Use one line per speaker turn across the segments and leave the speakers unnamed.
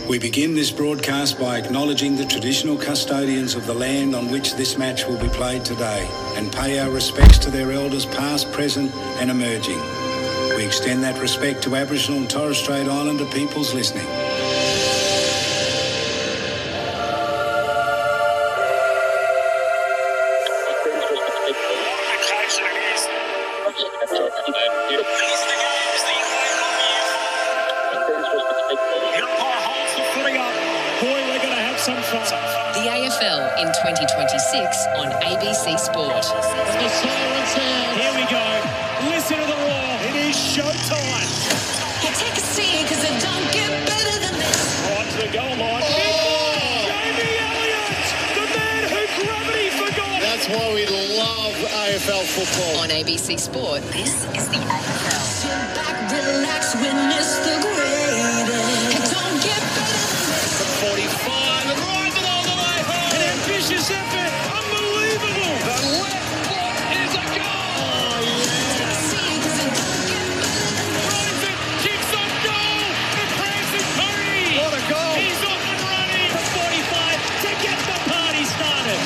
We begin this broadcast by acknowledging the traditional custodians of the land on which this match will be played today and pay our respects to their elders past, present and emerging. We extend that respect to Aboriginal and Torres Strait Islander peoples listening.
The AFL in 2026 on ABC Sport.
Here we go. Listen to the roar. It is showtime.
You take a seat because it don't get better than this.
Right to the goal line. Jamie Elliott, the man who gravity forgot.
That's why we love AFL football.
On ABC Sport, this is the AFL.
Sit back, relax, witness the greatest. It don't get better than this.
45 and right all the way home.
An ambitious effort. Unbelievable.
The left foot is a goal. Oh, yeah.
See, because it don't get better than this.
Throws it, kicks on goal. And Francis Curry.
What a goal.
He's off and running from 45 to get the party started.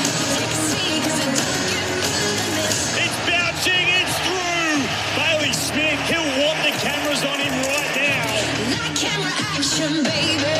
See, because it don't get better than this.
It's bouncing. It's through. Bailey Smith, he'll want the cameras on him right now.
Not camera action, baby.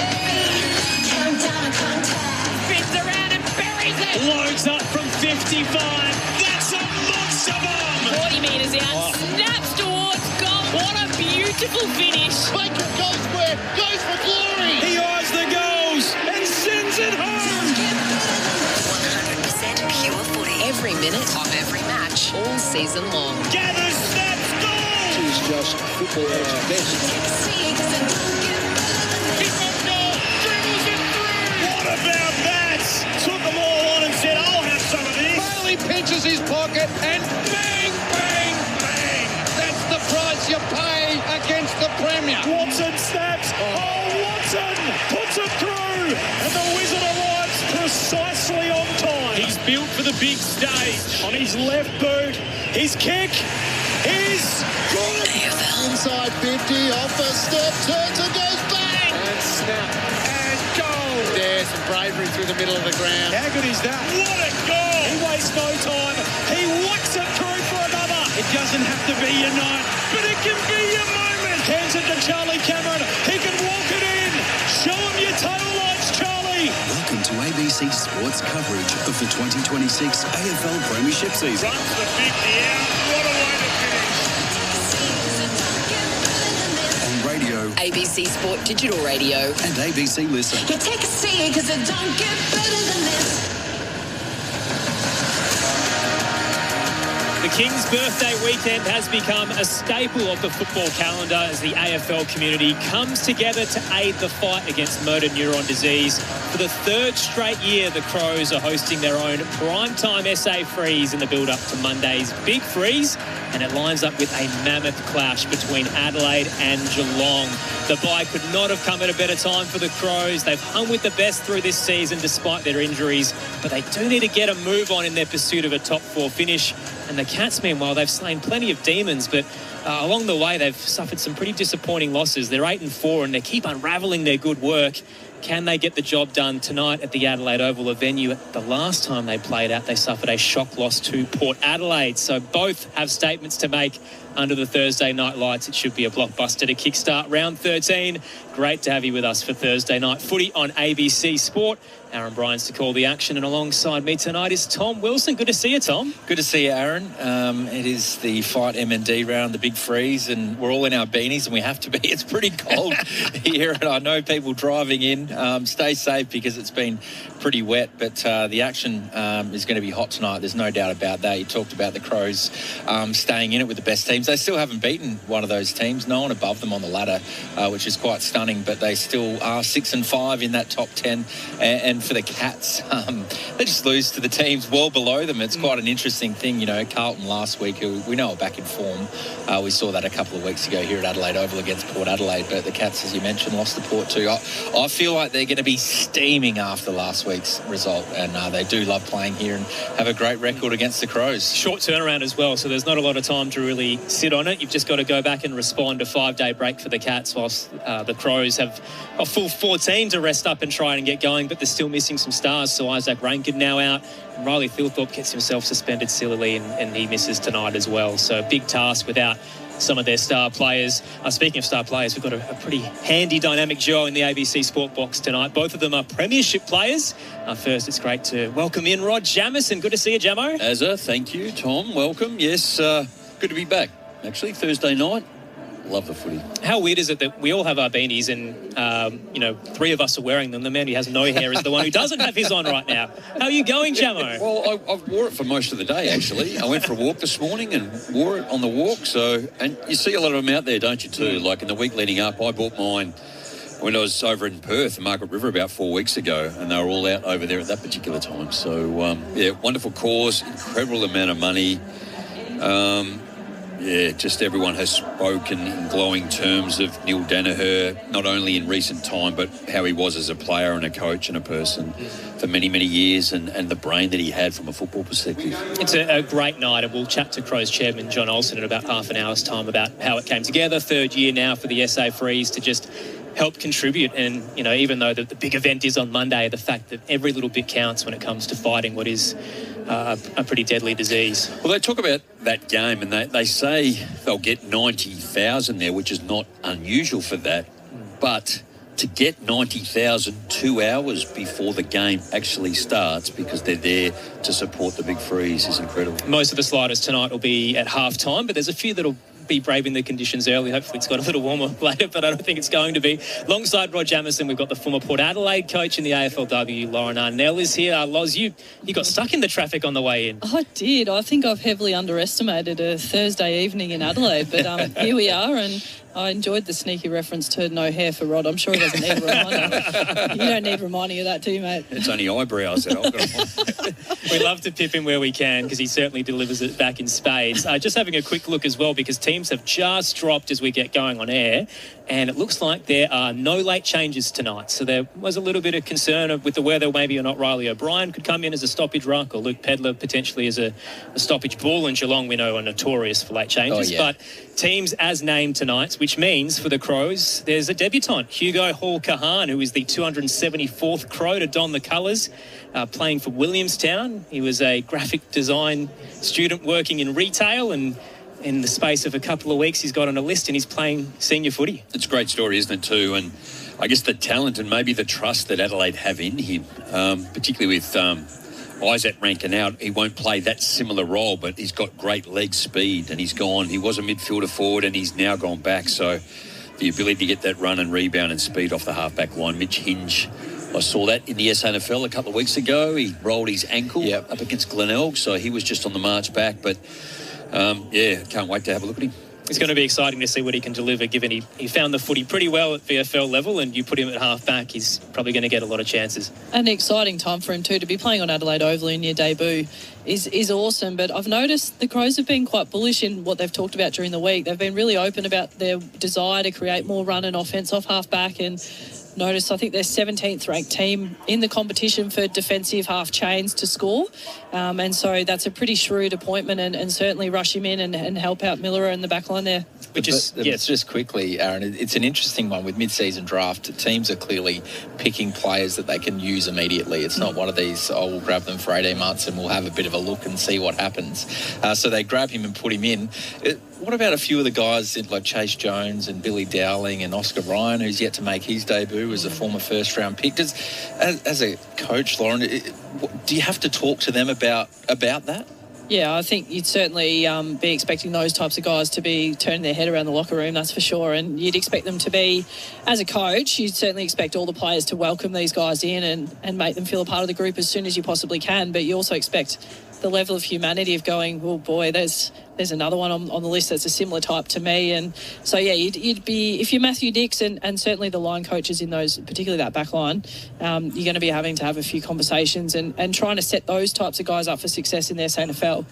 Countdown to contact.
Spins around and buries it. Loads up from 55. That's a monster bomb.
40 metres out, snaps towards goal. What a beautiful finish.
Baker goes where? Goes for glory.
He eyes the goals and sends it home.
Don't get better than this.
100% pure footy. Every minute of every match, all season long.
Gathers, snaps, goal.
She's just football at its best.
See, because it don't get better than this.
Kick on goal. Dribbles it through. What about that? Took them all on and said, I'll have some of this.
Bailey pinches his pocket and bang, bang, bang. That's the price you pay against the Premier.
Watson snaps. Oh, Watson puts it through. And the Wizard arrives precisely on time. He's built for the big stage. On his left boot, his kick is good.
Inside 50, off the step, turns and goes bang. And snap. And goal. There's some bravery through the middle of the ground.
How good is that? What a goal. He wastes no time. He whacks it through for another. It doesn't have to be your night, but it can be your moment. Hands it to Charlie Cameron. He can walk it in. Show him your tail lights, Charlie.
Welcome to ABC Sports coverage of the 2026 AFL Premiership season.
Runs the 50 out. What a way to finish.
On radio
ABC Sport Digital Radio.
and ABC Listen.
You take a seat because it don't get better than this.
The King's birthday weekend has become a staple of the football calendar as the AFL community comes together to aid the fight against motor neuron disease. For the third straight year, the Crows are hosting their own primetime SA Freeze in the build-up to Monday's Big Freeze, and it lines up with a mammoth clash between Adelaide and Geelong. The bye could not have come at a better time for the Crows. They've hung with the best through this season despite their injuries, but they do need to get a move on in their pursuit of a top four finish. And the Cats, meanwhile, they've slain plenty of demons, but along the way, they've suffered some pretty disappointing losses. They're 8-4, and they keep unravelling their good work. Can they get the job done tonight at the Adelaide Oval, a venue the last time they played at, they suffered a shock loss to Port Adelaide. So both have statements to make under the Thursday night lights. It should be a blockbuster to kickstart round 13. Great to have you with us for Thursday night footy on ABC Sport. Aaron Bryans to call the action, and alongside me tonight is Tom Wilson. Good to see you, Tom.
Good to see you, Aaron. It is the Fight MND round, the Big Freeze, and we're all in our beanies, and we have to be. It's pretty cold here, and I know people driving in. Stay safe because it's been pretty wet, but the action is going to be hot tonight. There's no doubt about that. You talked about the Crows staying in it with the best teams. They still haven't beaten one of those teams. No one above them on the ladder, which is quite stunning, but they still are 6-5 in that top 10. And for the Cats, they just lose to the teams well below them. It's quite an interesting thing. You know, Carlton last week, who we know are back in form. We saw that a couple of weeks ago here at Adelaide Oval against Port Adelaide, but the Cats, as you mentioned, lost to Port too. I feel like they're going to be steaming after last week's result, and they do love playing here and have a great record against the Crows.
Short turnaround as well, so there's not a lot of time to really sit on it. You've just got to go back and respond. A 5-day break for the Cats, whilst the Crows have a full 14 to rest up and try and get going, but they're still missing some stars. So Isaac Rankin now out, and Riley Philthorpe gets himself suspended sillily, and he misses tonight as well. So a big task without some of their star players. Speaking of star players, we've got a pretty handy dynamic duo in the ABC Sport Box tonight. Both of them are premiership players. First, it's great to welcome in Rod Jameson. Good to see you, Jamo.
Azza, thank you. Tom, welcome. Yes, good to be back. Actually, Thursday night. Love the footy.
How weird is it that we all have our beanies and, 3 of us are wearing them. The man who has no hair is the one who doesn't have his on right now. How are you going, Jamo?
Well, I wore it for most of the day, actually. I went for a walk this morning and wore it on the walk. And you see a lot of them out there, don't you, too? Like in the week leading up, I bought mine when I was over in Perth, Margaret River, about 4 weeks ago, and they were all out over there at that particular time. So, wonderful cause, incredible amount of money. Just everyone has spoken in glowing terms of Neil Danaher, not only in recent time, but how he was as a player and a coach and a person for many, many years, and the brain that he had from a football perspective.
It's a great night, and we'll chat to Crows chairman John Olsen in about half an hour's time about how it came together. 3rd year now for the SA Freeze to just help contribute. And, even though the big event is on Monday, the fact that every little bit counts when it comes to fighting what is a pretty deadly disease.
Well, they talk about that game, and they say they'll get 90,000 there, which is not unusual for that. But to get 90,000 2 hours before the game actually starts, because they're there to support the big freeze, is incredible.
Most of the sliders tonight will be at half-time, but there's a few that'll be braving the conditions early. Hopefully it's got a little warmer later, but I don't think it's going to be. Alongside Rod Jameson, we've got the former Port Adelaide coach in the AFLW, Lauren Arnell, is here. Loz, you got stuck in the traffic on the way in.
I did. I think I've heavily underestimated a Thursday evening in Adelaide, but here we are, and I enjoyed the sneaky reference to no hair for Rod. I'm sure he doesn't need a reminder. You don't need reminding of that, do you, mate?
It's only eyebrows that I've got.
We love to pip him where we can, because he certainly delivers it back in spades. Just having a quick look as well, because teams have just dropped as we get going on air, and it looks like there are no late changes tonight. So there was a little bit of concern with the weather, maybe or not Riley O'Brien could come in as a stoppage ruck, or Luke Pedler potentially as a stoppage bull, and Geelong, we know, are notorious for late changes. But teams as named tonight, which means for the Crows, there's a debutant, Hugo Hall-Kahan, who is the 274th Crow to don the colours, playing for Williamstown. He was a graphic design student working in retail, and in the space of a couple of weeks, he's got on a list and he's playing senior footy.
It's a great story, isn't it, too? And I guess the talent and maybe the trust that Adelaide have in him, particularly with Isaac Rankin out, he won't play that similar role, but he's got great leg speed, and he was a midfielder forward, and he's now gone back. So the ability to get that run and rebound and speed off the half-back line. Mitch Hinge, I saw that in the SANFL a couple of weeks ago. He rolled his ankle up against Glenelg, so he was just on the march back. But, can't wait to have a look at him.
It's going to be exciting to see what he can deliver, given he found the footy pretty well at VFL level, and you put him at half-back, he's probably going to get a lot of chances.
An exciting time for him too, to be playing on Adelaide Oval in your debut is awesome. But I've noticed the Crows have been quite bullish in what they've talked about during the week. They've been really open about their desire to create more run and offence off half-back, and notice I think they're 17th ranked team in the competition for defensive half chains to score, and so that's a pretty shrewd appointment, and certainly rush him in and help out Miller in the back line there.
It's just quickly, Aaron, it's an interesting one with mid-season draft. Teams are clearly picking players that they can use immediately. It's not one of these, we'll grab them for 18 months and we'll have a bit of a look and see what happens. So they grab him and put him in. What about a few of the guys like Chase Jones and Billy Dowling and Oscar Ryan, who's yet to make his debut as a former first-round pick? As a coach, Lauren, do you have to talk to them about that?
Yeah, I think you'd certainly be expecting those types of guys to be turning their head around the locker room, that's for sure. And you'd expect them to be, as a coach, you'd certainly expect all the players to welcome these guys in and make them feel a part of the group as soon as you possibly can. But you also expect the level of humanity of going, well, boy, there's another one on the list that's a similar type to me. And so, yeah, you'd be, if you're Matthew Dix and certainly the line coaches in those, particularly that back line, you're going to be having to have a few conversations and trying to set those types of guys up for success in their SANFL.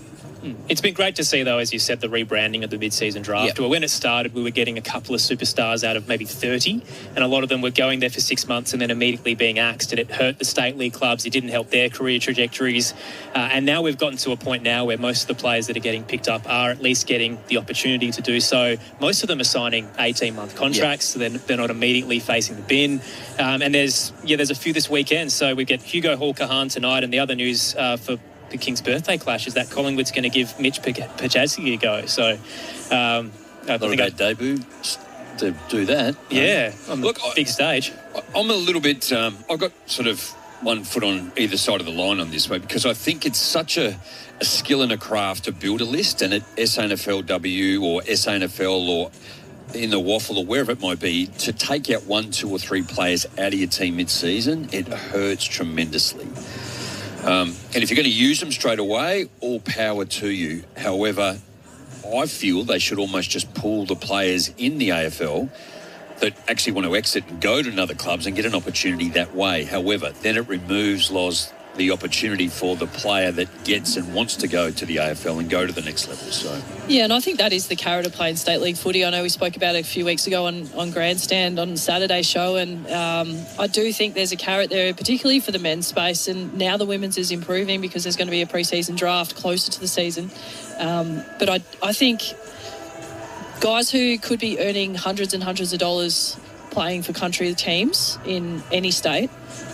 It's been great to see, though, as you said, the rebranding of the mid-season draft.
Yep.
Well, when it started, we were getting a couple of superstars out of maybe 30, and a lot of them were going there for 6 months and then immediately being axed, and it hurt the state league clubs. It didn't help their career trajectories. And now we've gotten to a point now where most of the players that are getting picked up are at least getting the opportunity to do so. Most of them are signing 18-month contracts, so they're not immediately facing the bin. And there's a few this weekend. So we get Hugo Hall-Kahan tonight, and the other news for the King's birthday clash is that Collingwood's going to give Mitch Pajazzi a go. So,
not a bad debut to do that.
Yeah, on the big stage.
I'm a little bit. I've got sort of one foot on either side of the line on this way, because I think it's such a skill and a craft to build a list, and at SANFLW or SANFL or in the waffle or wherever it might be, to take out 1, 2 or 3 players out of your team mid-season, it hurts tremendously. And if you're going to use them straight away, all power to you. However, I feel they should almost just pull the players in the AFL that actually want to exit and go to another clubs and get an opportunity that way. However, then it removes, the opportunity for the player that gets and wants to go to the AFL and go to the next level. So
yeah, and I think that is the carrot of playing state league footy. I know we spoke about it a few weeks ago on Grandstand on Saturday's show, and I do think there's a carrot there, particularly for the men's space. And now the women's is improving because there's going to be a pre-season draft closer to the season. But I think guys who could be earning hundreds and hundreds of dollars playing for country teams in any state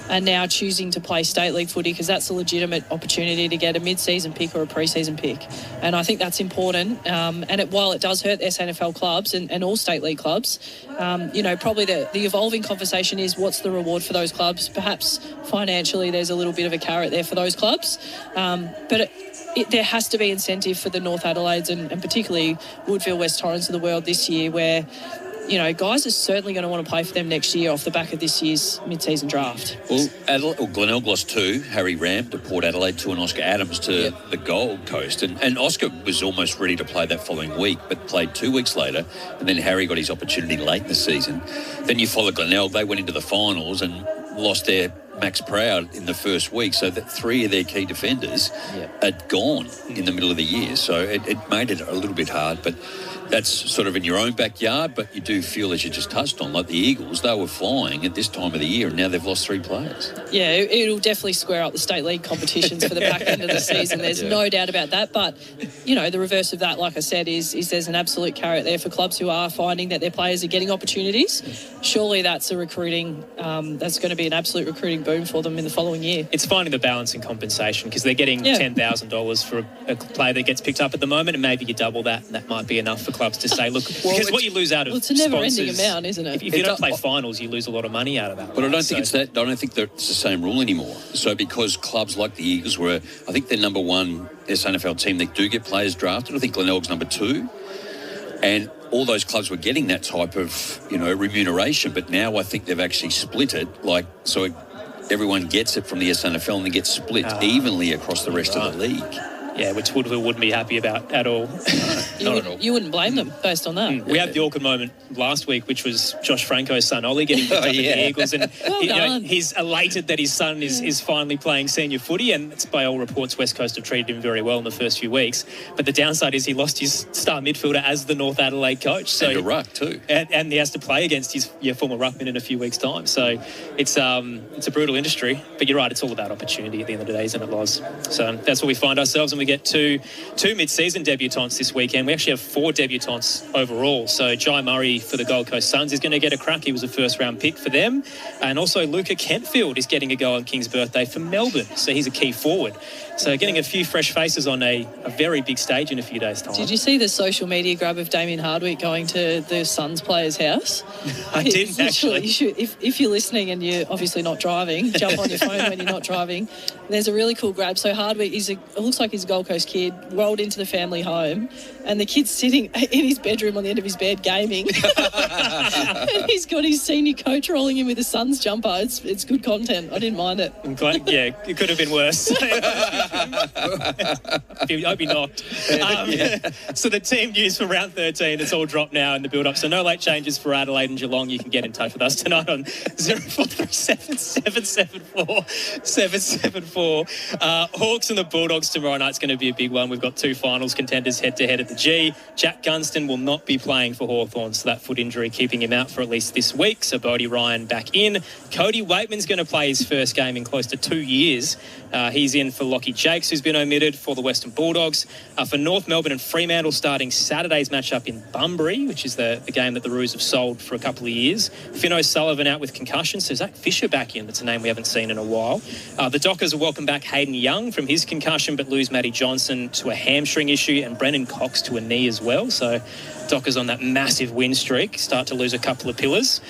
are now choosing to play state league footy because that's a legitimate opportunity to get a mid-season pick or a pre-season pick. And I think that's important. While it does hurt SNFL clubs and all state league clubs, probably the evolving conversation is what's the reward for those clubs. Perhaps financially there's a little bit of a carrot there for those clubs. But there has to be incentive for the North Adelaides and particularly Woodville, West Torrens of the world this year, where guys are certainly going to want to play for them next year off the back of this year's mid-season draft.
Well, Glenelg lost 2, Harry Ram to Port Adelaide 2 and Oscar Adams to the Gold Coast. And Oscar was almost ready to play that following week, but played 2 weeks later. And then Harry got his opportunity late in the season. Then you follow Glenelg. They went into the finals and lost their Max Proud in the first week, so that 3 of their key defenders had gone in the middle of the year. So it made it a little bit hard, but that's sort of in your own backyard. But you do feel, as you just touched on, like the Eagles, they were flying at this time of the year, and now they've lost 3 players.
Yeah, it'll definitely square up the state league competitions for the back end of the season. There's no doubt about that. But, the reverse of that, like I said, is there's an absolute carrot there for clubs who are finding that their players are getting opportunities. Surely that's a recruiting, that's going to be an absolute recruiting boom for them in the following year.
It's finding the balance in compensation because they're getting $10,000 for a player that gets picked up at the moment, and maybe you double that, and that might be enough for clubs to say, look, because what you lose out of
it's a never-ending
sponsors,
amount, isn't it?
If you don't play finals, you lose a lot of money out of that.
But I don't think it's that. I don't think that's the same rule anymore. So because clubs like the Eagles were, I think they're number 1 SNFL team, they do get players drafted. I think Glenelg's number 2. And all those clubs were getting that type of, remuneration. But now I think they've actually split it, so everyone gets it from the SNFL and they get split evenly across the rest of the league.
Yeah, which Woodville wouldn't be happy about at all.
You wouldn't blame them based on that.
We had the awkward moment last week, which was Josh Franco's son, Ollie, getting picked up with the Eagles. And he's elated that his son is finally playing senior footy, and it's, by all reports, West Coast have treated him very well in the first few weeks. But the downside is he lost his star midfielder as the North Adelaide coach. So,
and a ruck too.
And he has to play against his former ruckman in a few weeks' time. So it's a brutal industry. But you're right, it's all about opportunity at the end of the day, isn't it, Loz? So that's where we find ourselves, and we get two mid-season debutants this weekend. We actually have 4 debutants overall. So Jai Murray for the Gold Coast Suns is going to get a crack. He was a first-round pick for them. And also Luca Kentfield is getting a go on King's birthday for Melbourne. So he's a key forward. So getting a few fresh faces on a very big stage in a few days' time.
Did you see the social media grab of Damien Hardwick going to the Suns player's house?
I didn't actually.
If you're listening and you're obviously not driving, jump on your phone when you're not driving. There's a really cool grab. So Hardwick, it looks like he's a Gold Coast kid, rolled into the family home, and the kid's sitting in his bedroom on the end of his bed gaming. And he's got his senior coach rolling in with a Suns jumper. It's good content. I didn't mind it.
I'm glad, it could have been worse. I'd be knocked. So the team news for round 13, it's all dropped now in the build-up. So no late changes for Adelaide and Geelong. You can get in touch with us tonight on 0437 774 774. 4. Hawks and the Bulldogs tomorrow night's going to be a big one. We've got 2 finals contenders head-to-head at the G. Jack Gunston will not be playing for Hawthorn, so that foot injury keeping him out for at least this week. So Bodie Ryan back in. Cody Waitman's going to play his first game in close to 2 years. He's in for Lockie Jakes, who's been omitted for the Western Bulldogs. For North Melbourne and Fremantle starting Saturday's matchup in Bunbury, which is the game that the Roos have sold for a couple of years. Finn O'Sullivan out with concussion, so Zach Fisher back in. That's a name we haven't seen in a while. The Dockers will welcome back Hayden Young from his concussion, but lose Matty Johnson to a hamstring issue and Brendan Cox to a knee as well. So Dockers on that massive win streak start to lose a couple of pillars.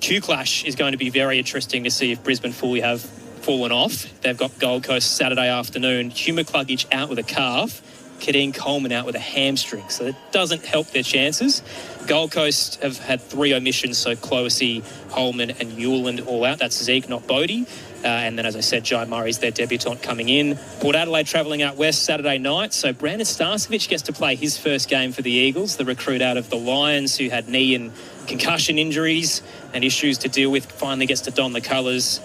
Q-Clash is going to be very interesting to see if Brisbane fully have fallen off. They've got Gold Coast Saturday afternoon. Hugh McCluggage out with a calf. Kadeen Coleman out with a hamstring. So it doesn't help their chances. Gold Coast have had 3 omissions, so Cloesy, Holman and Newland all out. That's Zeke, not Bodie. And then, as I said, Jai Murray's their debutant coming in. Port Adelaide travelling out west Saturday night. So Brandon Starcevich gets to play his first game for the Eagles, the recruit out of the Lions who had knee and concussion injuries and issues to deal with, finally gets to don the colours.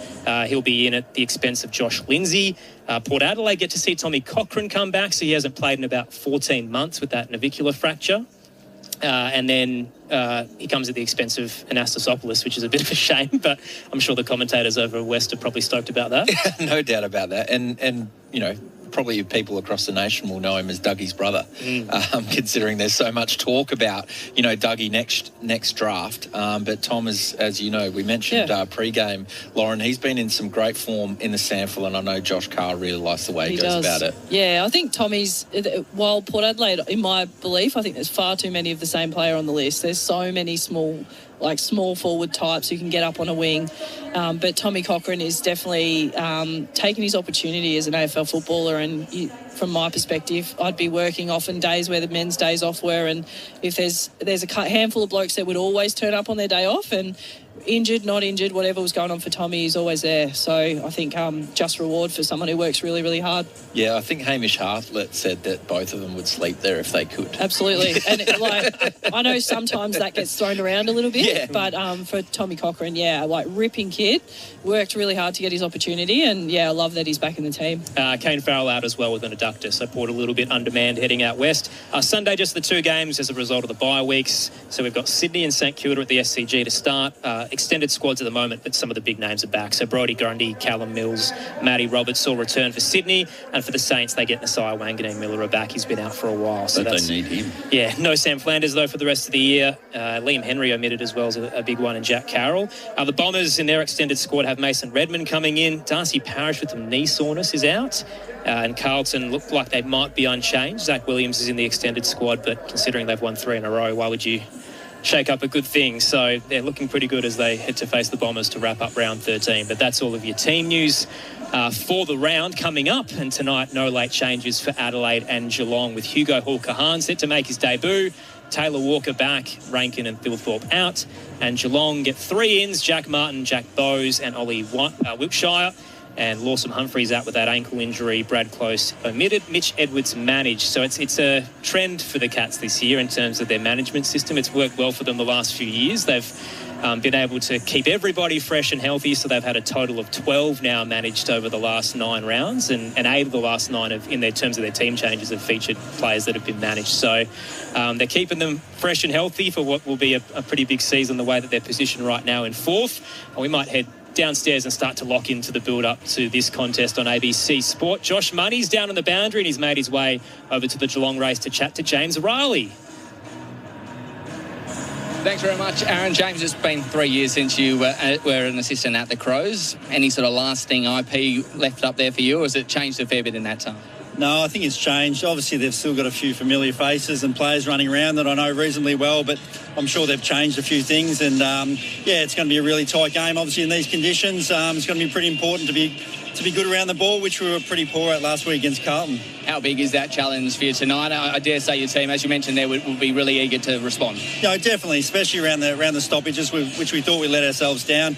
He'll be in at the expense of Josh Lindsay. Port Adelaide get to see Tommy Cochran come back, so he hasn't played in about 14 months with that navicular fracture. And then he comes at the expense of Anastasopoulos, which is a bit of a shame, but I'm sure the commentators over West are probably stoked about that.
No doubt about that. And you know, probably people across the nation will know him as Dougie's brother, considering there's so much talk about, you know, Dougie next draft. But Tom, as you know, we mentioned pre-game, Lauren, he's been in some great form in the sample, and I know Josh Carr really likes the way he goes about it.
Yeah, I think Tommy's, while Port Adelaide, in my belief, I think there's far too many of the same player on the list. There's so many small forward types who can get up on a wing. But Tommy Cochran is definitely taking his opportunity as an AFL footballer. And from my perspective, I'd be working often days where the men's days off were. And if there's a handful of blokes that would always turn up on their day off, and injured, not injured, whatever was going on for Tommy, he's always there. So I think just reward for someone who works really, really hard.
Yeah, I think Hamish Hartlett said that both of them would sleep there if they could.
Absolutely. And I know sometimes that gets thrown around a little bit, but for Tommy Cochran, ripping kid, worked really hard to get his opportunity, and I love that he's back in the team.
Kane Farrell out as well with an adductor, so Port a little bit undermanned heading out west. Sunday, just the 2 games as a result of the bye weeks. So we've got Sydney and St Kilda at the SCG to start. Extended squads at the moment, but some of the big names are back. So Brodie Grundy, Callum Mills, Matty Roberts all return for Sydney, and for the Saints, they get Nasiah Wanganeen Miller are back. He's been out for a while. So
they need him.
Yeah, no Sam Flanders, though, for the rest of the year. Liam Henry omitted as well as a big one, and Jack Carroll. The Bombers in their extended squad have Mason Redmond coming in. Darcy Parish with some knee soreness is out. And Carlton look like they might be unchanged. Zach Williams is in the extended squad, but considering they've won 3 in a row, why would you shake up a good thing? So they're looking pretty good as they head to face the Bombers to wrap up round 13. But that's all of your team news for the round coming up. And tonight, no late changes for Adelaide and Geelong, with Hugo Hall-Kahan set to make his debut. Taylor Walker back, Rankin and Thilthorpe out. And Geelong get 3 ins, Jack Martin, Jack Bowes and Ollie Wiltshire. And Lawson Humphreys out with that ankle injury. Brad Close omitted. Mitch Edwards managed. So it's a trend for the Cats this year in terms of their management system. It's worked well for them the last few years. They've been able to keep everybody fresh and healthy. So they've had a total of 12 now managed over the last 9 rounds. And 8 of the last 9 in their terms of their team changes have featured players that have been managed. So they're keeping them fresh and healthy for what will be a pretty big season, the way that they're positioned right now in 4th. And we might head downstairs and start to lock into the build-up to this contest on ABC Sport. Josh Money's down on the boundary and he's made his way over to the Geelong race to chat to James Riley.
Thanks very much, Aaron. James, it's been 3 years since you were an assistant at the Crows. Any sort of lasting IP left up there for you, or has it changed a fair bit in that time?
No, I think it's changed. Obviously, they've still got a few familiar faces and players running around that I know reasonably well, but I'm sure they've changed a few things. And, it's going to be a really tight game, obviously, in these conditions. It's going to be pretty important to be good around the ball, which we were pretty poor at last week against Carlton.
How big is that challenge for you tonight? I dare say your team, as you mentioned there, will be really eager to respond.
No, definitely, especially around the stoppages, which we thought we let ourselves down.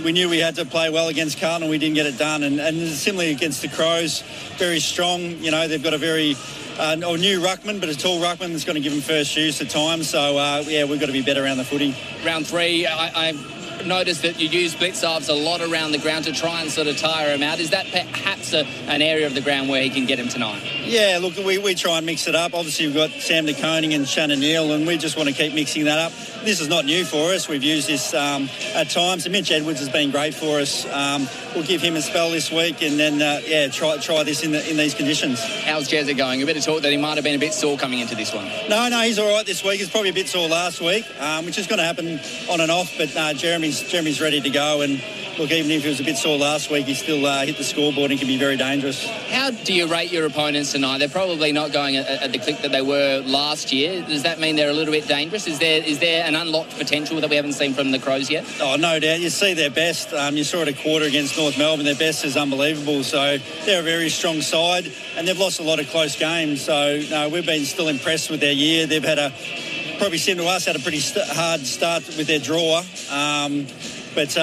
We knew we had to play well against Carlton and we didn't get it done. And similarly against the Crows, very strong. You know, they've got a very new ruckman, but a tall ruckman that's going to give them first use at times. So, we've got to be better around the footy.
Round 3, noticed that you use blitz halves a lot around the ground to try and sort of tire him out. Is that perhaps an area of the ground where he can get him tonight?
Yeah, look, we try and mix it up. Obviously, we've got Sam de Koning and Shannon Neal, and we just want to keep mixing that up. This is not new for us. We've used this at times. And Mitch Edwards has been great for us. We'll give him a spell this week and then, try this in these conditions.
How's Jezza going? A bit of talk that he might have been a bit sore coming into this one.
No, he's all right this week. He's probably a bit sore last week, which is going to happen on and off. But Jeremy's ready to go. And look, even if he was a bit sore last week, he still hit the scoreboard and can be very dangerous.
How do you rate your opponents tonight? They're probably not going at the click that they were last year. Does that mean they're a little bit dangerous? Is there an unlocked potential that we haven't seen from the Crows yet?
Oh, no doubt. You see their best. You saw it a quarter against North Melbourne. Their best is unbelievable. So they're a very strong side, and they've lost a lot of close games. So no, we've been still impressed with their year. They've had probably seemed to us had a pretty hard start with their draw. But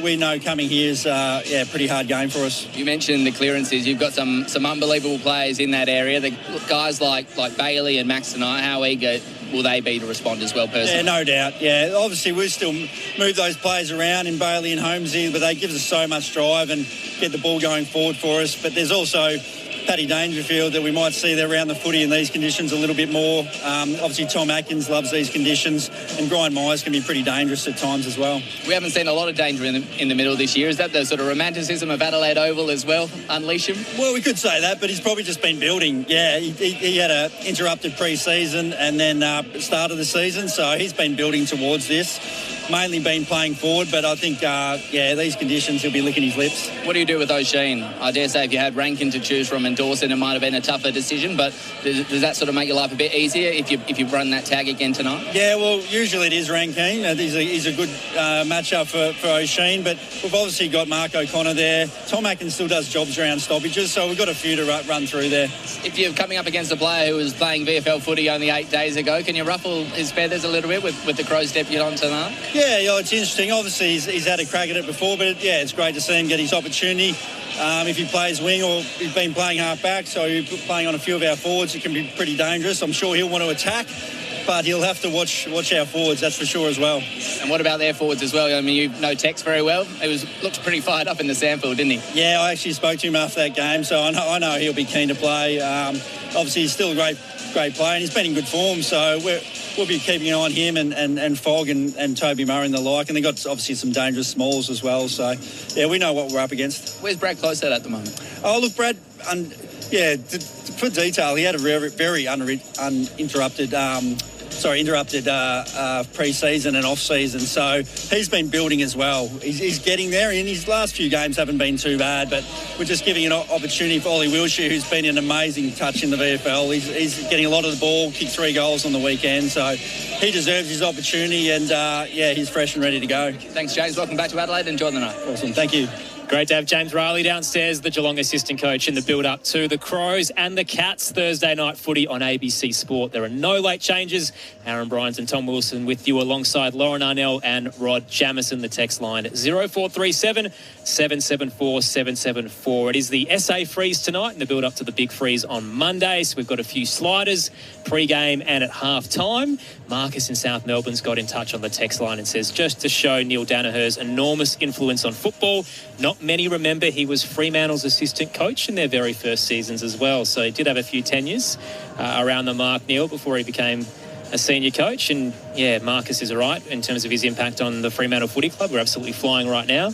we know coming here is a pretty hard game for us.
You mentioned the clearances. You've got some unbelievable players in that area. The guys like Bailey and Max tonight, how eager will they be to respond as well personally?
Yeah, no doubt. Yeah, obviously we still move those players around in Bailey and Holmesy, but they give us so much drive and get the ball going forward for us. But there's also Paddy Dangerfield that we might see there around the footy in these conditions a little bit more. Obviously Tom Atkins loves these conditions, and Brian Myers can be pretty dangerous at times as well.
We haven't seen a lot of danger in the middle this year. Is that the sort of romanticism of Adelaide Oval as well? Unleash him?
Well, we could say that, but he's probably just been building. Yeah, he had an interrupted pre-season and then start of the season, so he's been building towards this. Mainly been playing forward, but I think, these conditions he'll be licking his lips.
What do you do with O'Sheen? I dare say if you had Rankin to choose from and Dawson, it might have been a tougher decision, but does that sort of make your life a bit easier if you run that tag again tonight?
Yeah, well, usually it is Rankin. He's a good matchup for O'Sheen, but we've obviously got Mark O'Connor there. Tom Atkins still does jobs around stoppages, so we've got a few to run through there.
If you're coming up against a player who was playing VFL footy only 8 days ago, can you ruffle his feathers a little bit with the Crows debut on tonight?
Yeah, it's interesting. Obviously, he's had a crack at it before, but it's great to see him get his opportunity. If he plays wing or he's been playing half back, so he's playing on a few of our forwards, it can be pretty dangerous. I'm sure he'll want to attack, but he'll have to watch our forwards, that's for sure as well.
And what about their forwards as well? I mean, you know Tex very well. He looked pretty fired up in the Sandfield, didn't he?
Yeah, I actually spoke to him after that game, so I know he'll be keen to play. Obviously, he's still a great player, and he's been in good form, so we'll be keeping an eye on him and Fogg and Toby Murray and the like, and they've got obviously some dangerous smalls as well, so yeah, we know what we're up against.
Where's Brad Close at the moment?
Oh, look, Brad, for detail, he had a very uninterrupted pre-season and off-season, so he's been building as well. He's getting there, and his last few games haven't been too bad, but we're just giving an opportunity for Ollie Wilshire, who's been an amazing touch in the VFL. He's getting a lot of the ball, kicked 3 goals on the weekend, so he deserves his opportunity, and he's fresh and ready to go.
Thanks, James. Welcome back to Adelaide. Enjoy the night.
Awesome. Thank you.
Great to have James Riley downstairs, the Geelong assistant coach, in the build-up to the Crows and the Cats Thursday night footy on ABC Sport. There are no late changes. Aaron Bryans and Tom Wilson with you alongside Lauren Arnell and Rod Jameson. The text line 0437 774 774. It is the SA Freeze tonight in the build-up to the big freeze on Monday. So we've got a few sliders pre-game and at half-time. Marcus in South Melbourne's got in touch on the text line and says, just to show Neil Danaher's enormous influence on football, not many remember he was Fremantle's assistant coach in their very first seasons as well. So he did have a few tenures around the mark, Neil, before he became a senior coach. And yeah, Marcus is right in terms of his impact on the Fremantle Footy Club. We're absolutely flying right now.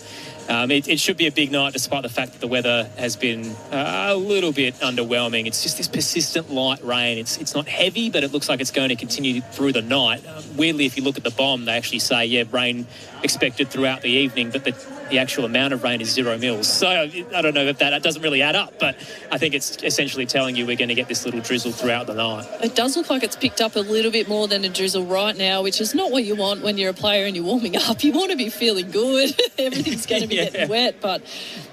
It should be a big night despite the fact that the weather has been a little bit underwhelming. It's just this persistent light rain. It's not heavy, but it looks like it's going to continue through the night. Weirdly, if you look at the bomb, they actually say, rain expected throughout the evening, but the actual amount of rain is 0 mils. So I don't know if that doesn't really add up, but I think it's essentially telling you we're going to get this little drizzle throughout the night.
It does look like it's picked up a little bit more than a drizzle right now, which is not what you want when you're a player and you're warming up. You want to be feeling good. Everything's going to be getting wet, but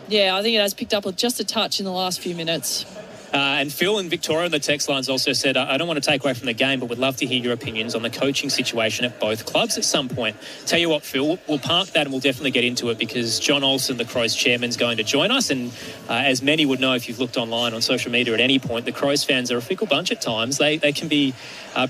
yeah, I think it has picked up just a touch in the last few minutes.
And Phil in Victoria on the text lines also said, I don't want to take away from the game, but would love to hear your opinions on the coaching situation at both clubs at some point. Tell you what, Phil, we'll park that and we'll definitely get into it because John Olsen, the Crows chairman, is going to join us. And as many would know if you've looked online on social media at any point, the Crows fans are a fickle bunch at times. They can be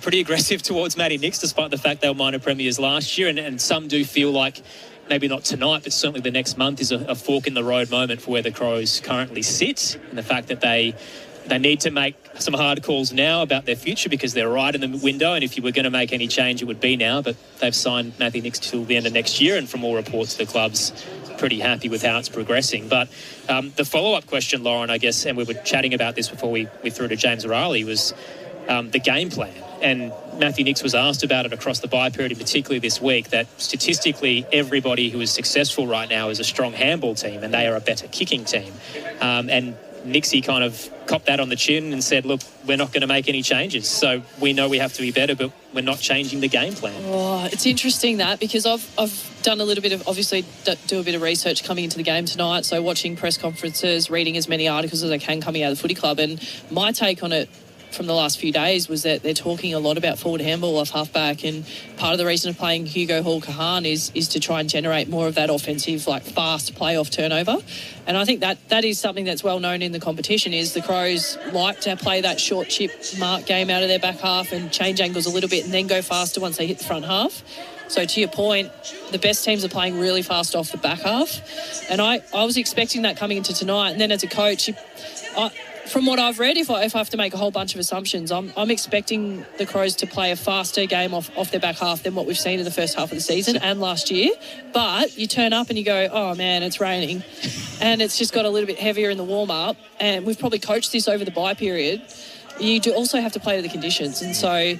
pretty aggressive towards Matty Nicks, despite the fact they were minor premiers last year. And some do feel like maybe not tonight, but certainly the next month is a fork in the road moment for where the Crows currently sit, and the fact that they need to make some hard calls now about their future because they're right in the window, and if you were going to make any change, it would be now. But they've signed Matthew Nicks till the end of next year, and from all reports, the club's pretty happy with how it's progressing. But the follow-up question, Lauren, I guess, and we were chatting about this before we threw to James O'Reilly, was the game plan. And Matthew Nicks was asked about it across the bye period, and particularly this week, that statistically everybody who is successful right now is a strong handball team, and they are a better kicking team. And Nixie kind of copped that on the chin and said, look, we're not going to make any changes. So we know we have to be better, but we're not changing the game plan.
Oh, it's interesting that, because I've done a little bit of, obviously, do a bit of research coming into the game tonight. So watching press conferences, reading as many articles as I can coming out of the footy club. And my take on it from the last few days was that they're talking a lot about forward handball off halfback, and part of the reason of playing Hugo Hall-Kahan is to try and generate more of that offensive, like, fast play off turnover. And I think that is something that's well known in the competition, is the Crows like to play that short chip mark game out of their back half and change angles a little bit and then go faster once they hit the front half. So to your point, the best teams are playing really fast off the back half. And I was expecting that coming into tonight. And then as a coach, from what I've read, if I have to make a whole bunch of assumptions, I'm expecting the Crows to play a faster game off their back half than what we've seen in the first half of the season and last year. But you turn up and you go, oh, man, it's raining. And it's just got a little bit heavier in the warm-up. And we've probably coached this over the bye period. You do also have to play to the conditions. And so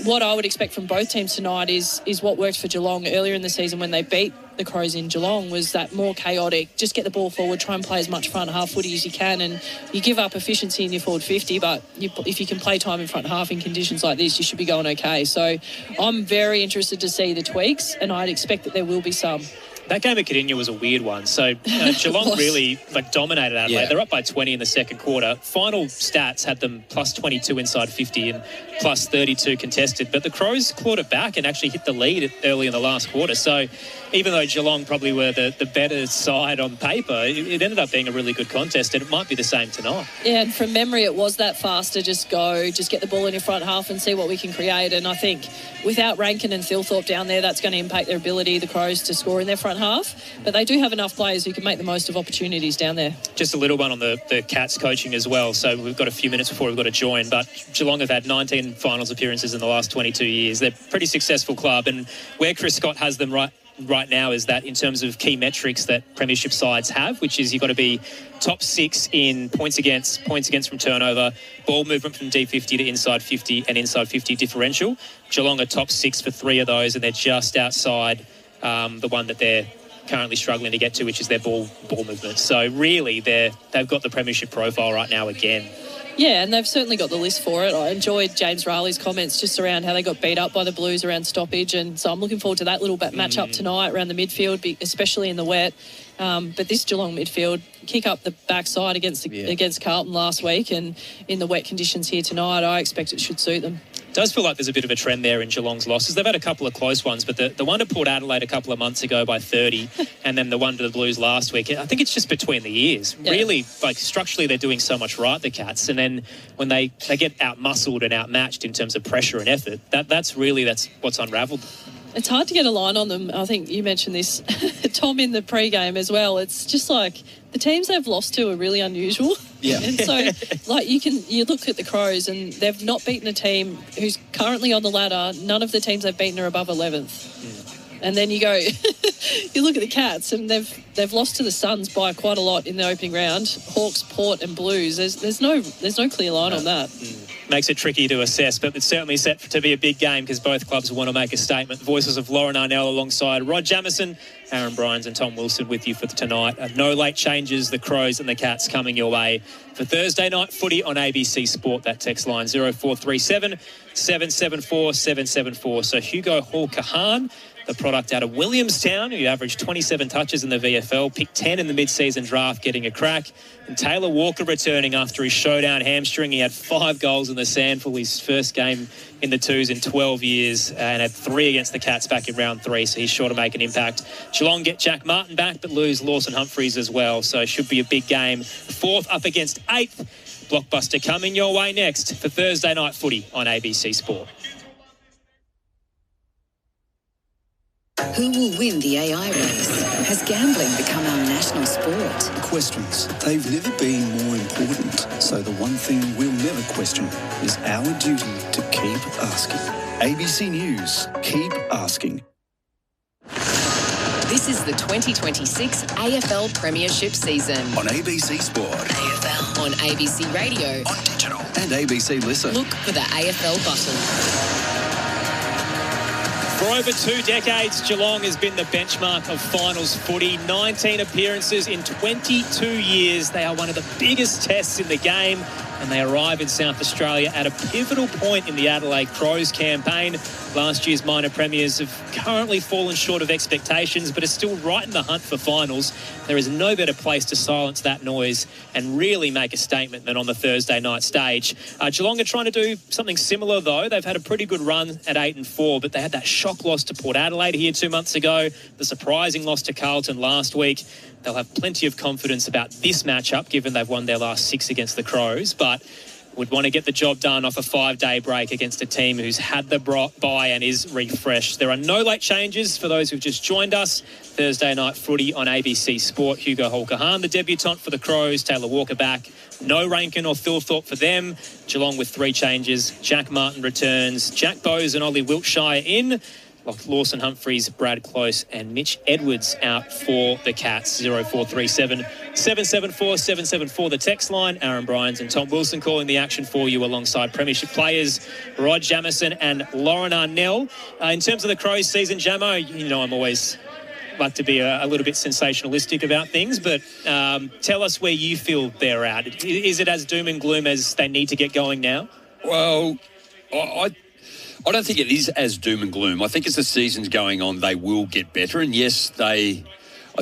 what I would expect from both teams tonight is what worked for Geelong earlier in the season when they beat the Crows in Geelong, was that more chaotic, just get the ball forward, try and play as much front half footy as you can, and you give up efficiency in your forward 50, but if you can play time in front half in conditions like this, you should be going okay. So I'm very interested to see the tweaks, and I'd expect that there will be some.
That game at Cardinia was a weird one. So Geelong really dominated Adelaide. Yeah. They're up by 20 in the second quarter. Final stats had them plus 22 inside 50 and plus 32 contested. But the Crows clawed it back and actually hit the lead early in the last quarter. So even though Geelong probably were the better side on paper, it ended up being a really good contest, and it might be the same tonight.
Yeah, and from memory, it was that faster, just get the ball in your front half and see what we can create. And I think without Rankin and Thilthorpe down there, that's going to impact their ability, the Crows, to score in their front half. But they do have enough players who can make the most of opportunities down there. Just
a little one on the Cats coaching as well. So we've got a few minutes before we've got to join. But Geelong have had 19 finals appearances in the last 22 years. They're a pretty successful club. And where Chris Scott has them right now is that in terms of key metrics that premiership sides have, which is you've got to be top 6 in points against from turnover, ball movement from deep 50 to inside 50, and inside 50 differential. Geelong are top 6 for 3 of those, and they're just outside the one that they're currently struggling to get to, which is their ball movement. So really they've got the premiership profile right now again.
Yeah, and they've certainly got the list for it. I enjoyed James Riley's comments just around how they got beat up by the Blues around stoppage, and so I'm looking forward to that little match-up tonight around the midfield, especially in the wet. But this Geelong midfield kick up the backside against Carlton last week, and in the wet conditions here tonight, I expect it should suit them.
It does feel like there's a bit of a trend there in Geelong's losses. They've had a couple of close ones, but the one to Port Adelaide a couple of months ago by 30 and then the one to the Blues last week, I think it's just between the ears. Yeah. Really, structurally, they're doing so much right, the Cats. And then when they get out-muscled and outmatched in terms of pressure and effort, that's what's unravelled.
It's hard to get a line on them. I think you mentioned this, Tom, in the pre-game as well. It's just like the teams they've lost to are really unusual.
Yeah.
And so, you look at the Crows and they've not beaten a team who's currently on the ladder. None of the teams they've beaten are above 11th. And then you go, you look at the Cats and they've lost to the Suns by quite a lot in the opening round. Hawks, Port and Blues. There's no clear line on that.
Makes it tricky to assess, but it's certainly set to be a big game because both clubs want to make a statement. The voices of Lauren Arnell alongside Rod Jameson, Aaron Bryans and Tom Wilson with you for tonight. No late changes, the Crows and the Cats coming your way for Thursday night footy on ABC Sport. That text line 0437 774 774. So Hugo Hall-Kahan, the product out of Williamstown, who averaged 27 touches in the VFL, picked 10 in the mid-season draft, getting a crack. And Taylor Walker returning after his showdown hamstring. He had 5 goals in the SANFL, his first game in the twos in 12 years, and had 3 against the Cats back in round 3, so he's sure to make an impact. Geelong get Jack Martin back, but lose Lawson Humphreys as well, so it should be a big game. 4th up against 8th. Blockbuster coming your way next for Thursday night footy on ABC Sport.
Who will win the AI race? Has gambling become our national sport?
Questions. They've never been more important. So the one thing we'll never question is our duty to keep asking. ABC News. Keep asking.
This is the 2026 AFL Premiership season.
On ABC Sport.
AFL. On ABC Radio.
On digital. And ABC Listen.
Look for the AFL button.
For over 2 decades, Geelong has been the benchmark of finals footy. 19 appearances in 22 years. They are one of the biggest tests in the game, and they arrive in South Australia at a pivotal point in the Adelaide Crows campaign. Last year's minor premiers have currently fallen short of expectations, but are still right in the hunt for finals. There is no better place to silence that noise and really make a statement than on the Thursday night stage. Geelong are trying to do something similar, though. They've had a pretty good run at 8-4, but they had that shock loss to Port Adelaide here 2 months ago, the surprising loss to Carlton last week. They'll have plenty of confidence about this matchup, given they've won their last 6 against the Crows, but would want to get the job done off a 5-day break against a team who's had the bye and is refreshed. There are no late changes for those who've just joined us. Thursday night footy on ABC Sport. Hugo Holcahan, the debutant for the Crows. Taylor Walker back. No Rankin or Thilthorpe for them. Geelong with 3 changes. Jack Martin returns. Jack Bowes and Ollie Wiltshire in. Lawson Humphries, Brad Close and Mitch Edwards out for the Cats. 0437 774 774 the text line. Aaron Bryans and Tom Wilson calling the action for you alongside premiership players Rod Jameson and Lauren Arnell. In terms of the Crows season, Jamo, you know I'm always like to be a little bit sensationalistic about things, but tell us where you feel they're at. Is it as doom and gloom as they need to get going now?
Well, I don't think it is as doom and gloom. I think as the season's going on, they will get better. And yes, I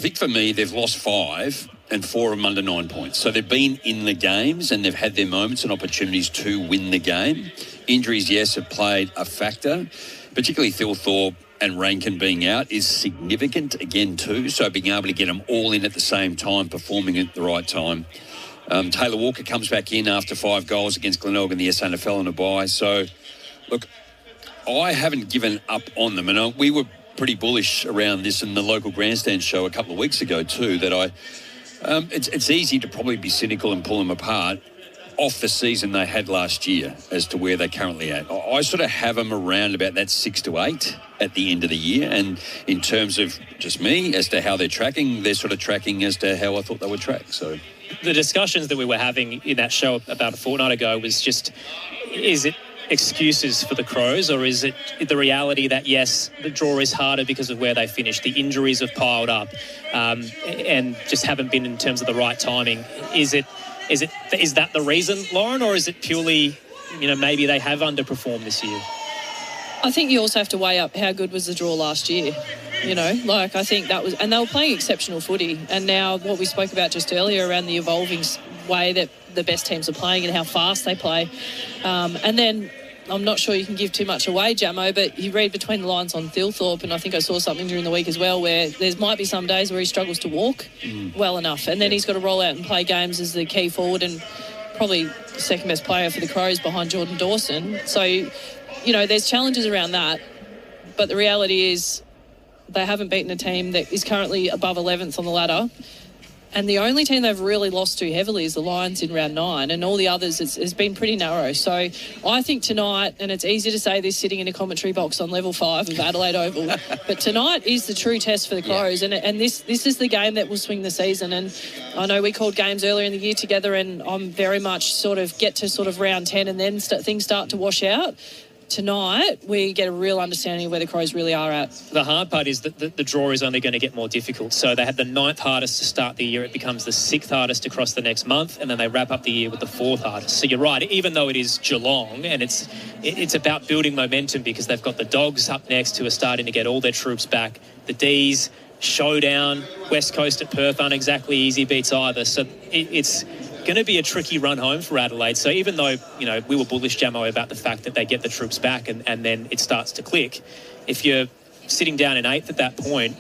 think for me, they've lost 5 and 4 of them under 9 points. So they've been in the games and they've had their moments and opportunities to win the game. Injuries, yes, have played a factor. Particularly Thilthorpe and Rankin being out is significant again too. So being able to get them all in at the same time, performing at the right time. Taylor Walker comes back in after 5 goals against Glenelg in the SNFL on a bye. So, look, I haven't given up on them, and we were pretty bullish around this in the local grandstand show a couple of weeks ago too, that it's easy to probably be cynical and pull them apart off the season they had last year as to where they're currently at. I sort of have them around about that 6 to 8 at the end of the year, and in terms of just me as to how they're tracking, they're sort of tracking as to how I thought they would track. So
the discussions that we were having in that show about a fortnight ago was just, is it excuses for the Crows, or is it the reality that yes, the draw is harder because of where they finished, the injuries have piled up, and just haven't been in terms of the right timing? Is that the reason, Lauren, or is it purely, maybe they have underperformed this year?
I think you also have to weigh up how good was the draw last year. I think that was, and they were playing exceptional footy, and now what we spoke about just earlier around the evolving way that the best teams are playing and how fast they play, and then I'm not sure you can give too much away, Jamo, but you read between the lines on Thilthorpe, and I think I saw something during the week as well where there might be some days where he struggles to walk well enough, and then he's got to roll out and play games as the key forward and probably the second best player for the Crows behind Jordan Dawson. So, there's challenges around that, but the reality is they haven't beaten a team that is currently above 11th on the ladder. And the only team they've really lost to heavily is the Lions in round 9, and all the others has been pretty narrow. So I think tonight, and it's easy to say this sitting in a commentary box on level 5 of Adelaide Oval, but tonight is the true test for the Crows, and this is the game that will swing the season. And I know we called games earlier in the year together, and I'm very much get to round 10 and then things start to wash out. Tonight, we get a real understanding of where the Crows really are at.
The hard part is that the draw is only going to get more difficult. So they had the 9th hardest to start the year. It becomes the 6th hardest across the next month, and then they wrap up the year with the 4th hardest. So you're right, even though it is Geelong, and it's about building momentum because they've got the Dogs up next who are starting to get all their troops back. The D's, showdown, West Coast at Perth aren't exactly easy beats either. So it's going to be a tricky run home for Adelaide. So even though, we were bullish, Jamo, about the fact that they get the troops back and then it starts to click, if you're sitting down in 8th at that point,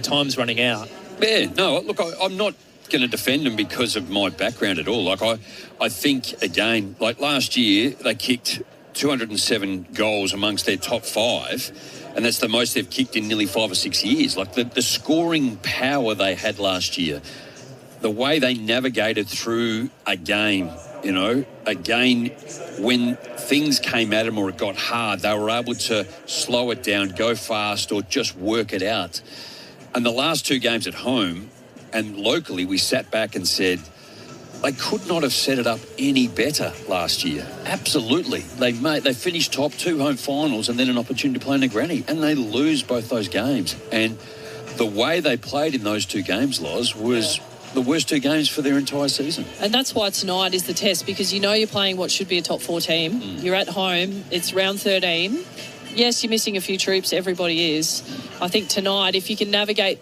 time's running out.
Yeah, no, look, I'm not going to defend them because of my background at all. I think, again, last year, they kicked 207 goals amongst their top 5. And that's the most they've kicked in nearly 5 or 6 years. Like the scoring power they had last year, the way they navigated through a game, again, when things came at them or it got hard, they were able to slow it down, go fast, or just work it out. And the last 2 games at home and locally, we sat back and said, they could not have set it up any better last year. Absolutely. They finished top, 2 home finals and then an opportunity to play in a granny, and they lose both those games. And the way they played in those 2 games, Loz, was the worst 2 games for their entire season.
And that's why tonight is the test, because you're playing what should be a top 4 team. You're at home. It's round 13. Yes, you're missing a few troops. Everybody is. I think tonight, if you can navigate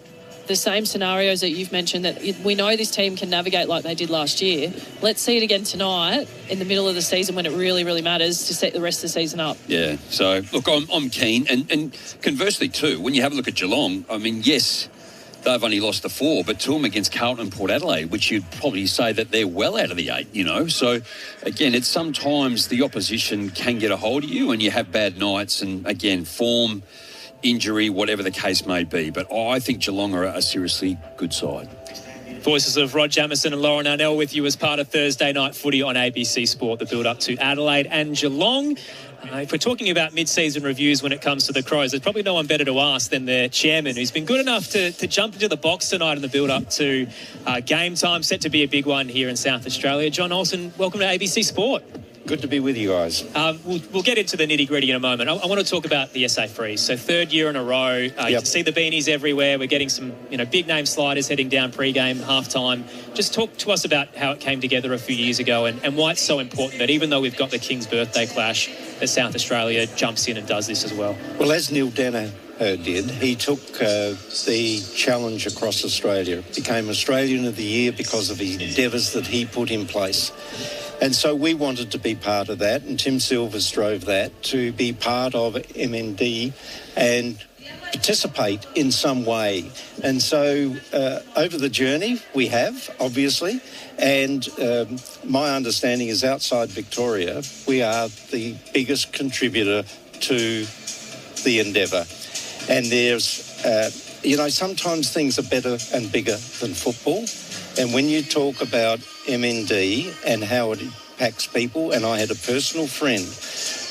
the same scenarios that you've mentioned, that we know this team can navigate like they did last year, let's see it again tonight in the middle of the season when it really, really matters to set the rest of the season up.
Yeah. So, look, I'm keen. And conversely, too, when you have a look at Geelong, I mean, yes, they've only lost the 4, but 2 of them against Carlton and Port Adelaide, which you'd probably say that they're well out of the 8, So, again, it's sometimes the opposition can get a hold of you and you have bad nights and, again, form, injury, whatever the case may be. But I think Geelong are a seriously good side.
Voices of Rod Jameson and Lauren Arnell with you as part of Thursday Night Footy on ABC Sport, the build-up to Adelaide and Geelong. If we're talking about mid-season reviews when it comes to the Crows, there's probably no one better to ask than their chairman, who's been good enough to jump into the box tonight in the build-up to game time, set to be a big one here in South Australia. John Olsen, welcome to ABC Sport.
Good to be with you guys.
We'll get into the nitty-gritty in a moment. I want to talk about the SA Freeze. So 3rd year in a row. You can see the beanies everywhere. We're getting some big-name sliders heading down pre-game, half-time. Just talk to us about how it came together a few years ago and why it's so important that even though we've got the King's Birthday Clash, that South Australia jumps in and does this as well.
Well, as Neil Danaher did, he took the challenge across Australia. Became Australian of the Year because of the endeavours that he put in place. And so we wanted to be part of that, and Tim Silvers drove that, to be part of MND and participate in some way. And so over the journey we have, obviously, and my understanding is outside Victoria, we are the biggest contributor to the endeavour. And there's, sometimes things are better and bigger than football. And when you talk about MND and how it impacts people, and I had a personal friend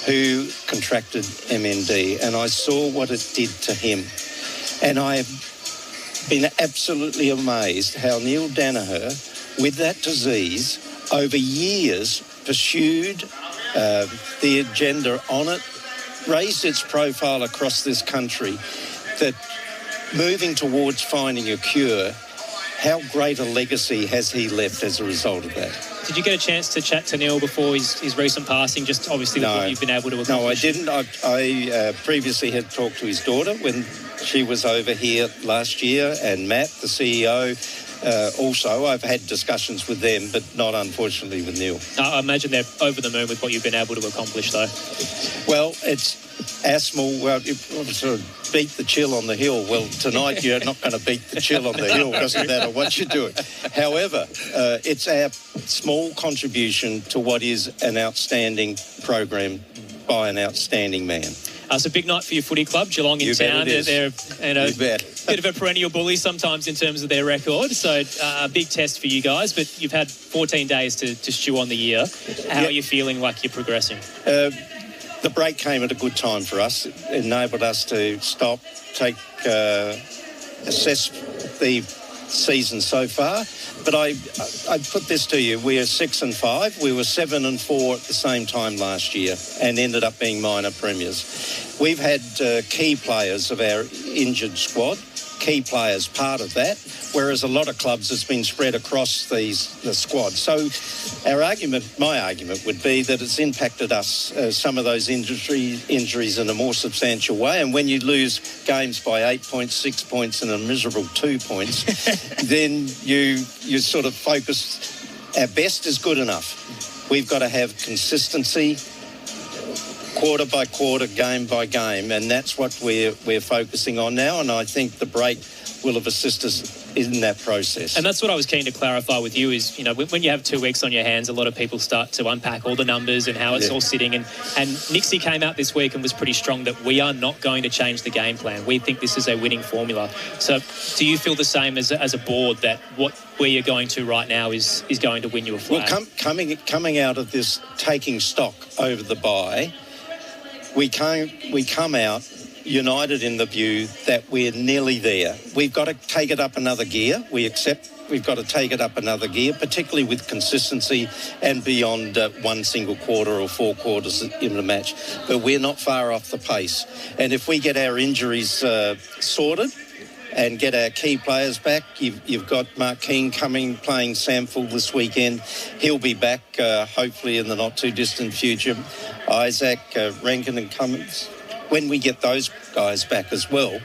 who contracted MND, and I saw what it did to him. And I have been absolutely amazed how Neil Danaher, with that disease, over years pursued the agenda on it, raised its profile across this country, that moving towards finding a cure, how great a legacy has he left as a result of that?
Did you get a chance to chat to Neil before his recent passing, just obviously with what you've been able to accomplish?
No, I didn't. I previously had talked to his daughter when she was over here last year, and Matt, the CEO, also. I've had discussions with them, but not, unfortunately, with Neil.
I imagine they're over the moon with what you've been able to accomplish, though.
Well, it's asthma. Well, you sort of beat the chill on the hill. Well, tonight you're not going to beat the chill on the hill. Doesn't matter what you do. However, it's our small contribution to what is an outstanding program by an outstanding man.
It's a big night for your footy club, Geelong in town. They're a bit of a perennial bully sometimes in terms of their record. So a big test for you guys, but you've had 14 days to stew on the year. How are you feeling like you're progressing?
The break came at a good time for us. It enabled us to stop, assess the season so far. But I put this to you: we are 6-5. We were 7-4 at the same time last year, and ended up being minor premiers. We've had key players of our injured squad, key players part of that, whereas a lot of clubs has been spread across the squad. So my argument would be that it's impacted us, some of those injuries in a more substantial way. And when you lose games by 8 points, 6 points and a miserable 2 points, then you sort of focus, our best is good enough. We've got to have consistency, quarter by quarter, game by game, and that's what we're focusing on now, and I think the break will have assisted us in that process.
And that's what I was keen to clarify with you is, when you have 2 weeks on your hands, a lot of people start to unpack all the numbers and how it's all sitting. And Nixie came out this week and was pretty strong that we are not going to change the game plan. We think this is a winning formula. So do you feel the same as a board that where you're going to right now is going to win you a flag?
Well, coming out of this taking stock over the bye, we come out united in the view that we're nearly there. We've got to take it up another gear. We accept we've got to take it up another gear, particularly with consistency and beyond one single quarter or 4 quarters in the match. But we're not far off the pace. And if we get our injuries sorted and get our key players back, you've got Mark King playing Samford this weekend. He'll be back hopefully in the not too distant future. Isaac, Rankin and Cummins. When we get those guys back as well,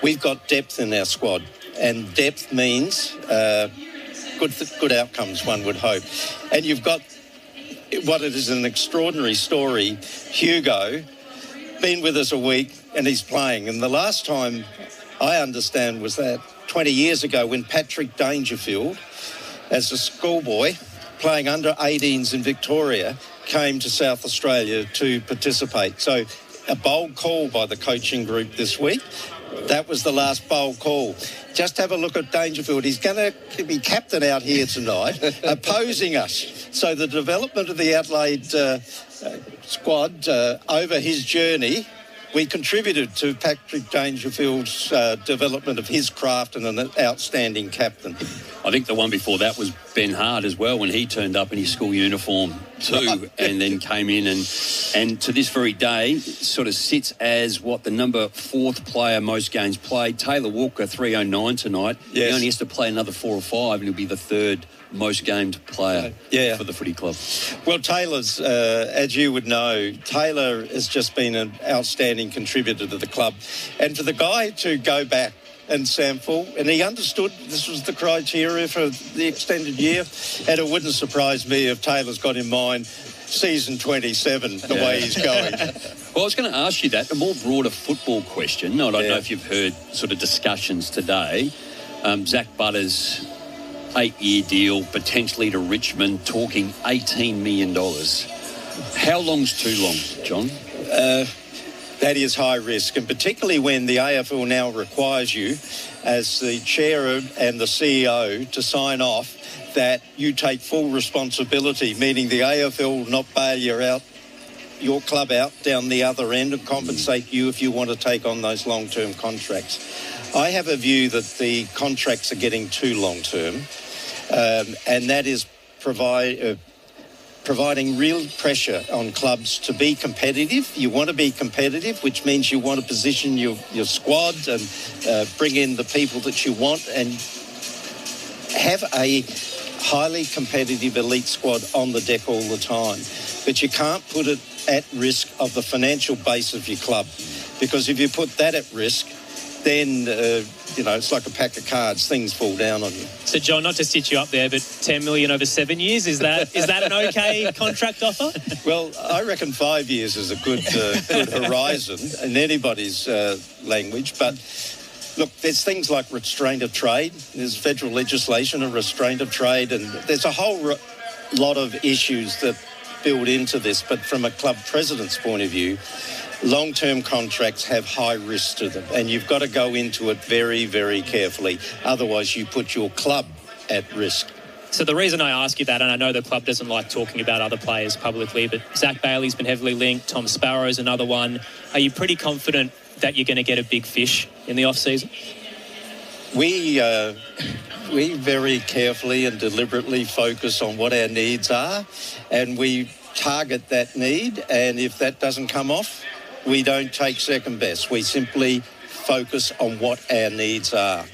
we've got depth in our squad, and depth means good outcomes, one would hope. And you've got what it is an extraordinary story. Hugo, been with us a week, and he's playing. And the last time I understand was that 20 years ago when Patrick Dangerfield, as a schoolboy, playing under 18s in Victoria, came to South Australia to participate. So a bold call by the coaching group this week. That was the last bold call. Just have a look at Dangerfield. He's going to be captain out here tonight, opposing us. So the development of the Adelaide squad over his journey, we contributed to Patrick Dangerfield's development of his craft and an outstanding captain.
I think the one before that was Ben Hart as well, when he turned up in his school uniform too, and then came in and to this very day sort of sits as the number 4th player most games played. Taylor Walker 309 tonight. Yes. He only has to play another 4 or 5 and he'll be the 3rd most gamed player for the footy club.
Well, Taylor's, as you would know, Taylor has just been an outstanding contributor to the club. And for the guy to go back and Samford, and he understood this was the criteria for the extended year, and it wouldn't surprise me if Taylor's got in mind season 27, the way he's going.
Well, I was going to ask you that, a more broader football question. I don't know if you've heard sort of discussions today. Zach Butters' 8-year deal, potentially to Richmond, talking $18 million. How long's too long, John?
That is high risk, and particularly when the AFL now requires you, as the chair and the CEO, to sign off that you take full responsibility, meaning the AFL will not bail your club out down the other end and compensate you if you want to take on those long-term contracts. I have a view that the contracts are getting too long-term, and that is providing real pressure on clubs to be competitive. You want to be competitive, which means you want to position your squad and bring in the people that you want and have a highly competitive elite squad on the deck all the time. But you can't put it at risk of the financial base of your club, because if you put that at risk, then, it's like a pack of cards. Things fall down on you.
So, John, not to stitch you up there, but $10 million over 7 years, is that an okay contract offer?
Well, I reckon 5 years is a good horizon in anybody's language. But, look, there's things like restraint of trade. There's federal legislation of restraint of trade, and there's a whole lot of issues that build into this. But from a club president's point of view, long-term contracts have high risk to them, and you've got to go into it very, very carefully. Otherwise, you put your club at risk.
So the reason I ask you that, and I know the club doesn't like talking about other players publicly, but Zach Bailey's been heavily linked, Tom Sparrow's another one. Are you pretty confident that you're going to get a big fish in the off-season?
We very carefully and deliberately focus on what our needs are, and we target that need, and if that doesn't come off, we don't take second best. We simply focus on what our needs are.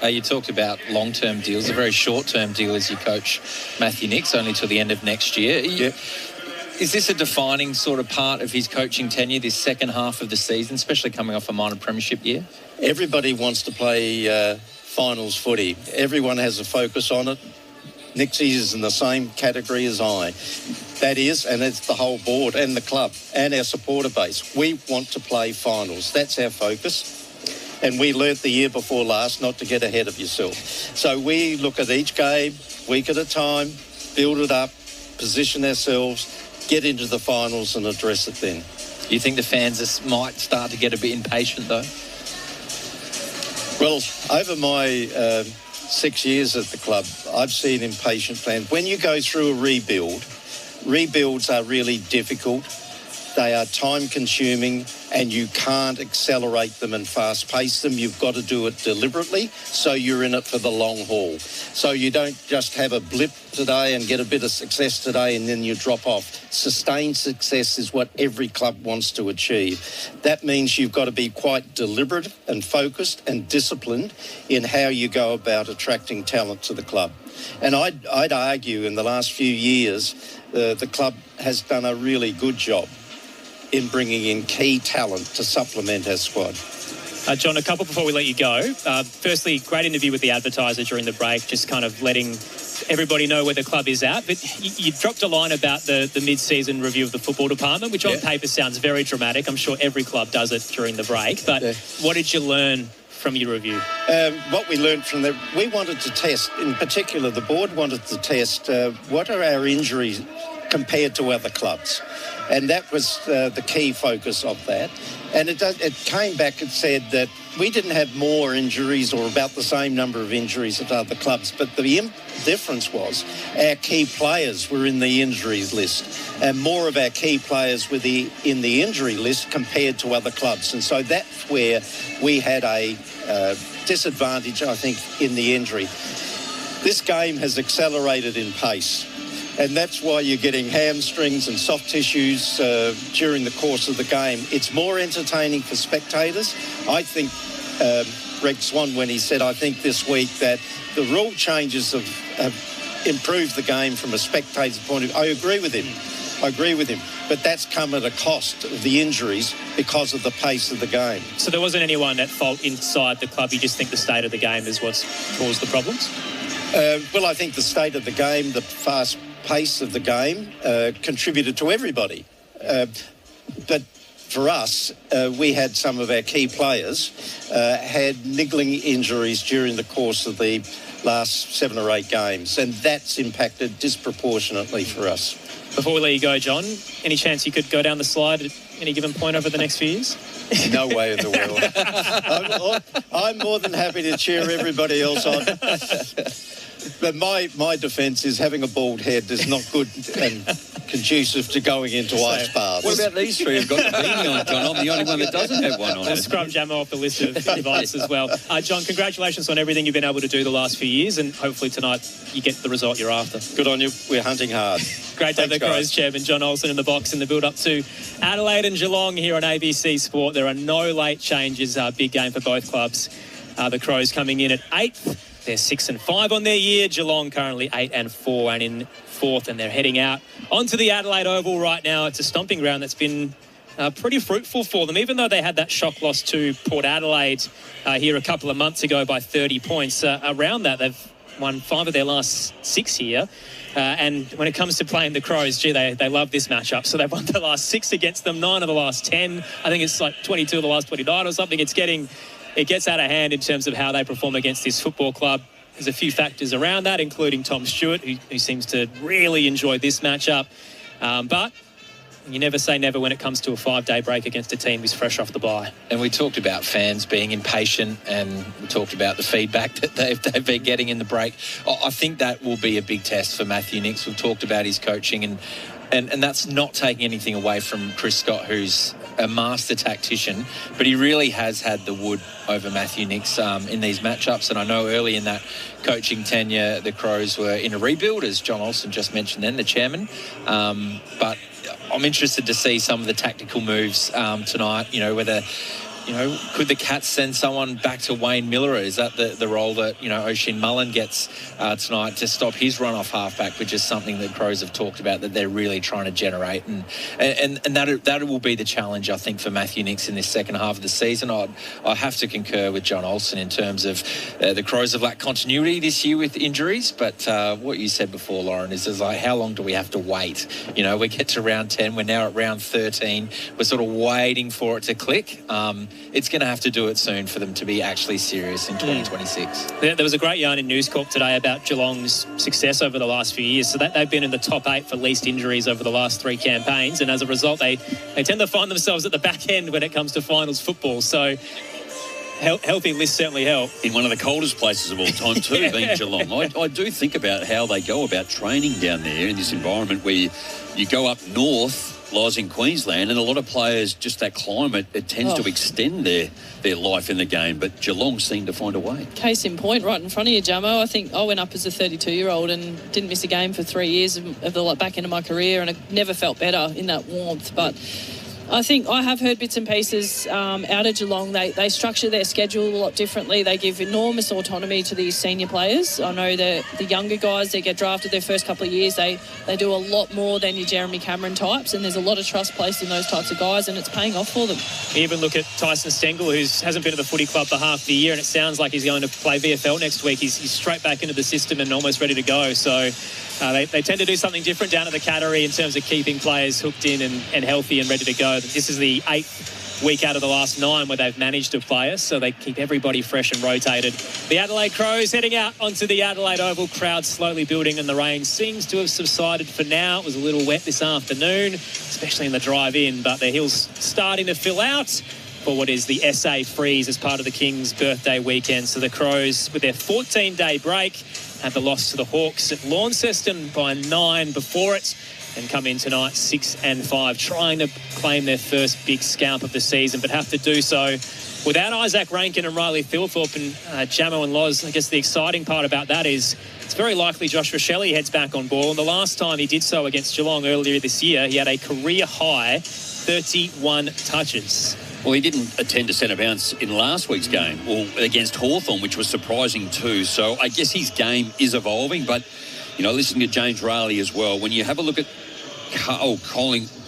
You talked about long-term deals. A very short-term deal as you coach Matthew Nicks, only till the end of next year. Is this a defining sort of part of his coaching tenure, this second half of the season, especially coming off a minor premiership year?
Everybody wants to play finals footy. Everyone has a focus on it. Nixie is in the same category as I. That is, and it's the whole board and the club and our supporter base. We want to play finals. That's our focus. And we learnt the year before last not to get ahead of yourself. So we look at each game, week at a time, build it up, position ourselves, get into the finals and address it then.
You think the fans might start to get a bit impatient, though?
Well, over my 6 years at the club, I've seen impatient fans. When you go through a rebuild, rebuilds are really difficult. They are time-consuming, and you can't accelerate them and fast-pace them. You've got to do it deliberately, so you're in it for the long haul. So you don't just have a blip today and get a bit of success today and then you drop off. Sustained success is what every club wants to achieve. That means you've got to be quite deliberate and focused and disciplined in how you go about attracting talent to the club. And I'd argue in the last few years, the club has done a really good job in bringing in key talent to supplement our squad.
John, a couple before we let you go. Firstly, great interview with the advertiser during the break, just kind of letting everybody know where the club is at. But you dropped a line about the mid-season review of the football department, which on paper sounds very dramatic. I'm sure every club does it during the break. But what did you learn from your review?
What we learned from that, we wanted to test, in particular the board wanted to test what are our injuries compared to other clubs. And that was the key focus of that. And it came back and said that we didn't have more injuries or about the same number of injuries at other clubs, but the difference was our key players were in the injuries list, and more of our key players were in the injury list compared to other clubs. And so that's where we had a disadvantage, I think, in the injury. This game has accelerated in pace. And that's why you're getting hamstrings and soft tissues during the course of the game. It's more entertaining for spectators. I think Greg Swan, when he said, I think this week that the rule changes have improved the game from a spectator's point of view. I agree with him. But that's come at a cost of the injuries because of the pace of the game.
So there wasn't anyone at fault inside the club. You just think the state of the game is what's caused the problems?
Well, I think the state of the game, the fast pace of the game contributed to everybody. But for us, we had some of our key players had niggling injuries during the course of the last 7 or 8 games, and that's impacted disproportionately for us.
Before we let you go, John, any chance you could go down the slide at any given point over the next few years?
No way in the world. I'm more than happy to cheer everybody else on. But my defence is having a bald head is not good and conducive to going into ice baths.
What about these three who've got the beanie on, John? I'm the only one that doesn't have one on.
We'll scrub Jammer off the list of invites as well. John, congratulations on everything you've been able to do the last few years, and hopefully tonight you get the result you're after.
Good on you. We're hunting hard.
Great to have the Crows chairman, John Olsen, in the box in the build-up to Adelaide and Geelong here on ABC Sport. There are no late changes. Big game for both clubs. The Crows coming in at 8th. They're 6-5 on their year. Geelong currently 8-4 and in 4th, and they're heading out onto the Adelaide Oval right now. It's a stomping ground that's been pretty fruitful for them, even though they had that shock loss to Port Adelaide here a couple of months ago by 30 points. Around that, they've won 5 of their last 6 here. And when it comes to playing the Crows, they love this matchup. So they've won the last 6 against them, 9 of the last 10. I think it's like 22 of the last 29 or something. It gets out of hand in terms of how they perform against this football club. There's a few factors around that, including Tom Stewart, who seems to really enjoy this matchup. But you never say never when it comes to a 5-day break against a team who's fresh off the bye.
And we talked about fans being impatient, and we talked about the feedback that they've been getting in the break. I think that will be a big test for Matthew Nicks. We've talked about his coaching, and that's not taking anything away from Chris Scott, who's a master tactician, but he really has had the wood over Matthew Nicks in these matchups. And I know early in that coaching tenure, the Crows were in a rebuild, as John Olsen just mentioned then, the chairman. But I'm interested to see some of the tactical moves tonight, whether could the Cats send someone back to Wayne Miller? Is that the role that, Oisin Mullen gets tonight to stop his run-off halfback, which is something that Crows have talked about that they're really trying to generate. And that will be the challenge, I think, for Matthew Nicks in this second half of the season. I have to concur with John Olsen in terms of the Crows have lacked continuity this year with injuries, but what you said before, Lauren, is like, how long do we have to wait? We get to round 10, we're now at round 13, we're sort of waiting for it to click. It's going to have to do it soon for them to be actually serious in 2026.
There was a great yarn in News Corp today about Geelong's success over the last few years. So that they've been in the top 8 for least injuries over the last 3 campaigns, and as a result, they tend to find themselves at the back end when it comes to finals football. So healthy lists certainly help.
In one of the coldest places of all time too, being Geelong. I do think about how they go about training down there in this environment where you go up north, lies in Queensland, and a lot of players, just that climate, it tends to extend their life in the game, but Geelong seem to find a way.
Case in point, right in front of you, Jamo. I think I went up as a 32-year-old and didn't miss a game for 3 years of the back end of my career, and I never felt better in that warmth. But I think I have heard bits and pieces out of Geelong. They structure their schedule a lot differently. They give enormous autonomy to these senior players. I know the younger guys that get drafted their first couple of years, they do a lot more than your Jeremy Cameron types, and there's a lot of trust placed in those types of guys, and it's paying off for them.
You even look at Tyson Stengel, who hasn't been at the footy club for half the year, and it sounds like he's going to play VFL next week. He's straight back into the system and almost ready to go. So they tend to do something different down at the Cattery in terms of keeping players hooked in and healthy and ready to go. This is the 8th week out of the last 9 where they've managed to play us, so they keep everybody fresh and rotated. The Adelaide Crows heading out onto the Adelaide Oval. Crowd slowly building, and the rain seems to have subsided for now. It was a little wet this afternoon, especially in the drive-in, but the hill's starting to fill out for what is the SA freeze as part of the King's birthday weekend. So the Crows, with their 14-day break, had the loss to the Hawks at Launceston by 9 before it, and come in tonight 6-5, trying to claim their first big scalp of the season, but have to do so without Isaac Rankin and Riley Thilthorpe and Jamo and Loz. I guess the exciting part about that is it's very likely Josh Rochelle heads back on ball, and the last time he did so against Geelong earlier this year, he had a career-high 31 touches.
Well, he didn't attend a centre bounce in last week's game, or against Hawthorn, which was surprising too. So I guess his game is evolving, but listening to James Riley as well, when you have a look at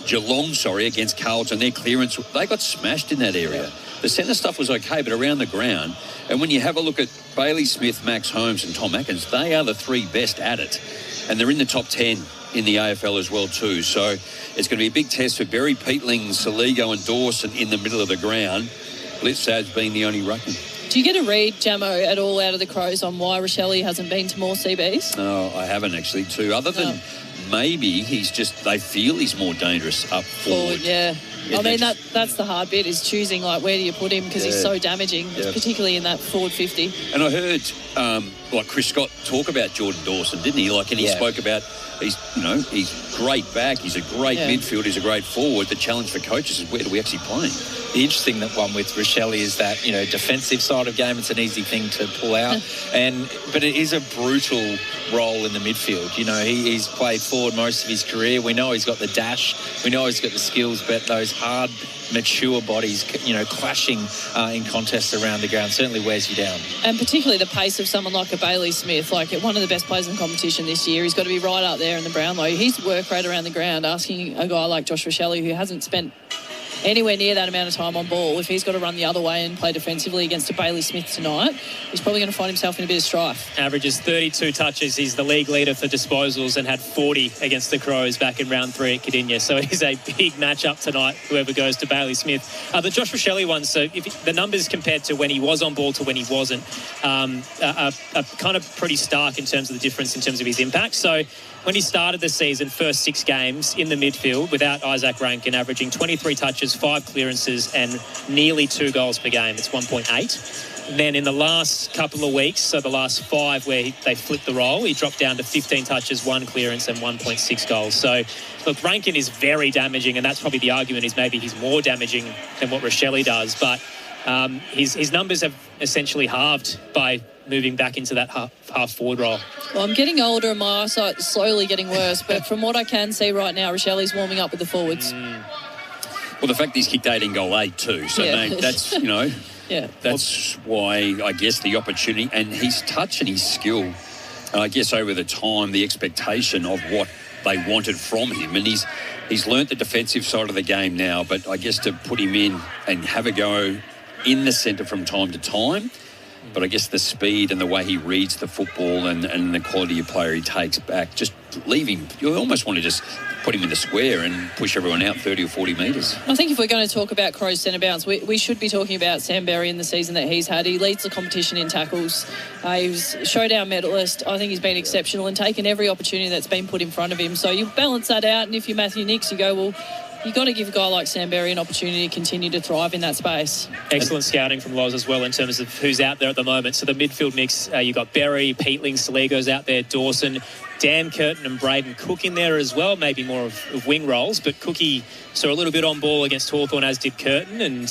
Geelong against Carlton, their clearance, they got smashed in that area. The centre stuff was okay, but around the ground, and when you have a look at Bailey Smith, Max Holmes and Tom Atkins, they are the 3 best at it, and they're in the top 10 in the AFL as well too. So it's going to be a big test for Barry Peatling, Saligo and Dawson in the middle of the ground. Blitzad's being the only ruckman.
Do you get a read, Jamo, at all out of the Crows on why Rochelle hasn't been to more CBs?
No, I haven't actually too. Other than maybe they feel he's more dangerous up forward.
Yeah. I mean, that's the hard bit, is choosing, where do you put him, because he's so damaging, particularly in that forward 50.
And I heard, Chris Scott talk about Jordan Dawson, didn't he? And he spoke about, he's great back, he's a great midfield, he's a great forward. The challenge for coaches is, where do we actually play him?
The interesting one with Rochelle is that, defensive side of game, it's an easy thing to pull out. But it is a brutal role in the midfield. He's played forward most of his career. We know he's got the dash. We know he's got the skills, but those hard, mature bodies, clashing in contests around the ground certainly wears you down.
And particularly the pace of someone like a Bailey Smith, one of the best players in the competition this year. He's got to be right up there in the Brownlow. His work rate around the ground, asking a guy like Josh Rochelle, who hasn't spent anywhere near that amount of time on ball, if he's got to run the other way and play defensively against a Bailey Smith tonight, he's probably going to find himself in a bit of strife.
Averages 32 touches. He's the league leader for disposals and had 40 against the Crows back in round 3 at Cardinia. So it is a big matchup tonight, whoever goes to Bailey Smith. The Josh Rochelle one, so if the numbers compared to when he was on ball to when he wasn't are kind of pretty stark in terms of the difference in terms of his impact. So when he started the season, first 6 games in the midfield without Isaac Rankin, averaging 23 touches, 5 clearances and nearly 2 goals per game. It's 1.8. Then in the last couple of weeks, so the last 5 where they flipped the role, he dropped down to 15 touches, 1 clearance and 1.6 goals. So, look, Rankin is very damaging, and that's probably the argument, is maybe he's more damaging than what Rochelle does. But his numbers have essentially halved by moving back into that half forward role.
Well, I'm getting older and my eyesight's slowly getting worse, but from what I can see right now, Rochelle's warming up with the forwards.
Well, the fact he's kicked 18 goal 8 too. So, mate, that's, that's why I guess the opportunity and his touch and his skill, I guess over the time, the expectation of what they wanted from him. And he's learnt the defensive side of the game now, but I guess to put him in and have a go in the centre from time to time, but I guess the speed and the way he reads the football and the quality of player he takes back, just leave him. You almost want to just put him in the square and push everyone out 30 or 40 metres.
I think if we're going to talk about Crows centre bounce, we should be talking about Sam Berry in the season that he's had. He leads the competition in tackles. He was showdown medalist. I think he's been exceptional and taken every opportunity that's been put in front of him. So you balance that out, and if you're Matthew Nicks, you go, well, you've got to give a guy like Sam Berry an opportunity to continue to thrive in that space.
Excellent scouting from Loz as well in terms of who's out there at the moment. So the midfield mix, you've got Berry, Peatling, Saligo's out there, Dawson, Dan Curtin and Braden Cook in there as well, maybe more of wing roles, but Cookie saw a little bit on ball against Hawthorn, as did Curtin, and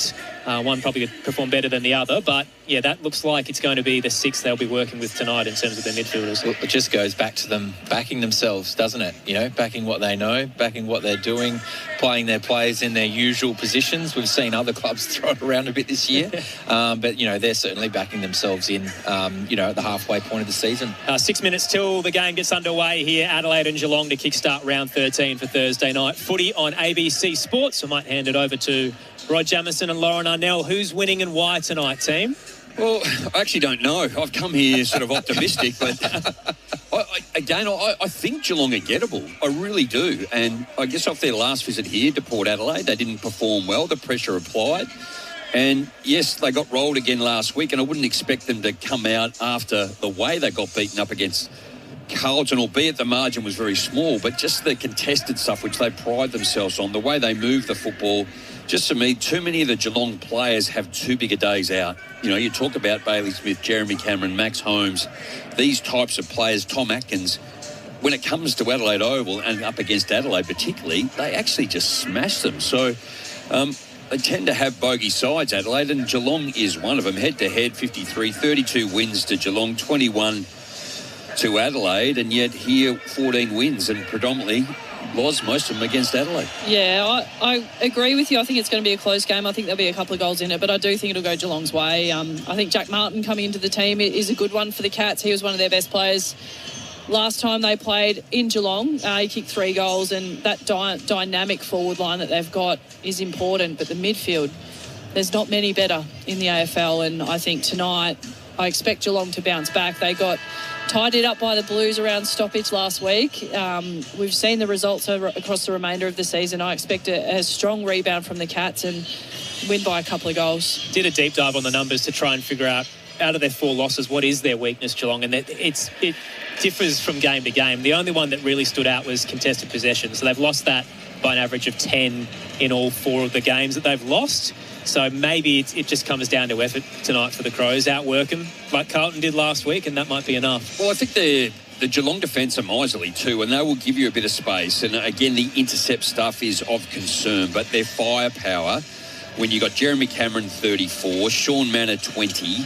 one probably could perform better than the other. But, yeah, that looks like it's going to be the six they'll be working with tonight in terms of their midfielders.
Well, it just goes back to them backing themselves, doesn't it? You know, backing what they know, backing what they're doing, playing their players in their usual positions. We've seen other clubs throw it around a bit this year, but, you know, they're certainly backing themselves in, at the halfway point of the season.
6 minutes till the game gets underway here, Adelaide and Geelong to kickstart round 13 for Thursday night footy on ABC Sports. I might hand it over to Rod Jameson and Lauren Arnell. Who's winning and why tonight, team?
Well, I actually don't know. I've come here sort of optimistic, but I think Geelong are gettable. I really do. And I guess off their last visit here to Port Adelaide, they didn't perform well. The pressure applied. And, yes, they got rolled again last week, and I wouldn't expect them to come out after the way they got beaten up against Carlton, albeit the margin was very small, but just the contested stuff which they pride themselves on, the way they move the football. Just to me, too many of the Geelong players have too big a days out. You know, you talk about Bailey Smith, Jeremy Cameron, Max Holmes, these types of players, Tom Atkins. When it comes to Adelaide Oval and up against Adelaide particularly, they actually just smash them. So they tend to have bogey sides, Adelaide, and Geelong is one of them. Head-to-head, 53, 32 wins to Geelong, 21 to Adelaide, and yet here 14 wins, and predominantly Loz, most of them against Adelaide.
Yeah, I agree with you. I think it's going to be a close game. I think there'll be a couple of goals in it, but I do think it'll go Geelong's way. I think Jack Martin coming into the team is a good one for the Cats. He was one of their best players last time they played in Geelong. He kicked 3 goals, and that dynamic forward line that they've got is important, but the midfield, there's not many better in the AFL, and I think tonight I expect Geelong to bounce back. They got tidied up by the Blues around stoppage last week. We've seen the results across the remainder of the season. I expect a strong rebound from the Cats and win by a couple of goals.
Did a deep dive on the numbers to try and figure out of their 4 losses, what is their weakness, Geelong? And it differs from game to game. The only one that really stood out was contested possession. So they've lost that by an average of 10 in all 4 of the games that they've lost. So maybe it just comes down to effort tonight for the Crows. Outwork them like Carlton did last week, and that might be enough.
Well, I think the Geelong defence are miserly too, and they will give you a bit of space. And again, the intercept stuff is of concern, but their firepower, when you got Jeremy Cameron 34, Sean Manor 20,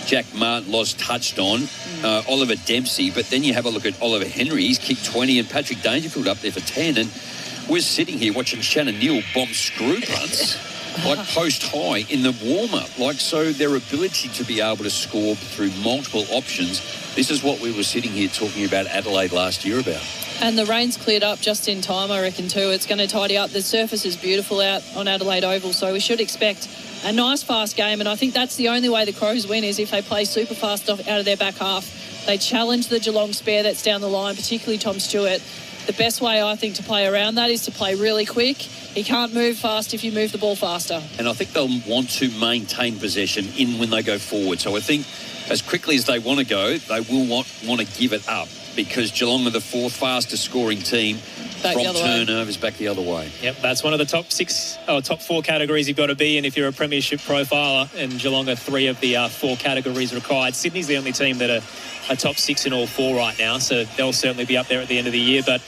Jack Martin, Loz touched on, Oliver Dempsey, but then you have a look at Oliver Henry, he's kicked 20, and Patrick Dangerfield up there for 10, and we're sitting here watching Shannon Neal bomb screw punts like post high in the warm-up. So their ability to be able to score through multiple options, this is what we were sitting here talking about Adelaide last year about.
And the rain's cleared up just in time, I reckon, too. It's going to tidy up. The surface is beautiful out on Adelaide Oval, so we should expect a nice fast game, and I think that's the only way the Crows win is if they play super fast out of their back half. They challenge the Geelong spare that's down the line, particularly Tom Stewart. The best way, I think, to play around that is to play really quick. He can't move fast if you move the ball faster.
And I think they'll want to maintain possession in when they go forward. So I think as quickly as they want to go, they will want to give it up, because Geelong are the 4th fastest scoring team from turnovers back the other way.
Yep, that's one of the top 4 categories you've got to be in if you're a premiership profiler, and Geelong are 3 of the 4 categories required. Sydney's the only team that are top 6 in all 4 right now, so they'll certainly be up there at the end of the year, but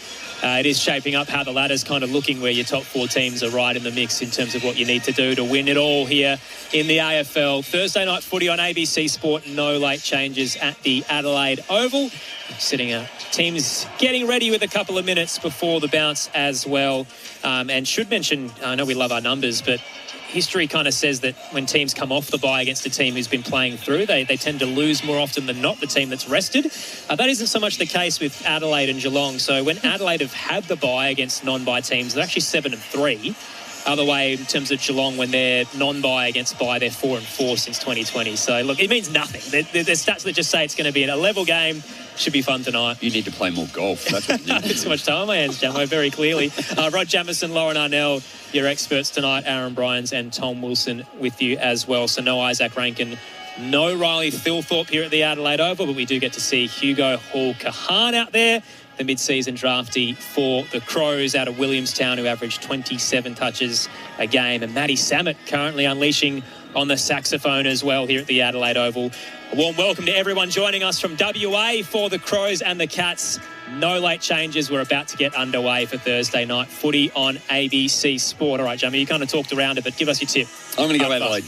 it is shaping up how the ladder's kind of looking, where your top 4 teams are right in the mix in terms of what you need to do to win it all here in the AFL. Thursday night footy on ABC Sport, no late changes at the Adelaide Oval. sitting out. Teams getting ready with a couple of minutes before the bounce as well. And should mention, I know we love our numbers, but history kind of says that when teams come off the bye against a team who's been playing through, they tend to lose more often than not, the team that's rested. That isn't so much the case with Adelaide and Geelong. So when Adelaide have had the bye against non-bye teams, they're actually 7-3. Other way in terms of Geelong, when they're non-bye against bye, they're 4-4 since 2020. So look, it means nothing. There's stats that just say it's going to be a level game. Should be fun tonight.
You need to play more golf. That's what you need.
Too much time on my hands, Jamo, very clearly. Rod Jameson, Lauren Arnell, your experts tonight. Aaron Bryans and Tom Wilson with you as well. So no Isaac Rankin, no Riley Thilthorpe here at the Adelaide Oval, but we do get to see Hugo Hall-Kahan out there, the mid-season draftee for the Crows out of Williamstown, who averaged 27 touches a game. And Matty Samet currently unleashing on the saxophone as well here at the Adelaide Oval. A warm welcome to everyone joining us from WA for the Crows and the Cats. No late changes. We're about to get underway for Thursday night footy on ABC Sport. All right, Jamie, you kind of talked around it, but give us your tip.
I'm going to go Adelaide.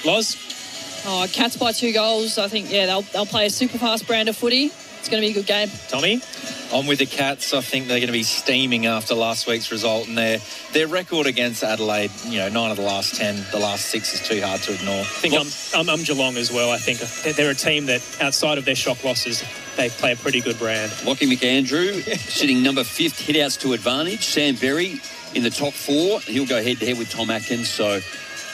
Loz?
Oh, Cats by 2 goals. I think, they'll play a super fast brand of footy. It's going to be a good game.
Tommy?
I'm with the Cats. I think they're going to be steaming after last week's result, and their record against Adelaide, 9 of the last 10, the last 6 is too hard to ignore.
I think I'm Geelong as well. I think they're a team that, outside of their shock losses, they play a pretty good brand.
Lockie McAndrew sitting number 5th, hit-outs to advantage. Sam Berry in the top 4. He'll go head-to-head with Tom Atkins, so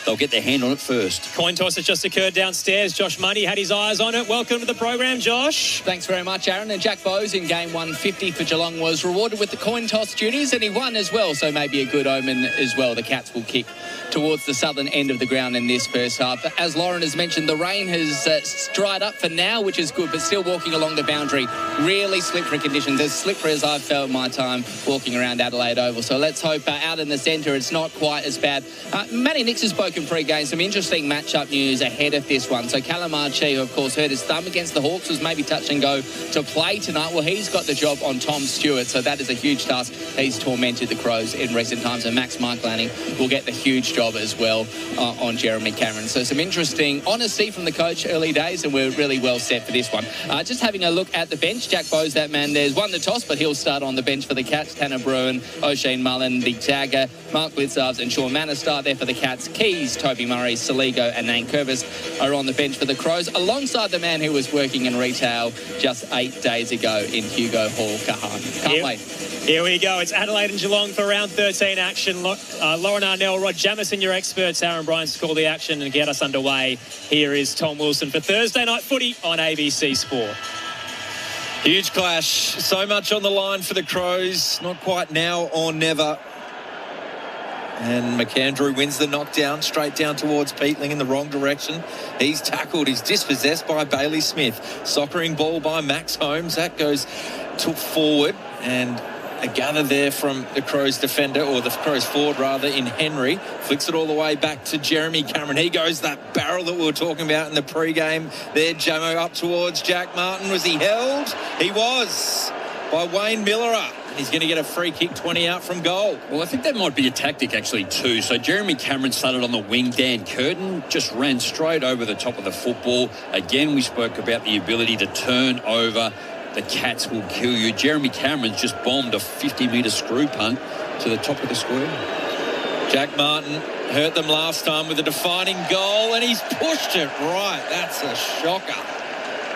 they'll get their hand on it first.
Coin toss has just occurred downstairs. Josh Money had his eyes on it. Welcome to the program, Josh.
Thanks very much, Aaron. And Jack Bowes in game 150 for Geelong was rewarded with the coin toss duties, and he won as well, so maybe a good omen as well. The Cats will kick towards the southern end of the ground in this first half. As Lauren has mentioned, the rain has dried up for now, which is good, but still walking along the boundary. Really slippery conditions, as slippery as I've felt my time walking around Adelaide Oval. So let's hope out in the centre it's not quite as bad. Matty Nix has spoken pre-game. Some interesting matchup news ahead of this one. So Callum Archie, who of course hurt his thumb against the Hawks, was maybe touch and go to play tonight. Well, he's got the job on Tom Stewart, so that is a huge task. He's tormented the Crows in recent times, and Max Michaelani will get the huge job as well on Jeremy Cameron. So some interesting honesty from the coach early days, and we're really well set for this one. Just having a look at the bench, Jack Bowes, that man there's won the toss, but he'll start on the bench for the Cats. Tanner Bruin, O'Shane Mullen, Big Tagger, Mark Blitzarves and Sean Manor start there for the Cats. Keys, Toby Murray, Saligo and Nane Curvis are on the bench for the Crows, alongside the man who was working in retail just 8 days ago in Hugo Hall-Kahan. Can't wait.
Here we go. It's Adelaide and Geelong for round 13 action. Lauren Arnell, Rod Jameson, your experts. Aaron Bryans to call the action and get us underway. Here is Tom Wilson for Thursday night footy on ABC Sport.
Huge clash. So much on the line for the Crows. Not quite now or never. And McAndrew wins the knockdown straight down towards Peatling in the wrong direction. He's tackled. He's dispossessed by Bailey Smith. Soccering ball by Max Holmes. That goes took forward, and a gather there from the Crows defender, or the Crows forward rather, in Henry. Flicks it all the way back to Jeremy Cameron. He goes that barrel that we were talking about in the pre-game there. Jamo up towards Jack Martin. Was he held? He was, by Wayne Millerer. He's going to get a free kick 20 out from goal.
Well, I think that might be a tactic actually too. So Jeremy Cameron started on the wing. Dan Curtin just ran straight over the top of the football. Again, we spoke about the ability to turn over. The Cats will kill you. Jeremy Cameron's just bombed a 50-metre screw punt to the top of the square.
Jack Martin hurt them last time with a defining goal, and he's pushed it right. That's a shocker.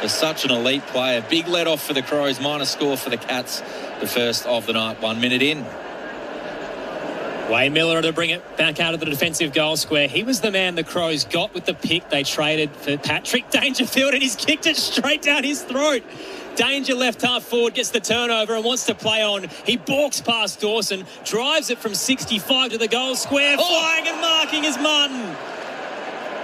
For such an elite player. Big let-off for the Crows. Minor score for the Cats. The first of the night, 1 minute in.
Wayne Miller to bring it back out of the defensive goal square. He was the man the Crows got with the pick. They traded for Patrick Dangerfield, and he's kicked it straight down his throat. Danger left half forward, gets the turnover and wants to play on. He balks past Dawson, drives it from 65 to the goal square. Flying and marking is Martin.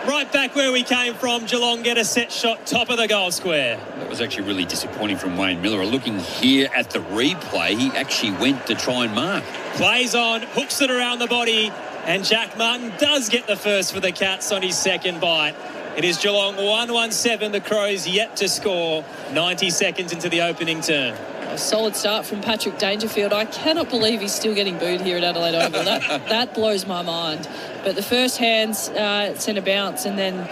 Right back where we came from. Geelong get a set shot, top of the goal square.
That was actually really disappointing from Wayne Miller. Looking here at the replay, he actually went to try and mark.
Plays on, hooks it around the body, and Jack Martin does get the first for the Cats on his second bite. It is Geelong 1-1-7. The Crows yet to score. 90 seconds into the opening turn.
A solid start from Patrick Dangerfield. I cannot believe he's still getting booed here at Adelaide Oval. That blows my mind. But the first hands sent a bounce, and then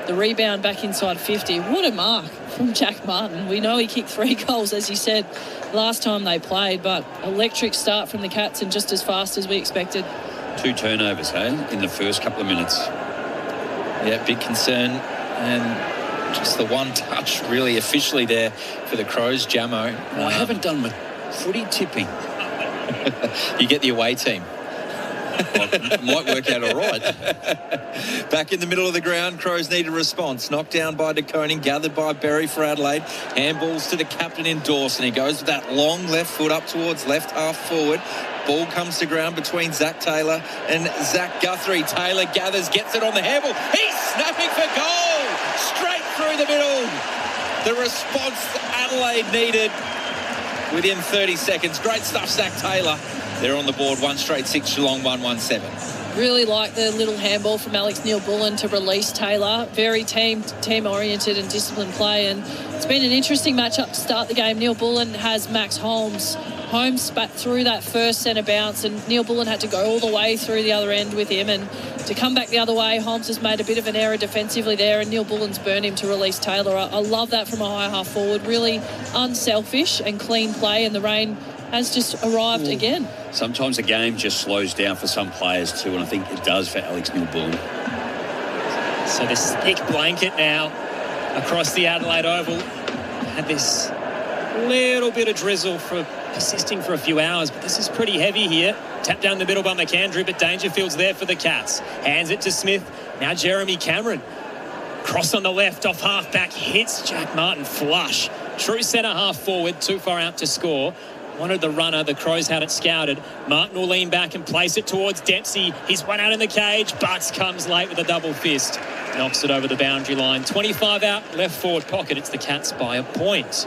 The rebound back inside 50. What a mark from Jack Martin. We know he kicked 3 goals, as you said, last time they played, but electric start from the Cats and just as fast as we expected.
2 turnovers, hey, in the first couple of minutes.
Yeah, big concern. And just the one touch really officially there for the Crows, Jamo.
I haven't done my footy tipping.
You get the away team.
Well, it might work out all right.
Back in the middle of the ground, Crows need a response. Knocked down by De Koning, gathered by Berry for Adelaide. Handballs to the captain in Dawson. He goes with that long left foot up towards left half forward. Ball comes to ground between Zach Taylor and Zach Guthrie. Taylor gathers, gets it on the handball. He's snapping for goal! Straight through the middle. The response Adelaide needed within 30 seconds. Great stuff, Zach Taylor. They're on the board, 1 straight 6, Geelong 1-1-7.
Really like the little handball from Alex Neil-Bullen to release Taylor. Very team-oriented and disciplined play, and it's been an interesting matchup to start the game. Neil-Bullen has Max Holmes. Holmes spat through that first centre bounce, and Neil-Bullen had to go all the way through the other end with him, and to come back the other way, Holmes has made a bit of an error defensively there, and Neil-Bullen's burned him to release Taylor. I love that from a high half forward. Really unselfish and clean play, and the rain has just arrived again.
Sometimes the game just slows down for some players too, and I think it does for Alex Neil-Bullen.
So this thick blanket now across the Adelaide Oval. Had this little bit of drizzle for persisting for a few hours, but this is pretty heavy here. Tap down the middle by McAndrew, but Dangerfield's there for the Cats. Hands it to Smith. Now Jeremy Cameron. Cross on the left off half-back. Hits Jack Martin flush. True centre half forward, too far out to score. Wanted the runner. The Crows had it scouted. Martin will lean back and place it towards Dempsey. He's one out in the cage. Butts comes late with a double fist. Knocks it over the boundary line. 25 out, left forward pocket. It's the Cats by a point.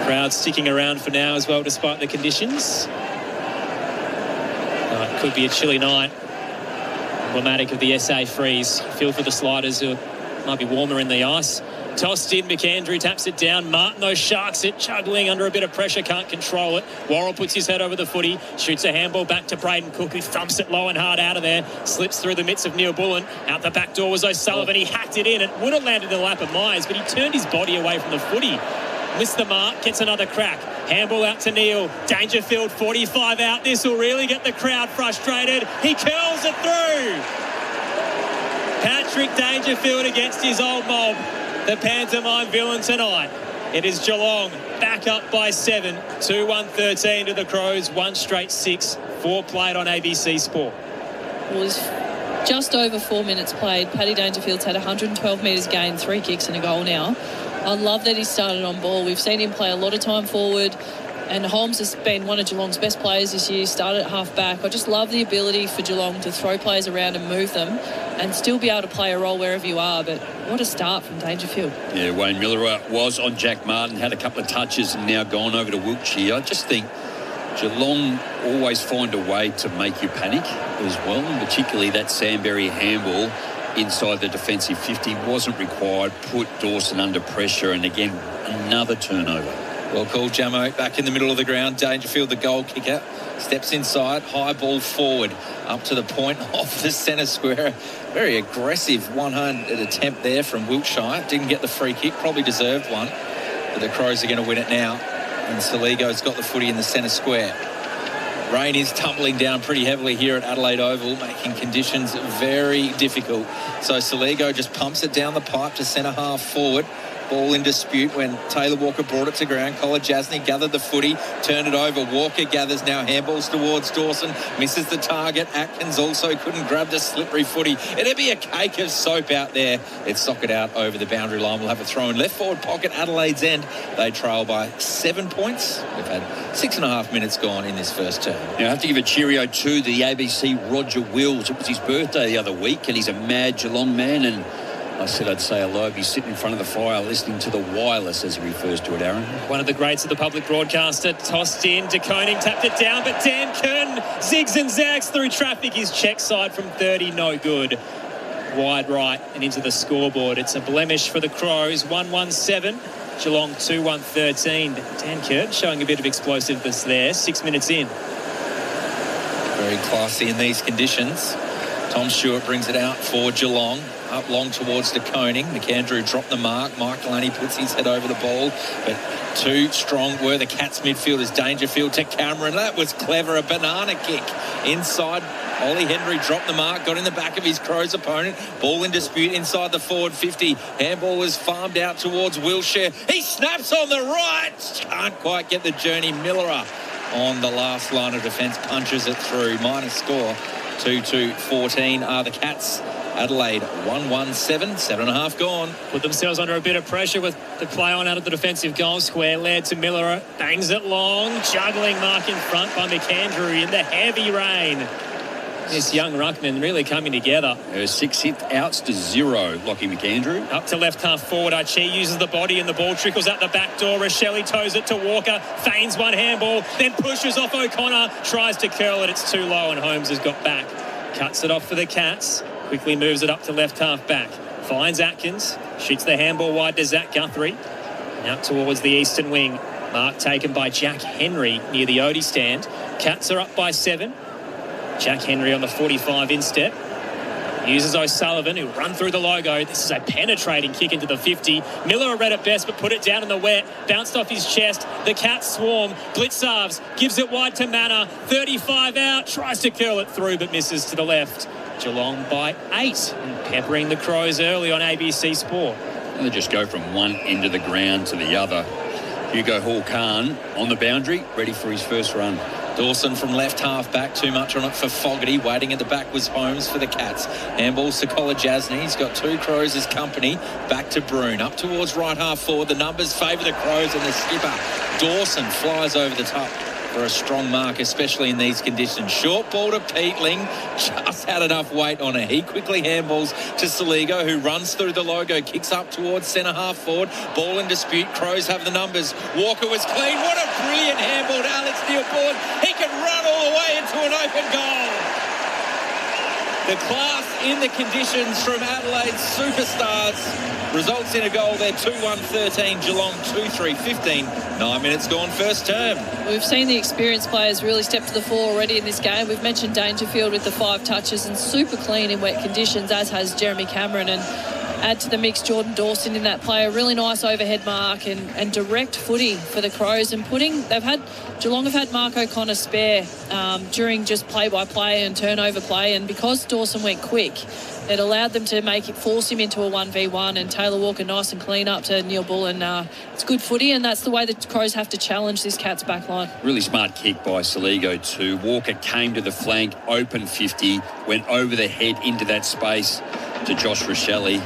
Crowd sticking around for now as well, despite the conditions. It could be a chilly night. Emblematic of the SA freeze. Feel for the sliders who might be warmer in the ice. Tossed in, McAndrew taps it down. Martin, though, sharks it, juggling under a bit of pressure, can't control it. Worrell puts his head over the footy, shoots a handball back to Braden Cook, who thumps it low and hard out of there, slips through the mitts of Neil-Bullen. Out the back door was O'Sullivan. He hacked it in. It would have landed in the lap of Myers, but he turned his body away from the footy. Missed the mark, gets another crack. Handball out to Neil. Dangerfield, 45 out. This will really get the crowd frustrated. He curls it through. Patrick Dangerfield against his old mob. The pantomime villain tonight. It is Geelong back up by 7. 2-1-13 to the Crows. 1 straight 6. 4 played on ABC Sport.
It was just over 4 minutes played. Paddy Dangerfield's had 112 metres gained, 3 kicks and a goal now. I love that he started on ball. We've seen him play a lot of time forward, and Holmes has been one of Geelong's best players this year. Started at half back. I just love the ability for Geelong to throw players around and move them and still be able to play a role wherever you are. But what a start from Dangerfield.
Yeah, Wayne Miller was on Jack Martin, had a couple of touches and now gone over to Wiltshire. I just think Geelong always find a way to make you panic as well, and particularly that Sandberry handball inside the defensive 50 wasn't required, put Dawson under pressure, and again, another turnover.
Well called, Jamo. Back in the middle of the ground. Dangerfield, the goal kicker, steps inside. High ball forward up to the point off the centre square. Very aggressive one-handed attempt there from Wiltshire. Didn't get the free kick. Probably deserved one. But the Crows are going to win it now. And Saligo's got the footy in the centre square. Rain is tumbling down pretty heavily here at Adelaide Oval, making conditions very difficult. So Saligo just pumps it down the pipe to centre half forward. Ball in dispute when Taylor Walker brought it to ground. Colin Jasny gathered the footy, turned it over. Walker gathers now, handballs towards Dawson, misses the target. Atkins also couldn't grab the slippery footy. It'd be a cake of soap out there. It's socked out over the boundary line. We'll have a throw in left forward pocket, Adelaide's end. They trail by 7 points. We've had 6.5 minutes gone in this first term.
Now, I have to give a cheerio to the ABC Roger Wills. It was his birthday the other week, and he's a mad Geelong man, and I said I'd say hello. He's sitting in front of the fire listening to the wireless, as he refers to it, Aaron.
One of the greats of the public broadcaster, tossed in. De Koning tapped it down, but Dan Curtin zigs and zags through traffic. His check side from 30, no good. Wide right and into the scoreboard. It's a blemish for the Crows. 1-1-7. Geelong 2-1-13. Dan Curtin showing a bit of explosiveness there. 6 minutes in.
Very classy in these conditions. Tom Stewart brings it out for Geelong. Up long towards De Koning. McAndrew dropped the mark. Michael Annie puts his head over the ball. But too strong were the Cats midfielders. Dangerfield to Cameron. That was clever. A banana kick inside. Ollie Henry dropped the mark. Got in the back of his Crows opponent. Ball in dispute inside the forward 50. Handball was farmed out towards Wilshire. He snaps on the right. Can't quite get the journey. Miller on the last line of defence. Punches it through. Minus score. 2-2-14 are the Cats. Adelaide 1-1-7, 7.5 gone.
Put themselves under a bit of pressure with the play on out of the defensive goal square. Led to Miller, bangs it long, juggling mark in front by McAndrew in the heavy rain. This young ruckman really coming together.
Her 6 hit outs to 0, Lockie McAndrew.
Up to left half forward. Archie uses the body and the ball trickles out the back door. Rochelle toes it to Walker. Feigns one handball, then pushes off O'Connor. Tries to curl it. It's too low and Holmes has got back. Cuts it off for the Cats. Quickly moves it up to left half back. Finds Atkins. Shoots the handball wide to Zach Guthrie. Out towards the eastern wing. Mark taken by Jack Henry near the Odie stand. Cats are up by 7. Jack Henry on the 45 instep. Uses O'Sullivan, who run through the logo. This is a penetrating kick into the 50. Miller read it best, but put it down in the wet. Bounced off his chest. The Cats swarm. Blitzarves gives it wide to Manor. 35 out. Tries to curl it through, but misses to the left. Geelong by 8. And peppering the Crows early on ABC Sport.
And they just go from one end of the ground to the other. Hugo Hall-Khan on the boundary, ready for his first run.
Dawson from left half back, too much on it for Fogarty. Waiting at the back was Holmes for the Cats. Handballs to Kolajasny. He's got 2 Crows as company. Back to Broon. Up towards right half forward. The numbers favour the Crows and the skipper. Dawson flies over the top for a strong mark, especially in these conditions. Short ball to Peatling. Just had enough weight on it. He quickly handballs to Saligo, who runs through the logo, kicks up towards centre half forward. Ball in dispute. Crows have the numbers. Walker was clean. What a brilliant handball to Alex Neilborn. He can run all the way into an open goal. The class in the conditions from Adelaide's superstars results in a goal there. 2-1-13, Geelong 2-3-15. 9 minutes gone first term.
We've seen the experienced players really step to the fore already in this game. We've mentioned Dangerfield with the 5 touches and super clean in wet conditions, as has Jeremy Cameron. And add to the mix Jordan Dawson in that play. A really nice overhead mark and direct footy for the Crows. And Geelong have had Mark O'Connor spare during just play-by-play and turnover play. And because Dawson went quick, it allowed them to force him into a 1v1, and Taylor Walker nice and clean up to Neil Bullen. It's good footy, and that's the way the Crows have to challenge this Cats back line.
Really smart kick by Saligo too. Walker came to the flank, open 50, went over the head into that space to Josh Rochelle.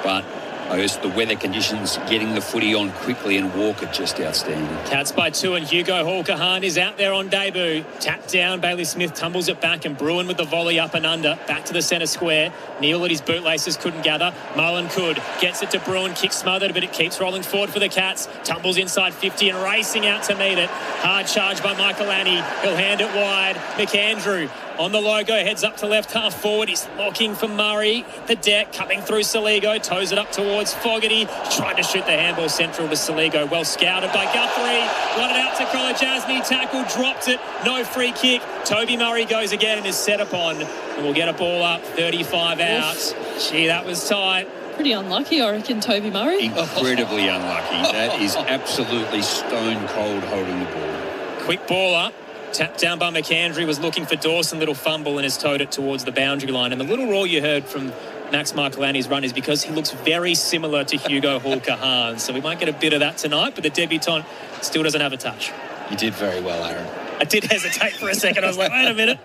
But I guess the weather conditions getting the footy on quickly, and Walker just outstanding.
Cats by 2, and Hugo Hall-Khan is out there on debut. Tapped down, Bailey Smith tumbles it back, and Bruin with the volley up and under. Back to the centre square. Neil at his bootlaces couldn't gather. Mullen could. Gets it to Bruin, kick smothered, but it keeps rolling forward for the Cats. Tumbles inside 50 and racing out to meet it. Hard charge by Michael Annie. He'll hand it wide. McAndrew on the logo, heads up to left half forward. He's looking for Murray. The deck coming through Saligo. Toes it up towards Fogarty. Tried to shoot the handball central to Saligo. Well scouted by Guthrie. Got it out to Kolajasny. Tackle, dropped it. No free kick. Toby Murray goes again and is set upon. And we'll get a ball up. 35 out. Oof. Gee, that was tight.
Pretty unlucky, I reckon, Toby Murray.
Incredibly unlucky. That is absolutely stone cold holding the ball.
Quick ball up. Tapped down by McAndrew, was looking for Dawson, little fumble, and has towed it towards the boundary line. And the little roar you heard from Max Michaelani's run is because he looks very similar to Hugo Hall-Khan. So we might get a bit of that tonight, but the debutant still doesn't have a touch.
You did very well, Aaron.
I did hesitate for a second. I was like, wait a minute.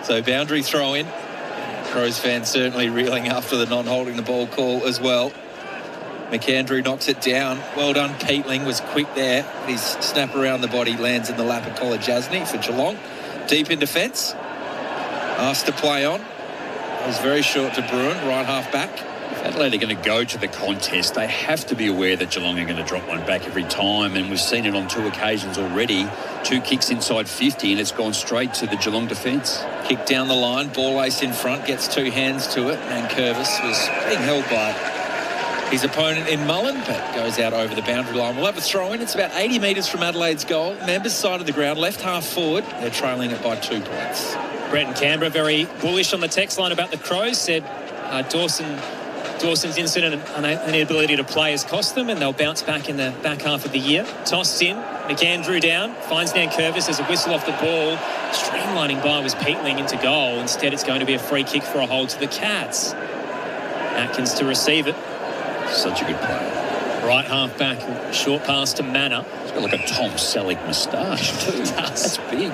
So boundary throw in. Crows fans certainly reeling after the non-holding the ball call as well. McAndrew knocks it down. Well done, Peatling was quick there. His snap around the body lands in the lap of Kolajasny for Geelong. Deep in defence. Asked to play on. It was very short to Bruin, right half back.
If Adelaide are going to go to the contest, they have to be aware that Geelong are going to drop one back every time, and we've seen it on 2 occasions already. 2 kicks inside 50, and it's gone straight to the Geelong defence.
Kick down the line, ball ace in front, gets 2 hands to it, and Curvis was being held by his opponent in Mullen, but goes out over the boundary line. We'll have a throw in. It's about 80 metres from Adelaide's goal. Members' side of the ground, left half forward. They're trailing it by 2 points.
Brett in Canberra very bullish on the text line about the Crows. Said Dawson's incident and inability to play has cost them, and they'll bounce back in the back half of the year. Tossed in, McAndrew down, finds Nankervis as a whistle off the ball. Streamlining by was Peatling into goal. Instead, it's going to be a free kick for a hold to the Cats. Atkins to receive it.
Such a good player.
Right half back, short pass to Manor.
He's got like a Tom Selleck moustache too. That's big.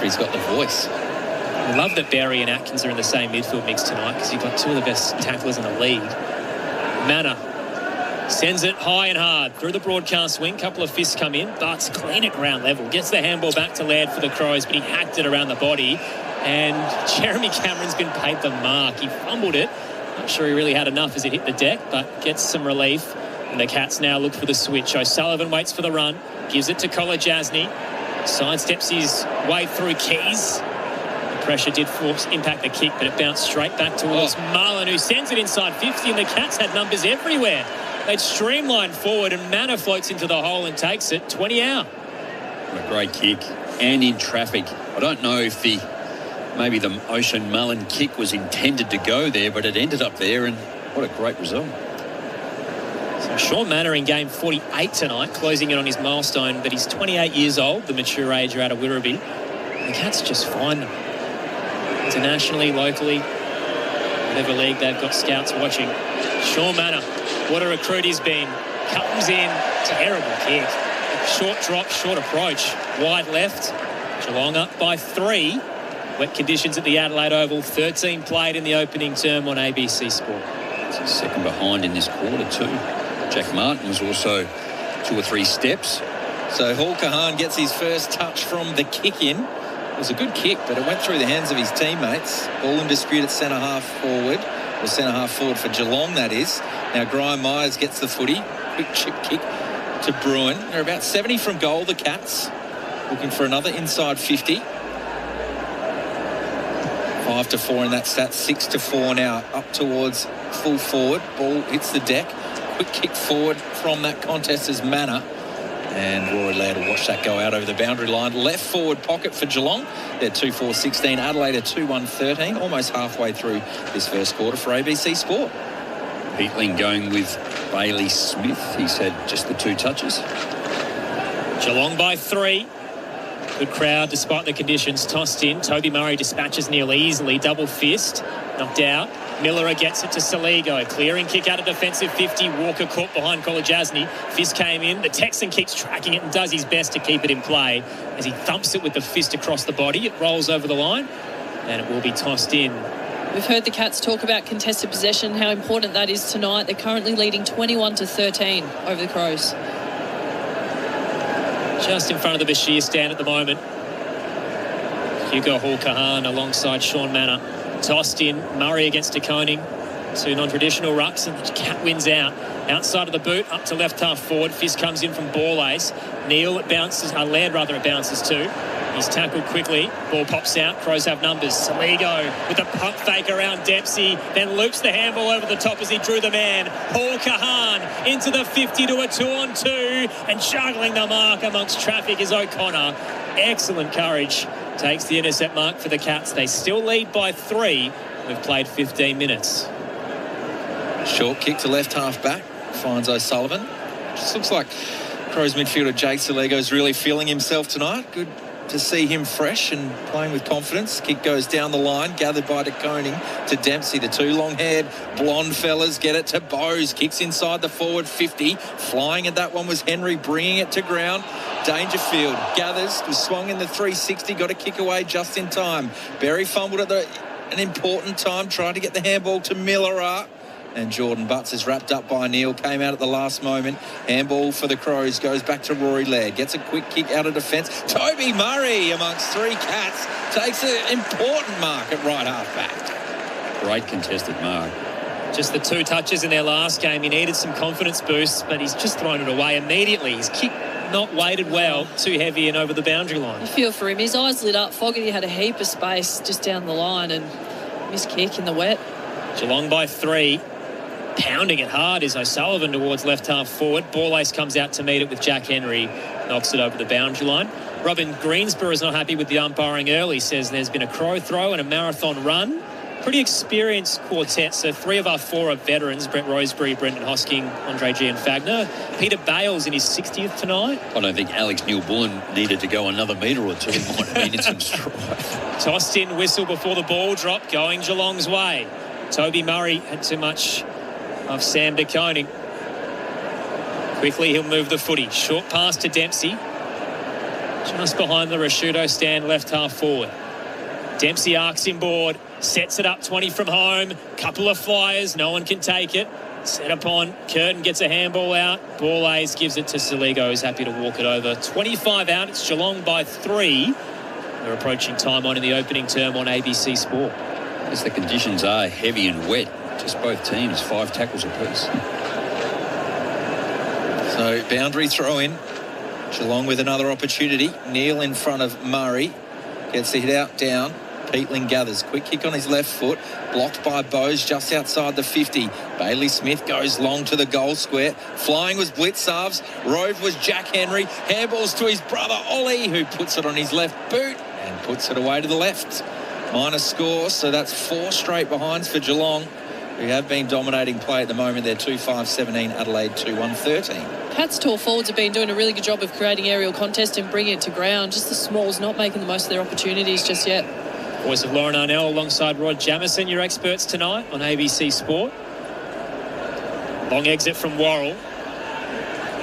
He's got the voice.
I love that Barry and Atkins are in the same midfield mix tonight because you've got 2 of the best tacklers in the league. Manor sends it high and hard through the broadcast wing. Couple of fists come in, but clean at ground level. Gets the handball back to Laird for the Crows, but he hacked it around the body. And Jeremy Cameron's been paid the mark. He fumbled it. Not sure he really had enough as it hit the deck, but gets some relief. And the Cats now look for the switch. O'Sullivan waits for the run, gives it to Kolajasny, sidesteps his way through Keys. The pressure did impact the kick, but it bounced straight back towards Marlon, who sends it inside 50, and the Cats had numbers everywhere. They'd streamlined forward, and Manor floats into the hole and takes it 20 out.
What a great kick, and in traffic. I don't know if maybe the Ocean Mullen kick was intended to go there, but it ended up there, and what a great result.
So Sean Manor in game 48 tonight, closing in on his milestone, but he's 28 years old, the mature age out of Wirrabee. The Cats just find them. Internationally, locally, whatever league they've got scouts watching. Sean Manor, what a recruit he's been. Comes in, terrible kick. Short drop, short approach. Wide left. Geelong up by 3. Wet conditions at the Adelaide Oval. 13 played in the opening term on ABC Sport.
It's second behind in this quarter too. Jack Martin was also 2 or 3 steps.
So Hall Kahan gets his first touch from the kick-in. It was a good kick, but it went through the hands of his teammates. All in dispute at centre-half forward, or centre-half forward for Geelong, that is. Now Graham Myers gets the footy. Quick chip kick to Bruin. They're about 70 from goal, the Cats. Looking for another inside 50. 5-4 in that stat. 6-4 now. Up towards full forward. Ball hits the deck. Quick kick forward from that contest is Manor. And Rory Laird will watch that go out over the boundary line. Left forward pocket for Geelong. They're 2-4-16. Adelaide are 2-1-13. Almost halfway through this first quarter for ABC Sport.
Peatling going with Bailey Smith. He's had just the 2 touches.
Geelong by 3. Good crowd despite the conditions. Tossed in. Toby Murray dispatches Neil easily. Double fist. Knocked out. Miller gets it to Saligo. Clearing kick out of defensive 50. Walker caught behind Kolajasny. Fist came in. The Texan keeps tracking it and does his best to keep it in play as he thumps it with the fist across the body. It rolls over the line and it will be tossed in.
We've heard the Cats talk about contested possession, how important that is tonight. They're currently leading 21-13 over the Crows.
Just in front of the Bashir stand at the moment. Hugo Hall-Kahan alongside Sean Manor. Tossed in. Murray against De Koning. 2 non-traditional rucks, and the Cat wins out. Outside of the boot, up to left half forward. Fist comes in from ball ace. Neil, it bounces. Laird, rather, it bounces too. He's tackled quickly. Ball pops out. Crows have numbers. Saligo with a pump fake around Dempsey. Then loops the handball over the top as he drew the man. Hall-Kahan into the 50 to a 2-on-2. And juggling the mark amongst traffic is O'Connor. Excellent courage. Takes the intercept mark for the Cats. They still lead by 3. We've played 15 minutes.
Short kick to left half back. Finds O'Sullivan. Just looks like Crows midfielder Jake Saligo's really feeling himself tonight. Good to see him fresh and playing with confidence. Kick goes down the line, gathered by De Koning to Dempsey. The 2 long-haired blonde fellas get it to Bowes. Kicks inside the forward 50. Flying at that one was Henry, bringing it to ground. Dangerfield gathers, was swung in the 360, got a kick away just in time. Berry fumbled at an important time, trying to get the handball to Miller. And Jordan Butts is wrapped up by Neil, came out at the last moment. Handball for the Crows, goes back to Rory Laird, gets a quick kick out of defence. Toby Murray amongst 3 Cats takes an important mark at right half back.
Great contested mark.
Just the 2 touches in their last game. He needed some confidence boosts, but he's just thrown it away immediately. His kick not weighted well, too heavy and over the boundary line.
You feel for him. His eyes lit up. Fogarty had a heap of space just down the line and missed kick in the wet.
Geelong by 3. Pounding it hard is O'Sullivan towards left half forward. Ball comes out to meet it with Jack Henry. Knocks it over the boundary line. Robin Greensborough is not happy with the umpiring early. Says there's been a crow throw and a marathon run. Pretty experienced quartet. So 3 of our 4 are veterans. Brent Roseberry, Brendan Hosking, Andre G and Fagner. Peter Bales in his 60th tonight.
I don't think Alex Neil-Bullen needed to go another metre or two. He might have needed some strife.
Tossed in whistle before the ball drop, going Geelong's way. Toby Murray had too much of Sam De Koning. Quickly he'll move the footy. Short pass to Dempsey. Just behind the Rashudo stand, left half forward. Dempsey arcs inboard, sets it up 20 from home. Couple of flyers, no one can take it. Set upon, Curtin gets a handball out. Ball gives it to Saligo, who's happy to walk it over. 25 out, it's Geelong by 3. They're approaching time on in the opening term on ABC Sport.
As the conditions are heavy and wet, just both teams, 5 tackles apiece.
So boundary throw in. Geelong with another opportunity. Neil in front of Murray. Gets the hit out, down. Peatling gathers. Quick kick on his left foot. Blocked by Bowes just outside the 50. Bailey Smith goes long to the goal square. Flying was Blitzarves. Rove was Jack Henry. Handballs to his brother Ollie, who puts it on his left boot and puts it away to the left. Minus score, so that's 4 straight behinds for Geelong, who have been dominating play at the moment. They're 2-5-17, Adelaide 2-1-13.
Pat's tall forwards have been doing a really good job of creating aerial contest and bringing it to ground. Just the Smalls not making the most of their opportunities just yet.
Voice of Lauren Arnell alongside Rod Jameson, your experts tonight on ABC Sport. Long exit from Worrell.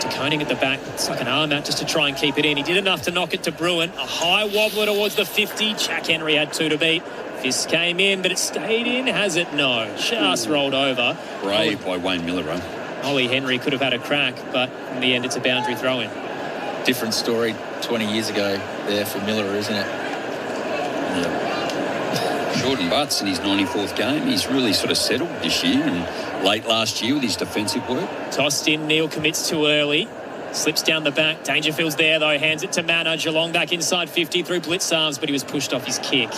To Koning at the back. It's like an arm out just to try and keep it in. He did enough to knock it to Bruin. A high wobbler towards the 50. Jack Henry had 2 to beat. Fist came in, but it stayed in. Has it? No. Just rolled over.
Brave by Wayne Miller.
Ollie Henry could have had a crack, but in the end it's a boundary throw-in.
Different story 20 years ago there for Miller, isn't it?
Yeah. Jordan Butts in his 94th game. He's really sort of settled this year and late last year with his defensive work.
Tossed in, Neil commits too early. Slips down the back. Dangerfield's there though, hands it to Manor. Geelong back inside 50 through Blitzarves, but he was pushed off his kick.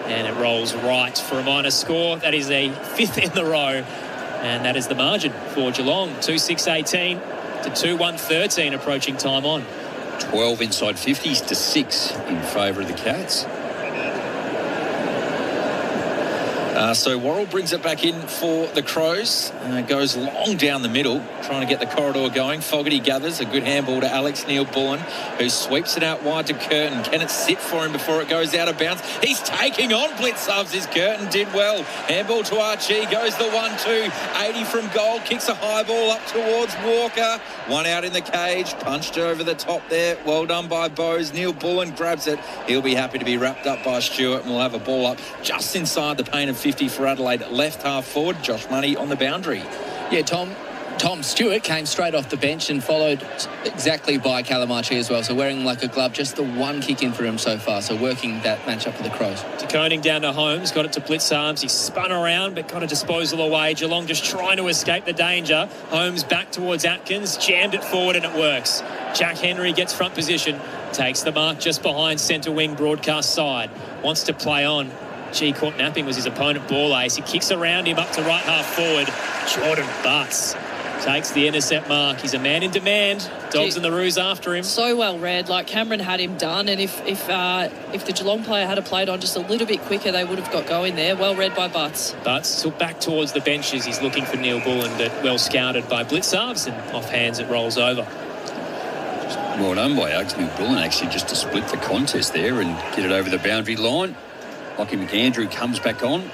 And it rolls right for a minor score. That is a 5th in the row. And that is the margin for Geelong. 2-6-18 to 2-1-13 approaching time on.
12 inside 50s to 6 in favour of the Cats.
So Worrell brings it back in for the Crows. Goes long down the middle, trying to get the corridor going. Fogarty gathers a good handball to Alex Neil-Bullen, who sweeps it out wide to Curtin. Can it sit for him before it goes out of bounds? He's taking on Blitzarves. His Curtin did well. Handball to Archie. Goes the 1-2. 80 from goal. Kicks a high ball up towards Walker. 1 out in the cage. Punched over the top there. Well done by Bowes. Neil-Bullen grabs it. He'll be happy to be wrapped up by Stewart, and we'll have a ball up just inside the paint of 50 for Adelaide. Left half forward, Josh Money on the boundary.
Yeah, Tom Stewart came straight off the bench and followed exactly by Calamachi as well. So wearing like a glove, just the 1 kick in for him so far. So working that matchup for the Crows.
De Koning down to Holmes, got it to Blitzarves. He spun around but got a disposal away. Geelong just trying to escape the danger. Holmes back towards Atkins, jammed it forward and it works. Jack Henry gets front position, takes the mark just behind centre wing broadcast side. Wants to play on. Caught napping was his opponent, Ball Ace. He kicks around him up to right half forward. Jordan Butts takes the intercept mark. He's a man in demand. Dogs and the Roos after him.
So well read. Like Cameron had him done, and if the Geelong player had played on just a little bit quicker, they would have got going there. Well read by Butts.
Butts took back towards the benches. He's looking for Neil-Bullen, but well scouted by Blitzarves, and off hands it rolls over.
Well done by Alex Neil-Bullen actually just to split the contest there and get it over the boundary line. Lockie McAndrew comes back on.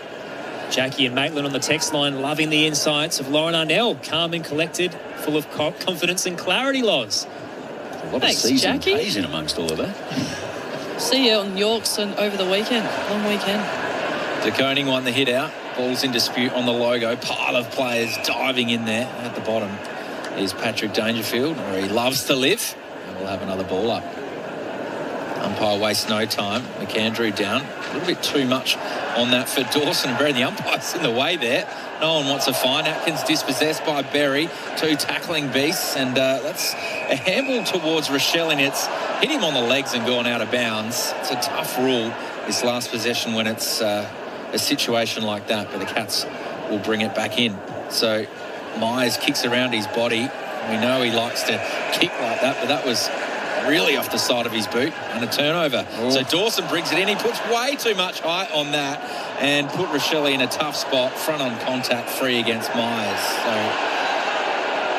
Jackie and Maitland on the text line, loving the insights of Lauren Arnell. Calm and collected, full of confidence and clarity, Loz.
A lot of season pays in amongst all of that.
See you on Yorks and over the weekend. Long weekend.
De Koning won the hit out. Ball's in dispute on the logo. Pile of players diving in there. At the bottom is Patrick Dangerfield, where he loves to live. And we'll have another ball up. Umpire wastes no time. McAndrew down. A little bit too much on that for Dawson. And the umpire's in the way there. No one wants a fine. Atkins dispossessed by Berry. 2 tackling beasts. And that's a handball towards Rochelle. And it's hit him on the legs and gone out of bounds. It's a tough rule, this last possession, when it's a situation like that. But the Cats will bring it back in. So Myers kicks around his body. We know he likes to kick like that, but that was really off the side of his boot and a turnover. So Dawson brings it in. He puts way too much height on that and put Rochelle in a tough spot, front on contact, free against Myers. So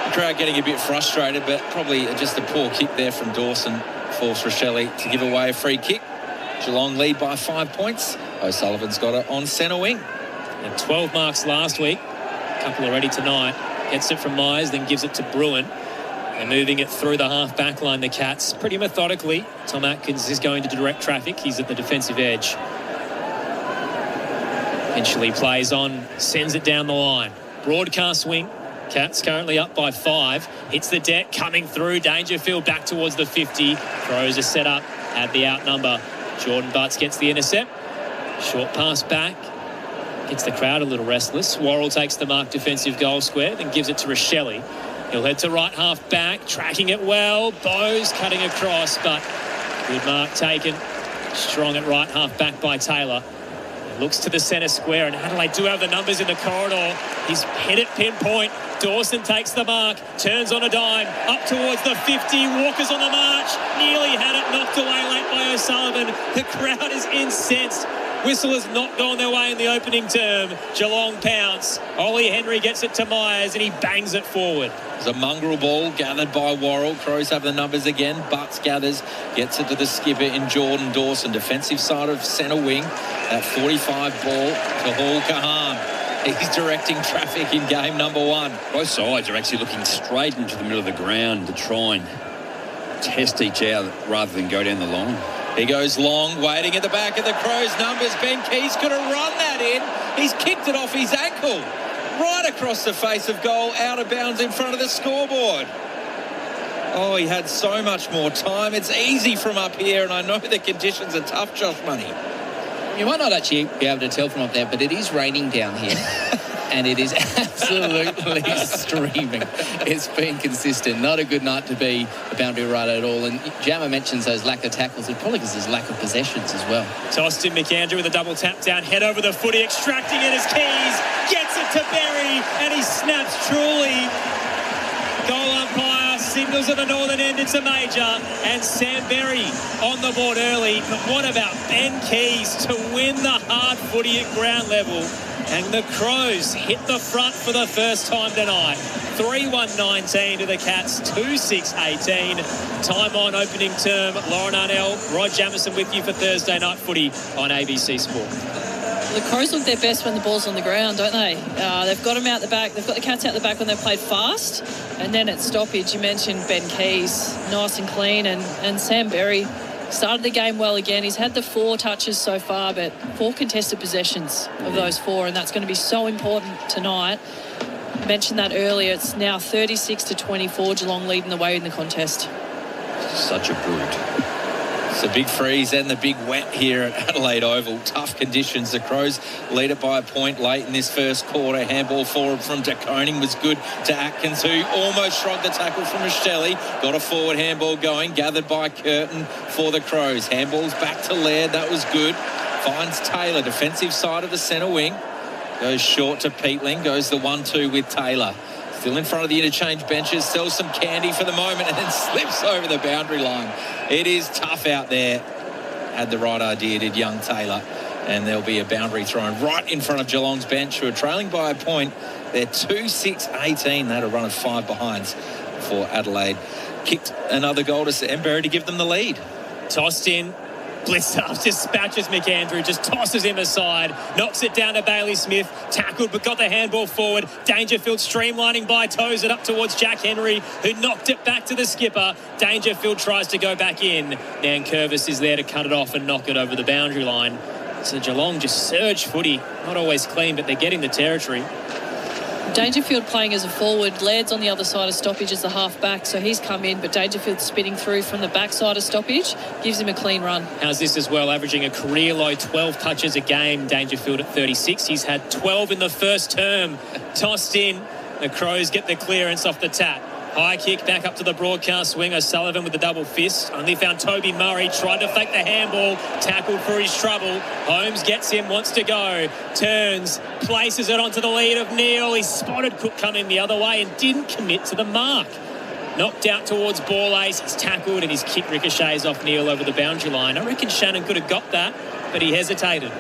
the crowd getting a bit frustrated, but probably just a poor kick there from Dawson forced Rochelle to give away a free kick. Geelong lead by 5 points. O'Sullivan's got it on centre wing.
And 12 marks last week. A couple already tonight. Gets it from Myers, then gives it to Bruin. They're moving it through the half-back line, the Cats, pretty methodically. Tom Atkins is going to direct traffic. He's at the defensive edge. Eventually plays on, sends it down the line. Broadcast wing. Cats currently up by 5. Hits the deck, coming through. Dangerfield back towards the 50. Crows are set up, had the outnumber. Jordan Butts gets the intercept. Short pass back. Gets the crowd a little restless. Worrell takes the mark defensive goal square, then gives it to Rochelle. He'll head to right half back, tracking it well. Bowes cutting across, but good mark taken. Strong at right half back by Taylor. He looks to the centre square, and Adelaide do have the numbers in the corridor. He's hit it pinpoint. Dawson takes the mark, turns on a dime, up towards the 50. Walker's on the march, nearly had it knocked away late by O'Sullivan. The crowd is incensed. Whistle has not gone their way in the opening term. Geelong pounce. Ollie Henry gets it to Myers and he bangs it forward.
There's a mongrel ball gathered by Worrell. Crows have the numbers again. Butts gathers, gets it to the skipper in Jordan Dawson. Defensive side of centre wing. That 45 ball to Hall Kahan. He's directing traffic in game number 1.
Both sides are actually looking straight into the middle of the ground to try and test each other rather than go down the line.
He goes long, waiting at the back of the Crows' numbers. Ben Keys could have run that in. He's kicked it off his ankle. Right across the face of goal, out of bounds in front of the scoreboard. Oh, he had so much more time. It's easy from up here, and I know the conditions are tough, Josh Money.
You might not actually be able to tell from up there, but it is raining down here. And it is absolutely streaming. It's been consistent. Not a good night to be a boundary rider at all. And Jammer mentions those lack of tackles. It probably because there's lack of possessions as well.
Tossed in McAndrew with a double tap down, head over the footy, extracting it as Keys gets it to Berry, and he snaps truly. Goal umpire signals at the northern end it's a major, and Sam Berry on the board early. But what about Ben Keys to win the hard footy at ground level? And the Crows hit the front for the first time tonight. 3-1-19 to the Cats, 2-6-18. Time on opening term. Lauren Arnell, Rod Jameson with you for Thursday Night Footy on ABC Sport.
The Crows look their best when the ball's on the ground, don't they? They've got them out the back. They've got the Cats out the back when they've played fast. And then at stoppage, you mentioned Ben Keys, nice and clean. And Sam Berry started the game well again. He's had the 4 touches so far, but 4 contested possessions of those 4, and that's going to be so important tonight. Mentioned that earlier. It's now 36-24, Geelong leading the way in the contest.
Such a brute.
It's a big freeze and the big wet here at Adelaide Oval. Tough conditions. The Crows lead it by a point late in this first quarter. Handball forward from De Koning was good to Atkins, who almost shrugged the tackle from Rochelle. Got a forward handball going, gathered by Curtin for the Crows. Handball's back to Laird. That was good. Finds Taylor, defensive side of the centre wing. Goes short to Peatling. Goes the 1-2 with Taylor. Still in front of the interchange benches, sells some candy for the moment and then slips over the boundary line. It is tough out there. Had the right idea, did young Taylor. And there'll be a boundary thrown right in front of Geelong's bench, who are trailing by a point. They're 2-6-18. They had a run of 5 behinds for Adelaide. Kicked another goal to Sam Berry to give them the lead.
Tossed in. Blister dispatches McAndrew, just tosses him aside, knocks it down to Bailey Smith, tackled but got the handball forward. Dangerfield streamlining by toes it up towards Jack Henry, who knocked it back to the skipper. Dangerfield tries to go back in. Nankervis is there to cut it off and knock it over the boundary line. So Geelong just surge footy, not always clean, but they're getting the territory.
Dangerfield playing as a forward. Laird's on the other side of stoppage as the half-back, so he's come in, but Dangerfield spinning through from the backside of stoppage gives him a clean run.
How's this as well? Averaging a career-low 12 touches a game, Dangerfield at 36. He's had 12 in the first term. Tossed in. The Crows get the clearance off the tap. High kick back up to the broadcast wing. O'Sullivan with the double fist. Only found Toby Murray. Tried to fake the handball. Tackled for his trouble. Holmes gets him, wants to go. Turns, places it onto the lead of Neil. He spotted Cook coming the other way and didn't commit to the mark. Knocked out towards ball ace. He's tackled and his kick ricochets off Neil over the boundary line. I reckon Shannon could have got that, but he hesitated.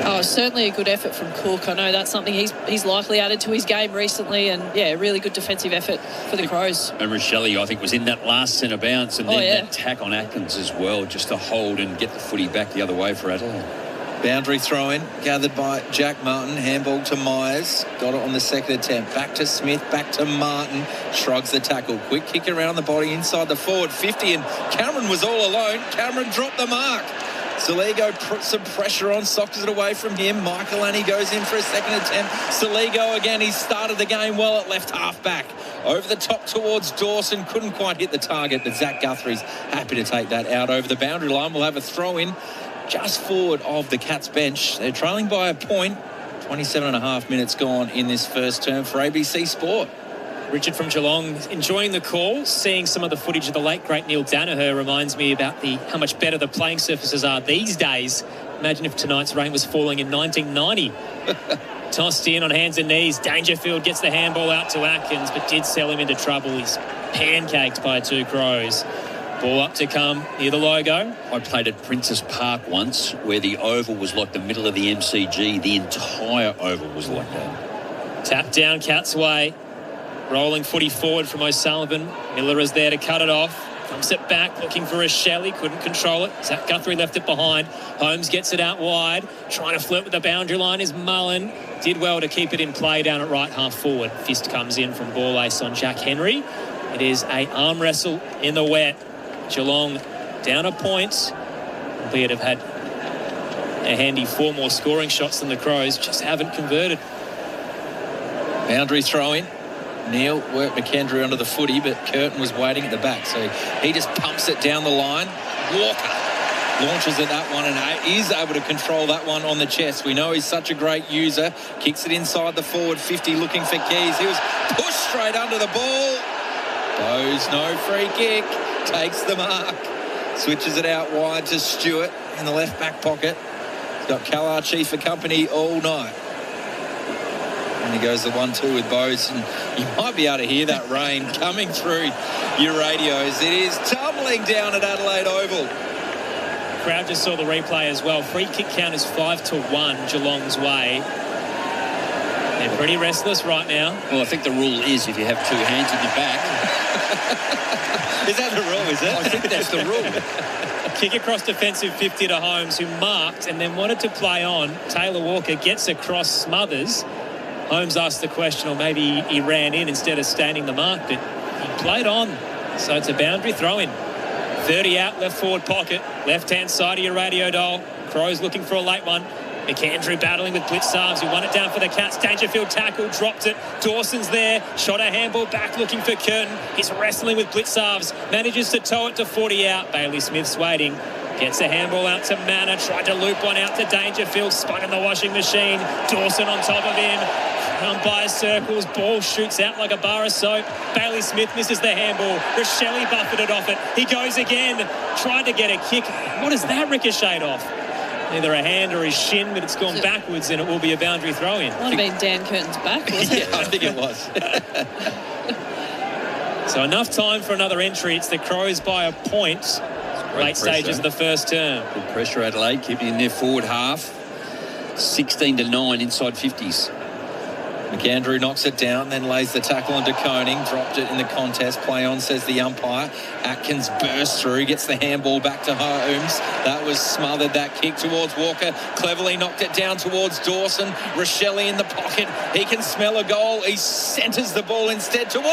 Oh, certainly a good effort from Cook. I know that's something he's likely added to his game recently, and yeah, really good defensive effort for the Crows.
And Rochelle, I think, was in that last centre bounce, and then that tack on Atkins as well, just to hold and get the footy back the other way for Adelaide.
Boundary throw-in, gathered by Jack Martin. Handball to Myers. Got it on the second attempt. Back to Smith, back to Martin. Shrugs the tackle. Quick kick around the body inside the forward 50, and Cameron was all alone. Cameron dropped the mark. Saligo put some pressure on, sockers it away from him. Michael Annie goes in for a second attempt. Saligo again, he started the game well at left half back. Over the top towards Dawson, couldn't quite hit the target, but Zach Guthrie's happy to take that out over the boundary line. We'll have a throw-in just forward of the Cats bench. They're trailing by a point. 27.5 minutes gone in this first term for ABC Sport.
Richard from Geelong enjoying the call. Seeing some of the footage of the late great Neil Danaher reminds me about how much better the playing surfaces are these days. Imagine if tonight's rain was falling in 1990. Tossed in on hands and knees. Dangerfield gets the handball out to Atkins, but did sell him into trouble. He's pancaked by two Crows. Ball up to come near the logo.
I played at Princess Park once, where the oval was like the middle of the MCG. The entire oval was like that.
Tap down Cats way. Rolling footy forward from O'Sullivan. Miller is there to cut it off. Comes it back, looking for a Shelley. Couldn't control it. Zach Guthrie left it behind. Holmes gets it out wide. Trying to flirt with the boundary line is Mullen. Did well to keep it in play down at right half forward. Fist comes in from ball ace on Jack Henry. It is a arm wrestle in the wet. Geelong down a point. Albeit have had a handy 4 more scoring shots than the Crows. Just haven't converted.
Boundary throw in. Neil worked McKendry onto the footy, but Curtin was waiting at the back, so he just pumps it down the line. Walker launches at that one and is able to control that one on the chest. We know he's such a great user. Kicks it inside the forward 50, looking for Keys. He was pushed straight under the ball. Bowes, no free kick. Takes the mark. Switches it out wide to Stewart in the left back pocket. He's got Kalachi for company all night. And he goes the 1-2 with Bowes, and you might be able to hear that rain coming through your radios. It is tumbling down at Adelaide Oval.
Crowd just saw the replay as well. Free kick count is 5-1 Geelong's way. They're pretty restless right now.
Well, I think the rule is if you have two hands in your back.
Is that the rule, is it?
I think that's the rule.
Kick across defensive 50 to Holmes, who marked and then wanted to play on. Taylor Walker gets across, smothers. Holmes asked the question, or maybe he ran in instead of standing the mark, but he played on. So it's a boundary throw-in. 30 out, left forward pocket. Left-hand side of your radio dial. Crows looking for a late one. McAndrew battling with Blitzarves, who won it down for the Cats. Dangerfield tackle, dropped it. Dawson's there, shot a handball back, looking for Curtin. He's wrestling with Blitzarves, manages to tow it to 40 out. Bailey Smith's waiting. Gets a handball out to Manor, tried to loop one out to Dangerfield, spun in the washing machine. Dawson on top of him. Umpire circles, ball shoots out like a bar of soap. Bailey Smith misses the handball. Rochelle buffered it off it. He goes again, tried to get a kick. What is that ricocheted off? Either a hand or his shin, but it's gone backwards and it will be a boundary throw-in.
Might have been Dan Curtin's back, wasn't it?
Yeah, I think it was.
So enough time for another entry. It's the Crows by a point. Late stages of the first term.
Good pressure, Adelaide, keeping in their forward half. 16-9 inside 50s.
McAndrew knocks it down, then lays the tackle onto Koning. Dropped it in the contest. Play on, says the umpire. Atkins bursts through, gets the handball back to Holmes. That was smothered, that kick towards Walker. Cleverly knocked it down towards Dawson. Rochelle in the pocket. He can smell a goal. He centres the ball instead towards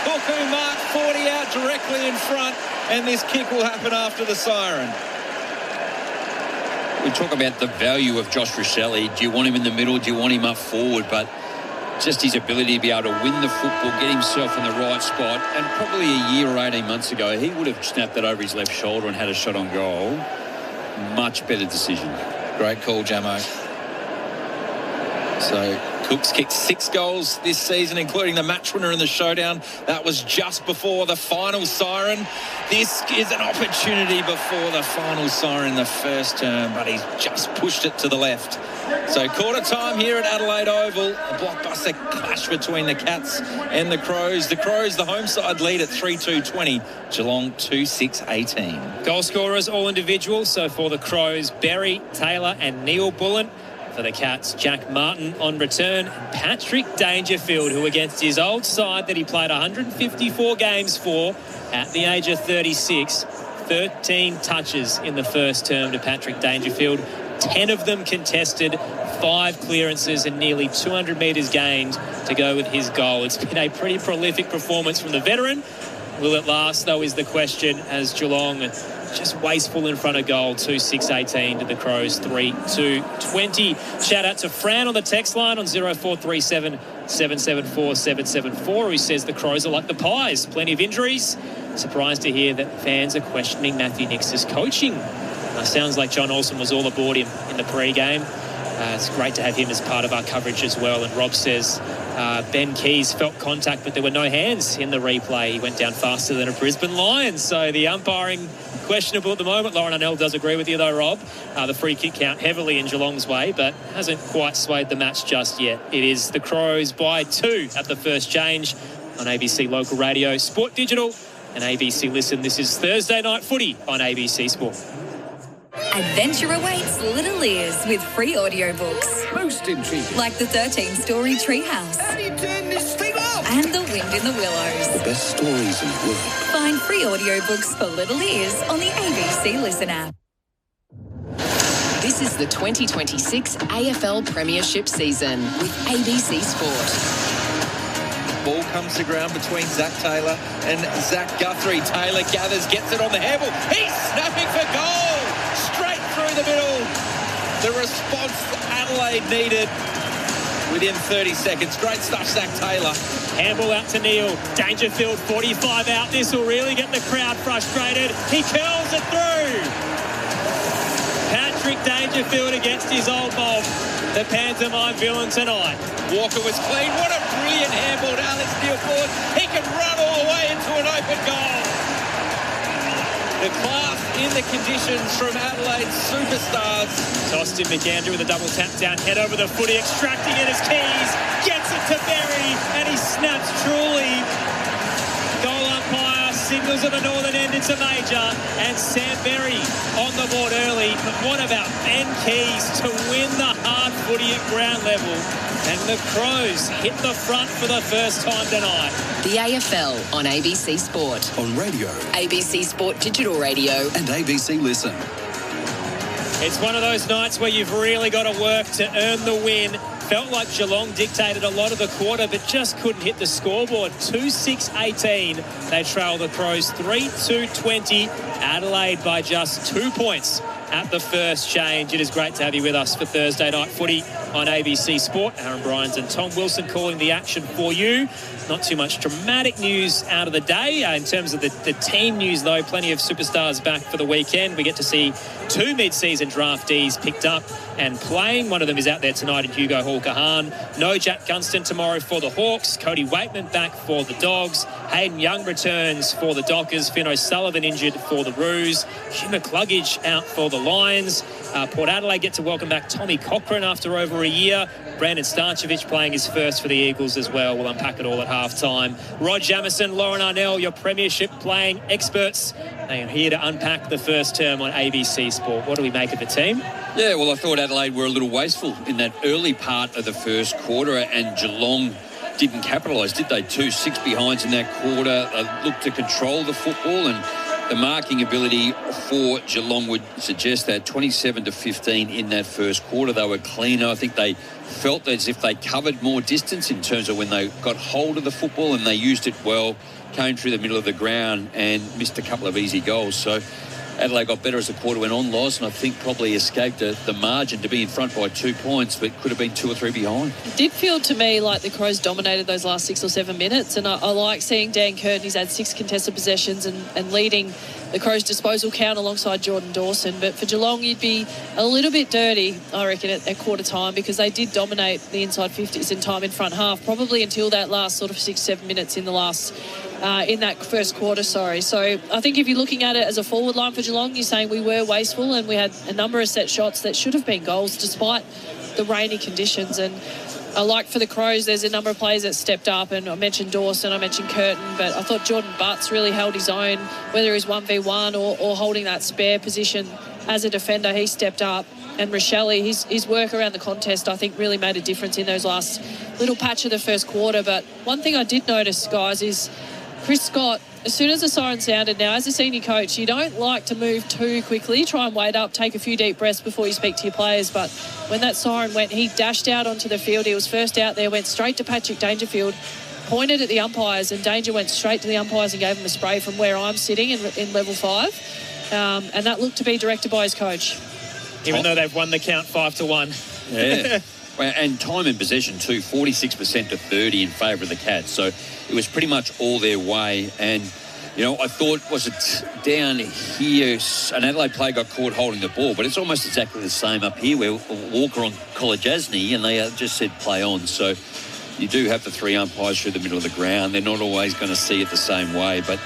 Cook, who marked 40 out directly in front. And this kick will happen after the siren.
We talk about the value of Josh Rochelle. Do you want him in the middle? Do you want him up forward? But just his ability to be able to win the football, get himself in the right spot. And probably a year or 18 months ago, he would have snapped that over his left shoulder and had a shot on goal. Much better decision.
Great call, Jamo. So Cook's kicked 6 goals this season, including the match winner in the showdown. That was just before the final siren. This is an opportunity before the final siren in the first term, but he's just pushed it to the left. So quarter time here at Adelaide Oval. A blockbuster clash between the Cats and the Crows. The Crows, the home side, lead at 3-2-20. Geelong 2-6-18.
Goal scorers all individual. So for the Crows, Berry, Taylor and Neil Bullen. For the Cats, Jack Martin on return. And Patrick Dangerfield, who against his old side that he played 154 games for at the age of 36. 13 touches in the first term to Patrick Dangerfield. 10 of them contested, 5 clearances and nearly 200 metres gained to go with his goal. It's been a pretty prolific performance from the veteran. Will it last, though, is the question, as Geelong just wasteful in front of goal. 2-6-18 to the Crows, 3-2-20. Shout out to Fran on the text line on 0437 774 774, who says the Crows are like the Pies. Plenty of injuries. Surprised to hear that fans are questioning Matthew Nix's coaching. Sounds like John Olsen was all aboard him in the pre-game. It's great to have him as part of our coverage as well. And Rob says Ben Keys felt contact, but there were no hands in the replay. He went down faster than a Brisbane Lion. So the umpiring questionable at the moment. Lauren Arnell does agree with you though, Rob. The free kick count heavily in Geelong's way, but hasn't quite swayed the match just yet. It is the Crows by 2 at the first change on ABC Local Radio, Sport Digital and ABC Listen. This is Thursday Night Footy on ABC Sport.
Adventure awaits little ears with free audiobooks.
Most intriguing.
Like the 13-story Treehouse.
How do you turn this thing off?
And The Wind in the Willows.
The best stories in the world.
Find free audiobooks for little ears on the ABC Listen app.
This is the 2026 AFL Premiership season with ABC Sport.
Ball comes to ground between Zach Taylor and Zach Guthrie. Taylor gathers, gets it on the handball. He's snapping for goal! Straight through the middle. The response Adelaide needed within 30 seconds. Great stuff, Zach Taylor.
Handball out to Neil. Dangerfield, 45 out. This will really get the crowd frustrated. He curls it through. Patrick Dangerfield against his old mob. The pantomime villain tonight.
Walker was clean. What a brilliant handball to Alex Neil-Ford. He can run all the way into an open goal. The class in the conditions from Adelaide's superstars.
Austin McAndrew with a double tap down, head over the footy, extracting it as Keys gets it to Berry, and he snaps truly. Goal umpire signals at the northern end, it's a major, and Sam Berry on the board early. But what about Ben Keys to win the hard footy at ground level? And the Crows hit the front for the first time tonight.
The AFL on ABC Sport.
On radio.
ABC Sport Digital Radio.
And ABC Listen.
It's one of those nights where you've really got to work to earn the win. Felt like Geelong dictated a lot of the quarter, but just couldn't hit the scoreboard. 2-6-18. They trail the Crows 3-2-20. Adelaide by just 2 points at the first change. It is great to have you with us for Thursday Night Footy on ABC Sport. Aaron Bryans and Tom Wilson calling the action for you. Not too much dramatic news out of the day. In terms of the team news, though, plenty of superstars back for the weekend. We get to see 2 mid-season draftees picked up and playing. One of them is out there tonight in Hugo Hall-Kahan. No Jack Gunston tomorrow for the Hawks. Cody Waitman back for the Dogs. Hayden Young returns for the Dockers. Finn O'Sullivan injured for the Roos. Hugh McCluggage out for the Lions. Port Adelaide get to welcome back Tommy Cochran after over a year. Brandon Starchevich playing his first for the Eagles as well. We'll unpack it all at half-time. Rod Jameson, Lauren Arnell, your premiership playing experts. They are here to unpack the first term on ABC Sport. What do we make of the team?
Yeah, well, I thought Adelaide were a little wasteful in that early part of the first quarter, and Geelong didn't capitalise, did they? 2-6 behinds in that quarter. Looked to control the football, and the marking ability for Geelong would suggest that 27-15 in that first quarter. They were cleaner. I think they felt as if they covered more distance in terms of when they got hold of the football, and they used it well, came through the middle of the ground and missed a couple of easy goals. So Adelaide got better as the quarter went on, Loz, and I think probably escaped the margin to be in front by 2 points, but could have been 2 or 3 behind.
It did feel to me like the Crows dominated those last 6 or 7 minutes, and I like seeing Dan Curtin. He's had 6 contested possessions and leading the Crows' disposal count alongside Jordan Dawson. But for Geelong, you'd be a little bit dirty, I reckon, at quarter time, because they did dominate the inside 50s in time in front half, probably until that last sort of 6-7 minutes in the last in that first quarter, sorry. So I think if you're looking at it as a forward line for Geelong, you're saying we were wasteful and we had a number of set shots that should have been goals despite the rainy conditions. And I like for the Crows, there's a number of players that stepped up, and I mentioned Dawson, I mentioned Curtin, but I thought Jordan Butts really held his own, whether he's 1v1 or holding that spare position as a defender. He stepped up. And Rochelle, his work around the contest, I think, really made a difference in those last little patch of the first quarter. But one thing I did notice, guys, is Chris Scott, as soon as the siren sounded, now as a senior coach, you don't like to move too quickly. Try and wait up, take a few deep breaths before you speak to your players. But when that siren went, he dashed out onto the field. He was first out there, went straight to Patrick Dangerfield, pointed at the umpires, and Danger went straight to the umpires and gave him a spray from where I'm sitting in level 5. And that looked to be directed by his coach.
Even though they've won the count 5-1.
Yeah. And time in possession too, 46% to 30 in favour of the Cats. So it was pretty much all their way. And, you know, I thought, was it down here, an Adelaide player got caught holding the ball, but it's almost exactly the same up here where Walker on Kolajasny, and they just said play on. So you do have the 3 umpires through the middle of the ground. They're not always going to see it the same way. But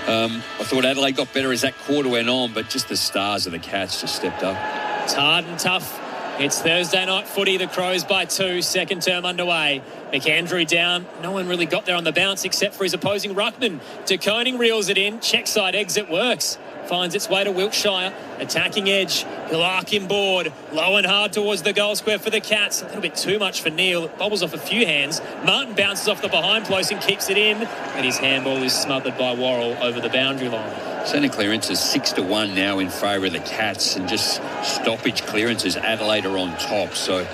I thought Adelaide got better as that quarter went on, but just the stars of the Cats just stepped up.
It's hard and tough. It's Thursday night footy. The Crows by 2. Second term underway. McAndrew down. No one really got there on the bounce except for his opposing ruckman. De Koning reels it in. Check side exit works. Finds its way to Wiltshire. Attacking edge. He'll arc him board. Low and hard towards the goal square for the Cats. A little bit too much for Neil. It bobbles off a few hands. Martin bounces off the behind post and kicks it in. And his handball is smothered by Worrell over the boundary line.
Centre clearance is 6-1 now in favour of the Cats, and just stoppage clearances, Adelaide are on top. So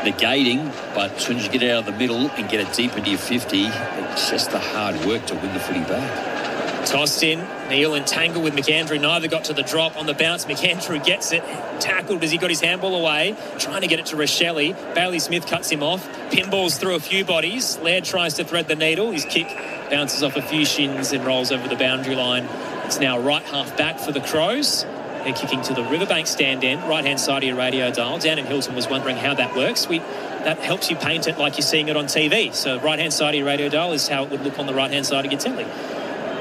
negating, but as soon as you get out of the middle and get it deep into your 50, it's just the hard work to win the footy back.
Tossed in, Neil entangled with McAndrew. Neither got to the drop on the bounce. McAndrew gets it, tackled as he got his handball away, trying to get it to Rochelle. Bailey Smith cuts him off, pinballs through a few bodies. Laird tries to thread the needle. His kick bounces off a few shins and rolls over the boundary line. It's now right half back for the Crows. They're kicking to the Riverbank stand end, right-hand side of your radio dial. Dan and Hilton was wondering how that works. That helps you paint it like you're seeing it on TV. So right-hand side of your radio dial is how it would look on the right-hand side of your telly.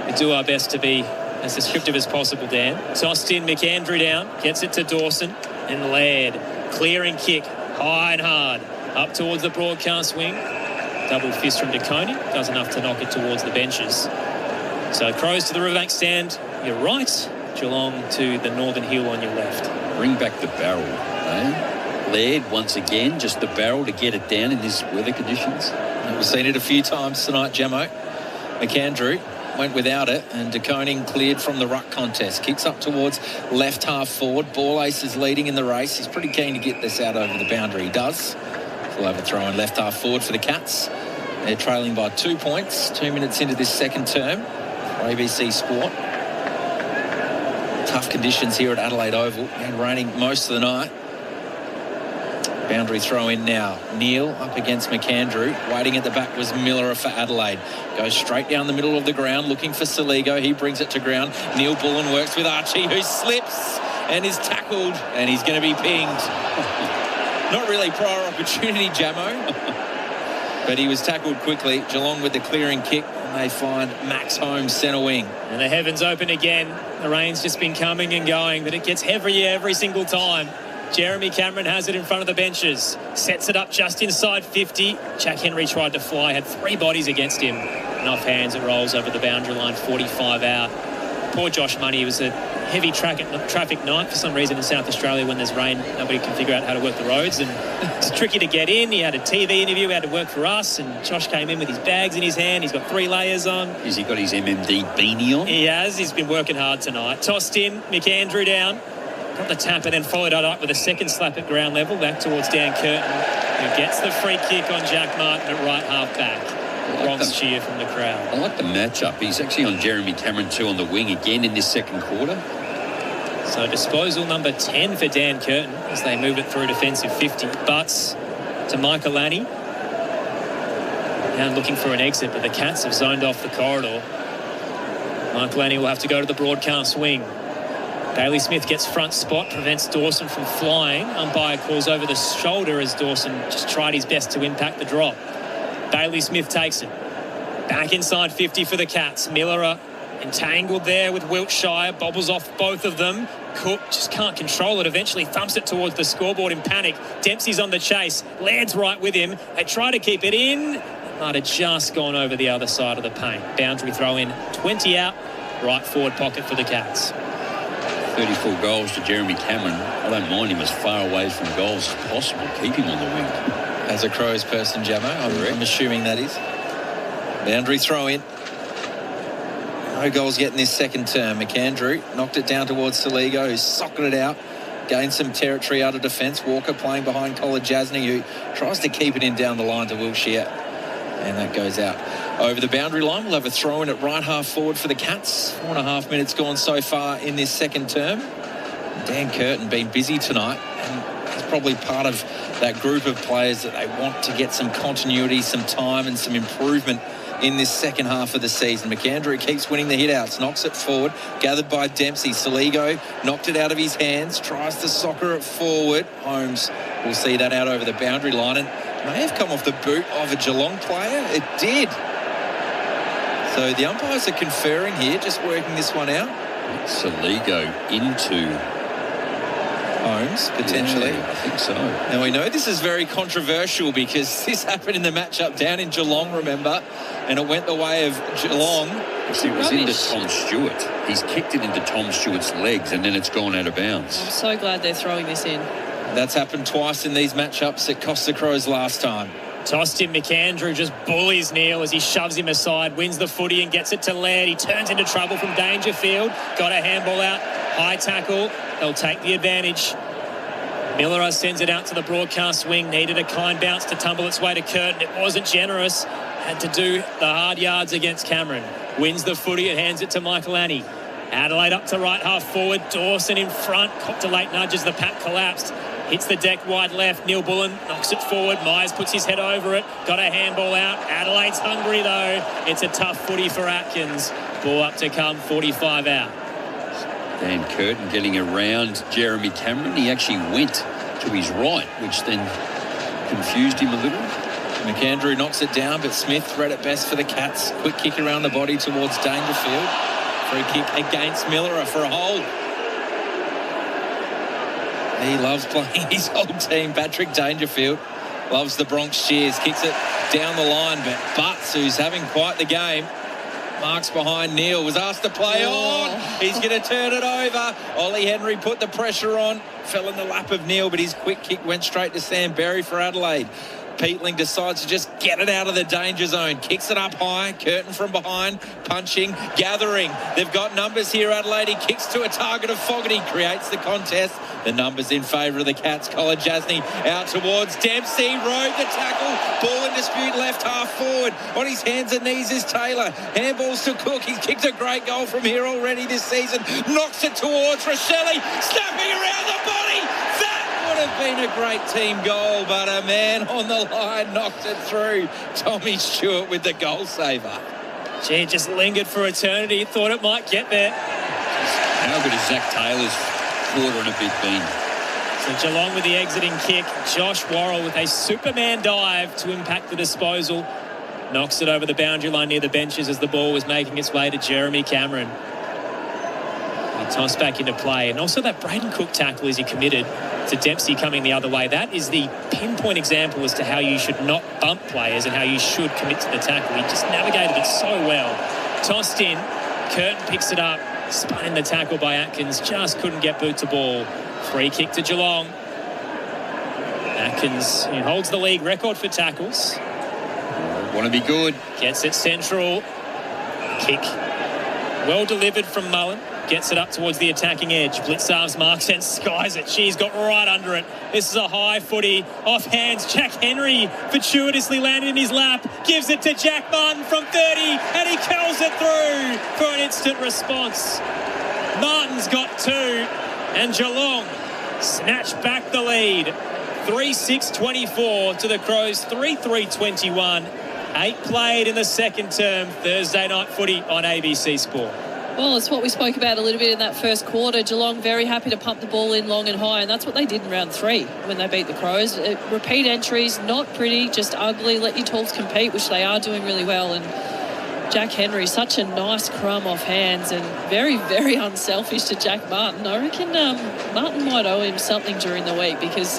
We do our best to be as descriptive as possible, Dan. Tossed in, McAndrew down, gets it to Dawson and Laird. Clearing kick, high and hard, up towards the broadcast wing. Double fist from De Koning, does enough to knock it towards the benches. So Crows to the Riverbank stand, your right. Geelong to the Northern Hill on your left.
Bring back the barrel, eh? Laird once again, just the barrel to get it down in these weather conditions.
We've seen it a few times tonight, Jamo. McAndrew went without it, and De Koning cleared from the ruck contest. Kicks up towards left half forward. Ball Ace is leading in the race. He's pretty keen to get this out over the boundary. He does. Full overthrow in left half forward for the Cats. They're trailing by 2 points, 2 minutes into this second term for ABC Sport. Tough conditions here at Adelaide Oval, and raining most of the night. Boundary throw in now. Neil up against McAndrew. Waiting at the back was Miller for Adelaide. Goes straight down the middle of the ground looking for Saligo. He brings it to ground. Neil Bullen works with Archie, who slips and is tackled, and he's going to be pinged. Not really prior opportunity, Jamo. But he was tackled quickly. Geelong with the clearing kick, and they find Max Holmes centre wing.
And the heavens open again. The rain's just been coming and going, but it gets heavier every single time. Jeremy Cameron has it in front of the benches. Sets it up just inside 50. Jack Henry tried to fly, had 3 bodies against him. And off hands it rolls over the boundary line, 45 out. Poor Josh Money. It was a heavy traffic night for some reason in South Australia. When there's rain, nobody can figure out how to work the roads, and it's tricky to get in. He had a TV interview, he had to work for us, and Josh came in with his bags in his hand. He's got 3 layers on.
Has he got his MMD beanie on?
He has. He's been working hard tonight. Tossed in, McAndrew down. Got the tap and then followed it up with a second slap at ground level back towards Dan Curtin, who gets the free kick on Jack Martin at right half back. Bronx cheer from the crowd.
I like the matchup. He's actually on Jeremy Cameron too on the wing again in this second quarter.
So disposal number 10 for Dan Curtin as they move it through defensive 50. Butts to Michael Lanny. Now looking for an exit, but the Cats have zoned off the corridor. Michael Lanny will have to go to the broadcast wing. Bailey Smith gets front spot, prevents Dawson from flying. Umpire calls over the shoulder as Dawson just tried his best to impact the drop. Bailey Smith takes it. Back inside 50 for the Cats. Miller entangled there with Wiltshire. Bobbles off both of them. Cook just can't control it. Eventually thumps it towards the scoreboard in panic. Dempsey's on the chase. Laird's right with him. They try to keep it in. Might have just gone over the other side of the paint. Boundary throw in. 20 out. Right forward pocket for the Cats.
34 goals to Jeremy Cameron. I don't mind him as far away from goals as possible. Keep him on the wing.
As a Crows person, Jamo, I'm assuming that is. Boundary throw in. No goals yet in this second term. McAndrew knocked it down towards Saligo, who socketed it out. Gained some territory out of defence. Walker playing behind Colin Jasny, who tries to keep it in down the line to Wilshere. And that goes out over the boundary line. We'll have a throw in at right half forward for the Cats. 4.5 minutes gone so far in this second term. Dan Curtin been busy tonight, and he's probably part of that group of players that they want to get some continuity, some time and some improvement in this second half of the season. McAndrew keeps winning the hit-outs, knocks it forward, gathered by Dempsey. Saligo knocked it out of his hands, tries to soccer it forward. Holmes will see that out over the boundary line, and may have come off the boot of a Geelong player. It did. So the umpires are conferring here, just working this one out.
Saligo into
Holmes, potentially.
Yeah, I think so.
Now, we know this is very controversial because this happened in the matchup down in Geelong, remember, and it went the way of Geelong.
It was into Tom Stewart. He's kicked it into Tom Stewart's legs, and then it's gone out of bounds.
I'm so glad they're throwing this in.
That's happened twice in these matchups. It cost the Crows last time.
Tossed him. McAndrew just bullies Neil as he shoves him aside, wins the footy and gets it to Laird. He turns into trouble from Dangerfield. Got a handball out. High tackle. They'll take the advantage. Miller sends it out to the broadcast wing. Needed a kind bounce to tumble its way to Curtin. It wasn't generous. Had to do the hard yards against Cameron. Wins the footy and hands it to Michael Lanny. Adelaide up to right half forward. Dawson in front. Copped to late nudges. The pack collapsed. Hits the deck wide left. Neil Bullen knocks it forward. Myers puts his head over it. Got a handball out. Adelaide's hungry though. It's a tough footy for Atkins. Ball up to come. 45 out.
Dan Curtin getting around Jeremy Cameron. He actually went to his right, which then confused him a little.
McAndrew knocks it down, but Smith read it best for the Cats. Quick kick around the body towards Dangerfield. Free kick against Miller for a hold. He loves playing his old team. Patrick Dangerfield loves the Bronx cheers. Kicks it down the line, but Butts, who's having quite the game, marks behind Neil, was asked to play on. He's going to turn it over. Ollie Henry put the pressure on. Fell in the lap of Neil, but his quick kick went straight to Sam Berry for Adelaide. Peatling decides to just get it out of the danger zone. Kicks it up high. Curtin from behind. Punching. Gathering. They've got numbers here, Adelaide. He kicks to a target of Fogarty. Creates the contest. The numbers in favour of the Cats. Colin Jasny out towards Dempsey. Rode the tackle. Ball in dispute left half forward. On his hands and knees is Taylor. Handballs to Cook. He's kicked a great goal from here already this season. Knocks it towards Rochelle. Snapping around the body. That would have been a great team goal, but a man on the line knocked it through. Tommy Stewart with the goal saver.
Gee, it just lingered for eternity. Thought it might get there.
How good has Zach Taylor's quarter and a bit been?
So Geelong with the exiting kick. Josh Worrell with a Superman dive to impact the disposal. Knocks it over the boundary line near the benches as the ball was making its way to Jeremy Cameron. Toss back into play. And also that Braden Cook tackle as he committed to Dempsey coming the other way. That is the pinpoint example as to how you should not bump players and how you should commit to the tackle. He just navigated it so well. Tossed in. Curtin picks it up. Spun in the tackle by Atkins. Just couldn't get boot to ball. Free kick to Geelong. Atkins holds the league record for tackles.
Want to be good.
Gets it central. Kick. Well delivered from Mullen. Gets it up towards the attacking edge. Blitzarves marks and skies it. She's got right under it. This is a high footy. Off hands. Jack Henry fortuitously landed in his lap. Gives it to Jack Martin from 30. And he curls it through for an instant response. Martin's got two. And Geelong snatch back the lead. 3-6-24 to the Crows, 3-3-21. 8 played in the second term. Thursday night footy on ABC Sport.
Well, it's what we spoke about a little bit in that first quarter. Geelong very happy to pump the ball in long and high, and that's what they did in round 3 when they beat the Crows. Repeat entries, not pretty, just ugly. Let your talls compete, which they are doing really well. And Jack Henry, such a nice crumb off hands and very, very unselfish to Jack Martin. I reckon Martin might owe him something during the week because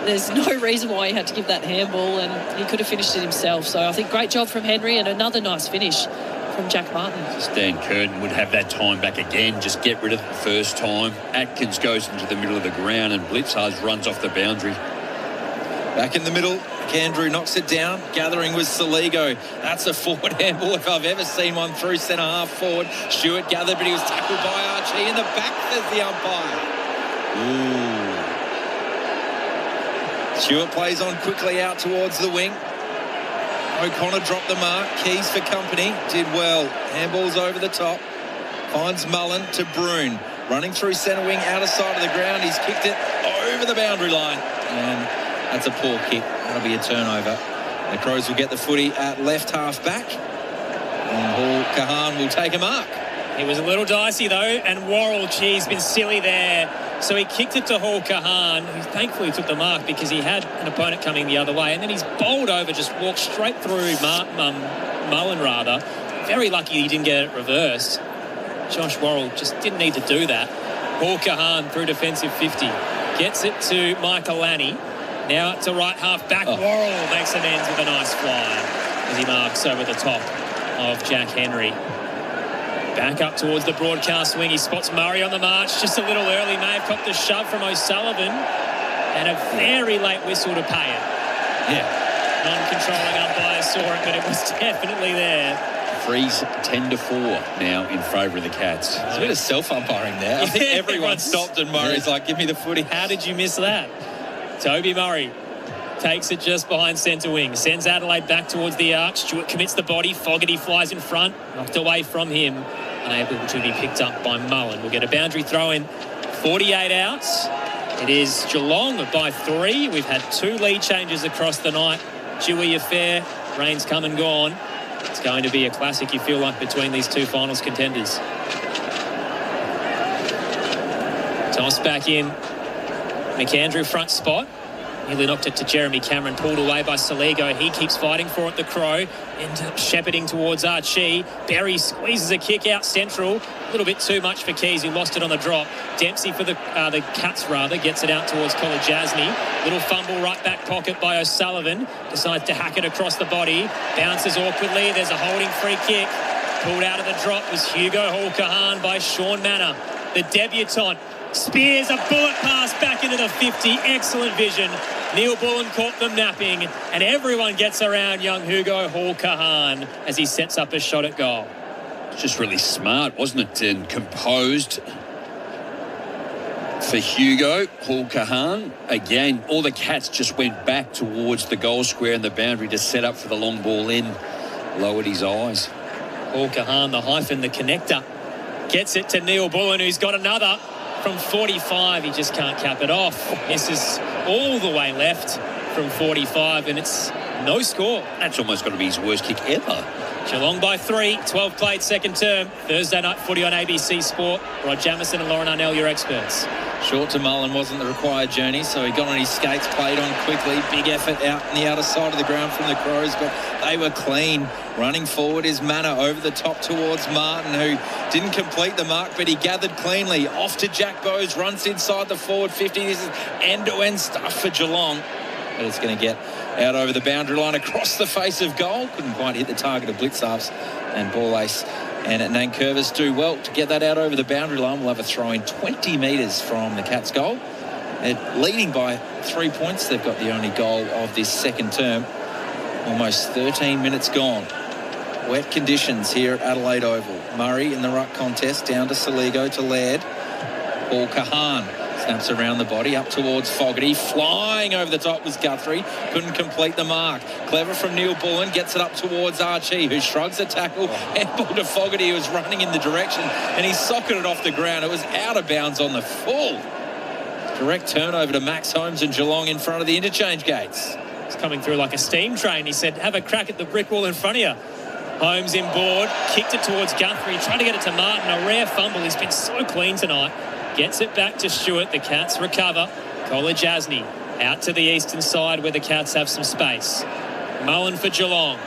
there's no reason why he had to give that handball, and he could have finished it himself. So I think great job from Henry and another nice finish from Jack Martin.
Stan Curtin would have that time back again. Just get rid of it the first time. Atkins goes into the middle of the ground and Blitzars runs off the boundary.
Back in the middle, McAndrew knocks it down. Gathering with Saligo. That's a forward handball if I've ever seen one through centre half forward. Stewart gathered, but he was tackled by Archie in the back, says the umpire. Ooh. Stewart plays on quickly out towards the wing. O'Connor dropped the mark. Keys for company. Did well. Handballs over the top. Finds Mullen to Broon. Running through centre wing, outer side of the ground. He's kicked it over the boundary line. And that's a poor kick. That'll be a turnover. The Crows will get the footy at left half back. And Hall Kahan will take a mark.
He was a little dicey though, and Worrell, geez, been silly there. So he kicked it to Hall Kahan, who thankfully took the mark because he had an opponent coming the other way. And then he's bowled over, just walked straight through Mullen, rather. Very lucky he didn't get it reversed. Josh Worrell just didn't need to do that. Hall Kahan through defensive 50. Gets it to Michael Lanny. Now to right half back. Worrell makes amends with a nice fly as he marks over the top of Jack Henry. Back up towards the broadcast wing. He spots Murray on the march just a little early. May have copped a shove from O'Sullivan. And a very late whistle to pay it.
Yeah.
Non-controlling umpire saw it, but it was definitely there.
Freeze 10-4 now in favour of the Cats.
There's a bit of self-umpiring there. I think everyone stopped and Murray's like, give me the footy.
How did you miss that? Toby Murray takes it just behind centre wing. Sends Adelaide back towards the arc. Stewart commits the body. Fogarty flies in front. Knocked away from him. Unable to be picked up by Mullen. We'll get a boundary throw in. 48 outs. It is Geelong by 3. We've had 2 lead changes across the night. Dewey affair. Rain's come and gone. It's going to be a classic, you feel like, between these 2 finals contenders. Toss back in. McAndrew front spot. Nearly knocked it to Jeremy Cameron, pulled away by Saligo. He keeps fighting for it, the Crow. Ends up shepherding towards Archie. Berry squeezes a kick out central. A little bit too much for Keys, who lost it on the drop. Dempsey for the Cats, gets it out towards Kolajasny. Little fumble right back pocket by O'Sullivan. Decides to hack it across the body. Bounces awkwardly. There's a holding free kick. Pulled out of the drop was Hugo Hall Kahan by Sean Manor, the debutant. Spears a bullet pass back into the 50. Excellent vision. Neil Bullen caught them napping, and everyone gets around young Hugo Hall Kahan as he sets up a shot at goal.
It's just really smart, wasn't it? And composed for Hugo Hall Kahan. Again, all the Cats just went back towards the goal square and the boundary to set up for the long ball in. Lowered his eyes.
Hall Kahan, the hyphen, the connector. Gets it to Neil Bullen, who's got another. From 45, he just can't cap it off. Misses all the way left from 45, and it's no score.
That's almost got to be his worst kick ever.
Geelong by 3, 12 played second term. Thursday night footy on ABC Sport. Rod Jameson and Lauren Arnell, your experts.
Short to Mullen wasn't the required journey, so he got on his skates, played on quickly. Big effort out on the outer side of the ground from the Crows, but they were clean. Running forward is Manor over the top towards Martin, who didn't complete the mark, but he gathered cleanly. Off to Jack Bowes, runs inside the forward 50. This is end-to-end stuff for Geelong. But it's going to get out over the boundary line across the face of goal. Couldn't quite hit the target of Blitzarves, and ball ace and Nankervis do well to get that out over the boundary line. We'll have a throw in 20 metres from the Cats' goal. They're leading by 3 points. They've got the only goal of this second term. Almost 13 minutes gone. Wet conditions here at Adelaide Oval. Murray in the ruck contest, down to Saligo, to Laird. Hall Kahan snaps around the body, up towards Fogarty. Flying over the top was Guthrie. Couldn't complete the mark. Clever from Neil Bullen, gets it up towards Archie, who shrugs a tackle. Handball to Fogarty, who was running in the direction, and he socketed it off the ground. It was out of bounds on the full. Direct turnover to Max Holmes and Geelong in front of the interchange gates.
It's coming through like a steam train. He said, have a crack at the brick wall in front of you. Holmes inboard, kicked it towards Guthrie, trying to get it to Martin. A rare fumble. He's been so clean tonight. Gets it back to Stewart. The Cats recover. Kolajasny out to the eastern side where the Cats have some space. Mullen for Geelong.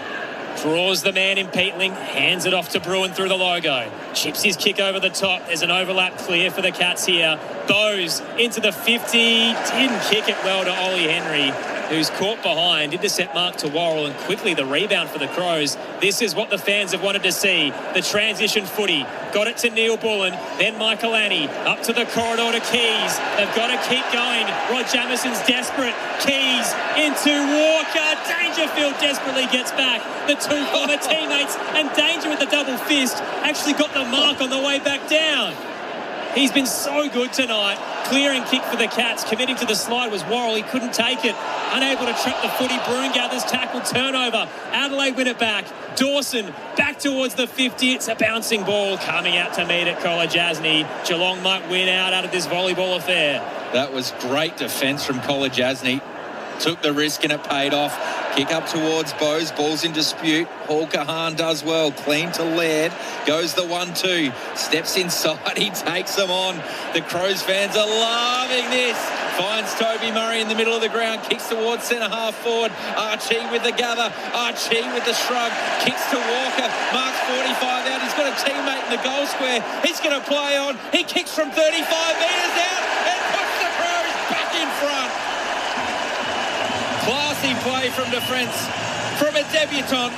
Draws the man in Peatling, hands it off to Bruin through the logo. Chips his kick over the top. There's an overlap clear for the Cats here. Bowes into the 50. Didn't kick it well to Ollie Henry, who's caught behind. Intercept mark to Worrell, and quickly the rebound for the Crows. This is what the fans have wanted to see. The transition footy. Got it to Neil Bullen, then Michael Annie. Up to the corridor to Keys. They've got to keep going. Rod Jameson's desperate. Keys into Walker. Dangerfield desperately gets back. The two former teammates, and Danger with the double fist actually got the mark on the way back down. He's been so good tonight. Clearing kick for the Cats. Committing to the slide was Worrell. He couldn't take it. Unable to trap the footy. Bruin gathers tackle. Turnover. Adelaide win it back. Dawson back towards the 50. It's a bouncing ball coming out to meet at Kolajasny. Geelong might win out of this volleyball affair.
That was great defence from Kolajasny. Took the risk and it paid off. Kick up towards Bowes. Ball's in dispute. Paul Kahan does well. Clean to Laird. Goes the 1-2. Steps inside. He takes them on. The Crows fans are loving this. Finds Toby Murray in the middle of the ground. Kicks towards centre half forward. Archie with the gather. Archie with the shrug. Kicks to Walker. Marks 45 out. He's got a teammate in the goal square. He's going to play on. He kicks from 35 metres out and puts the Crows back in front. Classy play from defence from a debutant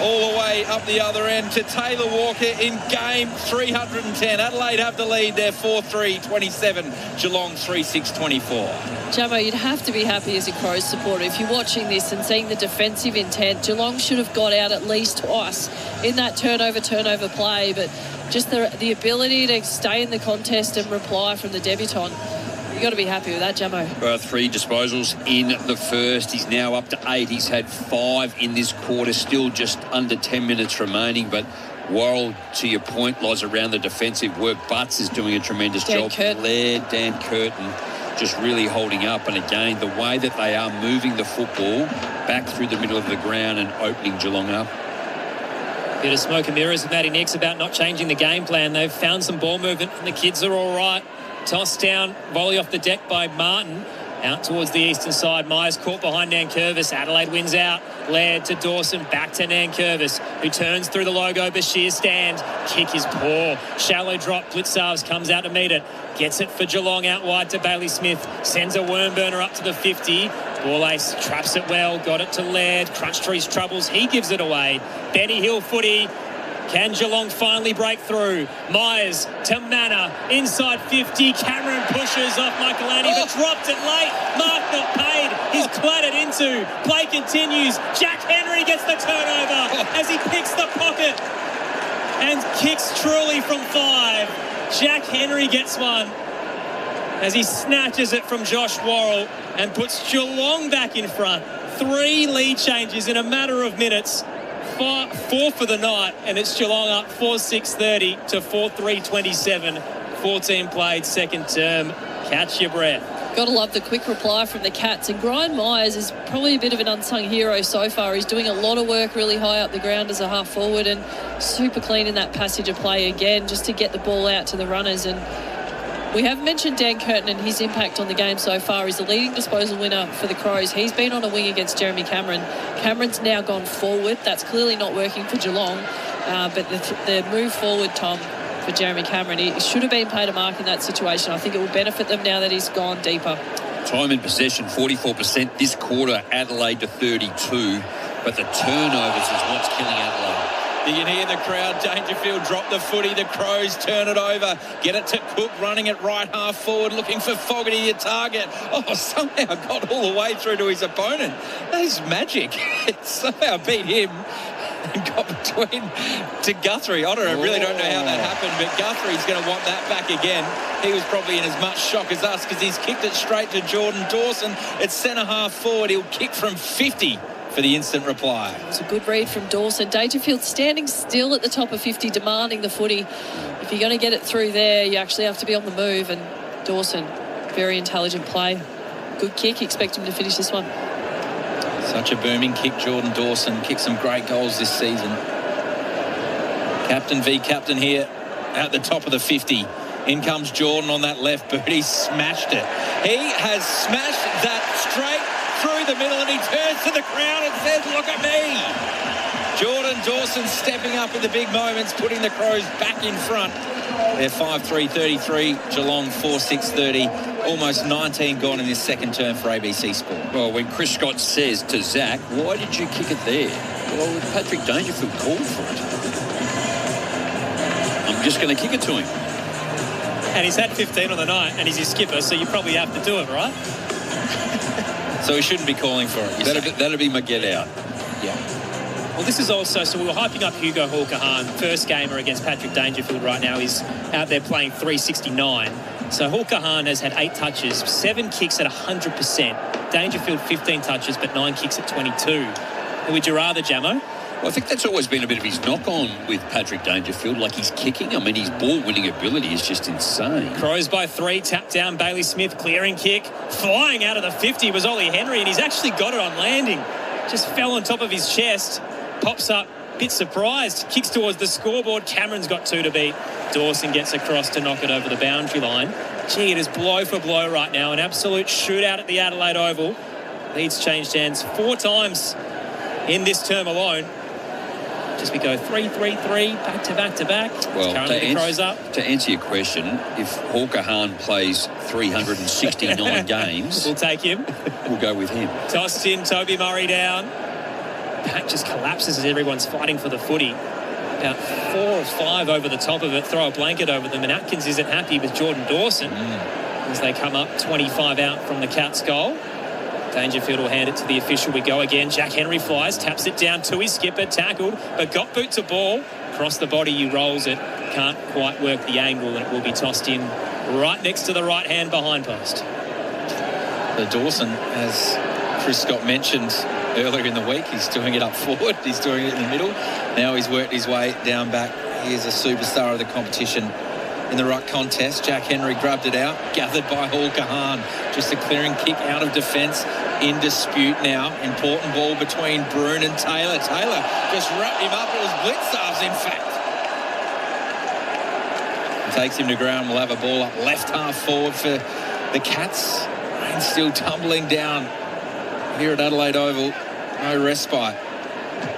all the way up the other end to Taylor Walker in game 310. Adelaide have the lead there 4-3-27. Geelong 3-6-24.
Jamo, you'd have to be happy as a Crows supporter if you're watching this and seeing the defensive intent. Geelong should have got out at least twice in that turnover play, but just the ability to stay in the contest and reply from the debutant. You've got to be happy with that, Jamo.
3 disposals in the first. He's now up to 8. He's had 5 in this quarter. Still just under 10 minutes remaining. But Worrell, to your point, lies around the defensive work. Butts is doing a tremendous job. Laird, Dan Curtin just really holding up. And again, the way that they are moving the football back through the middle of the ground and opening Geelong up.
Bit of smoke and mirrors with Matty Nix about not changing the game plan. They've found some ball movement and the kids are all right. Tossed down, volley off the deck by Martin. Out towards the eastern side. Myers caught behind Nankervis. Adelaide wins out. Laird to Dawson. Back to Nankervis, who turns through the logo. Bashir stand. Kick is poor. Shallow drop. Blitzarves comes out to meet it. Gets it for Geelong out wide to Bailey Smith. Sends a worm burner up to the 50. Ball ace traps it well. Got it to Laird. Crunch through his troubles. He gives it away. Benny Hill footy. Can Geelong finally break through? Myers to Manor. Inside 50. Cameron pushes off Michael Annie, but dropped it late. Mark not paid. He's clattered into. Play continues. Jack Henry gets the turnover as he picks the pocket and kicks truly from 5. Jack Henry gets one as he snatches it from Josh Worrell and puts Geelong back in front. 3 lead changes in a matter of minutes. 4 for the night, and it's Geelong up 4-6-30 to 4-3-27. 14 played, second term. Catch your breath.
Got to love the quick reply from the Cats. And Brian Myers is probably a bit of an unsung hero so far. He's doing a lot of work really high up the ground as a half forward and super clean in that passage of play again, just to get the ball out to the runners. And we have mentioned Dan Curtin and his impact on the game so far. He's the leading disposal winner for the Crows. He's been on a wing against Jeremy Cameron. Cameron's now gone forward. That's clearly not working for Geelong. But the move forward, Tom, for Jeremy Cameron, he should have been paid a mark in that situation. I think it will benefit them now that he's gone deeper.
Time in possession, 44% this quarter, Adelaide to 32. But the turnovers is what's killing Adelaide.
You can hear the crowd. Dangerfield drop the footy. The Crows turn it over. Get it to Cook, running it right half forward, looking for Fogarty, your target. Oh, somehow got all the way through to his opponent. That is magic. It somehow beat him and got between to Guthrie. Really don't know how that happened, but Guthrie's going to want that back again. He was probably in as much shock as us because he's kicked it straight to Jordan Dawson. It's centre half forward. He'll kick from 50. For the instant reply.
It's a good read from Dawson. Dangerfield standing still at the top of 50, demanding the footy. If you're going to get it through there, you actually have to be on the move. And Dawson Very intelligent play. Good kick. Expect him to finish this one.
Such a booming kick, Jordan Dawson. Kicked some great goals this season. Captain v captain here at the top of the 50. In comes Jordan on that left boot. He smashed it. He has smashed that straight through the middle, and he turns to the crowd and says, "Look at me." Jordan Dawson stepping up in the big moments, putting the Crows back in front. They're 5-3-33, Geelong 4-6-30. Almost 19 gone in this second term for ABC Sport.
Well, when Chris Scott says to Zach, "Why did you kick it there?" Well, Patrick Dangerfield called for it. I'm just going to kick it to him.
And he's had 15 on the night, and he's your skipper, so you probably have to do it, right?
So he shouldn't be calling for it.
That'll be my get out.
Yeah.
Well, this is also, so we were hyping up Hugo Hawker-Hahn. First gamer against Patrick Dangerfield right now. He's out there playing 369. So Hawker-Hahn has had 8 touches, 7 kicks at 100%. Dangerfield 15 touches, but 9 kicks at 22. Who would you rather, Jamo?
Well, I think that's always been a bit of his knock-on with Patrick Dangerfield, like his kicking. I mean, his ball-winning ability is just insane.
Crows by 3, tapped down Bailey Smith, clearing kick. Flying out of the 50 was Ollie Henry, and he's actually got it on landing. Just fell on top of his chest. Pops up, bit surprised. Kicks towards the scoreboard. Cameron's got 2 to beat. Dawson gets across to knock it over the boundary line. Gee, it is blow for blow right now. An absolute shootout at the Adelaide Oval. Leads changed hands 4 times in this term alone. Just we go 3-3-3, back to back to back.
Well,
currently the Crows up.
To answer your question, if Hawker-Hahn plays 369 games,
we'll take him.
We'll go with him.
Tossed in, Toby Murray down. Pack just collapses as everyone's fighting for the footy. About 4 or 5 over the top of it, throw a blanket over them, and Atkins isn't happy with Jordan Dawson as they come up 25 out from the Cats' goal. Dangerfield will hand it to the official. We go again. Jack Henry flies, taps it down to his skipper, tackled, but got boot to ball. Across the body, he rolls it. Can't quite work the angle, and it will be tossed in right next to the right hand behind post.
So Dawson, as Chris Scott mentioned earlier in the week, he's doing it up forward. He's doing it in the middle. Now he's worked his way down back. He is a superstar of the competition. In the ruck contest, Jack Henry grabbed it out, gathered by Hawker-Hahn. Just a clearing kick out of defence. In dispute now. Important ball between Bruin and Taylor. Taylor just wrapped him up. It was Blitzarves, in fact. He takes him to ground. We'll have a ball up left half forward for the Cats. Rain still tumbling down here at Adelaide Oval. No respite.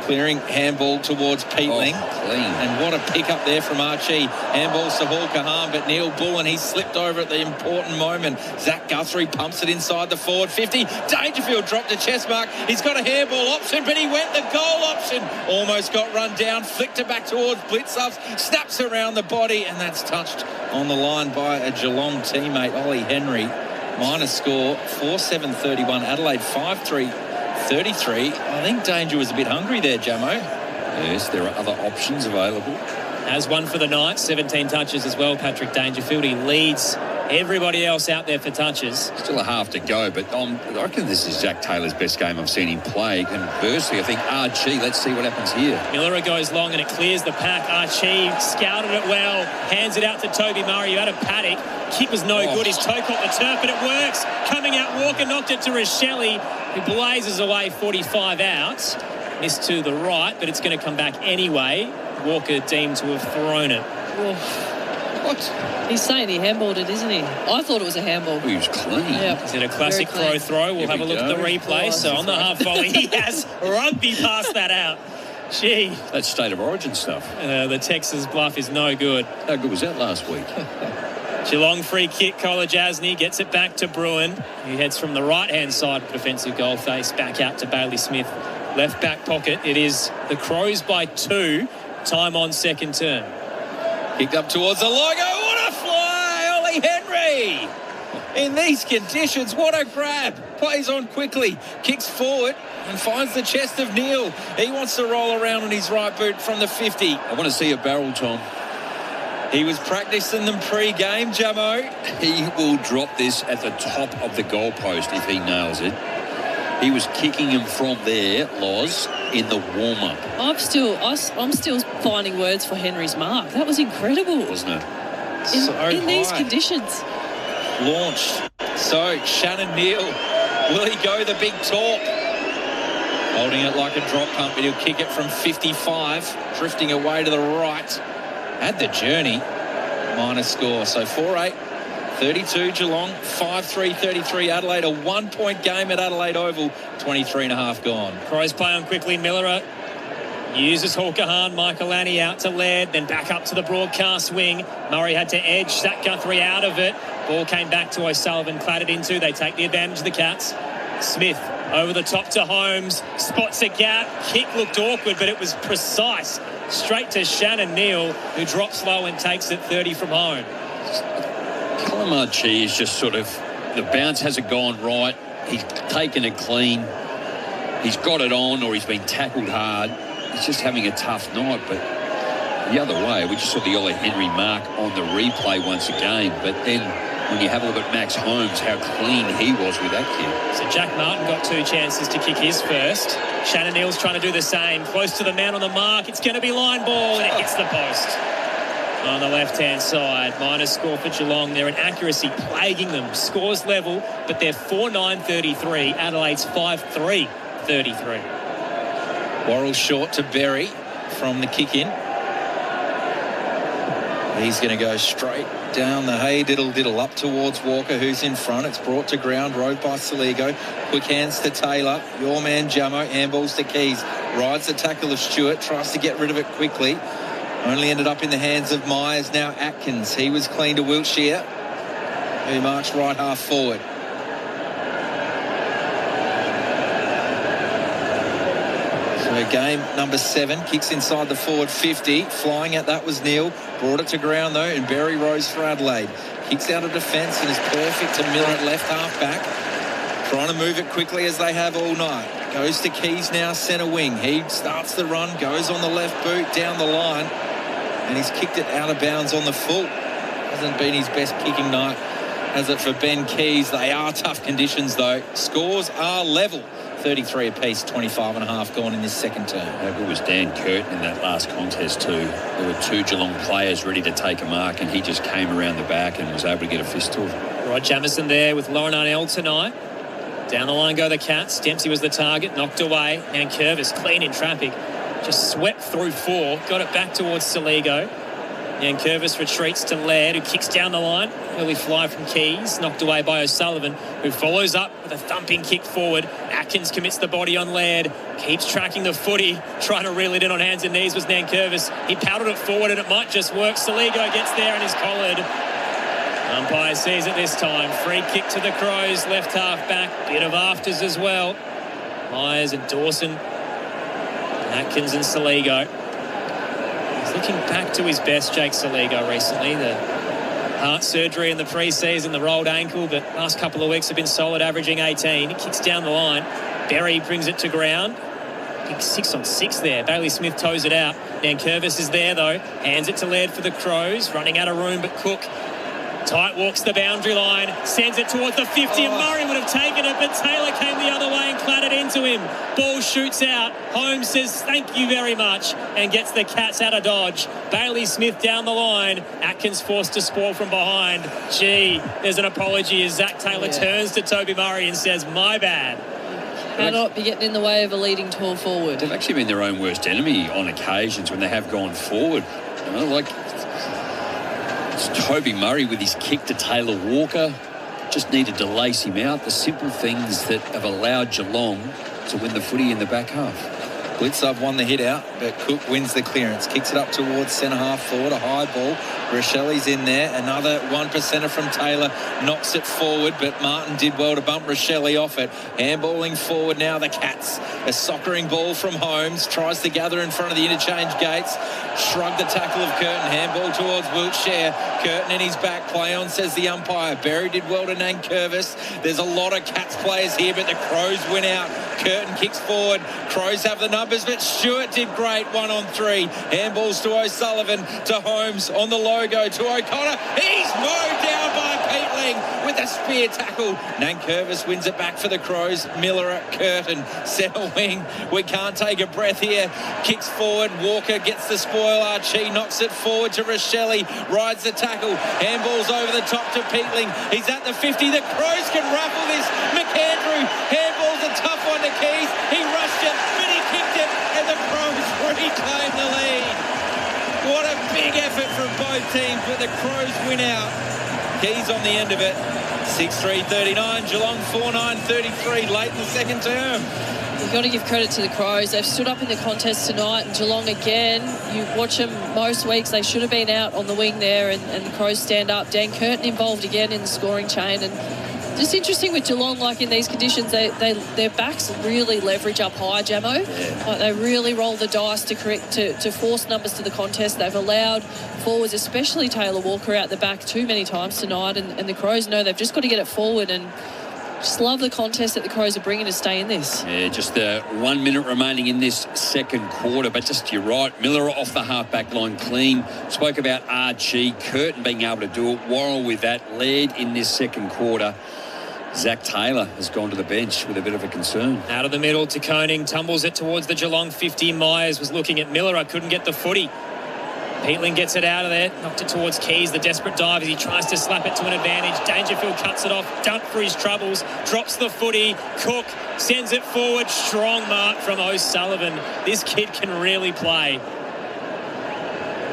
Clearing handball towards Peatling.
Clean.
And what a pick up there from Archie. Handballs to Hawker-Hahn, but Neil Bullen, he slipped over at the important moment. Zach Guthrie pumps it inside the forward 50. Dangerfield dropped a chest mark. He's got a handball option, but he went the goal option. Almost got run down. Flicked it back towards Blitzarves. Snaps around the body, and that's touched on the line by a Geelong teammate, Ollie Henry. Minor score, 4-7-31. Adelaide 5-3-33. I think Danger was a bit hungry there, Jamo.
Yes, there are other options available.
Has one for the night, 17 touches as well, Patrick Dangerfield. He leads everybody else out there for touches.
Still a half to go, but I reckon this is Jack Taylor's best game I've seen him play. Conversely, I think Archie, let's see what happens here.
Miller goes long and it clears the pack. Archie scouted it well, hands it out to Toby Murray, who had a paddock. Kick was no good. His toe caught the turf, but it works. Coming out, Walker knocked it to Rochelle, who blazes away 45 out. Missed to the right, but it's going to come back anyway. Walker deemed to have thrown it.
What? He's saying he handballed it, isn't he? I thought it was a handball.
He was clean.
Yep.
Is it a classic Crow throw? We'll have a look at the replay. So on the half volley, he has rugby past that out. Gee.
That's state of origin stuff.
The Texas bluff is no good.
How good was that last week?
Geelong free kick. Kola Jasny gets it back to Bruin, who heads from the right-hand side of defensive goal face back out to Bailey Smith. Left back pocket. It is the Crows by 2. Time on second term.
Kicked up towards the logo. What a fly, Ollie Henry! In these conditions, what a grab. Plays on quickly, kicks forward and finds the chest of Neil. He wants to roll around on his right boot from the 50.
I want to see a barrel, Tom.
He was practicing them pre-game, Jamo.
He will drop this at the top of the goalpost if he nails it. He was kicking him from there, Loz, in the warm-up.
I'm still finding words for Henry's mark. That was incredible.
Wasn't it?
In these conditions.
Launched So, Shannon Neal, will he go the big talk? Holding it like a drop pump, but he'll kick it from 55, drifting away to the right. Had the journey, minus score. So 4-8, 32 Geelong, 5-3, 33 Adelaide. A 1-point game at Adelaide Oval, 23.5 gone.
Crows play on quickly. Miller uses Hawker-Hahn, Michael Lanny out to Laird, then back up to the broadcast wing. Murray had to edge Zach Guthrie out of it. Ball came back to O'Sullivan, clattered into. They take the advantage of the Cats. Smith over the top to Holmes, spots a gap. Kick looked awkward, but it was precise. Straight to Shannon Neal, who drops low and takes it 30 from home.
Kalamarchi is just sort of, the bounce hasn't gone right. He's taken it clean. He's got it on, or he's been tackled hard. He's just having a tough night, but the other way, we just saw the Ollie Henry mark on the replay once again, but then when you have a look at Max Holmes, how clean he was with that kick.
So Jack Martin got 2 chances to kick his first. Shannon Neal's trying to do the same. Close to the man on the mark. It's going to be line ball, and it hits the post. On the left-hand side, minus score for Geelong. Their inaccuracy plaguing them. Scores level, but they're 4-9-33. Adelaide's 5-3-33.
Worrell short to Berry from the kick-in. He's going to go straight down the hay diddle up towards Walker, who's in front. It's brought to ground, rode by Saligo. Quick hands to Taylor. Your man Jamo, handballs to Keys. Rides the tackle of Stewart, tries to get rid of it quickly. Only ended up in the hands of Myers. Now Atkins. He was clean to Wiltshire, who marched right half forward. So game number 7, kicks inside the forward 50. Flying at that was Neal. Brought it to ground though, and Berry rose for Adelaide. Kicks out of defence and is perfect to Miller at left half back. Trying to move it quickly as they have all night. Goes to Keys now, centre wing. He starts the run, goes on the left boot, down the line, and he's kicked it out of bounds on the full. Hasn't been his best kicking night, has it, for Ben Keys? They are tough conditions though. Scores are level. 33 apiece, 25.5 gone in this second term.
How good was Dan Curtin in that last contest too? There were 2 Geelong players ready to take a mark, and he just came around the back and was able to get a fist to him.
Rod Jameson there with Lauren Arnell tonight. Down the line go the Cats. Dempsey was the target, knocked away. And Curvis clean in traffic. Just swept through 4, got it back towards Saligo. And Curvis retreats to Laird, who kicks down the line. Early fly from Keys, knocked away by O'Sullivan, who follows up with a thumping kick forward. Atkins commits the body on Laird, keeps tracking the footy, trying to reel it in on hands and knees was Nankervis. He powdered it forward and it might just work. Saligo gets there and is collared. Umpire sees it this time. Free kick to the Crows, left half back. Bit of afters as well. Myers and Dawson. Atkins and Saligo. He's looking back to his best, Jake Saligo, recently. The heart surgery in the pre-season, the rolled ankle, but last couple of weeks have been solid, averaging 18. He kicks down the line. Berry brings it to ground. Big 6 on 6 there. Bailey Smith toes it out. Nankervis is there, though. Hands it to Laird for the Crows. Running out of room, but Cook tight walks the boundary line, sends it towards the 50, and Murray would have taken it, but Taylor came the other way and clattered into him. Ball shoots out. Holmes says thank you very much and gets the Cats out of dodge. Bailey Smith down the line. Atkins forced to spoil from behind. Gee, there's an apology as Zach Taylor turns to Toby Murray and says, my bad.
Cannot be getting in the way of a leading tall forward.
They've actually been their own worst enemy on occasions when they have gone forward. You know, like Toby Murray with his kick to Taylor Walker. Just needed to lace him out. The simple things that have allowed Geelong to win the footy in the back half.
Blitzov won the hit out, but Cook wins the clearance. Kicks it up towards centre half forward. A high ball. Rochelle's in there. Another 1%er from Taylor. Knocks it forward, but Martin did well to bump Rochelle off it. Handballing forward now, the Cats. A soccering ball from Holmes. Tries to gather in front of the interchange gates. Shrug the tackle of Curtin. Handball towards Wiltshire. Curtin in his back. Play on, says the umpire. Berry did well to Nankervis. There's a lot of Cats players here, but the Crows win out. Curtin kicks forward. Crows have the number. numbers, but Stewart did great 1-on-3. Handballs to O'Sullivan, to Holmes on the logo, to O'Connor. He's mowed down by Peatling with a spear tackle. Nankervis wins it back for the Crows. Miller at Curtin, centre wing. We can't take a breath here. Kicks forward. Walker gets the spoil. Archie knocks it forward to Rochelle. Rides the tackle. Handballs over the top to Peatling. He's at the 50. The Crows can ruffle this. McAndrew. Handball's a tough one to Keys. He rushed it, but he kicked it, and the Crows reclaim the lead. What a big effort from both teams, but the Crows win out. Keys on the end of it. 6-3-39. Geelong 4-9-33 late in the second term.
You've got to give credit to the Crows. They've stood up in the contest tonight, and Geelong again, you watch them most weeks, they should have been out on the wing there, and the Crows stand up. Dan Curtin involved again in the scoring chain, and just interesting with Geelong, like in these conditions, their backs really leverage up high, Jamo. Yeah. Like they really roll the dice to force numbers to the contest. They've allowed forwards, especially Taylor Walker, out the back too many times tonight, and the Crows know they've just got to get it forward, and just love the contest that the Crows are bringing to stay in this.
Yeah, just 1 minute remaining in this second quarter. But just, you're right, Miller off the half-back line clean. Spoke about Archie, Curtin being able to do it. Worrell with that led in this second quarter. Zach Taylor has gone to the bench with a bit of a concern.
Out of the middle to Koning, tumbles it towards the Geelong 50. Myers was looking at Miller. I couldn't get the footy. Peatling gets it out of there, knocked it towards Keys, the desperate dive as he tries to slap it to an advantage. Dangerfield cuts it off, dunked for his troubles, drops the footy. Cook sends it forward. Strong mark from O'Sullivan. This kid can really play.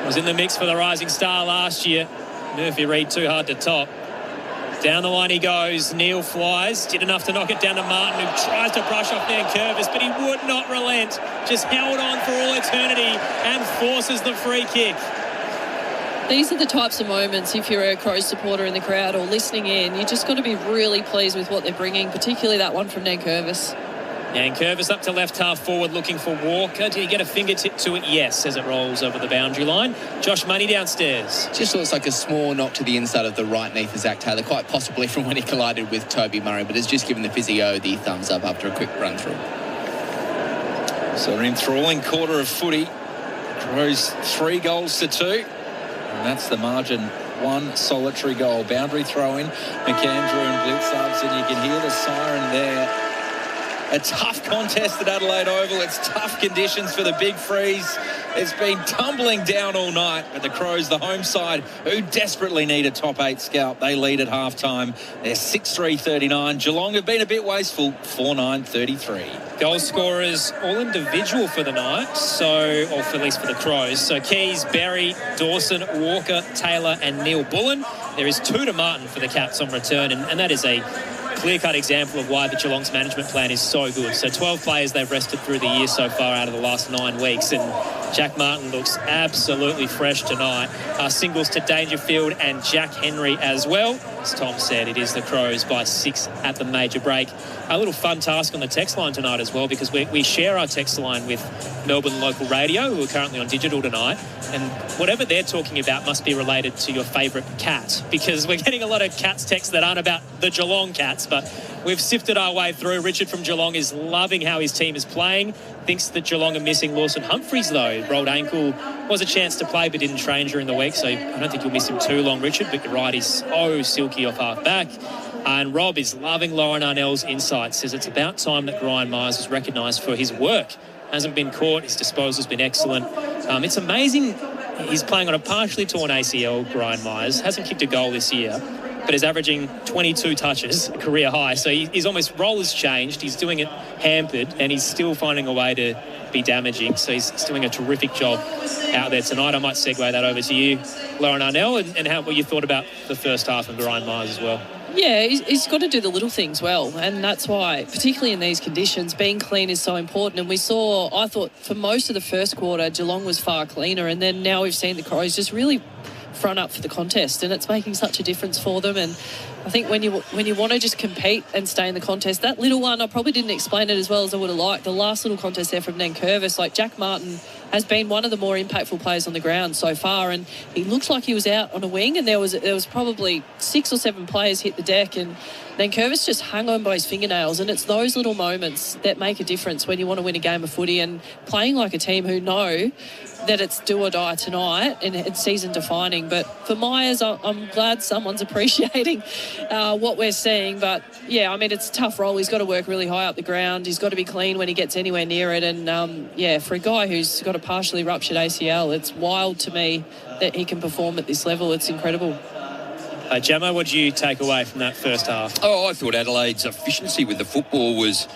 Was in the mix for the Rising Star last year. Murphy Reid too hard to top. Down the line he goes. Neil flies. Did enough to knock it down to Martin, who tries to brush off Nankervis, but he would not relent. Just held on for all eternity and forces the free kick.
These are the types of moments, if you're a Crows supporter in the crowd or listening in, you just got to be really pleased with what they're bringing, particularly that one from Nankervis.
Nankervis up to left half forward looking for Walker. Did he get a fingertip to it? Yes, as it rolls over the boundary line. Josh Money downstairs.
Just looks like a small knock to the inside of the right knee for Zach Taylor, quite possibly from when he collided with Toby Murray, but has just given the physio the thumbs up after a quick run through.
So an enthralling quarter of footy. Crows 3-2, and that's the margin. One solitary goal. Boundary throw in. McAndrew and Blitz ups, and you can hear the siren there. A tough contest at Adelaide Oval. It's tough conditions for the Big Freeze. It's been tumbling down all night, but the Crows, the home side, who desperately need a top 8 scalp, they lead at half-time. They're 6-3-39. Geelong have been a bit wasteful, 4-9-33.
Goal scorers all individual for the night, or at least for the Crows. So Keys, Berry, Dawson, Walker, Taylor and Neil Bullen. There is 2 to Martin for the Cats on return, and that is a clear-cut example of why the Geelong's management plan is so good. So 12 players they've rested through the year so far out of the last 9 weeks, and Jack Martin looks absolutely fresh tonight. Singles to Dangerfield and Jack Henry as well. As Tom said, it is the Crows by 6 at the major break. A little fun task on the text line tonight as well, because we share our text line with Melbourne Local Radio, who are currently on digital tonight, and whatever they're talking about must be related to your favourite cat, because we're getting a lot of Cats texts that aren't about the Geelong Cats, but we've sifted our way through. Richard from Geelong is loving how his team is playing. Thinks that Geelong are missing Lawson Humphries, though. Rolled ankle, was a chance to play but didn't train during the week, so I don't think you'll miss him too long, Richard, but you're right, he's so silky off half-back. And Rob is loving Lauren Arnell's insights, says it's about time that Brian Myers was recognised for his work. Hasn't been caught, his disposal's been excellent. It's amazing he's playing on a partially torn ACL, Brian Myers. Hasn't kicked a goal this year, but is averaging 22 touches, a career high. So he's almost, role has changed. He's doing it hampered, and he's still finding a way to be damaging. So he's doing a terrific job out there tonight. I might segue that over to you, Lauren Arnell, and what you thought about the first half and Brian Myers as well.
Yeah, he's got to do the little things well, and that's why, particularly in these conditions, being clean is so important. And we saw, I thought, for most of the first quarter, Geelong was far cleaner, and then now we've seen the Crows just really front up for the contest, and it's making such a difference for them. And I think when you want to just compete and stay in the contest, that little one, I probably didn't explain it as well as I would have liked. The last little contest there from Nankervis, like Jack Martin has been one of the more impactful players on the ground so far, and he looks like he was out on a wing, and there was probably 6 or 7 players hit the deck, and Nankervis just hung on by his fingernails. And it's those little moments that make a difference when you want to win a game of footy, and playing like a team who know that it's do or die tonight and it's season defining. But for Myers, I'm glad someone's appreciating what we're seeing. But yeah, I mean, it's a tough role. He's got to work really high up the ground. He's got to be clean when he gets anywhere near it. And yeah, for a guy who's got a partially ruptured ACL, it's wild to me that he can perform at this level. It's incredible.
Gemma, what did you take away from that first half?
Oh, I thought Adelaide's efficiency with the football was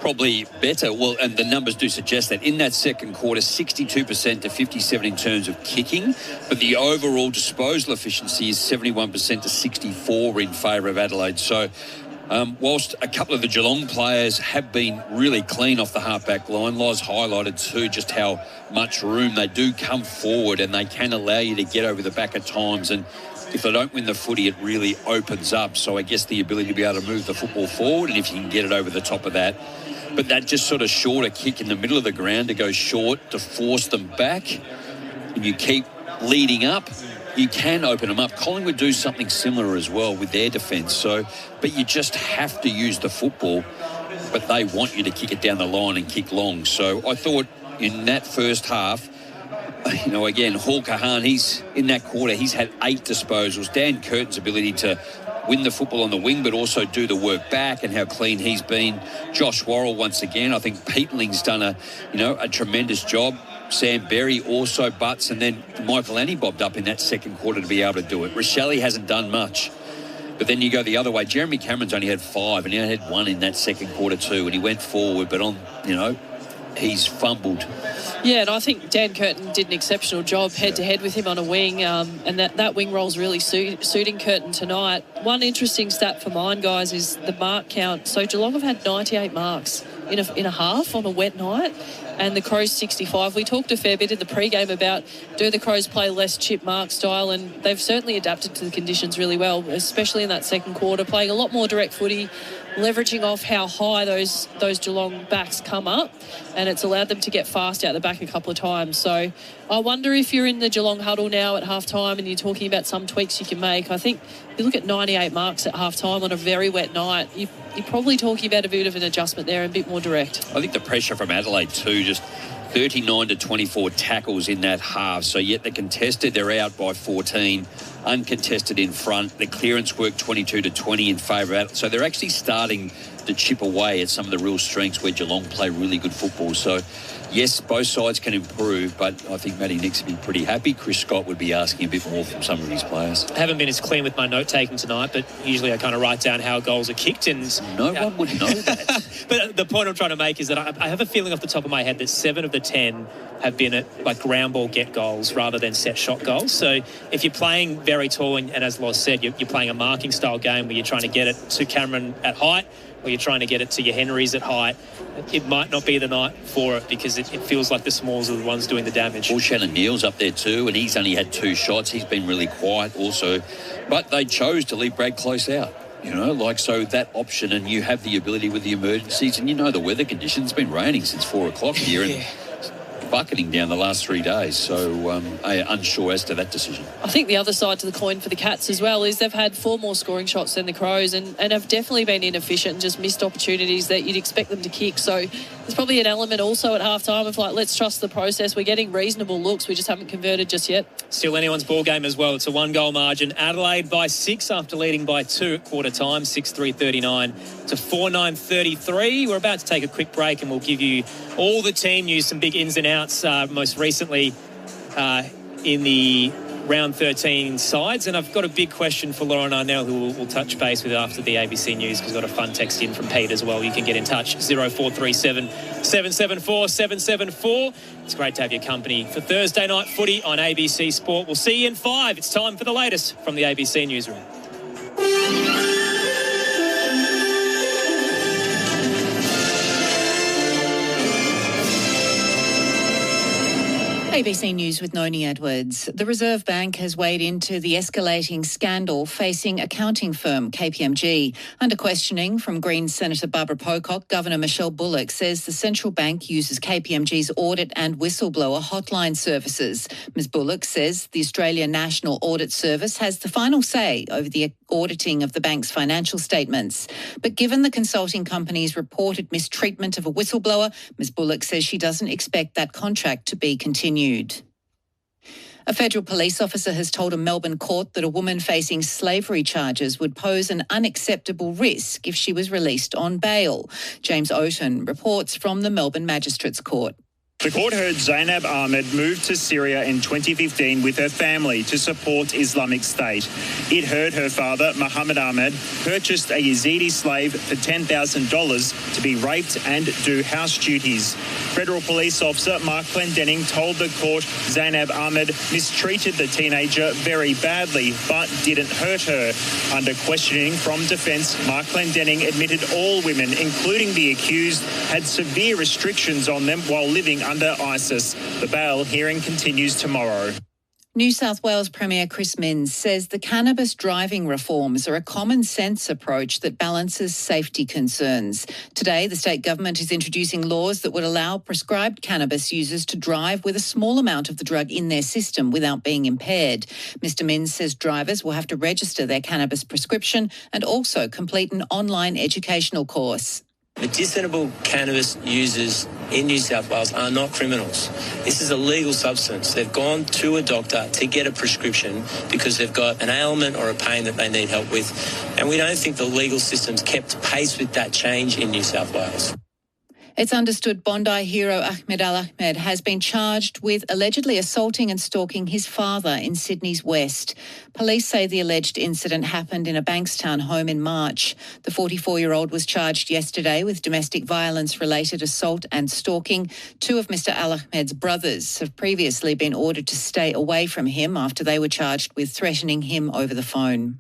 probably better. Well, and the numbers do suggest that in that second quarter, 62% to 57% in terms of kicking, but the overall disposal efficiency is 71% to 64% in favour of Adelaide. So whilst a couple of the Geelong players have been really clean off the halfback line, Loz highlighted too just how much room they do come forward, and they can allow you to get over the back at times. And if they don't win the footy, it really opens up. So I guess the ability to be able to move the football forward, and if you can get it over the top of that. But that just sort of shorter kick in the middle of the ground to go short, to force them back, and you keep leading up, you can open them up. Collingwood do something similar as well with their defence. So, but you just have to use the football, but they want you to kick it down the line and kick long. So I thought in that first half, you know, again, Hall Kahan, he's in that quarter, he's had 8 disposals. Dan Curtin's ability to win the football on the wing, but also do the work back, and how clean he's been. Josh Worrell, once again, I think Peatling's done a tremendous job. Sam Berry also butts, and then Michael Annie bobbed up in that second quarter to be able to do it. Rochelle hasn't done much. But then you go the other way. Jeremy Cameron's only had 5, and he only had 1 in that second quarter too, and he went forward, but he's fumbled.
Yeah, and I think Dan Curtin did an exceptional job head-to-head with him on a wing, and that wing roll's really suiting Curtin tonight. One interesting stat for mine, guys, is the mark count. So Geelong have had 98 marks in a half on a wet night, and the Crows 65. We talked a fair bit in the pre-game about do the Crows play less chip mark style, and they've certainly adapted to the conditions really well, especially in that second quarter, playing a lot more direct footy, leveraging off how high those Geelong backs come up, and it's allowed them to get fast out the back a couple of times. So I wonder if you're in the Geelong huddle now at halftime and you're talking about some tweaks you can make. I think if you look at 98 marks at halftime on a very wet night, you're probably talking about a bit of an adjustment there and a bit more direct.
I think the pressure from Adelaide too, just 39 to 24 tackles in that half. So yet they're contested, they're out by 14, uncontested in front. The clearance work 22 to 20 in favour of Adelaide. So they're actually starting to chip away at some of the real strengths where Geelong play really good football. So yes, both sides can improve, but I think Matty Nix would be pretty happy. Chris Scott would be asking a bit more from some of his players.
I haven't been as clean with my note-taking tonight, but usually I kind of write down how goals are kicked. And
no one would know that.
But the point I'm trying to make is that I have a feeling off the top of my head that 7 of the 10 have been at like ground ball get goals rather than set shot goals. So if you're playing very tall, and as Loz said, you're playing a marking style game where you're trying to get it to Cameron at height, or you're trying to get it to your Henrys at height, it might not be the night for it because it feels like the smalls are the ones doing the damage.
Well, Shannon Neal's up there too, and he's only had 2 shots. He's been really quiet also. But they chose to leave Brad Close out. So that option, and you have the ability with the emergencies, and the weather conditions. It's been raining since 4 o'clock here, and bucketing down the last 3 days. So I'm unsure as to that decision.
I think the other side to the coin for the Cats as well is they've had 4 more scoring shots than the Crows, and have definitely been inefficient and just missed opportunities that you'd expect them to kick. So there's probably an element also at halftime of let's trust the process. We're getting reasonable looks. We just haven't converted just yet.
Still anyone's ball game as well. It's a 1-goal margin. Adelaide by 6 after leading by 2 at quarter time, 6-3-39 to 4-9-33. We're about to take a quick break, and we'll give you all the team news, some big ins and outs, most recently in the round 13 sides. And I've got a big question for Lauren Arnell, who we'll touch base with after the ABC News, because we've got a fun text in from Pete as well. You can get in touch, 0437 774 774. It's great to have your company for Thursday night footy on ABC Sport. We'll see you in 5. It's time for the latest from the ABC Newsroom.
ABC News with Noni Edwards. The Reserve Bank has weighed into the escalating scandal facing accounting firm KPMG. Under questioning from Greens Senator Barbara Pocock, Governor Michelle Bullock says the central bank uses KPMG's audit and whistleblower hotline services. Ms Bullock says the Australian National Audit Service has the final say over the auditing of the bank's financial statements. But given the consulting company's reported mistreatment of a whistleblower, Ms Bullock says she doesn't expect that contract to be continued. A federal police officer has told a Melbourne court that a woman facing slavery charges would pose an unacceptable risk if she was released on bail. James Oaten reports from the Melbourne Magistrates Court.
The court heard Zainab Ahmed moved to Syria in 2015 with her family to support Islamic State. It heard her father, Mohammed Ahmed, purchased a Yazidi slave for $10,000 to be raped and do house duties. Federal police officer Mark Clendenning told the court Zainab Ahmed mistreated the teenager very badly but didn't hurt her. Under questioning from defence, Mark Clendenning admitted all women, including the accused, had severe restrictions on them while living under ISIS. The bail hearing continues tomorrow.
New South Wales Premier Chris Minns says the cannabis driving reforms are a common sense approach that balances safety concerns. Today, the state government is introducing laws that would allow prescribed cannabis users to drive with a small amount of the drug in their system without being impaired. Mr Minns says drivers will have to register their cannabis prescription and also complete an online educational course.
Medicinal cannabis users in New South Wales are not criminals. This is a legal substance. They've gone to a doctor to get a prescription because they've got an ailment or a pain that they need help with. And we don't think the legal system's kept pace with that change in New South Wales.
It's understood Bondi hero Ahmed Al-Ahmed has been charged with allegedly assaulting and stalking his father in Sydney's West. Police say the alleged incident happened in a Bankstown home in March. The 44-year-old was charged yesterday with domestic violence-related assault and stalking. Two of Mr Al-Ahmed's brothers have previously been ordered to stay away from him after they were charged with threatening him over the phone.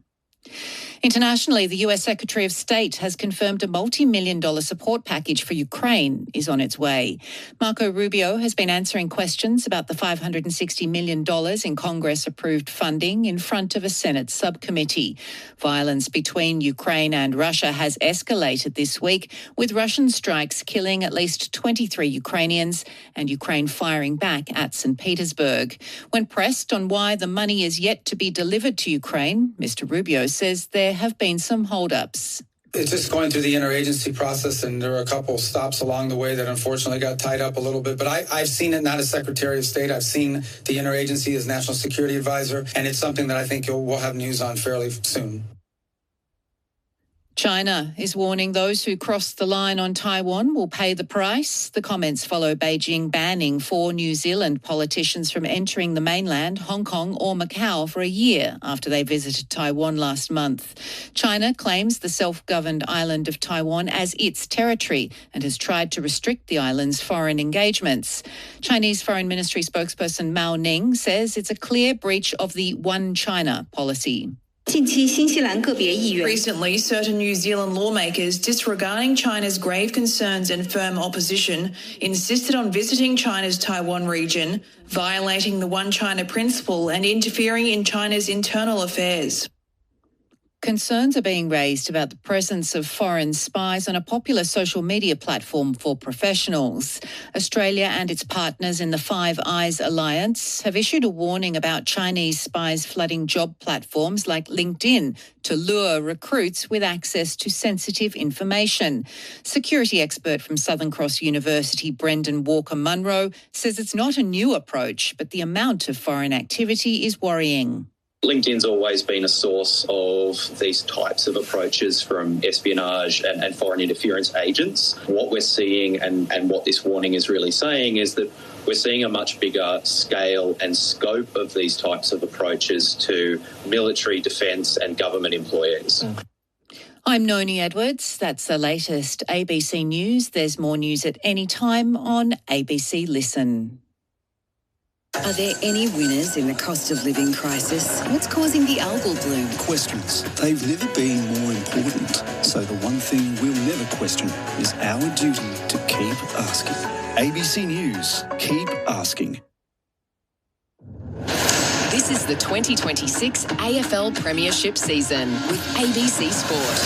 Internationally, the US Secretary of State has confirmed a multi-million-dollar support package for Ukraine is on its way. Marco Rubio has been answering questions about the $560 million in Congress-approved funding in front of a Senate subcommittee. Violence between Ukraine and Russia has escalated this week, with Russian strikes killing at least 23 Ukrainians and Ukraine firing back at St. Petersburg. When pressed on why the money is yet to be delivered to Ukraine, Mr. Rubio says there have been some hold-ups.
It's just going through the interagency process, and there were a couple of stops along the way that unfortunately got tied up a little bit. But I've seen it not as Secretary of State. I've seen the interagency as National Security Advisor, and it's something that I think we'll have news on fairly soon.
China is warning those who cross the line on Taiwan will pay the price. The comments follow Beijing banning 4 New Zealand politicians from entering the mainland, Hong Kong or Macau for a year after they visited Taiwan last month. China claims the self-governed island of Taiwan as its territory and has tried to restrict the island's foreign engagements. Chinese Foreign Ministry spokesperson Mao Ning says it's a clear breach of the One China policy.
Recently, certain New Zealand lawmakers, disregarding China's grave concerns and firm opposition, insisted on visiting China's Taiwan region, violating the One China principle and interfering in China's internal affairs.
Concerns are being raised about the presence of foreign spies on a popular social media platform for professionals. Australia and its partners in the Five Eyes Alliance have issued a warning about Chinese spies flooding job platforms like LinkedIn to lure recruits with access to sensitive information. Security expert from Southern Cross University, Brendan Walker-Munro, says it's not a new approach, but the amount of foreign activity is worrying.
LinkedIn's always been a source of these types of approaches from espionage and foreign interference agents. What we're seeing and what this warning is really saying is that we're seeing a much bigger scale and scope of these types of approaches to military, defence and government employees.
I'm Noni Edwards. That's the latest ABC News. There's more news at any time on ABC Listen.
Are there any winners in the cost of living crisis? What's causing the algal bloom?
Questions. They've never been more important. So the one thing we'll never question is our duty to keep asking. ABC News. Keep asking.
This is the 2026 AFL Premiership season with ABC Sport.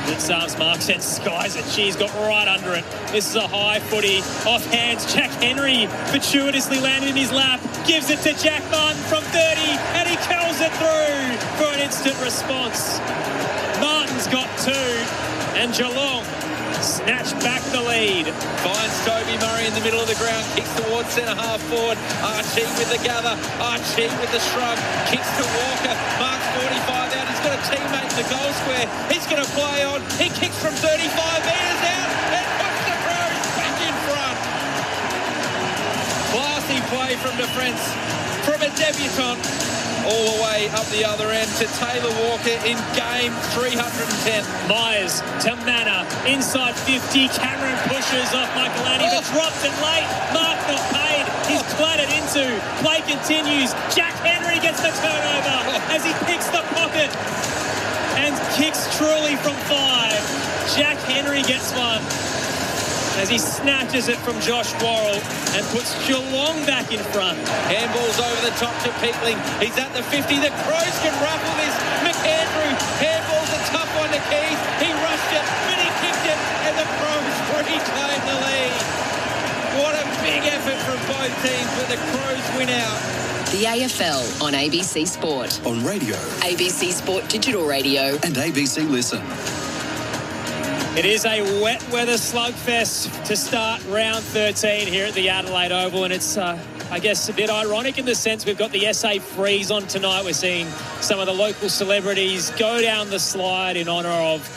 Good stance, Mark sends skies it. She's got right under it. This is a high footy. Off hands, Jack Henry fortuitously landed in his lap. Gives it to Jack Martin from 30 and he curls it through for an instant response. Martin's got 2 and Geelong snatch back the lead.
Finds Toby Murray in the middle of the ground, kicks towards centre-half forward. Archie with the gather, Archie with the shrug, kicks to Walker. Marks 45 out, he's got a teammate in the goal square. He's going to play on, he kicks from 35 metres out and puts the Crows back in front. Classy play from defence, from a debutant. All the way up the other end to Taylor Walker in game 310.
Myers to Manor, inside 50. Cameron pushes off Michaelani, but drops it late. Mark not paid. He's clattered into. Play continues. Jack Henry gets the turnover as he picks the pocket and kicks truly from 5. Jack Henry gets one as he snatches it from Josh Worrell and puts Geelong back in front.
Handballs over the top to Peatling. He's at the 50. The Crows can ruffle this. McAndrew. Handball's a tough one to Keys. He rushed it, but he kicked it, and the Crows reclaim the lead. What a big effort from both teams, but the Crows win out.
The AFL on ABC Sport.
On radio,
ABC Sport Digital Radio.
and ABC Listen.
It is a wet weather slugfest to start round 13 here at the Adelaide Oval, and it's, I guess, a bit ironic in the sense we've got the SA Freeze on tonight. We're seeing some of the local celebrities go down the slide in honour of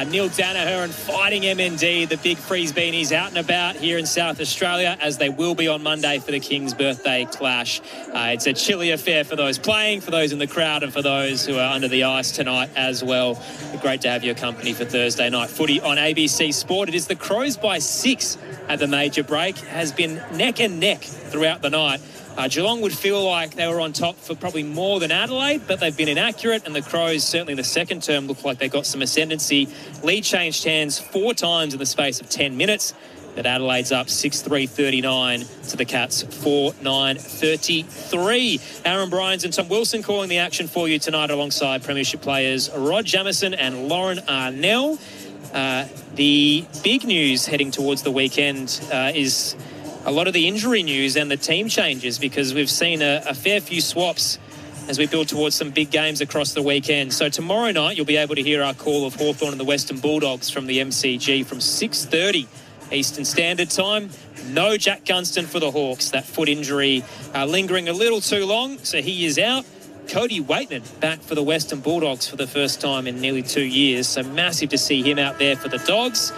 Neil Danaher and Fighting MND, the big Freeze beanies out and about here in South Australia, as they will be on Monday for the King's birthday clash. It's a chilly affair for those playing, for those in the crowd, and for those who are under the ice tonight as well. Great to have your company for Thursday night footy on ABC Sport. It is the Crows by 6 at the major break. Has been neck and neck throughout the night. Geelong would feel like they were on top for probably more than Adelaide, but they've been inaccurate, and the Crows, certainly in the second term, look like they got some ascendancy. Lead changed hands 4 times in the space of 10 minutes, but Adelaide's up 6-3-39 to the Cats 4-9-33. Aaron Bryans and Tom Wilson calling the action for you tonight alongside premiership players Rod Jameson and Lauren Arnell. The big news heading towards the weekend is a lot of the injury news and the team changes, because we've seen a fair few swaps as we build towards some big games across the weekend. So tomorrow night you'll be able to hear our call of Hawthorn and the Western Bulldogs from the MCG from 6:30 Eastern Standard Time. No Jack Gunston for the Hawks. That foot injury lingering a little too long, so he is out. Cody Waitman back for the Western Bulldogs for the first time in nearly 2 years, so massive to see him out there for the Dogs.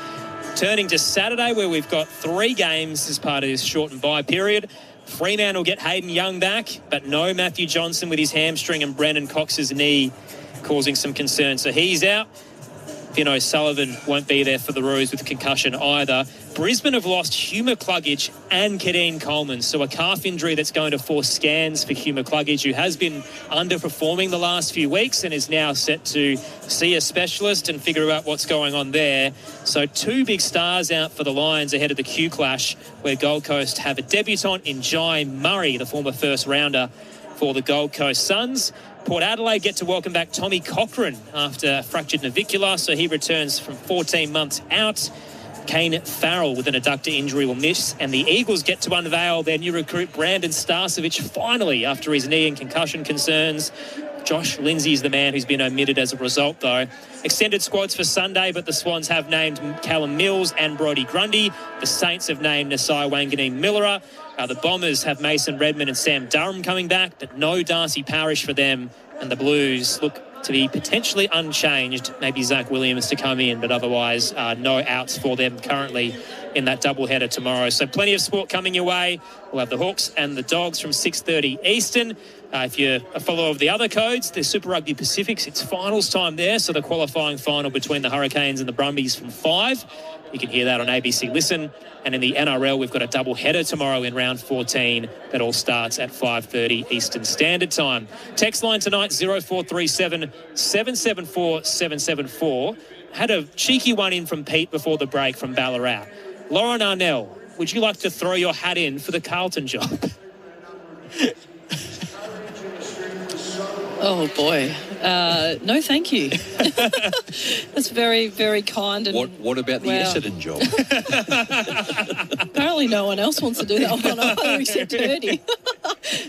Turning to Saturday, where we've got 3 games as part of this shortened bye period. Fremantle will get Hayden Young back, but no Matthew Johnson with his hamstring and Brendan Cox's knee causing some concern. So he's out. Finn O'Sullivan won't be there for the Roos with concussion either. Brisbane have lost Hugh McCluggage and Kadeen Coleman, so a calf injury that's going to force scans for Hugh McCluggage, who has been underperforming the last few weeks and is now set to see a specialist and figure out what's going on there. So 2 big stars out for the Lions ahead of the Q Clash, where Gold Coast have a debutant in Jai Murray, the former first rounder for the Gold Coast Suns. Port Adelaide get to welcome back Tommy Cochran after fractured navicular, so he returns from 14 months out. Kane Farrell with an adductor injury will miss, and the Eagles get to unveil their new recruit Brandon Starcevich finally after his knee and concussion concerns. Josh Lindsay is the man who's been omitted as a result, though. Extended squads for Sunday, but the Swans have named Callum Mills and Brodie Grundy. The Saints have named Nasai Wanganeen-Millerer. The Bombers have Mason Redman and Sam Durham coming back, but no Darcy Parish for them. And the Blues look to be potentially unchanged. Maybe Zach Williams to come in, but otherwise no outs for them currently in that doubleheader tomorrow. So plenty of sport coming your way. We'll have the Hawks and the Dogs from 6:30 Eastern. If you're a follower of the other codes, the Super Rugby Pacifics, it's finals time there. So the qualifying final between the Hurricanes and the Brumbies from 5. You can hear that on ABC Listen. And in the NRL, we've got a double header tomorrow in round 14 that all starts at 5:30 Eastern Standard Time. Text line tonight, 0437 774 774. Had a cheeky one in from Pete before the break from Ballarat. Lauren Arnell, would you like to throw your hat in for the Carlton job?
Oh, boy. No, thank you. That's very, very kind. And
What about the Essendon job?
Apparently no one else wants to do that one either except Herdy.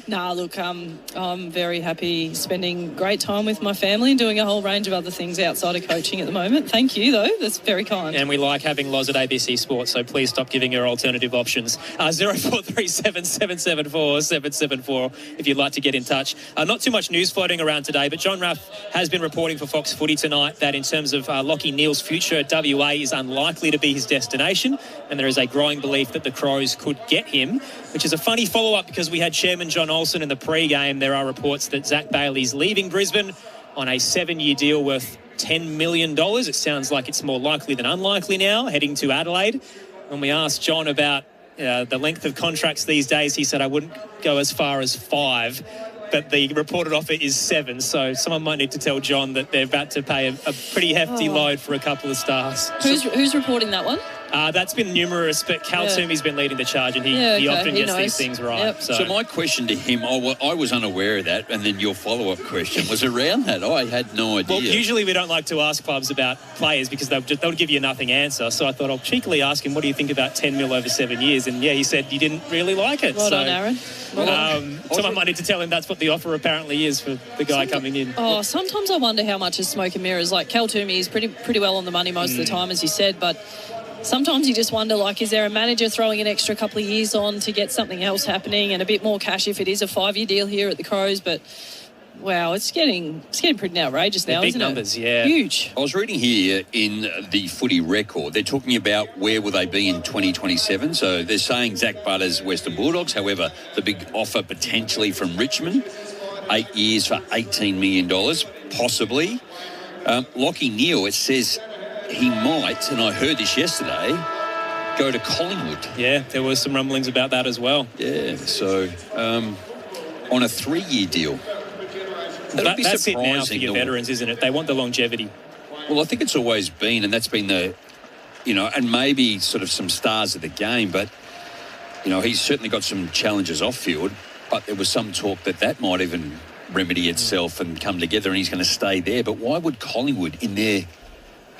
Nah, look, I'm very happy spending great time with my family and doing a whole range of other things outside of coaching at the moment. Thank you, though. That's very kind.
And we like having Loz at ABC Sports, so please stop giving her alternative options. 0437 774 774 if you'd like to get in touch. Not too much news floating around today, but John Raff has been reporting for Fox Footy tonight that in terms of Lachie Neale's future, WA is unlikely to be his destination, and there is a growing belief that the Crows could get him, which is a funny follow-up because we had Chairman John Olsen in the pre-game. There are reports that Zach Bailey's leaving Brisbane on a 7-year deal worth $10 million. It sounds like it's more likely than unlikely now, heading to Adelaide. When we asked John about the length of contracts these days, he said, I wouldn't go as far as 5. But the reported offer is 7, so someone might need to tell John that they're about to pay a pretty hefty load for a couple of stars.
Who's reporting that one?
That's been numerous, but Cal Toomey's been leading the charge, and he often gets these things right.
Yep.
So
my question to him, I was unaware of that, and then your follow-up question was around that. I had no idea.
Well, usually we don't like to ask clubs about players because they'll give you a nothing answer. So I thought I'll cheekily ask him, what do you think about 10 mil over 7 years? And he said you didn't really like it.
Well done, Aaron.
Someone might need to tell him that's what the offer apparently is for the guy coming in.
Oh, sometimes I wonder how much is smoke and mirrors. Like Cal Toomey is pretty well on the money most of the time, as you said, but sometimes you just wonder, is there a manager throwing an extra couple of years on to get something else happening and a bit more cash if it is a 5-year deal here at the Crows? But wow, it's getting pretty outrageous now, isn't it?
Big numbers, yeah.
Huge.
I was reading here in the Footy Record, they're talking about where will they be in 2027. So they're saying Zach Butters, Western Bulldogs. However, the big offer potentially from Richmond, 8 years for $18 million, possibly. Lachie Neale, it says he might, and I heard this yesterday, go to Collingwood.
Yeah, there were some rumblings about that as well.
Yeah, so on a 3-year deal.
That's it now for your veterans, isn't it? They want the longevity.
Well, I think it's always been, and that's been the, and maybe sort of some stars of the game, but, he's certainly got some challenges off-field, but there was some talk that might even remedy itself and come together and he's going to stay there. But why would Collingwood, in their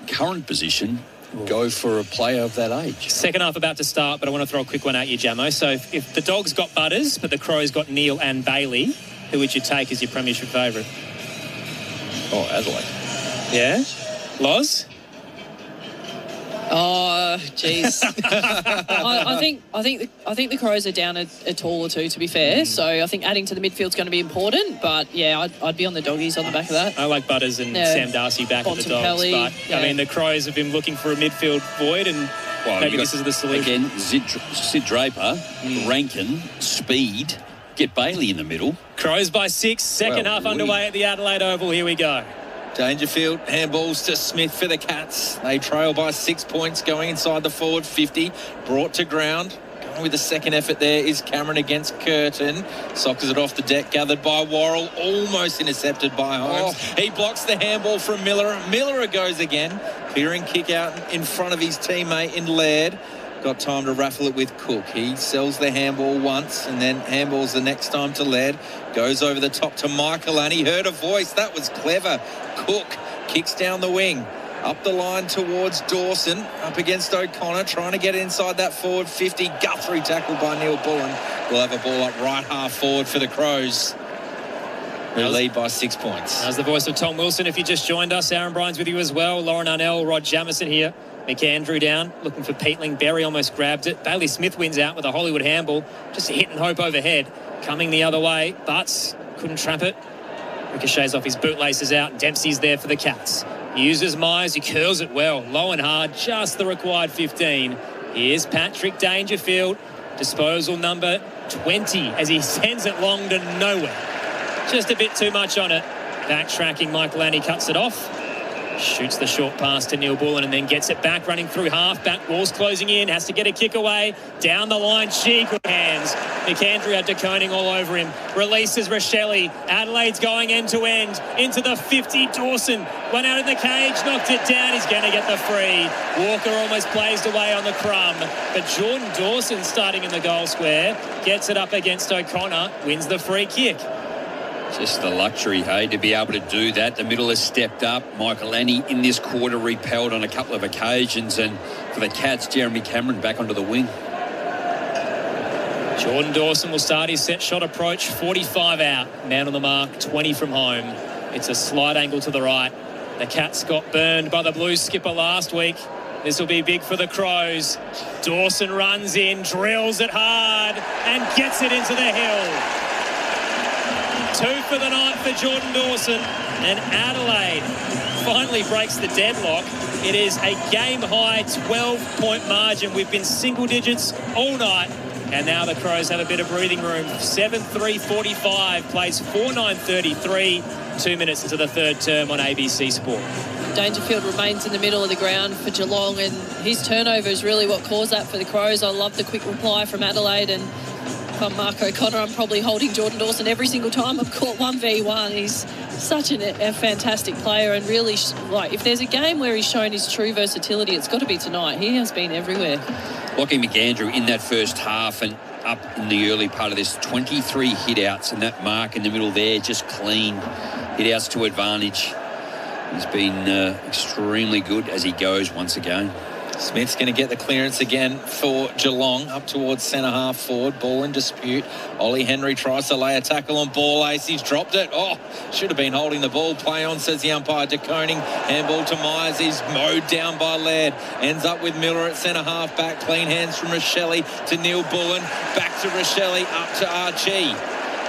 current position, go for a player of that age?
Second half about to start, but I want to throw a quick one at you, Jamo. So if the Dogs got Butters, but the Crows got Neale and Bailey, who would you take as your premiership favourite?
Oh, Adelaide.
Yeah? Loz?
Oh, jeez. I think the Crows are down a tall or two, to be fair. So I think adding to the midfield's going to be important. But yeah, I'd be on the Doggies on the back of that.
I like Butters and Sam Darcy back at the Dogs. But I mean, the Crows have been looking for a midfield void, and maybe this is the solution.
Again, Sid Draper, Rankin, speed. Get Bailey in the middle.
Crows by 6. Second half underway at the Adelaide Oval. Here we go.
Dangerfield, handballs to Smith for the Cats. They trail by 6 points going inside the forward 50. Brought to ground. Going with the second effort there is Cameron against Curtin. Sockers it off the deck, gathered by Worrell. Almost intercepted by Holmes. He blocks the handball from Miller. Miller goes again. Clearing kick out in front of his teammate in Laird. Got time to raffle it with Cook. He sells the handball once and then handballs the next time to Laird. Goes over the top to Michael and he heard a voice. That was clever. Cook kicks down the wing. Up the line towards Dawson. Up against O'Connor. Trying to get inside that forward 50. Guthrie tackled by Neil Bullen. We'll have a ball up right half forward for the Crows. Who lead by 6 points.
That was the voice of Tom Wilson. If you just joined us, Aaron Bryans with you as well. Lauren Arnell, Rod Jameson here. McAndrew down, looking for Peatling. Berry almost grabbed it. Bailey Smith wins out with a Hollywood handball. Just a hit and hope overhead. Coming the other way. Butts couldn't trap it. Ricochets off his bootlaces out. Dempsey's there for the Cats. He uses Myers. He curls it well. Low and hard. Just the required 15. Here's Patrick Dangerfield. Disposal number 20 as he sends it long to nowhere. Just a bit too much on it. Backtracking, Michael Lanny cuts it off. Shoots the short pass to Neil Bullen and then gets it back, running through half. Back walls closing in. Has to get a kick away. Down the line. Good hands. McAndrew had DeConing all over him. Releases Rochelle. Adelaide's going end to end. Into the 50. Dawson. One out in the cage. Knocked it down. He's going to get the free. Walker almost blazed away on the crumb. But Jordan Dawson starting in the goal square. Gets it up against O'Connor. Wins the free kick.
Just the luxury, hey, to be able to do that. The middle has stepped up. Michael Annie in this quarter repelled on a couple of occasions. And for the Cats, Jeremy Cameron back onto the wing.
Jordan Dawson will start his set shot approach. 45 out. Man on the mark. 20 from home. It's a slight angle to the right. The Cats got burned by the Blues skipper last week. This will be big for the Crows. Dawson runs in, drills it hard, and gets it into the hill. 2 for the night for Jordan Dawson, and Adelaide finally breaks the deadlock. It is a game-high 12-point margin. We've been single digits all night, and now the Crows have a bit of breathing room. 7-3-45, plays 4-9-33, 2 minutes into the third term on ABC Sport.
Dangerfield remains in the middle of the ground for Geelong, and his turnover is really what caused that for the Crows. I love the quick reply from Adelaide, and if I'm Mark O'Connor, I'm probably holding Jordan Dawson every single time I'm caught 1v1. He's such a fantastic player, and really, if there's a game where he's shown his true versatility, it's got to be tonight. He has been everywhere.
Lockie McAndrew in that first half and up in the early part of this, 23 hit-outs, and that mark in the middle there, just clean hit-outs to advantage. He's been extremely good as he goes once again.
Smith's going to get the clearance again for Geelong up towards centre half forward. Ball in dispute. Ollie Henry tries to lay a tackle on ball ace. He's dropped it. Oh, should have been holding the ball. Play on, says the umpire. De Koning. Handball to Myers. He's mowed down by Laird. Ends up with Miller at centre half back. Clean hands from Rochelle to Neil Bullen. Back to Rochelle. Up to Archie.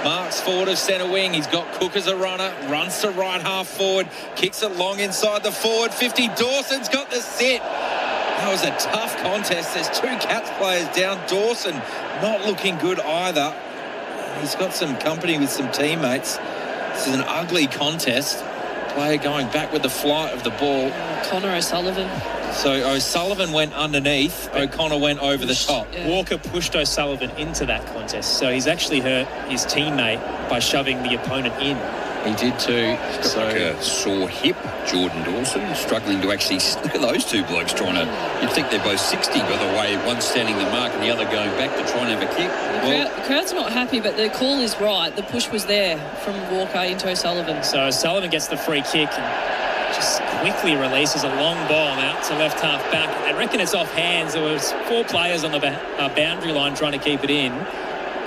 Marks forward of centre wing. He's got Cook as a runner. Runs to right half forward. Kicks it long inside the forward 50. Dawson's got the sit. That was a tough contest. There's 2 Cats players down. Dawson not looking good either. He's got some company with some teammates. This is an ugly contest. Player going back with the flight of the ball.
Connor O'Sullivan.
So O'Sullivan went underneath. O'Connor went over the top.
Yeah. Walker pushed O'Sullivan into that contest. So he's actually hurt his teammate by shoving the opponent in.
He did too.
He's got like a sore hip, Jordan Dawson, struggling to actually... Look at those 2 blokes trying to... You'd think they're both 60, by the way, one standing the mark and the other going back to try and have a kick.
The crowd's not happy, but the call is right. The push was there from Walker into O'Sullivan.
So O'Sullivan gets the free kick and just quickly releases a long ball out to left half back. I reckon it's off hands. There was 4 players on the boundary line trying to keep it in.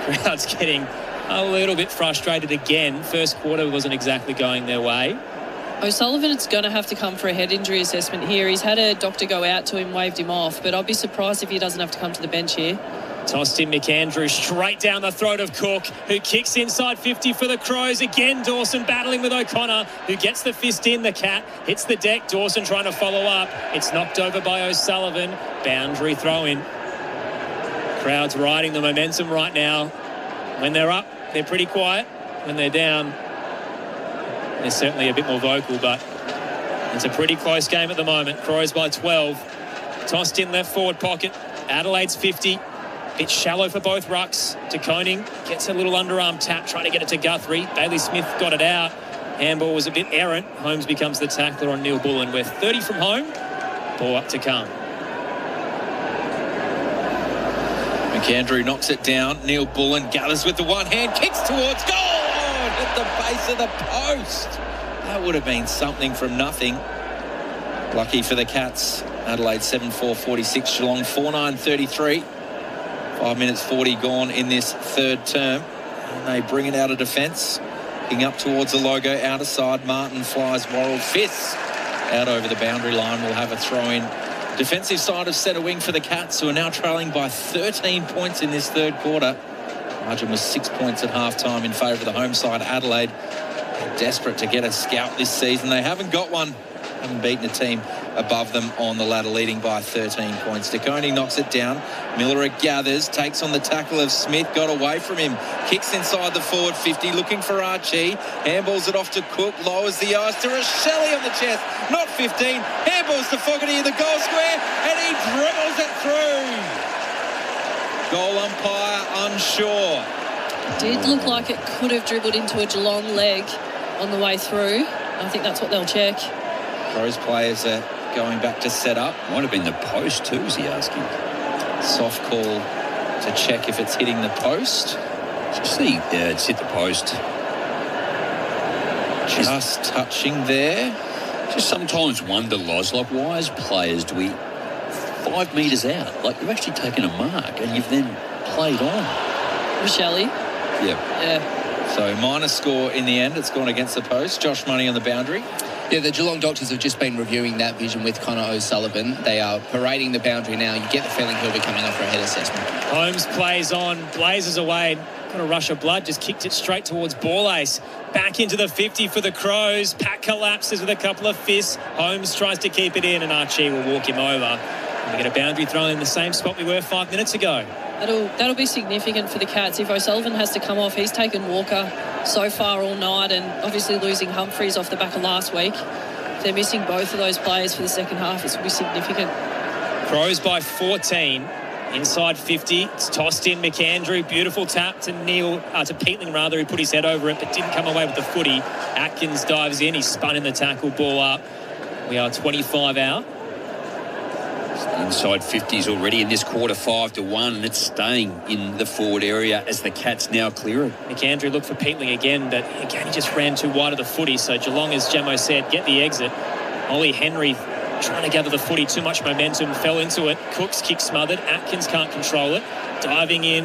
Crowd's getting a little bit frustrated again. First quarter wasn't exactly going their way.
O'Sullivan is going to have to come for a head injury assessment here. He's had a doctor go out to him, waved him off, but I'll be surprised if he doesn't have to come to the bench here.
Tossed in McAndrew straight down the throat of Cook, who kicks inside 50 for the Crows. Again, Dawson battling with O'Connor, who gets the fist in. The Cat hits the deck. Dawson trying to follow up. It's knocked over by O'Sullivan. Boundary throw in. Crowd's riding the momentum right now. When they're up, they're pretty quiet. When they're down, they're certainly a bit more vocal, but it's a pretty close game at the moment. Crows by 12. Tossed in left forward pocket. Adelaide's 50. Bit shallow for both rucks. De Koning gets a little underarm tap, trying to get it to Guthrie. Bailey Smith got it out. Handball was a bit errant. Holmes becomes the tackler on Neil Bullen. We're 30 from home. Ball up to come.
McAndrew knocks it down. Neil Bullen gathers with the one hand, kicks towards goal. Oh, it hit the base of the post. That would have been something from nothing. Lucky for the Cats. Adelaide 7-4-46, Geelong 4-9-33. 5 minutes 40 gone in this third term. And they bring it out of defence. Looking up towards the logo, outer side. Martin flies Worrell fists out over the boundary line. We'll have a throw in. Defensive side of centre wing for the Cats, who are now trailing by 13 points in this third quarter. Margin was 6 points at half-time in favour of the home side, Adelaide. They're desperate to get a scout this season. They haven't got one. Haven't beaten a team above them on the ladder, leading by 13 points. De Koning knocks it down. Miller gathers, takes on the tackle of Smith, got away from him. Kicks inside the forward 50, looking for Archie. Handballs it off to Cook, lowers the eyes to Rochelle on the chest. Not 15. Handballs to Fogarty in the goal square, and he dribbles it through. Goal umpire unsure.
Did look like it could have dribbled into a Geelong leg on the way through. I think that's what they'll check.
Crows players are going back to set up.
Might have been the post too, is he asking?
Soft call to check if it's hitting the post.
Just see, yeah, it's hit the post.
Just touching there.
Just sometimes wonder, Loz, like, why as players do we 5 metres out? Like, you've actually taken a mark and you've then played on.
Michelle.
Yeah. So minus score in the end. It's gone against the post. Josh Money on the boundary.
Yeah, the Geelong doctors have just been reviewing that vision with Connor O'Sullivan. They are parading the boundary now. You get the feeling he'll be coming off for a head assessment.
Holmes plays on, blazes away. Got a rush of blood, just kicked it straight towards ball ace. Back into the 50 for the Crows. Pack collapses with a couple of fists. Holmes tries to keep it in, and Archie will walk him over. And we get a boundary thrown in the same spot we were 5 minutes ago.
That'll be significant for the Cats. If O'Sullivan has to come off, he's taken Walker so far all night, and obviously losing Humphreys off the back of last week. If they're missing both of those players for the second half, it's going to be significant.
Crows by 14. Inside 50, it's tossed in. McAndrew, beautiful tap to Peatling rather, who put his head over it but didn't come away with the footy. Atkins dives in, he's spun in the tackle, ball up. We are 25 out.
Inside 50s already in this quarter, 5-1, and it's staying in the forward area as the Cats now clear it.
McAndrew looked for Peatling again, but again he just ran too wide of the footy. So Geelong, as Jamo said, get the exit. Ollie Henry trying to gather the footy, too much momentum, fell into it. Cook's kick smothered. Atkins can't control it. Diving in.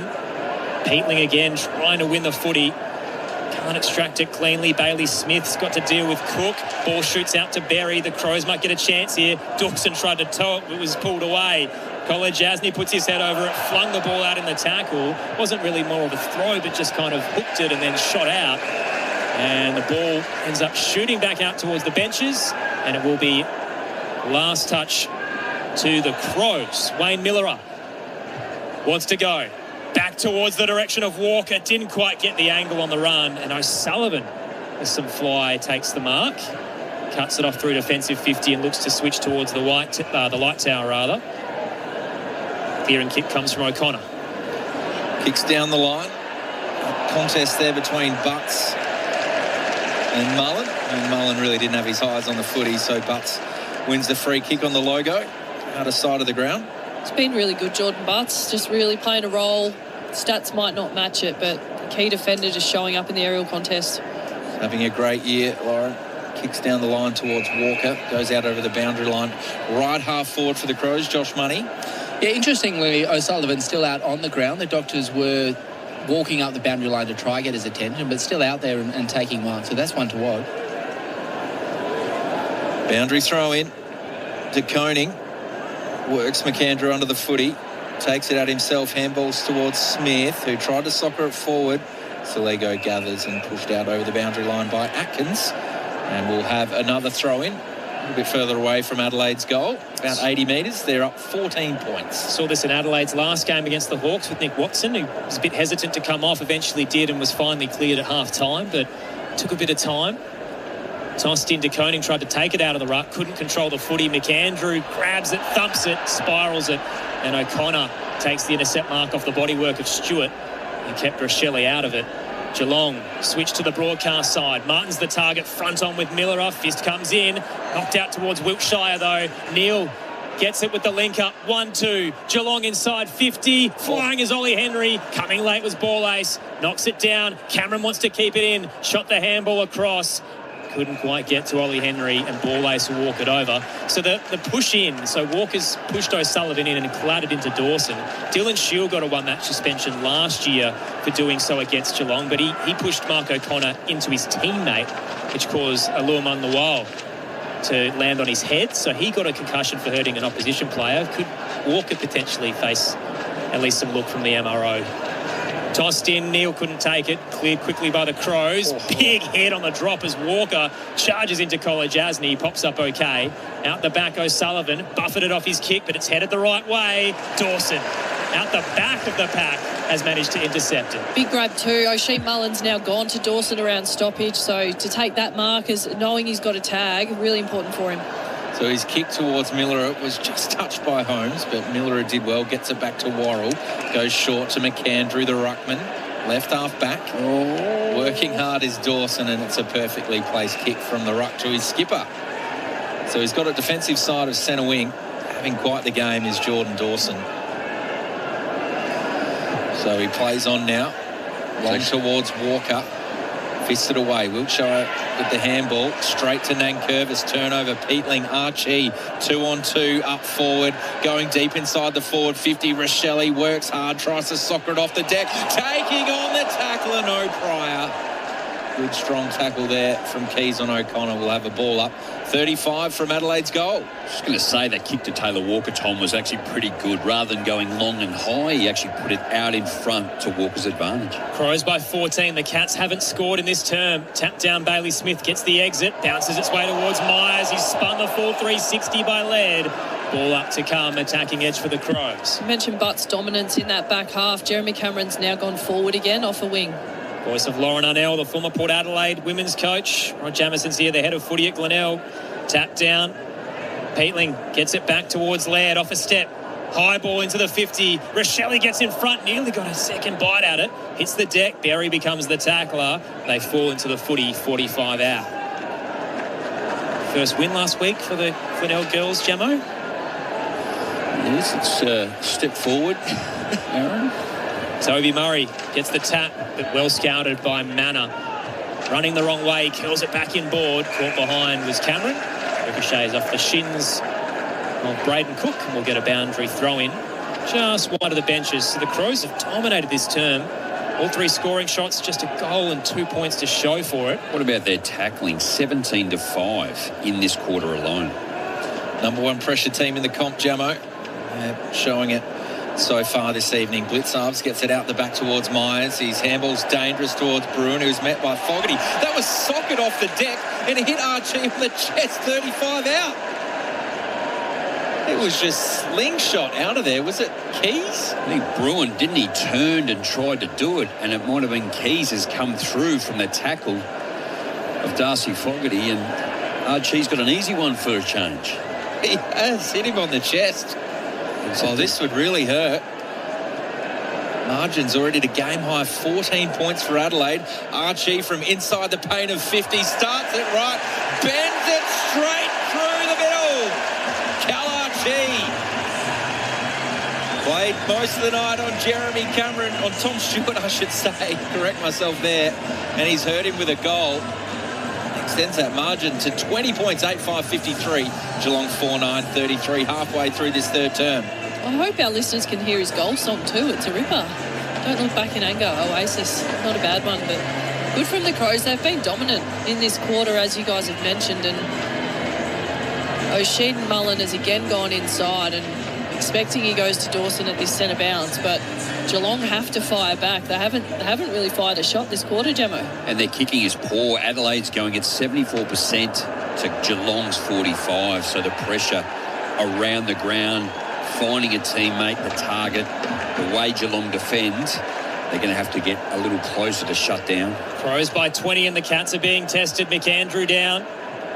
Peatling again, trying to win the footy. Can't extract it cleanly. Bailey Smith's got to deal with Cook. Ball shoots out to Berry. The Crows might get a chance here. Dawson tried to tow it, but was pulled away. Jasny puts his head over it, flung the ball out in the tackle. Wasn't really more of a throw, but just kind of hooked it and then shot out. And the ball ends up shooting back out towards the benches, and it will be last touch to the Crows. Wayne Miller wants to go back towards the direction of Walker. Didn't quite get the angle on the run, and O'Sullivan with some fly takes the mark, cuts it off through defensive 50 and looks to switch towards the light tower rather. Clearing kick comes from O'Connor.
Kicks down the line. A contest there between Butts and Mullen. And Mullen really didn't have his eyes on the footy, so Butts wins the free kick on the logo, out of sight of the ground.
It's been really good, Jordan Butts, just really playing a role. Stats might not match it, but the key defender just showing up in the aerial contest.
Having a great year, Lauren. Kicks down the line towards Walker, goes out over the boundary line. Right half forward for the Crows, Josh Money.
Yeah, interestingly, O'Sullivan's still out on the ground. The doctors were walking up the boundary line to try get his attention, but still out there and taking marks. So that's one to watch.
Boundary throw in. De Koning works McAndrew under the footy, takes it out himself, handballs towards Smith, who tried to soccer it forward. Salego gathers and pushed out over the boundary line by Atkins, and we'll have another throw in a little bit further away from Adelaide's goal, about 80 metres. They're up 14 points.
Saw this in Adelaide's last game against the Hawks with Nick Watson, who was a bit hesitant to come off, eventually did and was finally cleared at half time, but took a bit of time. Tossed in, De Koning tried to take it out of the ruck, couldn't control the footy. McAndrew grabs it, thumps it, spirals it, and O'Connor takes the intercept mark off the bodywork of Stewart and kept Rochelle out of it. Geelong switch to the broadcast side. Martin's the target, front on with Miller. Fist comes in, knocked out towards Wiltshire though. Neil gets it with the link up, 1-2. Geelong inside 50. Flying is Ollie Henry. Coming late was Ball Ace. Knocks it down. Cameron wants to keep it in. Shot the handball across. Couldn't quite get to Ollie Henry, and Ball Ace will walk it over. So the push in. So Walker's pushed O'Sullivan in and clattered into Dawson. Dylan Shield got a one-match suspension last year for doing so against Geelong, but he pushed Mark O'Connor into his teammate, which caused Aluamun Nawal to land on his head. So he got a concussion for hurting an opposition player. Could Walker potentially face at least some look from the MRO? Tossed in, Neil couldn't take it. Cleared quickly by the Crows. Big hit on the drop as Walker charges into Jasny. Pops up okay. Out the back, O'Sullivan. Buffeted off his kick, but it's headed the right way. Dawson, out the back of the pack, has managed to intercept it.
Big grab too. O'Shea Mullen's now gone to Dawson around stoppage. So to take that mark as knowing he's got a tag, really important for him.
So his kick towards Miller was just touched by Holmes, but Miller did well, gets it back to Worrell, goes short to McAndrew, the ruckman, left half back. Working hard is Dawson, and it's a perfectly placed kick from the ruck to his skipper. So he's got a defensive side of centre wing. Having quite the game is Jordan Dawson. So he plays on now, long towards Walker. Fisted away. Wiltshire with the handball. Straight to Nankervis. Turnover. Peatling. Archie. 2-on-2 up forward. Going deep inside the forward 50. Rochelle works hard. Tries to soccer it off the deck. Taking on the tackler. No Pryor. Good strong tackle there from Keys on O'Connor. We'll have a ball up. 35 from Adelaide's goal.
Just going to say that kick to Taylor Walker, Tom, was actually pretty good. Rather than going long and high, he actually put it out in front to Walker's advantage.
Crows by 14. The Cats haven't scored in this term. Tap down Bailey Smith, gets the exit, bounces its way towards Myers. He's spun the full 360 by Laird. Ball up to come, attacking edge for the Crows.
You mentioned Butt's dominance in that back half. Jeremy Cameron's now gone forward again off a wing.
Voice of Lauren Arnell, the former Port Adelaide women's coach. Rod Jameson's here, the head of footy at Glenelg. Tap down. Peatling gets it back towards Laird off a step. High ball into the 50. Rochelle gets in front, nearly got a second bite at it. Hits the deck. Berry becomes the tackler. They fall into the footy, 45 out. First win last week for the Glenelg girls, Jamo?
Yes, it's a step forward, Aaron.
Toby Murray gets the tap, but well scouted by Manor. Running the wrong way, curls it back in board. Caught behind was Cameron. Ricochets off the shins of Braden Cook, and we'll get a boundary throw in. Just wide of the benches. So the Crows have dominated this term. All three scoring shots, just a goal and 2 points to show for it.
What about their tackling? 17-5 in this quarter alone.
Number one pressure team in the comp, Jamo. Showing it so far this evening. Blitzarves gets it out the back towards Myers. His handball's dangerous towards Bruin, who's met by Fogarty. That was socket off the deck, and it hit Archie on the chest, 35 out. It was just slingshot out of there. Was it Keys?
I think Bruin, didn't he, turned and tried to do it, and it might have been Keys has come through from the tackle of Darcy Fogarty, and Archie's got an easy one for a change.
He has hit him on the chest. Oh, this would really hurt. Margins already to game high, 14 points for Adelaide. Archie from inside the paint of 50 starts it right, bends it straight through the middle. Cal Archie played most of the night on Jeremy Cameron, on Tom Stewart, I should say. Correct myself there. And he's hurt him with a goal. Extends that margin to 20 points, 8-5-53. Geelong 4-9-33, halfway through this third term.
I hope our listeners can hear his goal song too. It's a ripper. Don't look back in anger. Oasis, not a bad one, but good from the Crows. They've been dominant in this quarter, as you guys have mentioned, and O'Sheen Mullen has again gone inside, and expecting he goes to Dawson at this centre bounce, but Geelong have to fire back. They haven't really fired a shot this quarter, Jamo.
And their kicking is poor. Adelaide's going at 74% to Geelong's 45, so the pressure around the ground, finding a teammate, the target, the way Geelong defends, they're going to have to get a little closer to shut down.
Crows by 20 and the Cats are being tested. McAndrew down.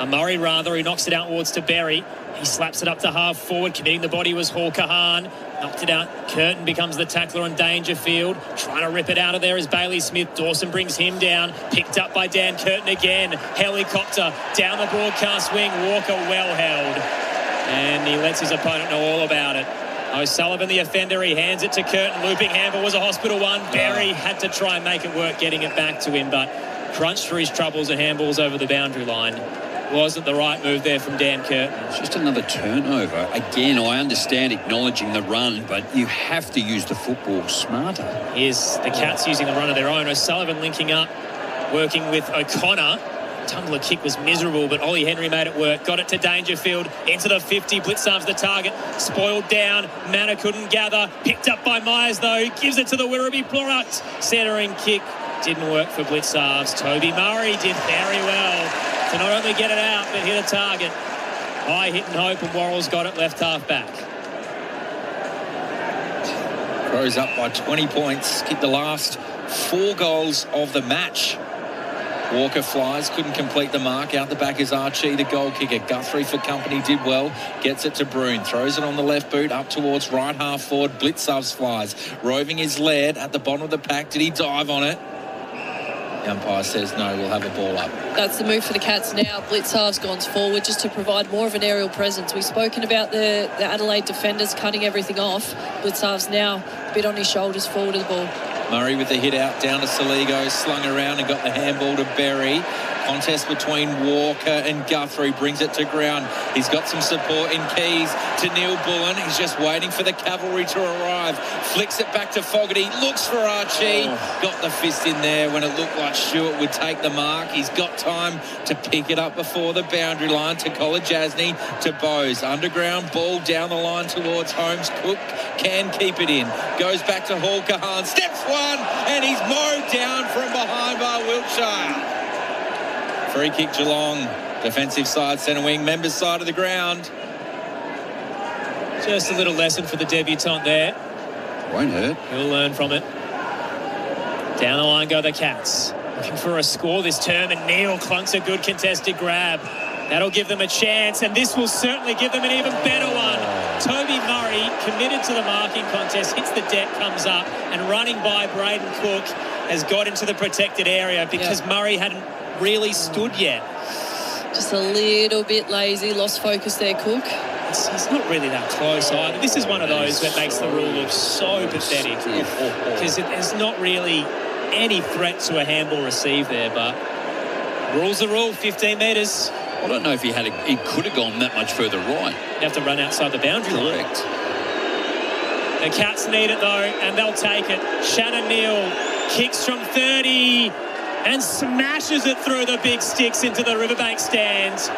Murray rather, who knocks it outwards to Berry. He slaps it up to half forward. Committing the body was Hawker Hahn. Knocked it out. Curtin becomes the tackler on Dangerfield. Trying to rip it out of there is Bailey Smith. Dawson brings him down. Picked up by Dan Curtin again. Helicopter down the broadcast wing. Walker well held. And he lets his opponent know all about it. O'Sullivan, the offender, he hands it to Curtin. Looping handball was a hospital one. Berry had to try and make it work, getting it back to him, but crunched through his troubles and handballs over the boundary line. Wasn't the right move there from Dan Curtin.
It's just another turnover. Again, I understand acknowledging the run, but you have to use the football smarter.
Here's the Cats using the run of their own. O'Sullivan linking up, working with O'Connor. Tumbler kick was miserable, but Ollie Henry made it work. Got it to Dangerfield, into the 50. Blitzarves the target. Spoiled down. Manor couldn't gather. Picked up by Myers, though. Gives it to the Werribee product. Centering kick didn't work for Blitzarves. Toby Murray did very well to not only get it out, but hit a target. High hit and hope, and Worrell's got it left half back.
Crows up by 20 points. Kicked the last 4 goals of the match. Walker flies, couldn't complete the mark. Out the back is Archie, the goal kicker. Guthrie for company did well. Gets it to Bruin. Throws it on the left boot up towards right half forward. Blitzarves flies. Roving is Laird at the bottom of the pack. Did he dive on it? The umpire says no, we'll have a ball up.
That's the move for the Cats now. Blitzarves gone forward just to provide more of an aerial presence. We've spoken about the Adelaide defenders cutting everything off. Blitzarves now a bit on his shoulders forward of the ball.
Murray with the hit out down to Saligo, slung around and got the handball to Berry. Contest between Walker and Guthrie brings it to ground. He's got some support in Keys to Neil Bullen. He's just waiting for the cavalry to arrive. Flicks it back to Fogarty. Looks for Archie. Got the fist in there when it looked like Stewart would take the mark. He's got time to pick it up before the boundary line to Kolajasny to Bowes. Underground ball down the line towards Holmes. Cook can keep it in. Goes back to Hall Kahan. Steps one and he's mowed down from behind by Wiltshire. Free kick Geelong. Defensive side, centre wing, members side of the ground.
Just a little lesson for the debutant there.
Won't hurt.
He'll learn from it. Down the line go the Cats. Looking for a score this term, and Neil clunks a good contested grab. That'll give them a chance, and this will certainly give them an even better one. Toby Murray, committed to the marking contest, hits the deck, comes up, and running by Braden Cook has got into the protected area because Murray hadn't really stood yet.
Just a little bit lazy, lost focus there, Cook.
He's not really that close either. This is one of those that makes the rule look so pathetic because there's not really any threat to a handball received there, but rule's the rule, 15 metres.
I don't know if he could have gone that much further right.
You have to run outside the boundary line.
Correct.
The Cats need it though, and they'll take it. Shannon Neal kicks from 30 and smashes it through the big sticks into the Riverbank stands.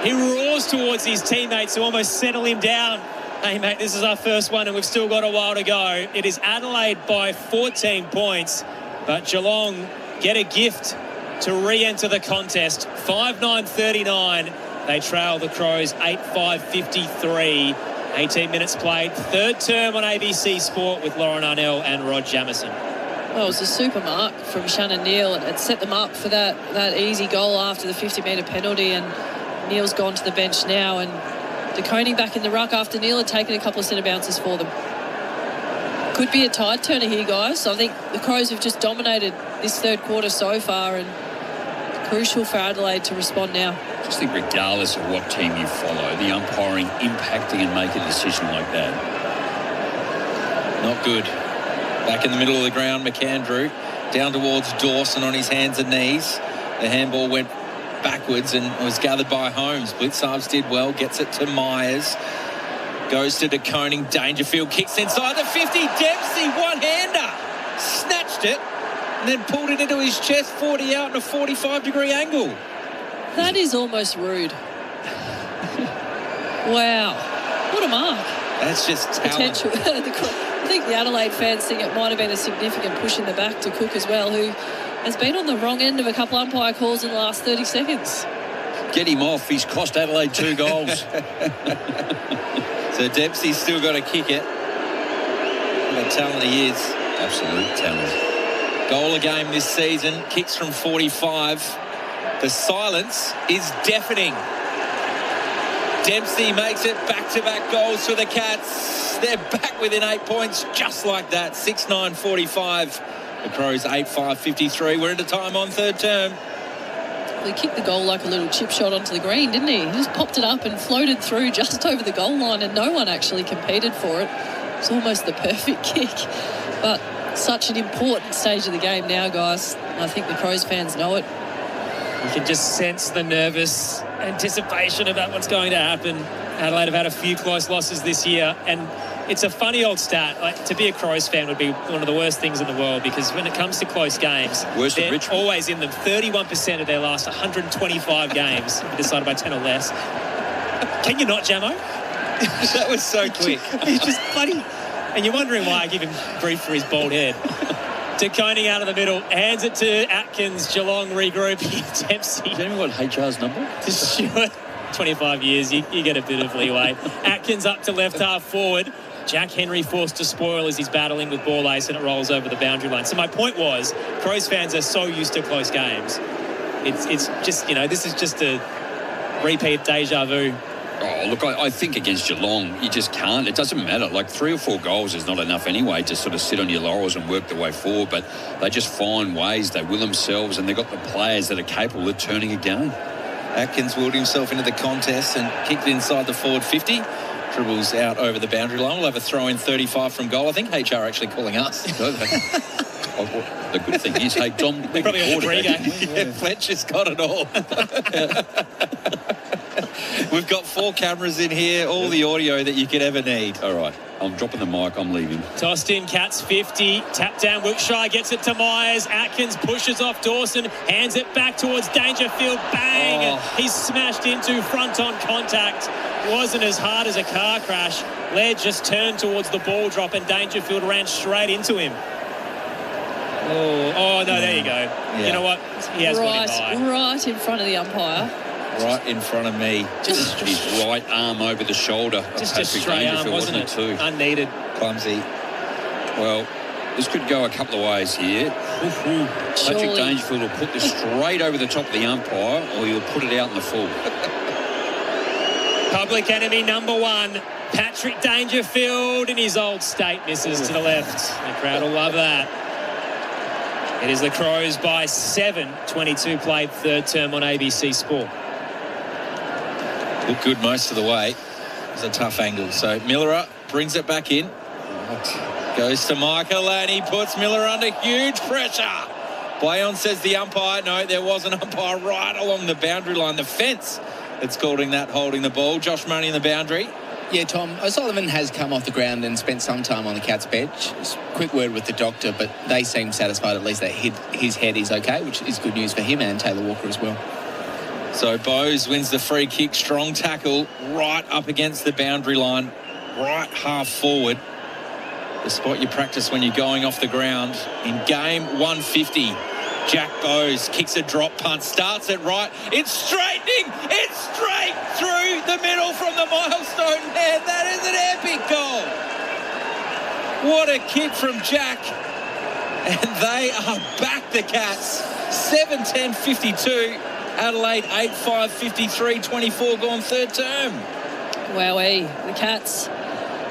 He roars towards his teammates who almost settle him down. Hey, mate, this is our first one and we've still got a while to go. It is Adelaide by 14 points, but Geelong get a gift to re-enter the contest. 5-9-39. They trail the Crows 8-5-53. 18 minutes played. Third term on ABC Sport with Lauren Arnell and Rod Jameson.
Well, it was a super mark from Shannon Neal. It set them up for that easy goal after the 50-metre penalty, and Neal's gone to the bench now, and De Koning back in the ruck after Neal had taken a couple of centre bounces for them. Could be a tide turner here, guys. I think the Crows have just dominated this third quarter so far, and crucial for Adelaide to respond now.
I just think regardless of what team you follow, the umpiring impacting and making a decision like that.
Not good. Back in the middle of the ground, McAndrew down towards Dawson on his hands and knees. The handball went backwards and was gathered by Holmes. Blitzarves did well, gets it to Myers. Goes to De Koning. Dangerfield kicks inside the 50. Dempsey, one-hander. Snatched it and then pulled it into his chest, 40 out in a 45-degree angle.
That is almost rude. Wow. What a mark.
That's just talent.
I think the Adelaide fans think it might have been a significant push in the back to Cook as well, who has been on the wrong end of a couple umpire calls in the last 30 seconds.
Get him off. He's cost Adelaide 2 goals.
So Dempsey's still got to kick it. What a talent he is.
Absolute talent.
Goal a game this season. Kicks from 45. The silence is deafening. Dempsey makes it back-to-back goals for the Cats. They're back within 8 points just like that. 6-9-45. The Crows 8-5-53. We're into time on third term.
He kicked the goal like a little chip shot onto the green, didn't he? He just popped it up and floated through just over the goal line, and no one actually competed for it. It's almost the perfect kick. But such an important stage of the game now, guys. I think the Crows fans know it.
You can just sense the nervous anticipation about what's going to happen. Adelaide have had a few close losses this year, and it's a funny old stat. Like, to be a Crows fan would be one of the worst things in the world, because when it comes to close games, they're always in them. 31% of their last 125 games decided by 10 or less. Can you not, Jamo?
That was so quick.
He's just bloody... And you're wondering why I give him grief for his bald head. De Koning out of the middle, hands it to Atkins. Geelong regrouping. Dempsey.
Has anyone got HR's number?
Sure. 25 years, you get a bit of leeway. Atkins up to left half forward. Jack Henry forced to spoil as he's battling with ball ace, and it rolls over the boundary line. So my point was, Crows fans are so used to close games. It's just, this is just a repeat deja vu.
Oh, look, I think against Geelong, you just can't. It doesn't matter. Like 3 or 4 goals is not enough anyway to sort of sit on your laurels and work the way forward. But they just find ways. They will themselves, and they've got the players that are capable of turning a game.
Atkins wheeled himself into the contest and kicked inside the forward 50. Dribbles out over the boundary line. We'll have a throw in 35 from goal. I think HR actually calling us.
The good thing is, hey, Tom, we
probably all
Yeah, Fletcher's got it all. We've got 4 cameras in here, all the audio that you could ever need.
All right, I'm dropping the mic, I'm leaving.
Tossed in, Cats 50. Tap down, Wiltshire gets it to Myers. Atkins pushes off Dawson, hands it back towards Dangerfield. Bang! He's smashed into front on contact. Wasn't as hard as a car crash. Laird just turned towards the ball drop and Dangerfield ran straight into him. Oh no, there you go.
Yeah.
You know what? He has got him high.
Right in front of the umpire.
Right in front of me.
Just his right arm over the shoulder.
Just a straight arm, wasn't it?
Too
unneeded.
Clumsy.
Well, this could go a couple of ways here. Patrick Dangerfield will put this straight over the top of the umpire, or he'll put it out in the full.
Public enemy number 1. Patrick Dangerfield in his old state misses to the left. The crowd will love that. It is the Crows by 7. 22 played, third term on ABC Sport.
Looked good most of the way. It's a tough angle. So Miller brings it back in. Goes to Michael and he puts Miller under huge pressure. Bryans says the umpire. No, there was an umpire right along the boundary line. The fence that's calling that holding the ball. Josh Money in the boundary.
Yeah, Tom, O'Sullivan has come off the ground and spent some time on the Cats bench. Just quick word with the doctor, but they seem satisfied at least that his head is okay, which is good news for him and Taylor Walker as well.
So Bowes wins the free kick. Strong tackle right up against the boundary line. Right half forward. The spot you practice when you're going off the ground. In game 150, Jack Bowes kicks a drop punt, starts it right. It's straightening. It's straight through the middle from the milestone man. That is an epic goal. What a kick from Jack. And they are back, the Cats. 7-10-52. Adelaide 8-5-53. 24 gone third term.
Wowee. The Cats,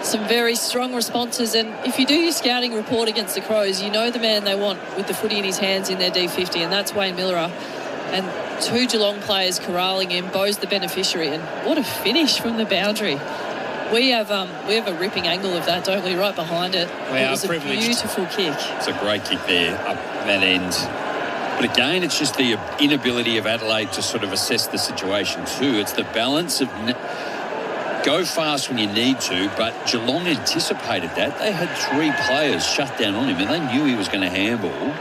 some very strong responses, and if you do your scouting report against the Crows, you know the man they want with the footy in his hands in their D50, and that's Wayne Miller. And 2 Geelong players corralling him. Bo's the beneficiary, and what a finish from the boundary. We have a ripping angle of that, don't we? Right behind it. It was a beautiful kick.
It's a great kick there up that end. But again, it's just the inability of Adelaide to sort of assess the situation too. It's the balance of go fast when you need to, but Geelong anticipated that. They had 3 players shut down on him, and they knew he was going to handball.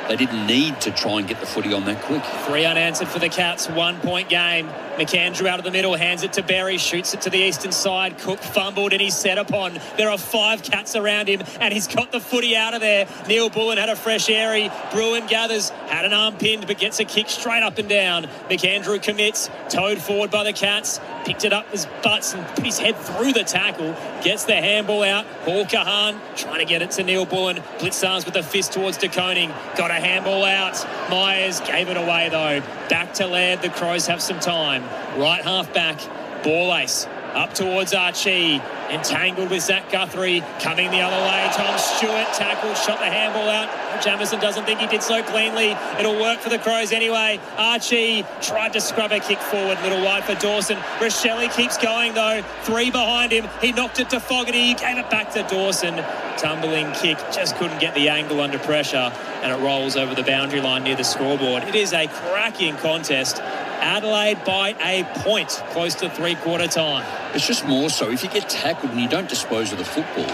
They didn't need to try and get the footy on that quick.
3 unanswered for the Cats, 1 point game. McAndrew out of the middle, hands it to Berry, shoots it to the eastern side. Cook fumbled and he's set upon. There are 5 Cats around him and he's got the footy out of there. Neil Bullen had a fresh airy. Bruin gathers, had an arm pinned but gets a kick straight up and down. McAndrew commits, towed forward by the Cats. Picked it up his butts and put his head through the tackle. Gets the handball out. Paul Kahan trying to get it to Neil Bullen. Blitzarms with a fist towards De Koning. Got a handball out. Myers gave it away though. Back to Laird. The Crows have some time. Right half back. Ball ace. Up towards Archie. Entangled with Zach Guthrie. Coming the other way. Tom Stewart tackled. Shot the handball out. Jameson doesn't think he did so cleanly. It'll work for the Crows anyway. Archie tried to scrub a kick forward. Little wide for Dawson. Rochelle keeps going though. 3 behind him. He knocked it to Fogarty. He gave it back to Dawson. Tumbling kick. Just couldn't get the angle under pressure. And it rolls over the boundary line near the scoreboard. It is a cracking contest. Adelaide by a point, close to 3/4 time.
It's just more so if you get tackled and you don't dispose of the football,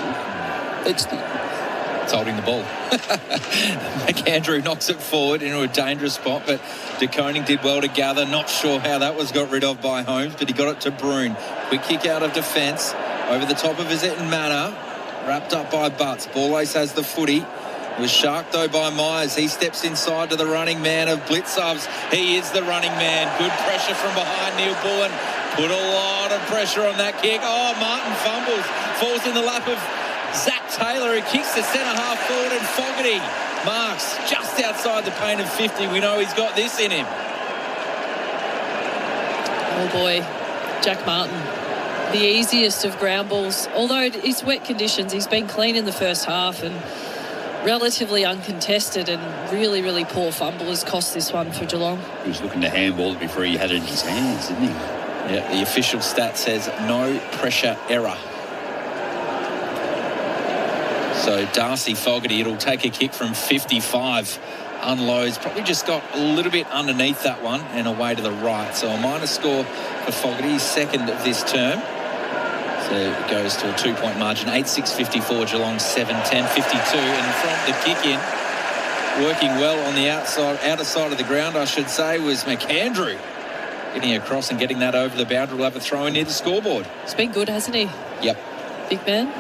it's
holding the ball. McAndrew knocks it forward into a dangerous spot, but De Koning did well to gather. Not sure how that was got rid of by Holmes, but he got it to Bruin. Quick kick out of defence over the top of his manner, wrapped up by Butts. Ball ace has the footy. It was sharked though by Myers. He steps inside to the running man of Blitzarves. He is the running man. Good pressure from behind Neil Bullen. Put a lot of pressure on that kick. Oh, Martin fumbles. Falls in the lap of Zach Taylor, who kicks the centre half forward, and Fogarty marks just outside the paint of 50. We know he's got this in him.
Oh boy, Jack Martin. The easiest of ground balls. Although it's wet conditions, he's been clean in the first half and relatively uncontested, and really, really poor fumble has cost this one for Geelong.
He was looking to handball it before he had it in his hands, didn't he?
Yeah, the official stat says no pressure error. So Darcy Fogarty, it'll take a kick from 55. Unloads, probably just got a little bit underneath that one and away to the right. So a minus score for Fogarty, second of this term. So it goes to a 2-point margin. 8-6-54, Geelong 7-10-52. And from the kick in, working well on the outer side of the ground, I should say, was McAndrew. Getting across and getting that over the boundary. Will have a throw in near the scoreboard.
It's been good, hasn't he?
Yep.
Big man.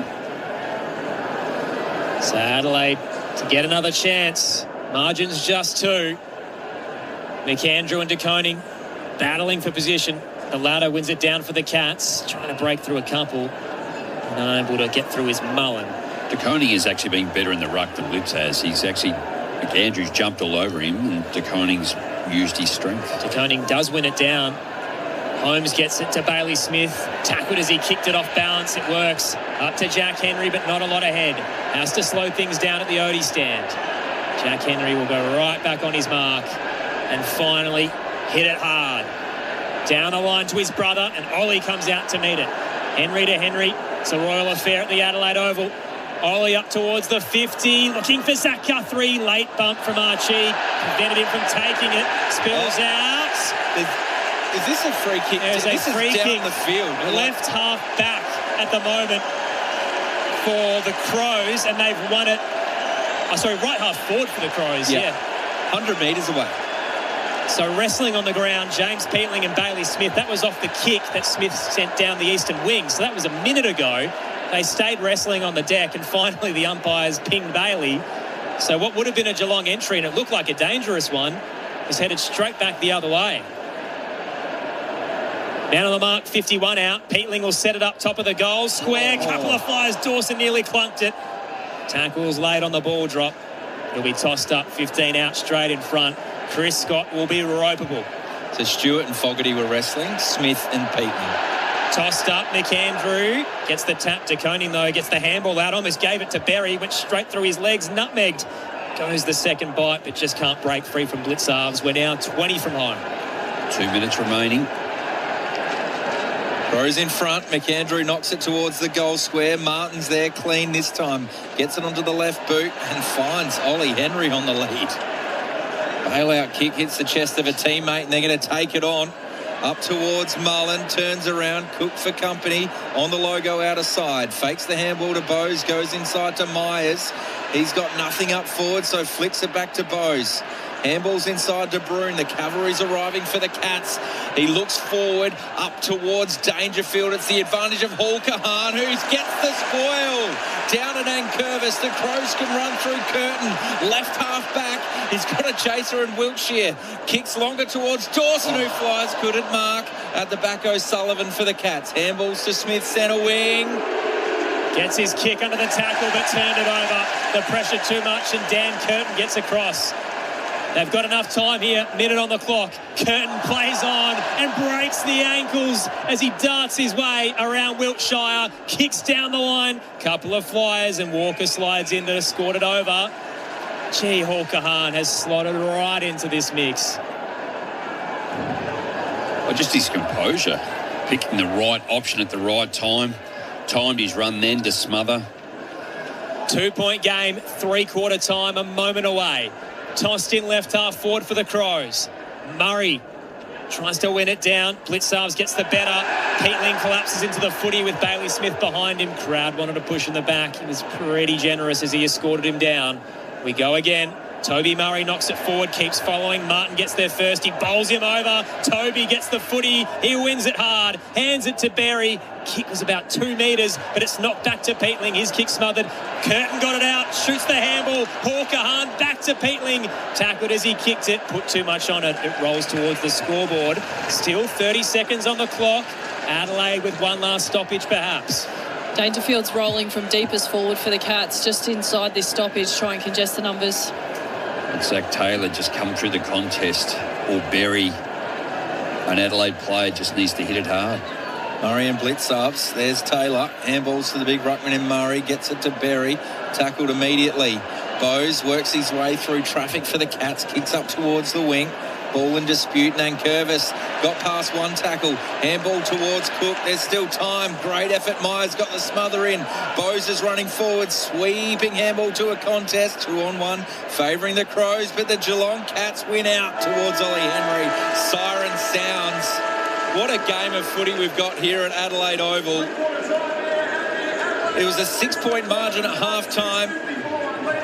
So Adelaide to get another chance. Margin's just 2. McAndrew and De Koning battling for position. The ladder wins it down for the Cats. Trying to break through a couple. And unable to get through his Mullen.
De Koning has actually been better in the ruck than Lips has. He's actually... McAndrew's jumped all over him and De Koning's used his strength.
De Koning does win it down. Holmes gets it to Bailey Smith. Tackled as he kicked it off balance. It works. Up to Jack Henry, but not a lot ahead. Has to slow things down at the Odie stand. Jack Henry will go right back on his mark and finally hit it hard. Down the line to his brother, and Ollie comes out to meet it. Henry to Henry. It's a royal affair at the Adelaide Oval. Ollie up towards the 50, looking for Zach Guthrie. Late bump from Archie. Prevented him from taking it. Spills out.
Is this a free kick?
There's a free kick
down the field.
Left half back at the moment for the Crows, and they've won it. Right half forward for the Crows. Yeah.
100 metres away.
So wrestling on the ground, James Peatling and Bailey Smith. That was off the kick that Smith sent down the eastern wing. So that was a minute ago. They stayed wrestling on the deck, and finally the umpires pinged Bailey. So what would have been a Geelong entry, and it looked like a dangerous one, was headed straight back the other way. Man on the mark, 51 out. Peatling will set it up top of the goal square. Couple of flyers. Dawson nearly clunked it. Tackles late on the ball drop. It'll be tossed up, 15 out straight in front. Chris Scott will be ropeable.
So Stewart and Fogarty were wrestling. Smith and Peatling.
Tossed up, McAndrew gets the tap. De Koning, though, gets the handball out. Almost gave it to Berry. Went straight through his legs. Nutmegged. Goes the second bite, but just can't break free from Blitzarves. We're now 20 from home.
2 minutes remaining.
Throws in front. McAndrew knocks it towards the goal square. Martin's there, clean this time. Gets it onto the left boot and finds Ollie Henry on the lead. Bailout kick hits the chest of a teammate, and they're going to take it on. Up towards Mullen, turns around, Cook for company on the logo outer side. Fakes the handball to Bowes, goes inside to Myers. He's got nothing up forward, so flicks it back to Bowes. Handball's inside to Broome. The cavalry's arriving for the Cats. He looks forward, up towards Dangerfield. It's the advantage of Hawker-Hahn, who gets the spoil. Down at Ankervis, the Crows can run through Curtin. Left half back, he's got a chaser in Wiltshire. Kicks longer towards Dawson, who flies, couldn't mark. At the back, O'Sullivan for the Cats. Handballs to Smith, centre wing.
Gets his kick under the tackle, but turned it over. The pressure too much, and Dan Curtin gets across. They've got enough time here, minute on the clock. Curtin plays on and breaks the ankles as he darts his way around Wiltshire. Kicks down the line, couple of flyers, and Walker slides in to score it over. Gee, Hawker-Hahn has slotted right into this mix.
Well, just his composure, picking the right option at the right time. Timed his run then to smother.
2-point game, three-quarter time, a moment away. Tossed in left half forward for the Crows. Murray tries to win it down. Blitzarves gets the better. Peatling collapses into the footy with Bailey Smith behind him. Crowd wanted to push in the back. He was pretty generous as he escorted him down. We go again. Toby Murray knocks it forward, keeps following. Martin gets there first. He bowls him over. Toby gets the footy. He wins it hard. Hands it to Berry. Kick was about 2 metres, but it's knocked back to Peatling. His kick smothered. Curtin got it out. Shoots the handball. Hawker-Hahn back to Peatling. Tackled as he kicked it. Put too much on it. It rolls towards the scoreboard. Still 30 seconds on the clock. Adelaide with one last stoppage, perhaps.
Dangerfield's rolling from deepest forward for the Cats, just inside this stoppage, try and congest the numbers.
Zach Taylor just come through the contest, or Berry, an Adelaide player, just needs to hit it hard.
Murray and Blitzarves. There's Taylor. Handballs to the big ruckman in Murray. Gets it to Berry. Tackled immediately. Bowes works his way through traffic for the Cats. Kicks up towards the wing. Ball in dispute. Nankervis got past one tackle. Handball towards Cook. There's still time. Great effort. Myers got the smother in. Bowes is running forward. Sweeping handball to a contest. 2-on-1. Favouring the Crows. But the Geelong Cats win out towards Ollie Henry. Siren sounds. What a game of footy we've got here at Adelaide Oval. It was a 6-point margin at half-time.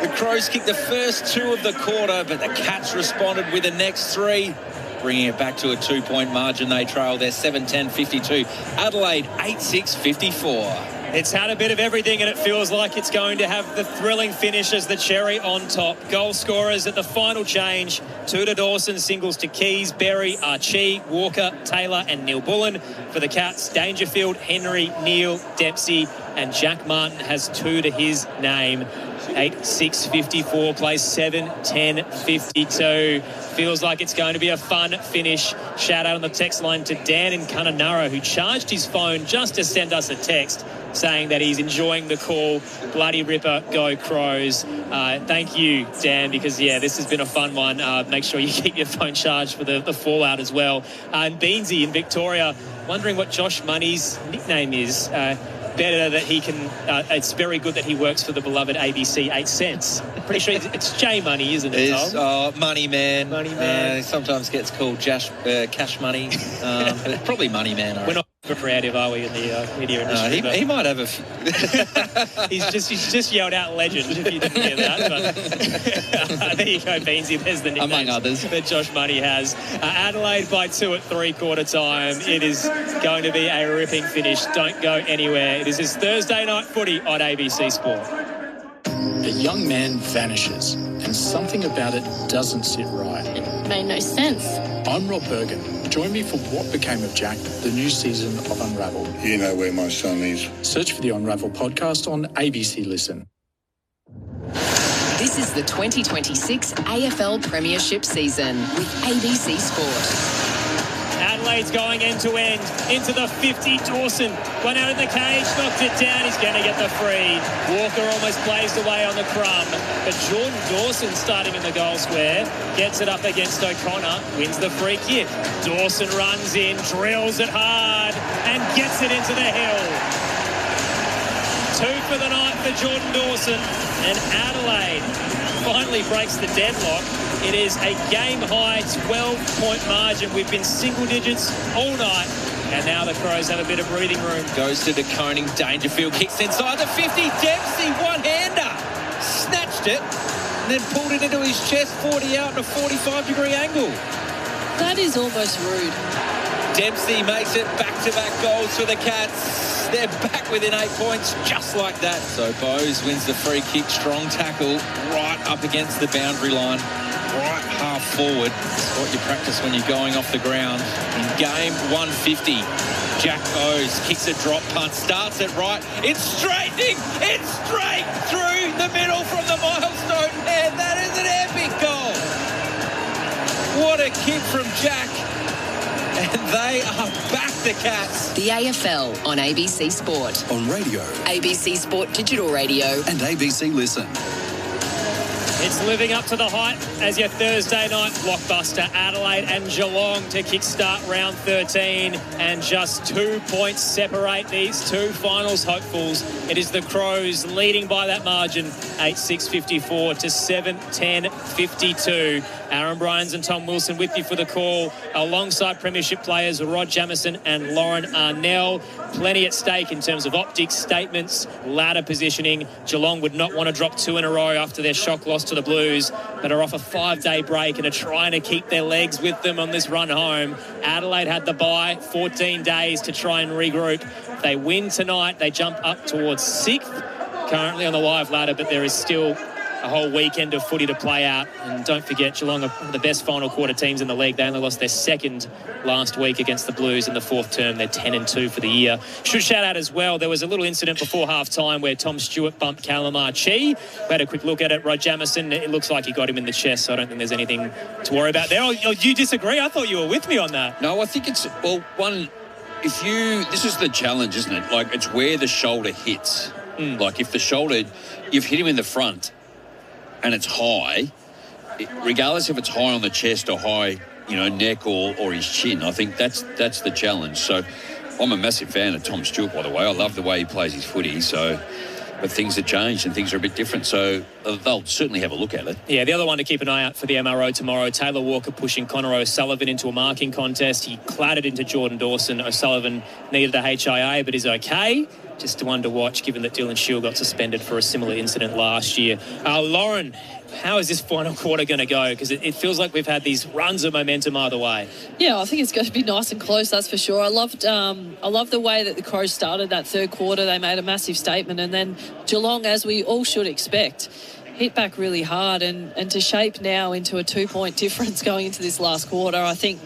The Crows kicked the first 2 of the quarter, but the Cats responded with the next 3, bringing it back to a 2-point margin. They trail their 7-10-52. Adelaide 8-6-54.
It's had a bit of everything, and it feels like it's going to have the thrilling finish as the cherry on top. Goal scorers at the final change. 2 to Dawson, singles to Keys, Berry, Archie, Walker, Taylor and Neil Bullen. For the Cats, Dangerfield, Henry, Neil, Dempsey and Jack Martin has 2 to his name. 8-6-54 plays 7-10-52. Feels like it's going to be a fun finish. Shout out on the text line to Dan in Kununurra, who charged his phone just to send us a text saying that he's enjoying the call. Bloody ripper, go Crows. Thank you, Dan, because, this has been a fun one. Make sure you keep your phone charged for the fallout as well. And Beansy in Victoria, wondering what Josh Money's nickname is. Better that he can, it's very good that he works for the beloved ABC 8 cents. Pretty sure it's J Money, isn't it, Tom?
Money Man.
Money Man.
He sometimes gets called Cash Money. But probably Money Man.
We're not creative, are we, in the media industry?
He might have a few.
he's just yelled out legend, if you didn't hear that. But there you go, Beansy. There's the nicknames
among others
that Josh Money has. Adelaide by 2 at 3/4 time. It is going to be a ripping finish. Don't go anywhere. It is his Thursday night footy on ABC Sport.
A young man vanishes, and something about it doesn't sit right.
It made no sense.
I'm Rob Bergen. Join me for What Became of Jack, the new season of Unravel.
You know where my son is.
Search for the Unravel podcast on ABC Listen.
This is the 2026 AFL Premiership season with ABC Sport.
Adelaide's going end-to-end into the 50. Dawson, one out of the cage, knocked it down. He's going to get the free. Walker almost blazed away on the crumb. But Jordan Dawson, starting in the goal square, gets it up against O'Connor, wins the free kick. Dawson runs in, drills it hard, and gets it into the hill. 2 for the night for Jordan Dawson, and Adelaide finally breaks the deadlock. It is a game-high 12-point margin. We've been single digits all night, and now the Crows have a bit of breathing room.
Goes to DeConing. Dangerfield kicks inside the 50. Dempsey, one-hander. Snatched it, and then pulled it into his chest, 40 out in a 45-degree angle.
That is almost rude.
Dempsey makes it back-to-back goals for the Cats. They're back within 8 points, just like that. So Bowes wins the free kick. Strong tackle right up against the boundary line. Right half forward. It's what you practice when you're going off the ground. In game 150, Jack Bowes kicks a drop punt, starts it right. It's straightening. It's straight through the middle from the milestone man. That is an epic goal. What a kick from Jack. And they are back, the Cats.
The AFL on ABC Sport.
On radio.
ABC Sport Digital Radio.
And ABC Listen.
It's living up to the hype as your Thursday night blockbuster. Adelaide and Geelong to kickstart round 13, and just 2 points separate these two finals hopefuls. It is the Crows leading by that margin, 8-6-54 to 7-10-52. Aaron Bryans and Tom Wilson with you for the call, alongside premiership players Rod Jameson and Lauren Arnell. Plenty at stake in terms of optics, statements, ladder positioning. Geelong would not want to drop 2 in a row after their shock loss to the Blues, but are off a 5-day break and are trying to keep their legs with them on this run home. Adelaide had the bye, 14 days to try and regroup. If they win tonight, they jump up towards 6th, currently on the live ladder, but there is still a whole weekend of footy to play out. And don't forget, Geelong are one of the best final quarter teams in the league. They only lost their second last week against the Blues in the 4th term. They're 10-2 for the year. Should shout out as well, there was a little incident before half-time where Tom Stewart bumped Callum Archie. We had a quick look at it. Rod Jameson, it looks like he got him in the chest, so I don't think there's anything to worry about there. Oh, you disagree? I thought you were with me on that.
No, I think it's, this is the challenge, isn't it? Like, it's where the shoulder hits. Like, if the shoulder, you've hit him in the front, and it's high, regardless if it's high on the chest or high neck or his chin. I think that's the challenge. So I'm a massive fan of Tom Stewart, by the way. I love the way he plays his footy. But things have changed and things are a bit different. So they'll certainly have a look at it.
Yeah, the other one to keep an eye out for the MRO tomorrow, Taylor Walker pushing Connor O'Sullivan into a marking contest. He clattered into Jordan Dawson. O'Sullivan needed a HIA, but is okay. Just one to watch, given that Dylan Shield got suspended for a similar incident last year. Lauren, how is this final quarter going to go? Because it feels like we've had these runs of momentum either way.
Yeah, I think it's going to be nice and close, that's for sure. I love the way that the Crows started that third quarter. They made a massive statement, and then Geelong, as we all should expect, hit back really hard, and to shape now into a 2-point difference going into this last quarter. I think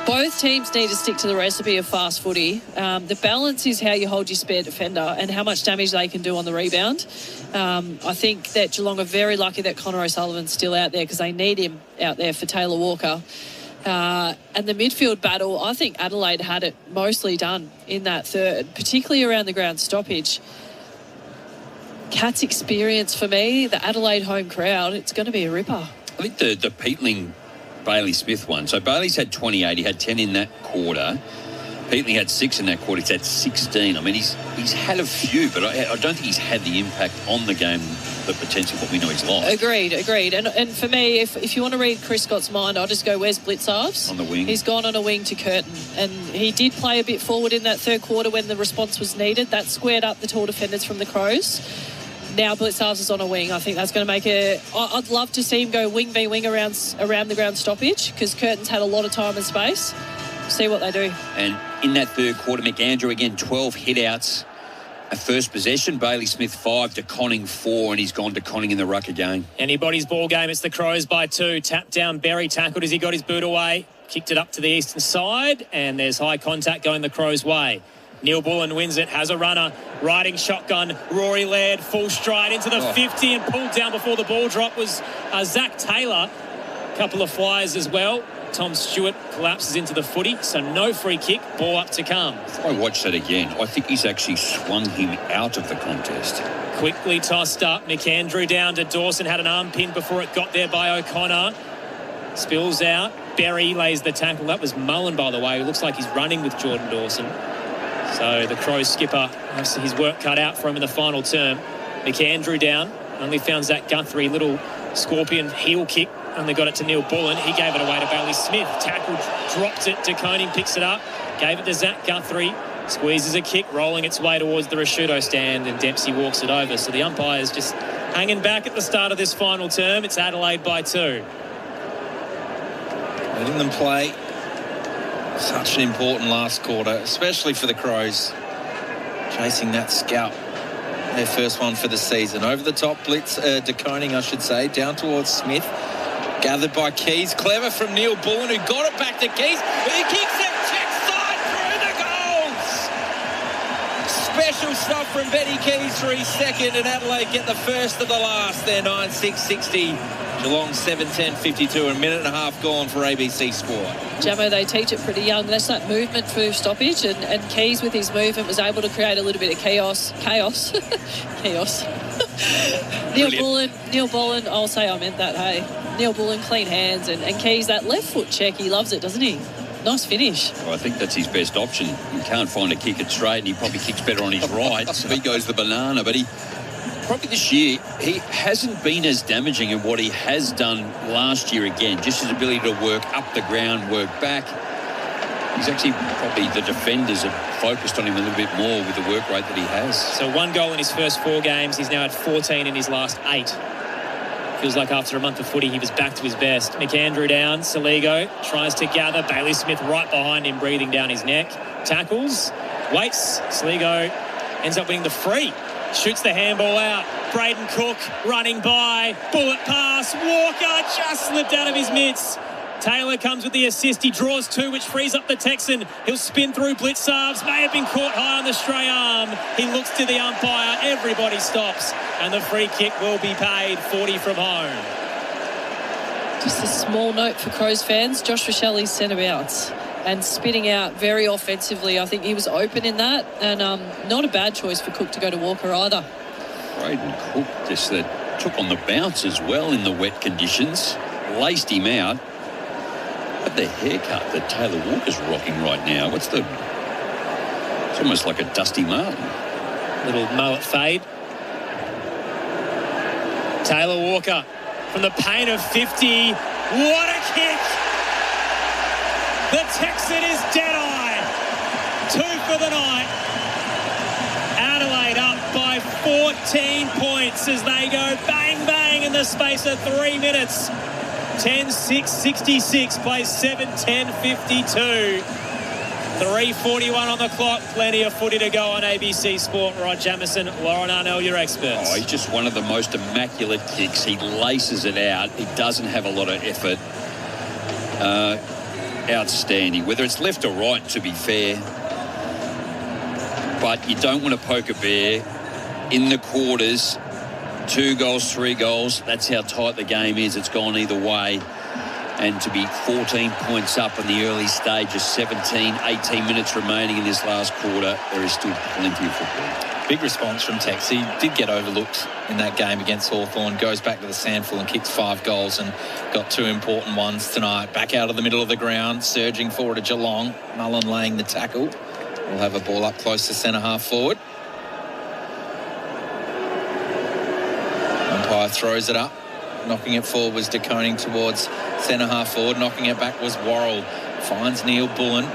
both teams need to stick to the recipe of fast footy. The balance is how you hold your spare defender and how much damage they can do on the rebound. I think that Geelong are very lucky that Connor O'Sullivan's still out there because they need him out there for Taylor Walker. And the midfield battle, I think Adelaide had it mostly done in that third, particularly around the ground stoppage. Cats experience for me, the Adelaide home crowd, it's going to be a ripper.
I think the Peatling Bailey Smith one. So Bailey's had 28. He had 10 in that quarter. Peatling had 6 in that quarter. He's had 16. I mean, he's had a few, but I don't think he's had the impact on the game that potentially what we know he's like.
Agreed. And for me, if you want to read Chris Scott's mind, I'll just go, where's Blitzarves?
On the wing.
He's gone on a wing to Curtin. And he did play a bit forward in that third quarter when the response was needed. That squared up the tall defenders from the Crows. Now Blitzarves is on a wing. I think that's going to make it. I'd love to see him go wing v wing around the ground stoppage because Curtin's had a lot of time and space. See what they do.
And in that third quarter, McAndrew again 12 hit-outs. A first possession, Bailey Smith 5 to Conning 4, and he's gone to Conning in the ruck again.
Anybody's ball game. It's the Crows by 2. Tapped down, Berry tackled as he got his boot away. Kicked it up to the eastern side, and there's high contact going the Crows' way. Neil Bullen wins it, has a runner, riding shotgun. Rory Laird, full stride into the 50 and pulled down before the ball drop was Zach Taylor. A couple of flyers as well. Tom Stewart collapses into the footy, so no free kick, ball up to come.
If I watch that again, I think he's actually swung him out of the contest.
Quickly tossed up, McAndrew down to Dawson, had an arm pin before it got there by O'Connor. Spills out, Berry lays the tackle. That was Mullen, by the way. It looks like he's running with Jordan Dawson. So the Crows skipper has his work cut out for him in the final term. McAndrew down, only found Zach Guthrie, little scorpion heel kick, only got it to Neil Bullen. He gave it away to Bailey Smith. Tackled, dropped it to Koning, picks it up, gave it to Zach Guthrie, squeezes a kick, rolling its way towards the Rashudo stand, and Dempsey walks it over. So the umpire's just hanging back at the start of this final term. It's Adelaide by 2.
Letting them play. Such an important last quarter, especially for the Crows. Chasing that scalp. Their first one for the season. Over the top blitz, de Koning, I should say, down towards Smith. Gathered by Keys. Clever from Neil Bullen, who got it back to Keys. He kicks it, check side through the goals. Special stuff from Benny Keys for his second, and Adelaide get the first of the last. They're 9-6-60. Geelong 7-10-52, a minute and a half gone for ABC Sport.
Jamo, they teach it pretty young. That's that movement for stoppage, and Keys with his movement was able to create a little bit of chaos. Chaos. Neil Bullen, I'll say I meant that, hey. Neil Bullen, clean hands, and Keys, that left foot check, he loves it, doesn't he? Nice finish.
Well, I think that's his best option. He can't find a kick it straight, and he probably kicks better on his right, so he goes the banana, but probably this year, he hasn't been as damaging as what he has done last year again. Just his ability to work up the ground, work back. He's actually probably the defenders have focused on him a little bit more with the work rate that he has.
So 1 goal in his first 4 games. He's now had 14 in his last 8. Feels like after a month of footy, he was back to his best. McAndrew down. Saligo tries to gather. Bailey Smith right behind him, breathing down his neck. Tackles. Waits. Saligo ends up winning the free. Shoots the handball out. Braden Cook running by. Bullet pass. Walker just slipped out of his mitts. Taylor comes with the assist. He draws 2, which frees up the Texan. He'll spin through Blitzarves. May have been caught high on the stray arm. He looks to the umpire. Everybody stops. And the free kick will be paid. 40 from home.
Just a small note for Crows fans. Josh Rochelli's centre-bounce and spitting out very offensively. I think he was open in that, and not a bad choice for Cook to go to Walker either.
Braden Cook just took on the bounce as well in the wet conditions, laced him out. at the haircut that Taylor Walker's rocking right now. It's almost like a Dusty Martin.
Little mullet fade. Taylor Walker from the paint of 50. What a kick! The Texan is dead-eyed. 2 for the night. Adelaide up by 14 points as they go bang, bang in the space of 3 minutes. 10-6-66, plays 7-10-52. 3:41 on the clock. Plenty of footy to go on ABC Sport. Rod Jameson, Lauren Arnell, your experts.
Oh, he's just one of the most immaculate kicks. He laces it out. He doesn't have a lot of effort. Outstanding. Whether it's left or right, to be fair. But you don't want to poke a bear in the quarters. 2 goals, 3 goals. That's how tight the game is. It's gone either way. And to be 14 points up in the early stages, 17, 18 minutes remaining in this last quarter, there is still plenty of football.
Big response from Tex. He did get overlooked in that game against Hawthorn. Goes back to the sandful and kicks 5 goals and got 2 important ones tonight. Back out of the middle of the ground, surging forward to Geelong. Mullen laying the tackle. We'll have a ball up close to centre half forward. Umpire throws it up. Knocking it forward was DeConing towards centre half forward. Knocking it back was Worrell. Finds Neil Bullen.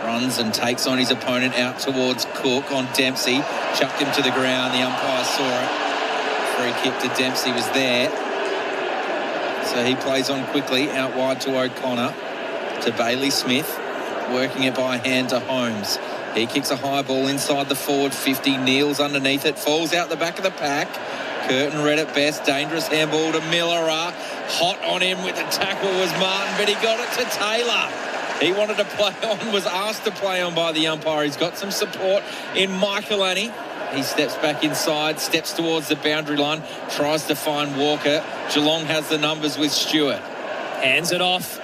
Runs and takes on his opponent out towards Cook on Dempsey. Chucked him to the ground. The umpire saw it. Free kick to Dempsey was there. So he plays on quickly. Out wide to O'Connor. To Bailey Smith. Working it by hand to Holmes. He kicks a high ball inside the forward 50. Kneels underneath it. Falls out the back of the pack. Curtin read it best. Dangerous handball to Miller. Hot on him with the tackle was Martin, but he got it to Taylor. He wanted to play on, was asked to play on by the umpire. He's got some support in Michaelani. He steps back inside, steps towards the boundary line, tries to find Walker. Geelong has the numbers with Stewart.
Hands it off.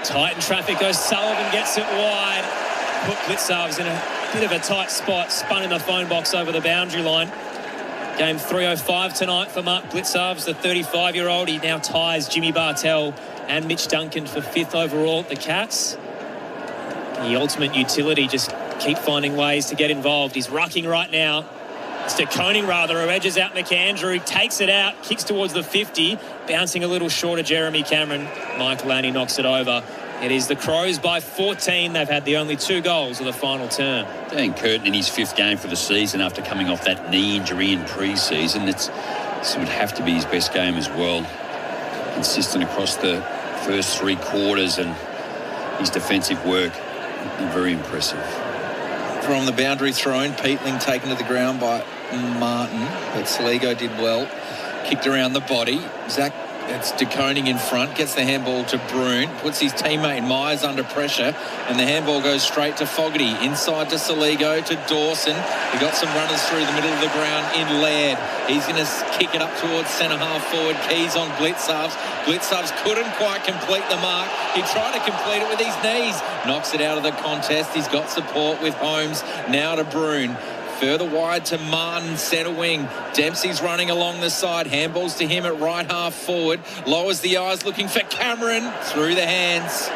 Tight in traffic goes Sullivan, gets it wide. Put Blitzarves in a bit of a tight spot, spun in the phone box over the boundary line. Game 305 tonight for Mark Blitzarves, the 35-year-old. He now ties Jimmy Bartell and Mitch Duncan for 5th overall at the Cats. The ultimate utility, just keep finding ways to get involved. He's rucking right now. It's DeConing rather, who edges out McAndrew, takes it out, kicks towards the 50, bouncing a little short of Jeremy Cameron. Michael Laney knocks it over. It is the Crows by 14. They've had the only 2 goals of the final term.
Dan Curtin in his 5th game for the season after coming off that knee injury in pre-season. This would have to be his best game as well. Consistent across the first 3 quarters, and his defensive work, very impressive.
From the boundary thrown, Peatling taken to the ground by Martin, but Saligo did well. Kicked around the body. Zach, it's DeConing in front, gets the handball to Broon, puts his teammate Myers under pressure, and the handball goes straight to Fogarty. Inside to Saligo, to Dawson. He got some runners through the middle of the ground in Laird. He's going to kick it up towards centre half forward. Keys on Blitzarves. Blitzarves couldn't quite complete the mark. He tried to complete it with his knees. Knocks it out of the contest. He's got support with Holmes. Now to Broon. Further wide to Martin, centre wing. Dempsey's running along the side. Handballs to him at right half forward. Lowers the eyes looking for Cameron. Through the hands.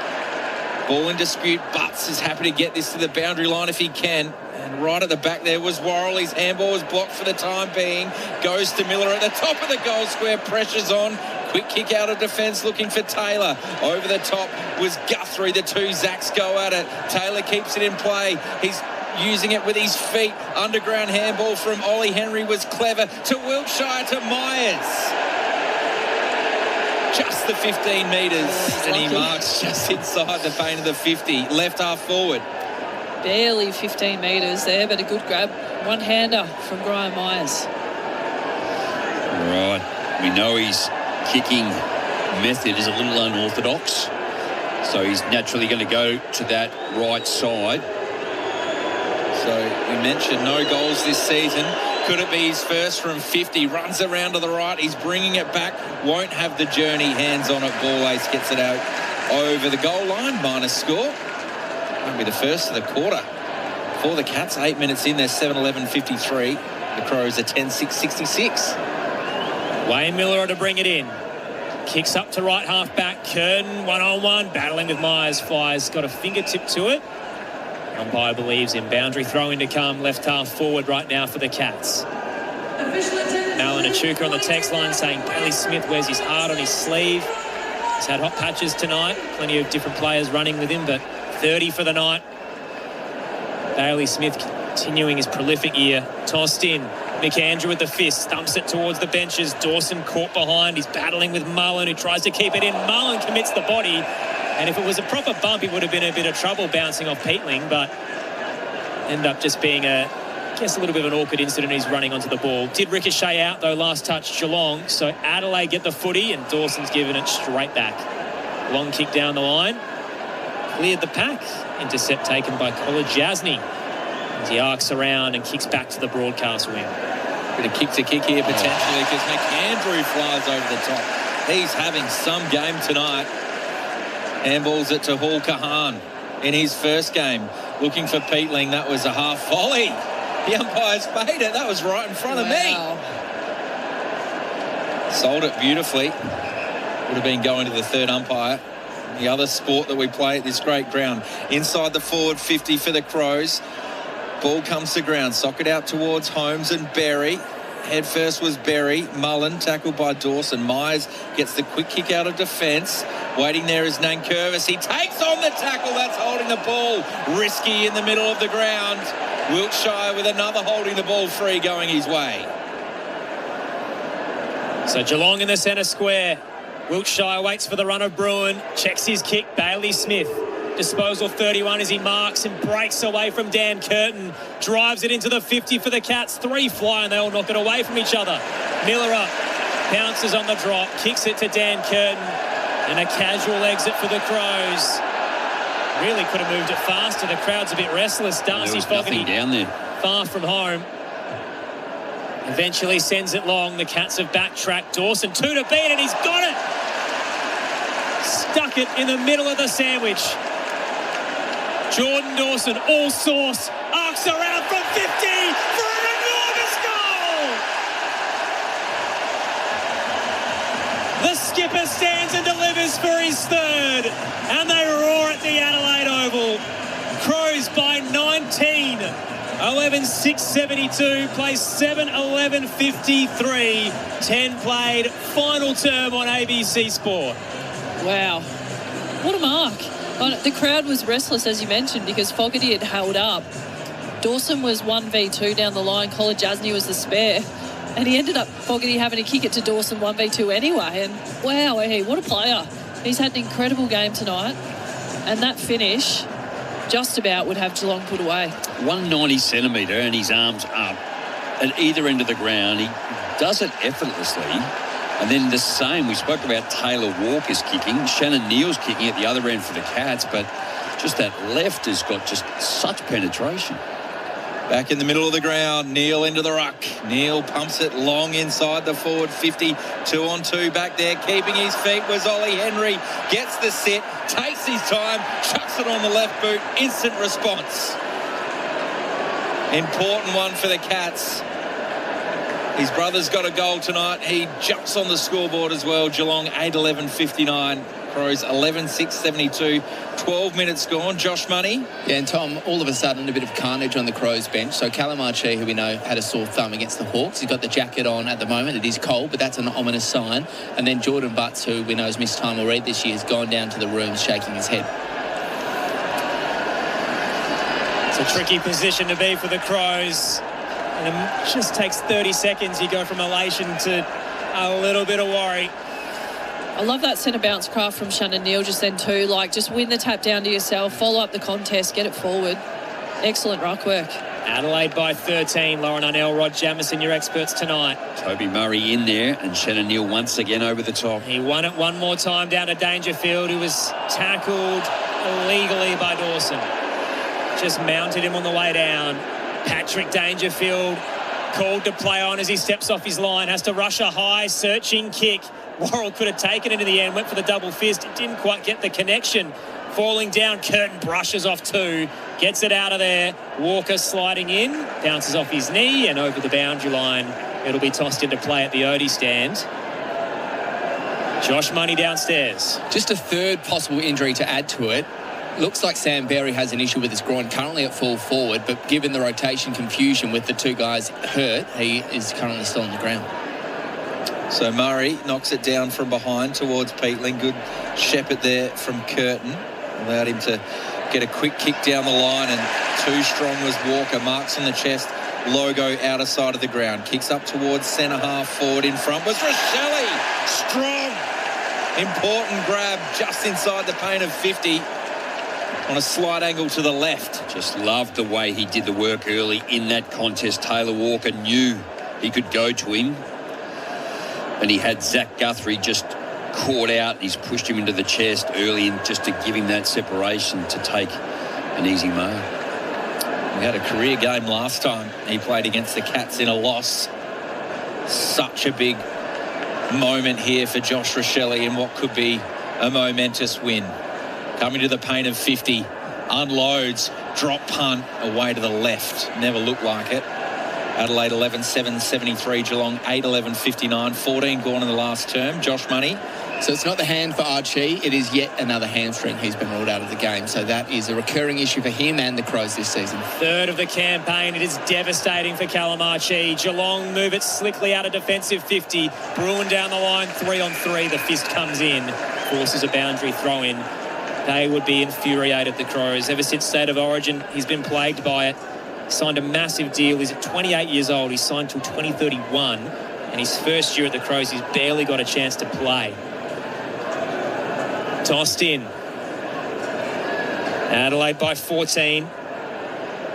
Ball in dispute. Butts is happy to get this to the boundary line if he can. And right at the back there was Worrell. His handball was blocked for the time being. Goes to Miller at the top of the goal square. Pressure's on. Quick kick out of defence looking for Taylor. Over the top was Guthrie. The 2 Zacks go at it. Taylor keeps it in play. He's using it with his feet. Underground handball from Ollie Henry was clever. To Wiltshire, to Myers. Just the 15 metres. And he marks just inside the paint of the 50. Left half forward.
Barely 15 metres there, but a good grab. One-hander from Brian Myers.
Right. We know his kicking method is a little unorthodox. So he's naturally going to go to that right side. So we mentioned no goals this season. Could it be his first from 50? Runs around to the right. He's bringing it back. Won't have the journey. Hands on it. Ball ace gets it out over the goal line. Minus score. Won't be the first of the quarter for the Cats. 8 minutes in. They're 7-11-53. The Crows are 10-6-66.
Wayne Miller to bring it in. Kicks up to right half back. Curtin, one-on-one, battling with Myers. Flyers got a fingertip to it. Umpire believes in boundary throw-in to come. Left half forward right now for the Cats. Alan Achuka on the text line saying Bailey Smith wears his heart on his sleeve. He's had hot patches tonight. Plenty of different players running with him, but 30 for the night. Bailey Smith continuing his prolific year. Tossed in. McAndrew with the fist. Thumps it towards the benches. Dawson caught behind. He's battling with Mullen, who tries to keep it in. Mullen commits the body. And if it was a proper bump, he would have been in a bit of trouble bouncing off Peatling, but ended up just being a little bit of an awkward incident. He's running onto the ball. Did ricochet out, though, last touch Geelong. So Adelaide get the footy, and Dawson's given it straight back. Long kick down the line. Cleared the pack. Intercept taken by Jasny. As he arcs around and kicks back to the broadcast wing.
Bit of kick-to-kick here, potentially, because McAndrew flies over the top. He's having some game tonight. Handballs it to Hall Kahan in his first game. Looking for Peatling. That was a half volley. The umpires paid it. That was right in front of me. Sold it beautifully. Would have been going to the third umpire. The other sport that we play at this great ground. Inside the forward 50 for the Crows. Ball comes to ground. Sock it out towards Holmes and Berry. Head first was Berry. Mullen tackled by Dawson. Myers gets the quick kick out of defence. Waiting there is Nankervis. He takes on the tackle. That's holding the ball. Risky in the middle of the ground. Wiltshire with another holding the ball free going his way.
So Geelong in the centre square. Wiltshire waits for the run of Bruin. Checks his kick. Bailey Smith. Disposal 31 as he marks and breaks away from Dan Curtin. Drives it into the 50 for the Cats. 3 fly and they all knock it away from each other. Miller up. Bounces on the drop. Kicks it to Dan Curtin. And a casual exit for the Crows. Really could have moved it faster. The crowd's a bit restless. Darcy Fogarty
down there.
Far from home. Eventually sends it long. The Cats have backtracked. Dawson 2 to beat and he's got it. Stuck it in the middle of the sandwich. Jordan Dawson, all sauce, arcs around from 50 for an enormous goal! The skipper stands and delivers for his third, and they roar at the Adelaide Oval. Crows by 19, 11-6-72, plays 7-11-53, 10 played, final term on ABC Sport.
Wow, what a mark. The crowd was restless, as you mentioned, because Fogarty had held up. Dawson was 1v2 down the line. Jasny was the spare. And he ended up, Fogarty, having to kick it to Dawson 1v2 anyway. And wow, what a player. He's had an incredible game tonight. And that finish just about would have Geelong put away.
190 centimetre and his arms up at either end of the ground. He does it effortlessly. And then the same, we spoke about Taylor Walker's kicking. Shannon Neal's kicking at the other end for the Cats, but just that left has got just such penetration.
Back in the middle of the ground, Neal into the ruck. Neal pumps it long inside the forward 50. 2-on-2 back there. Keeping his feet was Ollie Henry. Gets the set, takes his time, chucks it on the left boot. Instant response. Important one for the Cats. His brother's got a goal tonight. He jumps on the scoreboard as well. Geelong 8-11-59. Crows 11-6-72. 12 minutes gone. Josh Money.
Yeah, and Tom, all of a sudden a bit of carnage on the Crows bench. So Callum Archie, who we know had a sore thumb against the Hawks, he's got the jacket on at the moment. It is cold, but that's an ominous sign. And then Jordan Butts, who we know has missed time already this year, has gone down to the rooms shaking his head.
It's a tricky position to be for the Crows. And it just takes 30 seconds. You go from elation to a little bit of worry.
I love that centre bounce craft from Shannon Neal just then too. Just win the tap down to yourself, follow up the contest, get it forward. Excellent ruck work.
Adelaide by 13. Lauren Arnell, Rod Jameson, your experts tonight.
Toby Murray in there and Shannon Neal once again over the top.
He won it one more time down to Dangerfield, who was tackled illegally by Dawson. Just mounted him on the way down. Patrick Dangerfield called to play on as he steps off his line. Has to rush a high, searching kick. Worrell could have taken it in the end. Went for the double fist. It didn't quite get the connection. Falling down, Curtin brushes off 2. Gets it out of there. Walker sliding in. Bounces off his knee and over the boundary line. It'll be tossed into play at the Odie stand. Josh Money downstairs.
Just a third possible injury to add to it. Looks like Sam Berry has an issue with his groin, currently at full forward, but given the rotation confusion with the two guys hurt, he is currently still on the ground.
So Murray knocks it down from behind towards Peatling. Good shepherd there from Curtin. Allowed him to get a quick kick down the line, and too strong was Walker. Marks on the chest, logo outer side of the ground. Kicks up towards centre half, forward in front was Rochelle. Strong. Important grab just inside the paint of 50 on a slight angle to the left.
Just loved the way he did the work early in that contest. Taylor Walker knew he could go to him, and he had Zach Guthrie just caught out. He's pushed him into the chest early, and just to give him that separation to take an easy mark.
We had a career game last time he played against the Cats in a loss. Such a big moment here for Josh Rochelle in what could be a momentous win. Coming to the paint of 50, unloads, drop punt away to the left. Never looked like it. Adelaide 11-7, 73. Geelong 8-11, 59. 14 gone in the last term. Josh Money.
So it's not the hand for Archie. It is yet another hamstring. He's been ruled out of the game. So that is a recurring issue for him and the Crows this season.
Third of the campaign. It is devastating for Callum Archie. Geelong move it slickly out of defensive 50. Bruin down the line, 3-on-3. The fist comes in. Forces a boundary throw in. They would be infuriated, the Crows. Ever since State of Origin, he's been plagued by it. Signed a massive deal. He's at 28 years old. He's signed till 2031. And his first year at the Crows, he's barely got a chance to play. Tossed in. Adelaide by 14.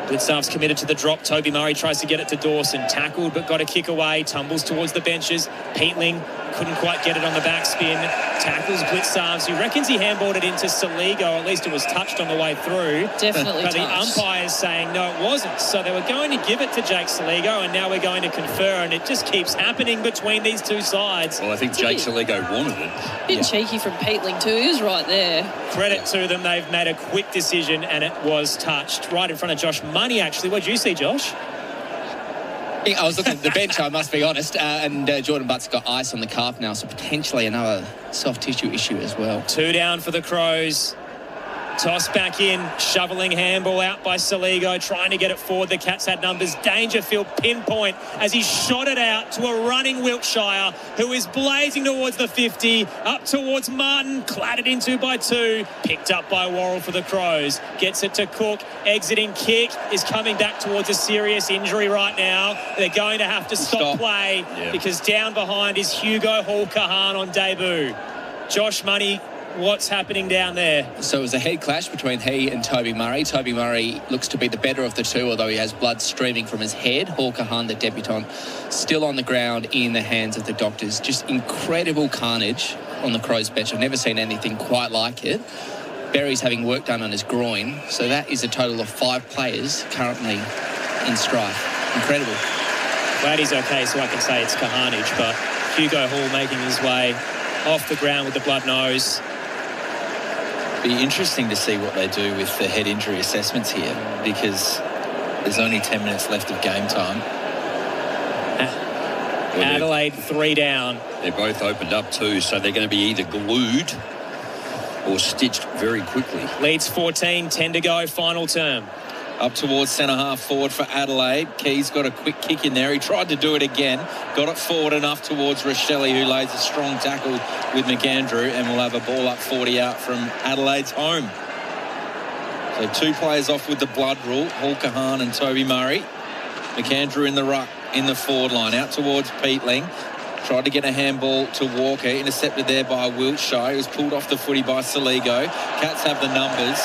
Blitzarf's committed to the drop. Toby Murray tries to get it to Dawson. Tackled but got a kick away. Tumbles towards the benches. Peatling couldn't quite get it on the backspin. Tackles Blitzarfs, who reckons he handballed it into Saligo, or at least it was touched on the way through.
Definitely
But
touched.
the umpire's saying no, it wasn't. So they were going to give it to Jake Saligo, and now we're going to confer, and it just keeps happening between these two sides.
Well, I think Jake Saligo wanted it.
Bit cheeky from Peatling too. He was right there.
Credit to them. They've made a quick decision, and it was touched right in front of Josh Money, actually. What did you see, Josh?
I was looking at the bench, I must be honest, and Jordan Butt's got ice on the calf now, so potentially another soft tissue issue as well.
2 down for the Crows. Toss back in, shoveling handball out by Saligo, trying to get it forward. The Cats had numbers. Dangerfield pinpoint as he shot it out to a running Wiltshire, who is blazing towards the 50, up towards Martin, clattered into by 2, picked up by Worrell for the Crows. Gets it to Cook, exiting kick, is coming back towards a serious injury right now. They're going to have to stop play because down behind is Hugo Hall-Kahan on debut. Josh Money, what's happening down there?
So it was a head clash between he and Toby Murray. Toby Murray looks to be the better of the two, although he has blood streaming from his head. Hall-Kahan, the debutant, still on the ground in the hands of the doctors. Just incredible carnage on the Crows bench. I've never seen anything quite like it. Berry's having work done on his groin, so that is a total of 5 players currently in strife. Incredible.
Glad he's okay, so I can say it's carnage, but Hugo Hall making his way off the ground with the blood nose.
Be interesting to see what they do with the head injury assessments here, because there's only 10 minutes left of game time.
Adelaide 3 down.
They're both opened up too, so they're going to be either glued or stitched very quickly.
Leads 14, 10 to go, final term.
Up towards centre half forward for Adelaide. Keys got a quick kick in there. He tried to do it again. Got it forward enough towards Rochelle, who lays a strong tackle with McAndrew, and will have a ball up 40 out from Adelaide's home. So 2 players off with the blood rule, Hall-Kahan and Toby Murray. McAndrew in the ruck, in the forward line, out towards Peatling. Tried to get a handball to Walker, intercepted there by Wiltshire. He was pulled off the footy by Saligo. Cats have the numbers,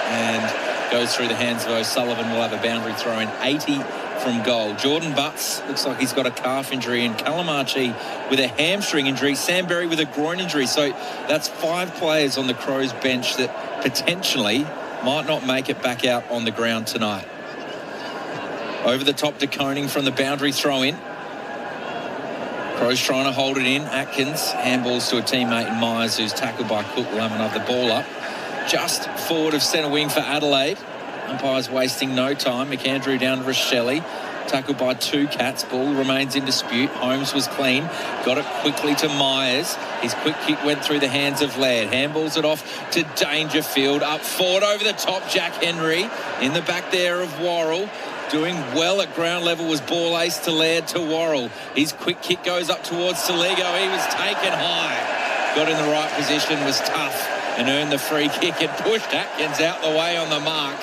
and goes through the hands of O'Sullivan. Will have a boundary throw in, 80 from goal. Jordan Butts looks like he's got a calf injury, and Callum Archie with a hamstring injury. Sam Berry with a groin injury. So that's 5 players on the Crows bench that potentially might not make it back out on the ground tonight. Over the top to Koning from the boundary throw in. Crows trying to hold it in. Atkins handballs to a teammate in Myers, who's tackled by Cook. Will have another ball up. Just forward of centre wing for Adelaide. Umpires wasting no time. McAndrew down to Rochelle. Tackled by 2 Cats. Ball remains in dispute. Holmes was clean. Got it quickly to Myers. His quick kick went through the hands of Laird. Handballs it off to Dangerfield. Up forward over the top, Jack Henry. In the back there of Worrell. Doing well at ground level was ball ace to Laird to Worrell. His quick kick goes up towards Saligo. He was taken high. Got in the right position, was tough and earned the free kick and pushed Atkins out the way on the mark.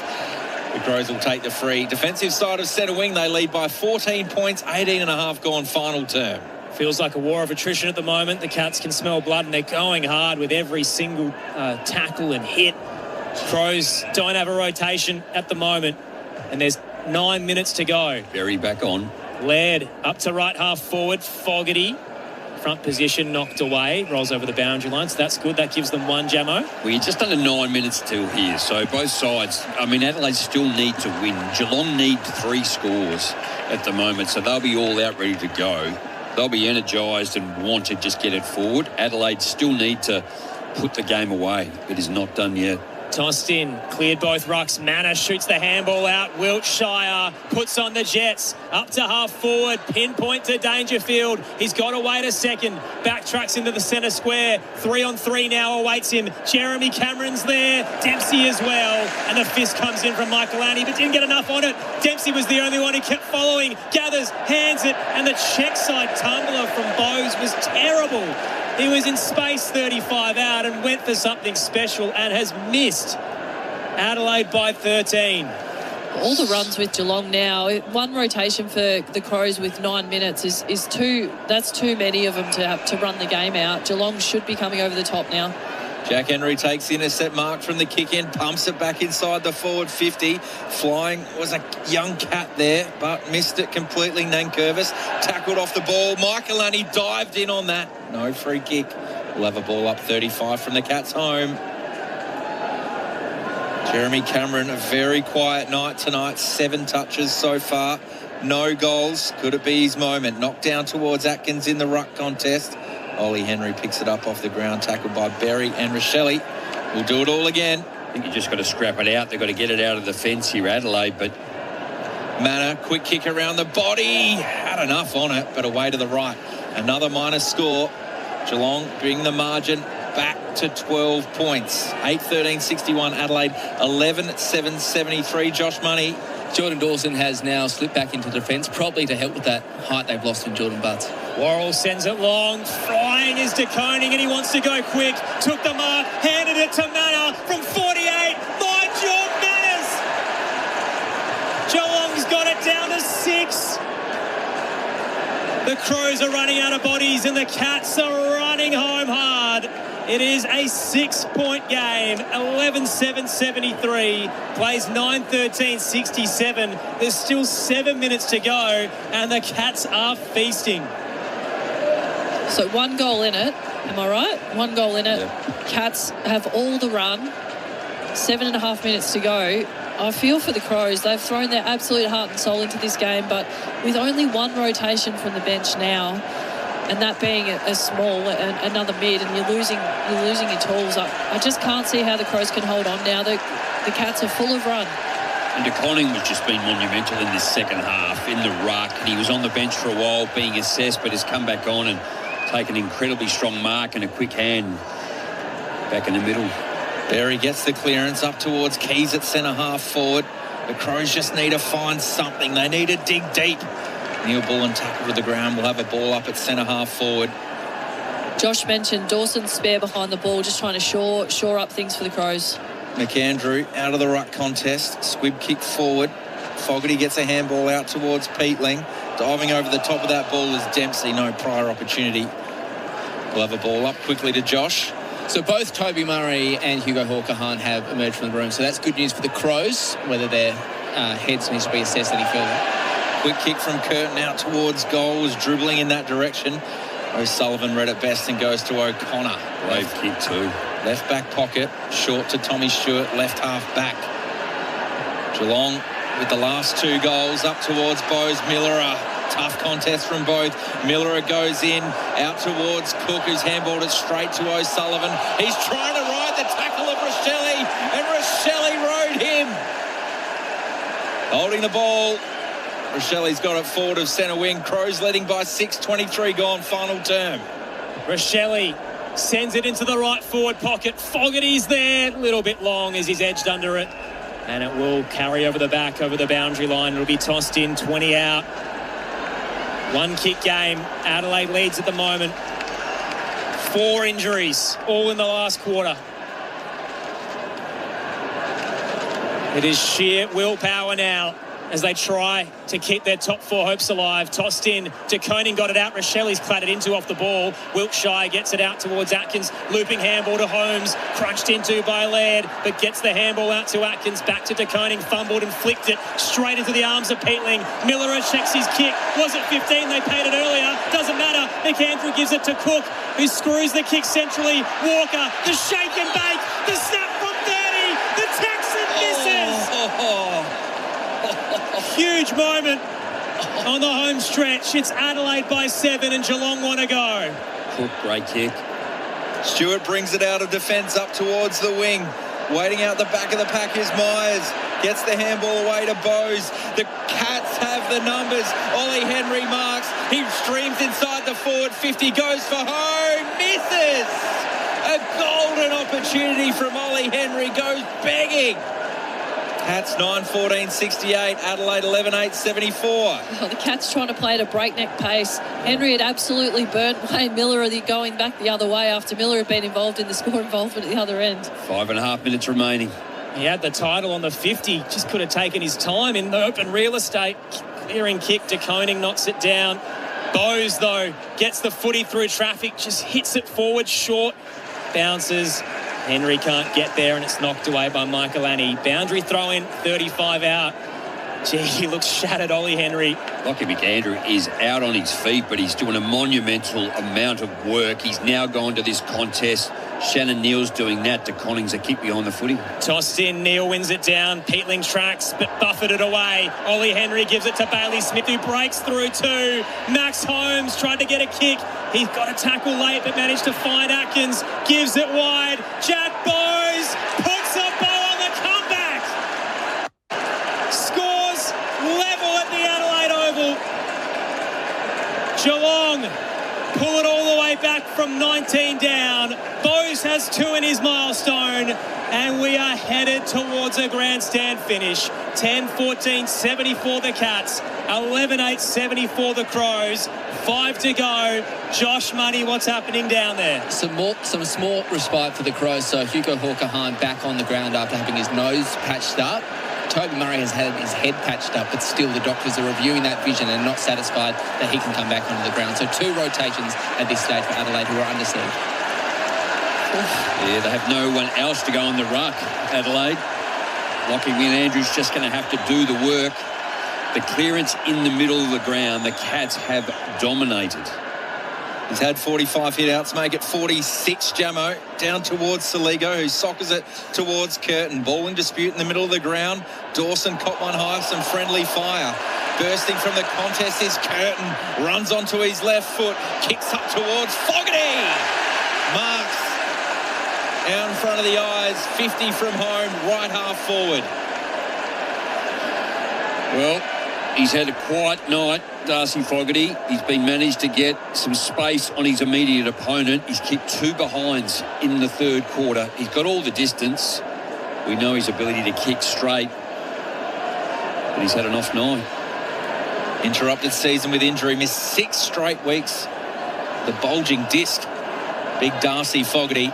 The Crows will take the free. Defensive side of centre wing, they lead by 14 points, 18.5 gone final term.
Feels like a war of attrition at the moment. The Cats can smell blood and they're going hard with every single tackle and hit. Crows don't have a rotation at the moment and there's 9 minutes to go.
Berry back on.
Laird up to right half forward. Fogarty. Front position knocked away. Rolls over the boundary line. So that's good. That gives them 1, Jamo.
Well, you're just under 9 minutes till here. So both sides, I mean, Adelaide still need to win. Geelong need 3 scores at the moment. So they'll be all out ready to go. They'll be energised and want to just get it forward. Adelaide still need to put the game away. It is not done yet.
Tossed in, cleared both rucks. Manor shoots the handball out. Wiltshire puts on the Jets. Up to half forward, pinpoint to Dangerfield. He's got to wait a second. Backtracks into the centre square. 3-on-3 now awaits him. Jeremy Cameron's there. Dempsey as well. And the fist comes in from Michael Annie, but didn't get enough on it. Dempsey was the only one who kept following. Gathers, hands it, and the check side tumbler from Bowes was terrible. He was in space 35 out and went for something special and has missed. Adelaide by 13.
All the runs with Geelong now. 1 rotation for the Crows with 9 minutes is too. That's too many of them to have to run the game out. Geelong should be coming over the top now.
Jack Henry takes the intercept mark from the kick in, pumps it back inside the forward 50. Flying was a young Cat there, but missed it completely. Nankervis tackled off the ball. Michaelani dived in on that. No free kick. We'll have a ball up 35 from the Cats home. Jeremy Cameron, a very quiet night tonight. 7 touches so far. No goals. Could it be his moment? Knocked down towards Atkins in the ruck contest. Ollie Henry picks it up off the ground, tackled by Berry and Rochelle. We'll do it all again.
I think you just got to scrap it out. They've got to get it out of the fence here, Adelaide, but
Manor, quick kick around the body. Had enough on it, but away to the right. Another minus score. Geelong bring the margin back to 12 points. 8-13-61 Adelaide, 11-7-73 Josh Money.
Jordan Dawson has now slipped back into defence, probably to help with that height they've lost in Jordan Butts.
Worrell sends it long. Flying is De Koning and he wants to go quick. Took the mark, handed it to Manor from 48. By John Manners. Geelong's got it down to 6. The Crows are running out of bodies and the Cats are running home hard. It is a 6-point game, 11-7-73, plays 9-13-67. There's still 7 minutes to go and the Cats are feasting.
So 1 goal in it, am I right? 1 goal in it. Yep. Cats have all the run, 7.5 minutes to go. I feel for the Crows. They've thrown their absolute heart and soul into this game, but with only 1 rotation from the bench now, and that being a small, another mid, and you're losing your tools. I just can't see how the Crows can hold on now. The Cats are full of run.
And De Koning was just been monumental in this second half in the ruck. And he was on the bench for a while being assessed, but has come back on and taken an incredibly strong mark and a quick hand back in the middle.
Berry gets the clearance up towards Keys at centre half forward. The Crows just need to find something. They need to dig deep. Neil Bullen tackle to the ground. We'll have a ball up at centre half forward.
Josh mentioned Dawson's spare behind the ball, just trying to shore up things for the Crows.
McAndrew out of the ruck contest. Squib kick forward. Fogarty gets a handball out towards Peatling. Diving over the top of that ball is Dempsey. No prior opportunity. We'll have a ball up quickly to Josh.
So both Toby Murray and Hugo Hawker-Hunt have emerged from the room. So that's good news for the Crows, whether their heads need to be assessed any further.
Quick kick from Curtin out towards goal, was dribbling in that direction. O'Sullivan read it best and goes to O'Connor.
Brave kick too.
Left back pocket, short to Tommy Stewart, left half back. Geelong with the last 2 goals up towards Bowes Millerer. Tough contest from both. Millerer goes in, out towards Cook, who's handballed it straight to O'Sullivan. He's trying to ride the tackle of Rochelle, and Rochelle rode him. Holding the ball. Rochelle's got it forward of centre wing. Crows leading by 6:23 gone, final term.
Rochelle sends it into the right forward pocket. Fogarty's there, a little bit long as he's edged under it. And it will carry over the back, over the boundary line. It'll be tossed in, 20 out. One kick game. Adelaide leads at the moment. 4 injuries, all in the last quarter. It is sheer willpower now as they try to keep their top 4 hopes alive. Tossed in. De Koning got it out. Rochelle's clattered into off the ball. Wiltshire gets it out towards Atkins. Looping handball to Holmes. Crunched into by Laird, but gets the handball out to Atkins. Back to De Koning. Fumbled and flicked it straight into the arms of Peatling. Miller checks his kick. Was it 15? They paid it earlier. Doesn't matter. McAndrew gives it to Cook, who screws the kick centrally. Walker, the shake and bake. The snap from 30. The Texan misses. Huge moment on the home stretch. It's Adelaide by 7 and Geelong want to go.
Cook, great kick.
Stewart brings it out of defence up towards the wing. Waiting out the back of the pack is Myers. Gets the handball away to Bowes. The Cats have the numbers. Ollie Henry marks. He streams inside the forward 50. Goes for home. Misses. A golden opportunity from Ollie Henry. Goes begging. Cats 9-14-68, Adelaide 11-8-74.
Oh, the Cats trying to play at a breakneck pace. Henry had absolutely burnt Wayne Miller going back the other way after Miller had been involved in the score involvement at the other end.
5.5 minutes remaining.
He had the title on the 50, just could have taken his time in the open real estate. Clearing kick, De Koning knocks it down. Bowes, though, gets the footy through traffic, just hits it forward short, bounces. Henry can't get there and it's knocked away by Michael Annie. Boundary throw in, 35 out. Gee, he looks shattered, Ollie Henry.
Lockie McAndrew is out on his feet, but he's doing a monumental amount of work. He's now gone to this contest. Shannon Neal's doing that. De Koning's a kick behind the footy.
Tossed in, Neal wins it down. Peatling tracks, but buffeted away. Ollie Henry gives it to Bailey Smith, who breaks through 2. Max Holmes tried to get a kick. He's got a tackle late, but managed to find Atkins. Gives it wide. Jack Bowes puts a bow on the comeback. Scores level at the Adelaide Oval. Geelong pull it all the way back from 19 down. Bowes has 2 in his milestone, and we are headed towards a grandstand finish. 10-14-74 the Cats, 11-8-74 the Crows. 5 to go. Josh Money, what's happening down there?
Some small respite for the Crows. So Hugo Hawker-Hahn back on the ground after having his nose patched up. Toby Murray has had his head patched up, but still the doctors are reviewing that vision and not satisfied that he can come back onto the ground. So 2 rotations at this stage for Adelaide, who are under siege.
Yeah, they have no one else to go on the ruck, Adelaide. Lockie McAndrew's just going to have to do the work. The clearance in the middle of the ground, the Cats have dominated.
He's had 45 hit-outs, make it 46, Jamo, down towards Saligo, who soccers it towards Curtin. Ball in dispute in the middle of the ground. Dawson caught one high, some friendly fire. Bursting from the contest is Curtin. Runs onto his left foot, kicks up towards Fogarty. Marks out in front of the eyes, 50 from home, right half forward.
Well, he's had a quiet night, Darcy Fogarty. He's been managed to get some space on his immediate opponent. He's kicked 2 behinds in the third quarter. He's got all the distance. We know his ability to kick straight, but he's had an off night.
Interrupted season with injury, missed 6 straight weeks. The bulging disc. Big Darcy Fogarty.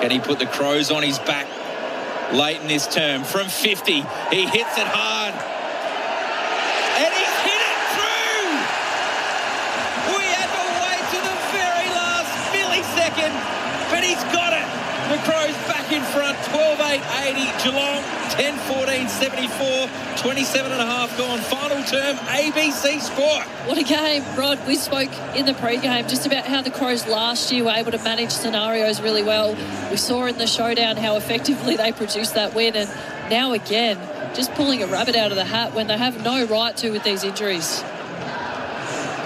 Can he put the Crows on his back late in this term? From 50, he hits it hard. And he's hit it through! We had to wait to the very last millisecond, but he's got it. The Crows back in front, 12-8-80. Geelong, 10-14-74, 27 and a half gone. Final term, ABC Sport.
What a game, Rod. We spoke in the pre-game just about how the Crows last year were able to manage scenarios really well. We saw in the showdown how effectively they produced that win, and now again, just pulling a rabbit out of the hat when they have no right to with these injuries.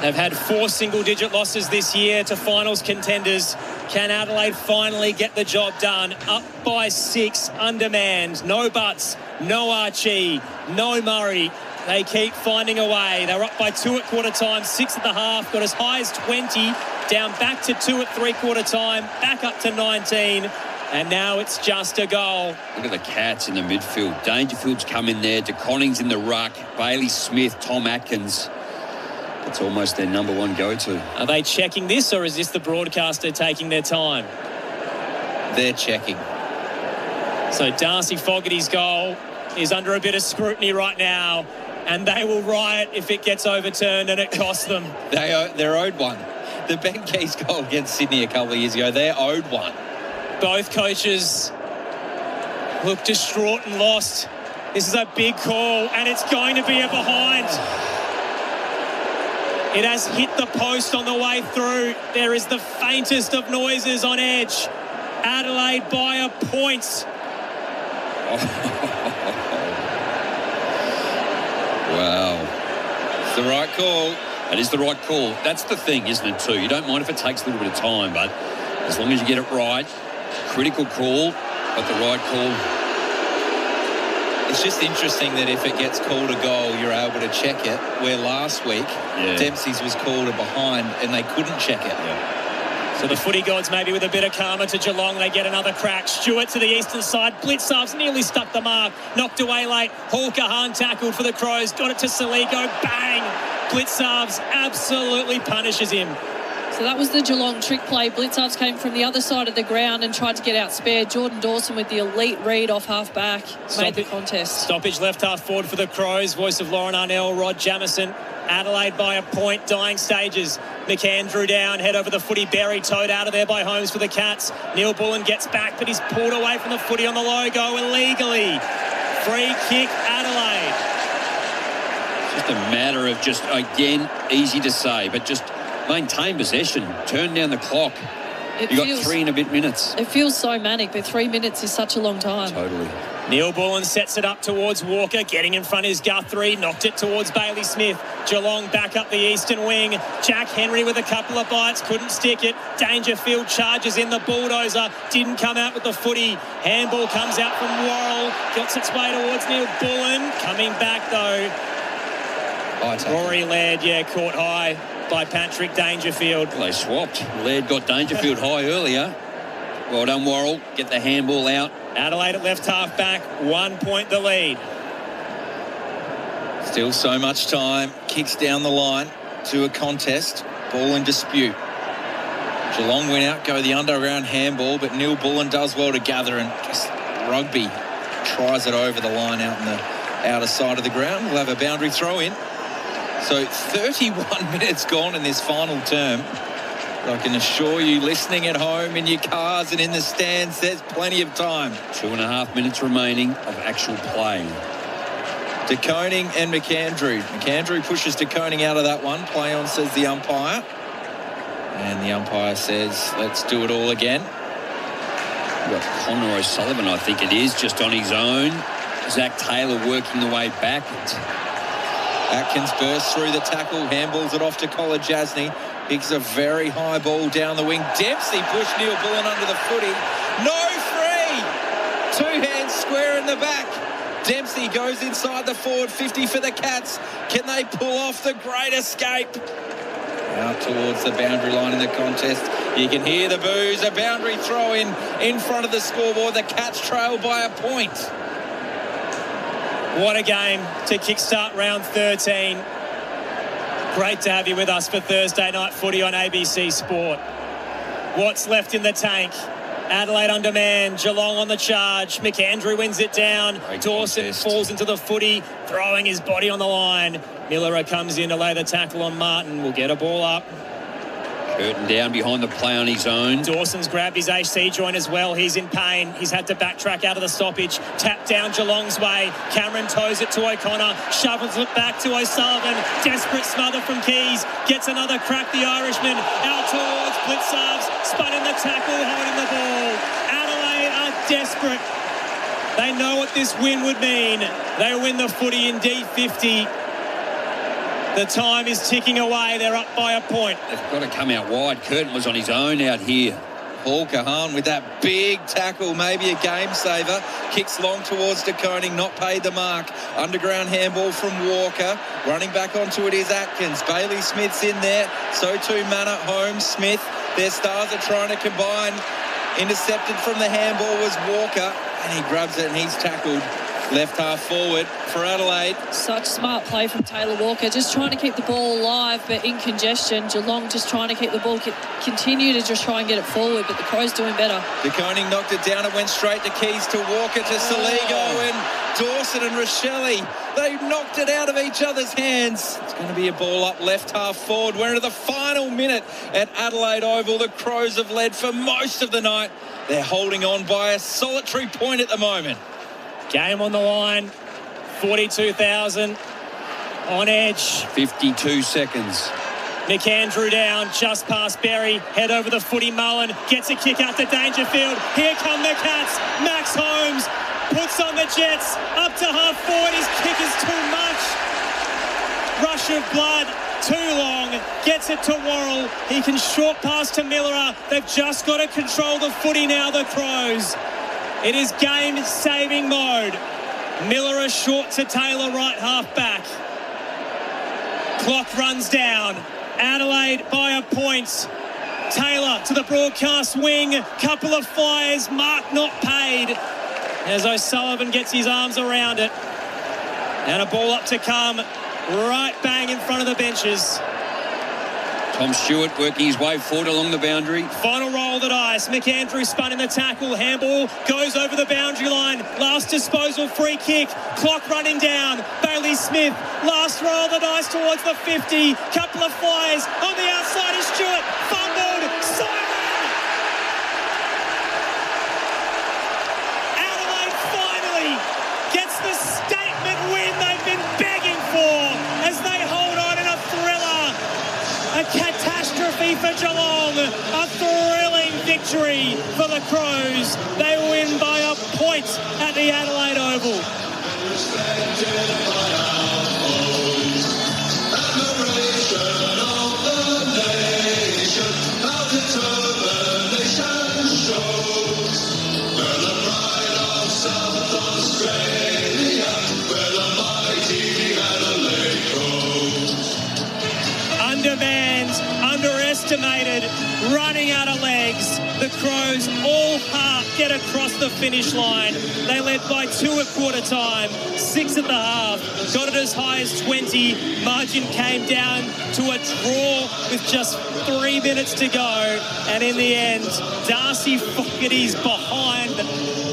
They've had 4 single-digit losses this year to finals contenders. Can Adelaide finally get the job done? Up by 6, undermanned. No Butts, no Archie, no Murray. They keep finding a way. They're up by 2 at quarter time, 6 at the half, got as high as 20, down back to 2 at three-quarter time, back up to 19, and now it's just a goal.
Look at the Cats in the midfield. Dangerfield's come in there. DeConning's in the ruck. Bailey Smith, Tom Atkins. It's almost their number one go-to.
Are they checking this, or is this the broadcaster taking their time?
They're checking.
So Darcy Fogarty's goal is under a bit of scrutiny right now, and they will riot if it gets overturned and it costs them.
They're owed one. The Ben Keys goal against Sydney a couple of years ago, they're owed one.
Both coaches look distraught and lost. This is a big call, and it's going to be a behind. It has hit the post on the way through. There is the faintest of noises on edge. Adelaide by a point.
Wow. It's the right call. It is the right call. That's the thing, isn't it, too? You don't mind if it takes a little bit of time, but as long as you get it right, critical call, but the right call.
It's just interesting that if it gets called a goal, you're able to check it, where last week, Dempsey's was called a behind and they couldn't check it.
Yeah.
So the footy gods maybe with a bit of karma to Geelong. They get another crack. Stewart to the eastern side. Blitzarves nearly stuck the mark. Knocked away late. Hawker Hahn tackled for the Crows. Got it to Saligo. Bang! Blitzarves absolutely punishes him.
So that was the Geelong trick play. Blitzarves came from the other side of the ground and tried to get out spare. Jordan Dawson with the elite read off half-back made the contest.
Stoppage left half forward for the Crows. Voice of Lauren Arnell, Rod Jameson. Adelaide by a point, dying stages. McAndrew down, head over the footy, buried, towed out of there by Holmes for the Cats. Neil Bullen gets back, but he's pulled away from the footy on the logo illegally. Free kick, Adelaide.
It's just a matter of just, again, easy to say, but just maintain possession, turn down the clock. You got 3 and a bit minutes.
It feels so manic, but 3 minutes is such a long time.
Totally.
Neil Bullen sets it up towards Walker. Getting in front is Guthrie. Knocked it towards Bailey Smith. Geelong back up the eastern wing. Jack Henry with a couple of bites. Couldn't stick it. Dangerfield charges in the bulldozer. Didn't come out with the footy. Handball comes out from Worrell. Gets its way towards Neil Bullen. Coming back, though. Rory Laird, caught high by Patrick Dangerfield.
Well, they swapped. Laird got Dangerfield high earlier. Well done, Worrell. Get the handball out.
Adelaide at left half back, 1 point the lead.
Still so much time. Kicks down the line to a contest. Ball in dispute. Geelong went out, go the underground handball, but Neil Bullen does well to gather, and just Rugby tries it over the line out in the outer side of the ground. We'll have a boundary throw in. So 31 minutes gone in this final term. I can assure you, listening at home, in your cars and in the stands, there's plenty of time.
2.5 minutes remaining of actual play.
De Koning and McAndrew. McAndrew pushes De Koning out of that one. Play on, says the umpire. And the umpire says, let's do it all again.
We've got Connor O'Sullivan, I think it is, just on his own. Zach Taylor working the way back.
Atkins bursts through the tackle, handballs it off to Kolajasny. Picks a very high ball down the wing. Dempsey pushed Neil Bullen under the footy. No free! 2 hands square in the back. Dempsey goes inside the forward 50 for the Cats. Can they pull off the great escape? Out towards the boundary line in the contest. You can hear the boos. A boundary throw in front of the scoreboard. The Cats trail by a point.
What a game to kickstart round 13. Great to have you with us for Thursday night footy on ABC Sport. What's left in the tank? Adelaide under man, Geelong on the charge. McAndrew wins it down. Dawson falls into the footy, throwing his body on the line. Miller comes in to lay the tackle on Martin. Will get a ball up.
Curtin down behind the play on his own.
Dawson's grabbed his AC joint as well. He's in pain. He's had to backtrack out of the stoppage. Tap down Geelong's way. Cameron toes it to O'Connor. Shovels it back to O'Sullivan. Desperate smother from Keys. Gets another crack, the Irishman. Out towards Blitzarves. Spun in the tackle, holding the ball. Adelaide are desperate. They know what this win would mean. They win the footy in D50. The time is ticking away. They're up by a point.
They've got to come out wide. Curtin was on his own out here.
Paul Kahan with that big tackle, maybe a game saver. Kicks long towards De Koning, not paid the mark. Underground handball from Walker. Running back onto it is Atkins. Bailey Smith's in there. So too Manor, Holmes, Smith. Their stars are trying to combine. Intercepted from the handball was Walker. And he grabs it and he's tackled. Left half forward for Adelaide.
Such smart play from Taylor Walker, just trying to keep the ball alive, but in congestion. Geelong just trying to keep the ball, continue to just try and get it forward, but the Crows doing better.
De Koning knocked it down. It went straight to Keys, to Walker, to Saligo, and Dawson and Rochelle. They knocked it out of each other's hands. It's going to be a ball up left half forward. We're into the final minute at Adelaide Oval. The Crows have led for most of the night. They're holding on by a solitary point at the moment.
Game on the line, 42,000 on edge.
52 seconds.
McAndrew down, just past Berry, head over the footy. Mullen gets a kick out to Dangerfield. Here come the Cats. Max Holmes puts on the Jets, up to half forward. His kick is too much. Rush of blood, too long. Gets it to Worrell. He can short pass to Miller. They've just got to control the footy now, the Crows. It is game-saving mode. Miller short to Taylor, right half back. Clock runs down. Adelaide by a point. Taylor to the broadcast wing. Couple of flyers. Mark not paid. As O'Sullivan gets his arms around it. And a ball up to come. Right bang in front of the benches.
Tom Stewart working his way forward along the boundary.
Final roll of the dice. McAndrew spun in the tackle. Handball goes over the boundary line. Last disposal, free kick. Clock running down. Bailey Smith. Last roll of the dice towards the 50. Couple of flyers. On the outside is Stewart. Fumbled. Siren! Adelaide finally gets the statement win they've been begging for as they hold on in a thriller. A catastrophe for Geelong. A thrilling victory for the Crows. They win by a point at the Adelaide Oval. Undermanned, underestimated, running out of legs. The Crows all half get across the finish line. They led by 2 at quarter time, 6 at the half, got it as high as 20. Margin came down to a draw with just 3 minutes to go. And in the end, Darcy Fogarty's behind,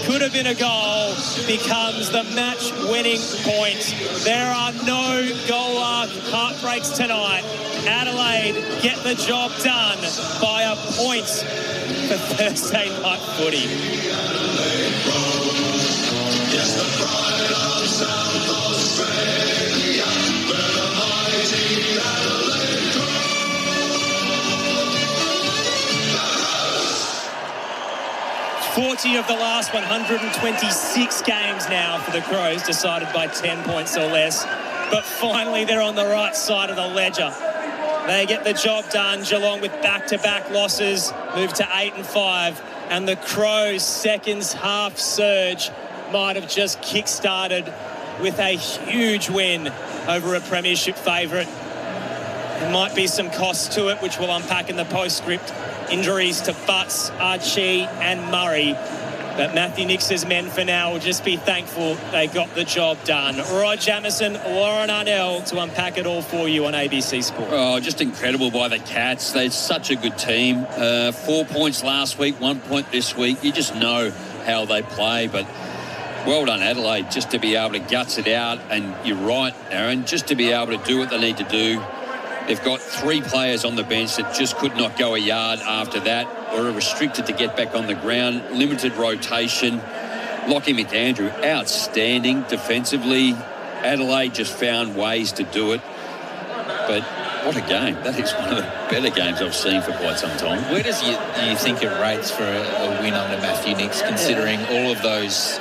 could have been a goal, becomes the match-winning point. There are no goal heartbreaks tonight. Adelaide get the job done by a point for Thursday night footy. Yes, the pride of South Australia, where the mighty Adelaide Crows. 40 of the last 126 games now for the Crows, decided by 10 points or less. But finally, they're on the right side of the ledger. They get the job done. Geelong with back-to-back losses move to 8 and 5. And the Crows' second half surge might have just kick-started with a huge win over a premiership favourite. There might be some costs to it, which we'll unpack in the postscript. Injuries to Butts, Archie and Murray. But Matthew Nix's men for now will just be thankful they got the job done. Rod Jameson, Lauren Arnell to unpack it all for you on ABC Sport.
Oh, just incredible by the Cats. They're such a good team. 4 points last week, 1 point this week. You just know how they play. But well done, Adelaide, just to be able to guts it out. And you're right, Aaron, just to be able to do what they need to do. They've got 3 players on the bench that just could not go a yard after that, or are restricted to get back on the ground. Limited rotation. Lockie McAndrew, outstanding defensively. Adelaide just found ways to do it. But what a game. That is one of the better games I've seen for quite some time.
Where does you think it rates for a win under Matthew Nix, considering all of those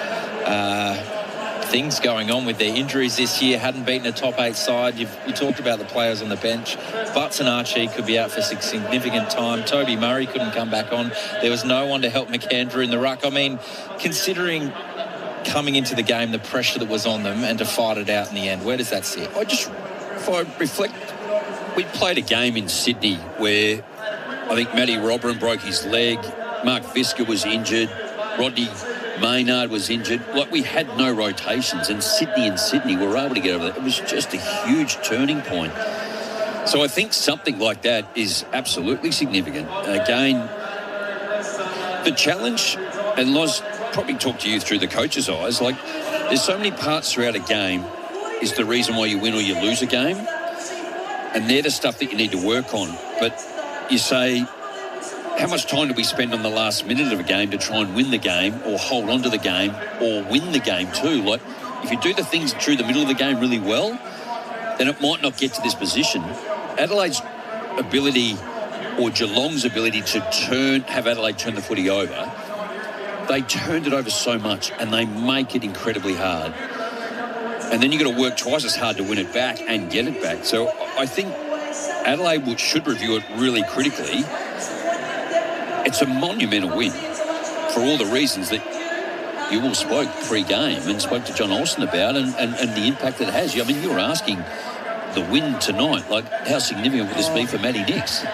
things going on with their injuries this year. Hadn't beaten a top 8 side. You talked about the players on the bench. Butts and Archie could be out for significant time. Toby Murray couldn't come back on. There was no one to help McAndrew in the ruck. I mean, considering coming into the game, the pressure that was on them, and to fight it out in the end, where does that sit?
If I reflect, we played a game in Sydney where I think Matty Robran broke his leg. Mark Visca was injured. Rodney Maynard was injured. Like, we had no rotations, and Sydney were able to get over that. It was just a huge turning point. So I think something like that is absolutely significant. Again, the challenge, and Loz probably talked to you through the coach's eyes, like, there's so many parts throughout a game is the reason why you win or you lose a game, and they're the stuff that you need to work on. But you say, how much time do we spend on the last minute of a game to try and win the game, or hold on to the game, or win the game too? Like, if you do the things through the middle of the game really well, then it might not get to this position. Adelaide's ability, or Geelong's ability to have Adelaide turn the footy over, they turned it over so much, and they make it incredibly hard. And then you've got to work twice as hard to win it back and get it back. So I think Adelaide should review it really critically. It's a monumental win for all the reasons that you all spoke pre-game and spoke to John Olsen about, and the impact that it has. I mean, you were asking the win tonight, like, how significant would this be for Matty Nix?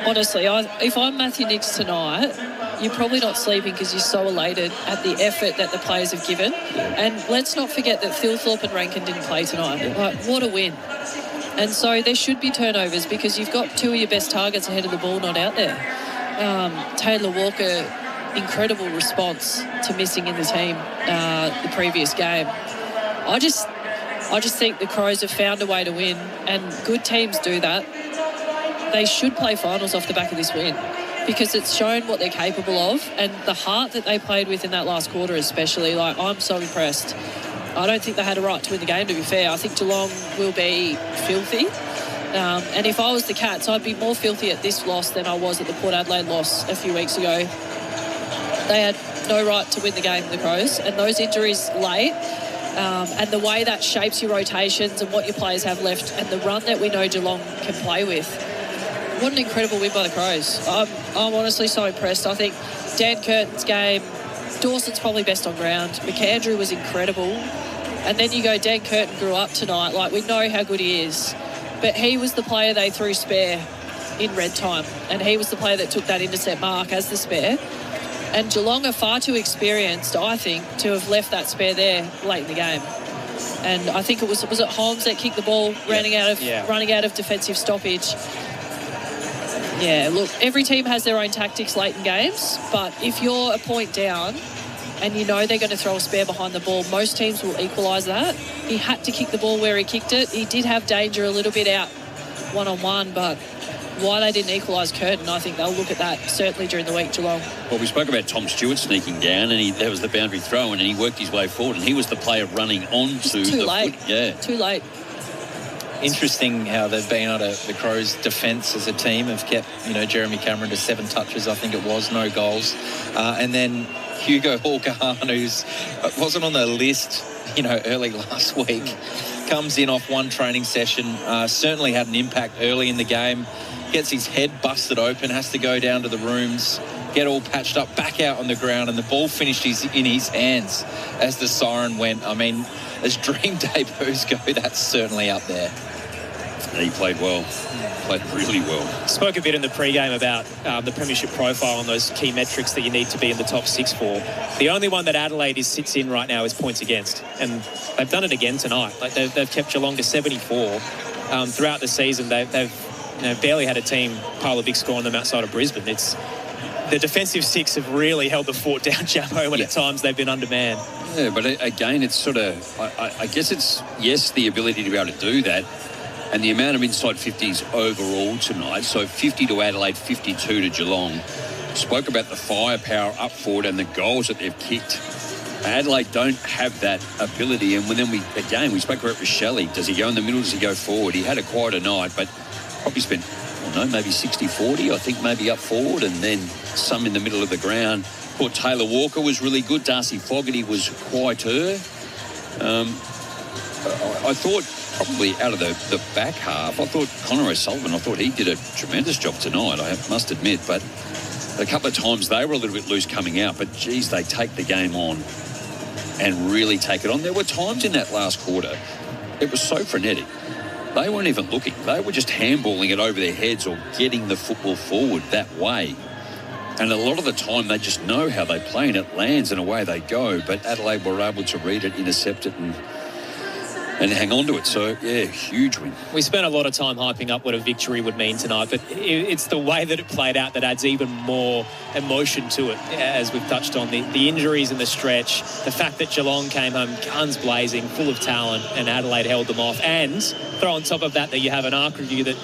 Honestly, if I'm Matthew Nix tonight, you're probably not sleeping because you're so elated at the effort that the players have given. And let's not forget that Phil Thorpe and Rankin didn't play tonight. Like, what a win. And so there should be turnovers because you've got 2 of your best targets ahead of the ball not out there. Taylor Walker, incredible response to missing in the team the previous game. I just think the Crows have found a way to win, and good teams do that. They should play finals off the back of this win because it's shown what they're capable of, and the heart that they played with in that last quarter especially. Like, I'm so impressed. I don't think they had a right to win the game, to be fair. I think Geelong will be filthy. And if I was the Cats, I'd be more filthy at this loss than I was at the Port Adelaide loss a few weeks ago. They had no right to win the game, the Crows, and those injuries late, and the way that shapes your rotations and what your players have left, and the run that we know Geelong can play with. What an incredible win by the Crows. I'm honestly so impressed. I think Dan Curtin's game, Dawson's probably best on ground. McAndrew was incredible. And then you go, Dan Curtin grew up tonight. Like, we know how good he is. But he was the player they threw spare in red time. And he was the player that took that intercept mark as the spare. And Geelong are far too experienced, I think, to have left that spare there late in the game. And I think was it Holmes that kicked the ball, running out of defensive stoppage. Yeah, look, every team has their own tactics late in games, but if you're a point down and you know they're going to throw a spare behind the ball, most teams will equalise that. He had to kick the ball where he kicked it. He did have danger a little bit out one-on-one, but why they didn't equalise Curtin, I think they'll look at that certainly during the week, Geelong.
Well, we spoke about Tom Stewart sneaking down, and that was the boundary throw, and he worked his way forward, and he was the player running onto
too late. Too late.
Interesting how they've been able to, the Crows' defence as a team have kept, Jeremy Cameron to 7 touches, I think it was, no goals. And then Hugo Hawke-Ahn, who's wasn't on the list, early last week, comes in off one training session, certainly had an impact early in the game, gets his head busted open, has to go down to the rooms, get all patched up, back out on the ground, and the ball finished in his hands as the siren went. I mean, as dream debuts go, that's certainly up there.
He played well, played really well.
Spoke a bit in the pre-game about the premiership profile and those key metrics that you need to be in the top 6 for. The only one that Adelaide sits in right now is points against, and they've done it again tonight. Like, they've kept Geelong to 74 throughout the season. They've barely had a team pile a big score on them outside of Brisbane. It's the defensive 6 have really held the fort down, Jamo, when at times they've been undermanned.
Yeah, but again, it's sort of, I guess it's, yes, the ability to be able to do that, and the amount of inside 50s overall tonight. So 50 to Adelaide, 52 to Geelong. Spoke about the firepower up forward and the goals that they've kicked. Adelaide don't have that ability. And then we spoke about Rochelle. Does he go in the middle? Does he go forward? He had quite a night, but probably spent, maybe 60-40. I think maybe up forward and then some in the middle of the ground. Thought Taylor Walker was really good. Darcy Fogarty was quieter. I thought probably out of the back half, I thought Connor O'Sullivan, I thought he did a tremendous job tonight, I must admit. But a couple of times they were a little bit loose coming out, but, geez, they take the game on and really take it on. There were times in that last quarter, it was so frenetic. They weren't even looking. They were just handballing it over their heads or getting the football forward that way. And a lot of the time they just know how they play and it lands and away they go. But Adelaide were able to read it, intercept it and hang on to it. So, yeah, huge win.
We spent a lot of time hyping up what a victory would mean tonight, but it's the way that it played out that adds even more emotion to it, as we've touched on. The injuries in the stretch, the fact that Geelong came home guns blazing, full of talent, and Adelaide held them off. And throw on top of that you have an arc review that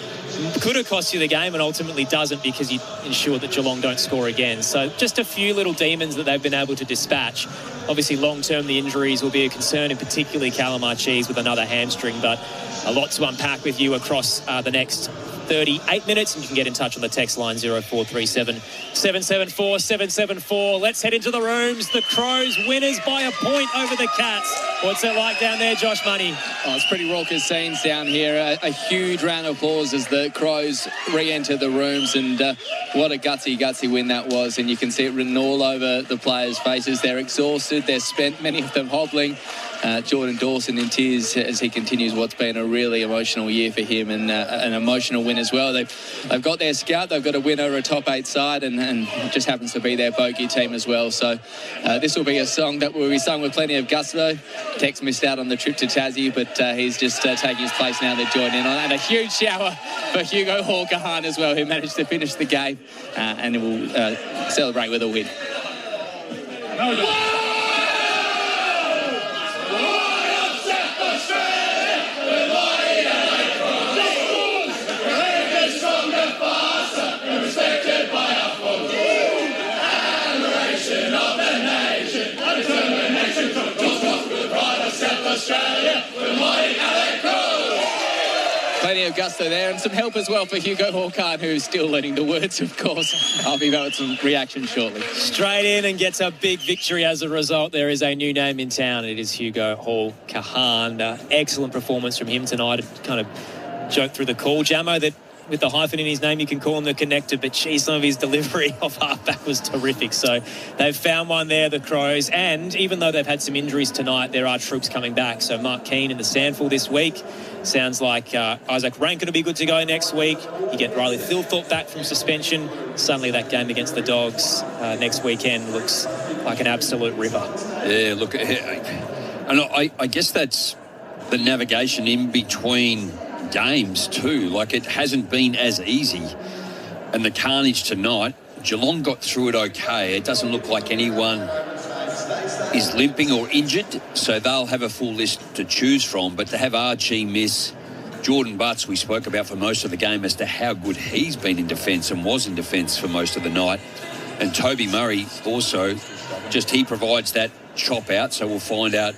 could have cost you the game and ultimately doesn't, because you ensure that Geelong don't score again. So just a few little demons that they've been able to dispatch. Obviously, long-term, the injuries will be a concern, and particularly Callum Archie's with another hamstring. But a lot to unpack with you across the next 38 minutes, and you can get in touch on the text line 0437 774 774. Let's head into the rooms. The Crows winners by a point over the Cats. What's it like down there, Josh Money?
Oh, it's pretty raucous scenes down here. A huge round of applause as the Crows re-enter the rooms, and what a gutsy win that was. And you can see it written all over the players' faces. They're exhausted, they're spent, many of them hobbling. Jordan Dawson in tears as he continues what's been a really emotional year for him, and an emotional win as well. They've got their scout, they've got a win over a top 8 side, and it just happens to be their bogey team as well. So this will be a song that will be sung with plenty of gusto. Tex missed out on the trip to Tassie, but he's just taking his place now. They're joining in on, and a huge shower for Hugo Hall-Kahan as well, who managed to finish the game and will celebrate with a win. Plenty of gusto there, and some help as well for Hugo Hall-Kahan, who's still learning the words, of course. I'll be back with some reaction shortly.
Straight in and gets a big victory as a result. There is a new name in town. It is Hugo Hall-Kahan. Excellent performance from him tonight. It kind of joked through the call, Jamo, that with the hyphen in his name, you can call him the connector, but geez, some of his delivery off halfback was terrific. So they've found one there, the Crows, and even though they've had some injuries tonight, there are troops coming back. So Mark Keane in the Sandful this week. Sounds like Isaac Rankin will be good to go next week. You get Riley Thilthorpe back from suspension. Suddenly that game against the Dogs next weekend looks like an absolute river.
Yeah, look, and I guess that's the navigation in between games too. Like, it hasn't been as easy, and the carnage tonight, Geelong got through it okay. It doesn't look like anyone is limping or injured, so they'll have a full list to choose from. But to have Archie miss, Jordan Butts, we spoke about for most of the game as to how good he's been in defence and was in defence for most of the night, and Toby Murray also, just he provides that chop out, so we'll find out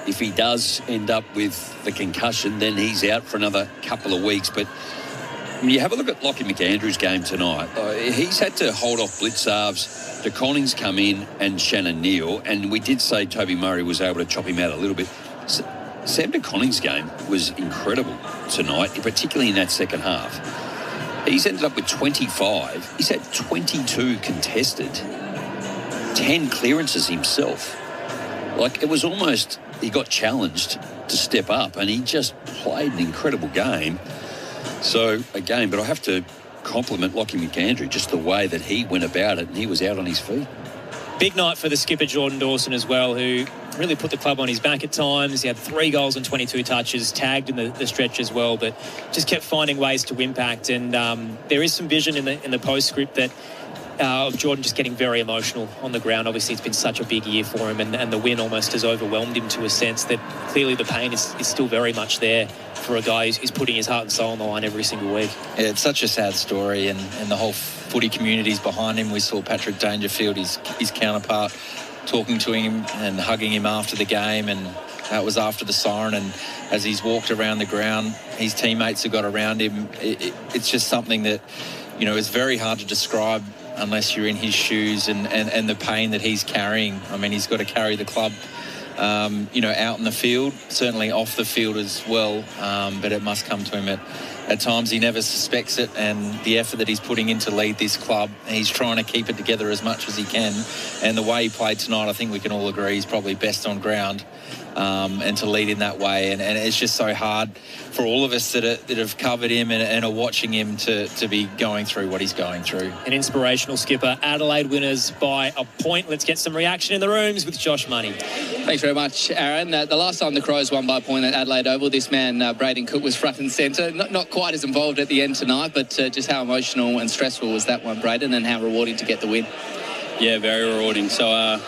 if he does end up with the concussion, then he's out for another couple of weeks. But when you have a look at Lockie McAndrew's game tonight, he's had to hold off Blitzarves. De Conning's come in and Shannon Neal, and we did say Toby Murray was able to chop him out a little bit. Sam De Conning's game was incredible tonight, particularly in that second half. He's ended up with 25. He's had 22 contested, 10 clearances himself. Like, it was almost, he got challenged to step up, and he just played an incredible game. So, again, but I have to compliment Lockie McAndrew, just the way that he went about it, and he was out on his feet.
Big night for the skipper, Jordan Dawson, as well, who really put the club on his back at times. He had 3 goals and 22 touches, tagged in the stretch as well, but just kept finding ways to impact. And there is some vision in the postscript that of Jordan just getting very emotional on the ground. Obviously, it's been such a big year for him, and the win almost has overwhelmed him to a sense that clearly the pain is still very much there for a guy who's putting his heart and soul on the line every single week.
Yeah, it's such a sad story, and the whole footy community's behind him. We saw Patrick Dangerfield, his counterpart, talking to him and hugging him after the game, and that was after the siren. And as he's walked around the ground, his teammates have got around him. It's just something that, you know, is very hard to describe unless you're in his shoes and the pain that he's carrying. I mean, he's got to carry the club out in the field, certainly off the field as well. But it must come to him at times. He never suspects it, and the effort that he's putting in to lead this club, he's trying to keep it together as much as he can. And the way he played tonight, I think we can all agree he's probably best on ground. And to lead in that way, and it's just so hard for all of us that have covered him and are watching him to be going through what he's going through.
An inspirational skipper. Adelaide winners by a point. Let's get some reaction in the rooms with Josh Money.
Thanks very much, Aaron. The last time the Crows won by a point at Adelaide Oval, this man, Braden Cook, was front and centre. Not quite as involved at the end tonight, but just how emotional and stressful was that one, Braden, and how rewarding to get the win?
Yeah, very rewarding. So,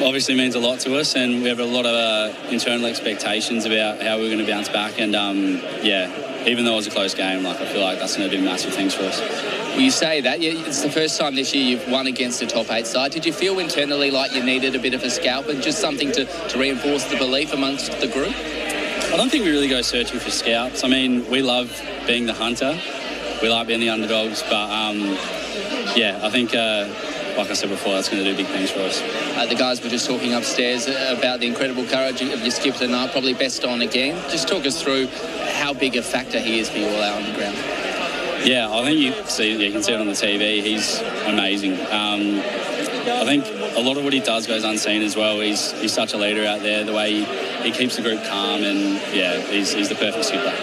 obviously means a lot to us, and we have a lot of internal expectations about how we're going to bounce back. And even though it was a close game, I feel like that's going to do massive things for us.
Well, you say that. It's the first time this year you've won against a top 8 side. Did you feel internally like you needed a bit of a scalp and just something to reinforce the belief amongst the group?
I don't think we really go searching for scalps. I mean, we love being the hunter. We like being the underdogs, but I think like I said before, that's going to do big things for us.
The guys were just talking upstairs about the incredible courage of your skipper tonight, probably best on again. Just talk us through how big a factor he is for you all out on the ground.
Yeah, I think you can see it on the TV. He's amazing. I think a lot of what he does goes unseen as well. He's such a leader out there, the way he keeps the group calm, and he's the perfect skipper.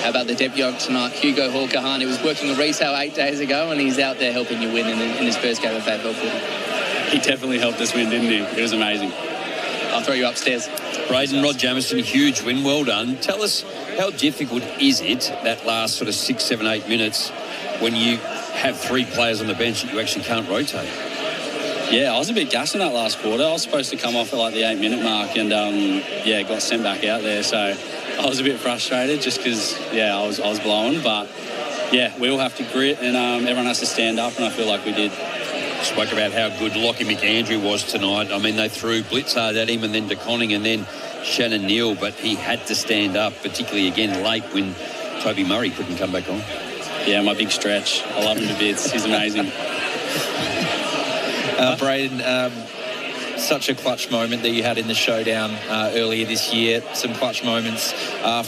How about the debut tonight, Hugo Hall-Kahan? He was working a retail 8 days ago, and he's out there helping you win in his first game of AFL footy.
He definitely helped us win, didn't he? It was amazing.
I'll throw you upstairs.
Braden, Rod Jameson, huge win, well done. Tell us, how difficult is it, that last sort of 6, 7, 8 minutes, when you have 3 players on the bench that you actually can't rotate?
Yeah, I was a bit gassed in that last quarter. I was supposed to come off at the 8-minute mark, and got sent back out there. So I was a bit frustrated just because I was blowing. But we all have to grit, and everyone has to stand up, and I feel like we did.
Spoke about how good Lockie McAndrew was tonight. I mean, they threw Blitzard at him and then De Conning and then Shannon Neal, but he had to stand up, particularly again late when Toby Murray couldn't come back on.
Yeah, my big stretch. I love him to bits. He's amazing.
Braden, such a clutch moment that you had in the showdown earlier this year. Some clutch moments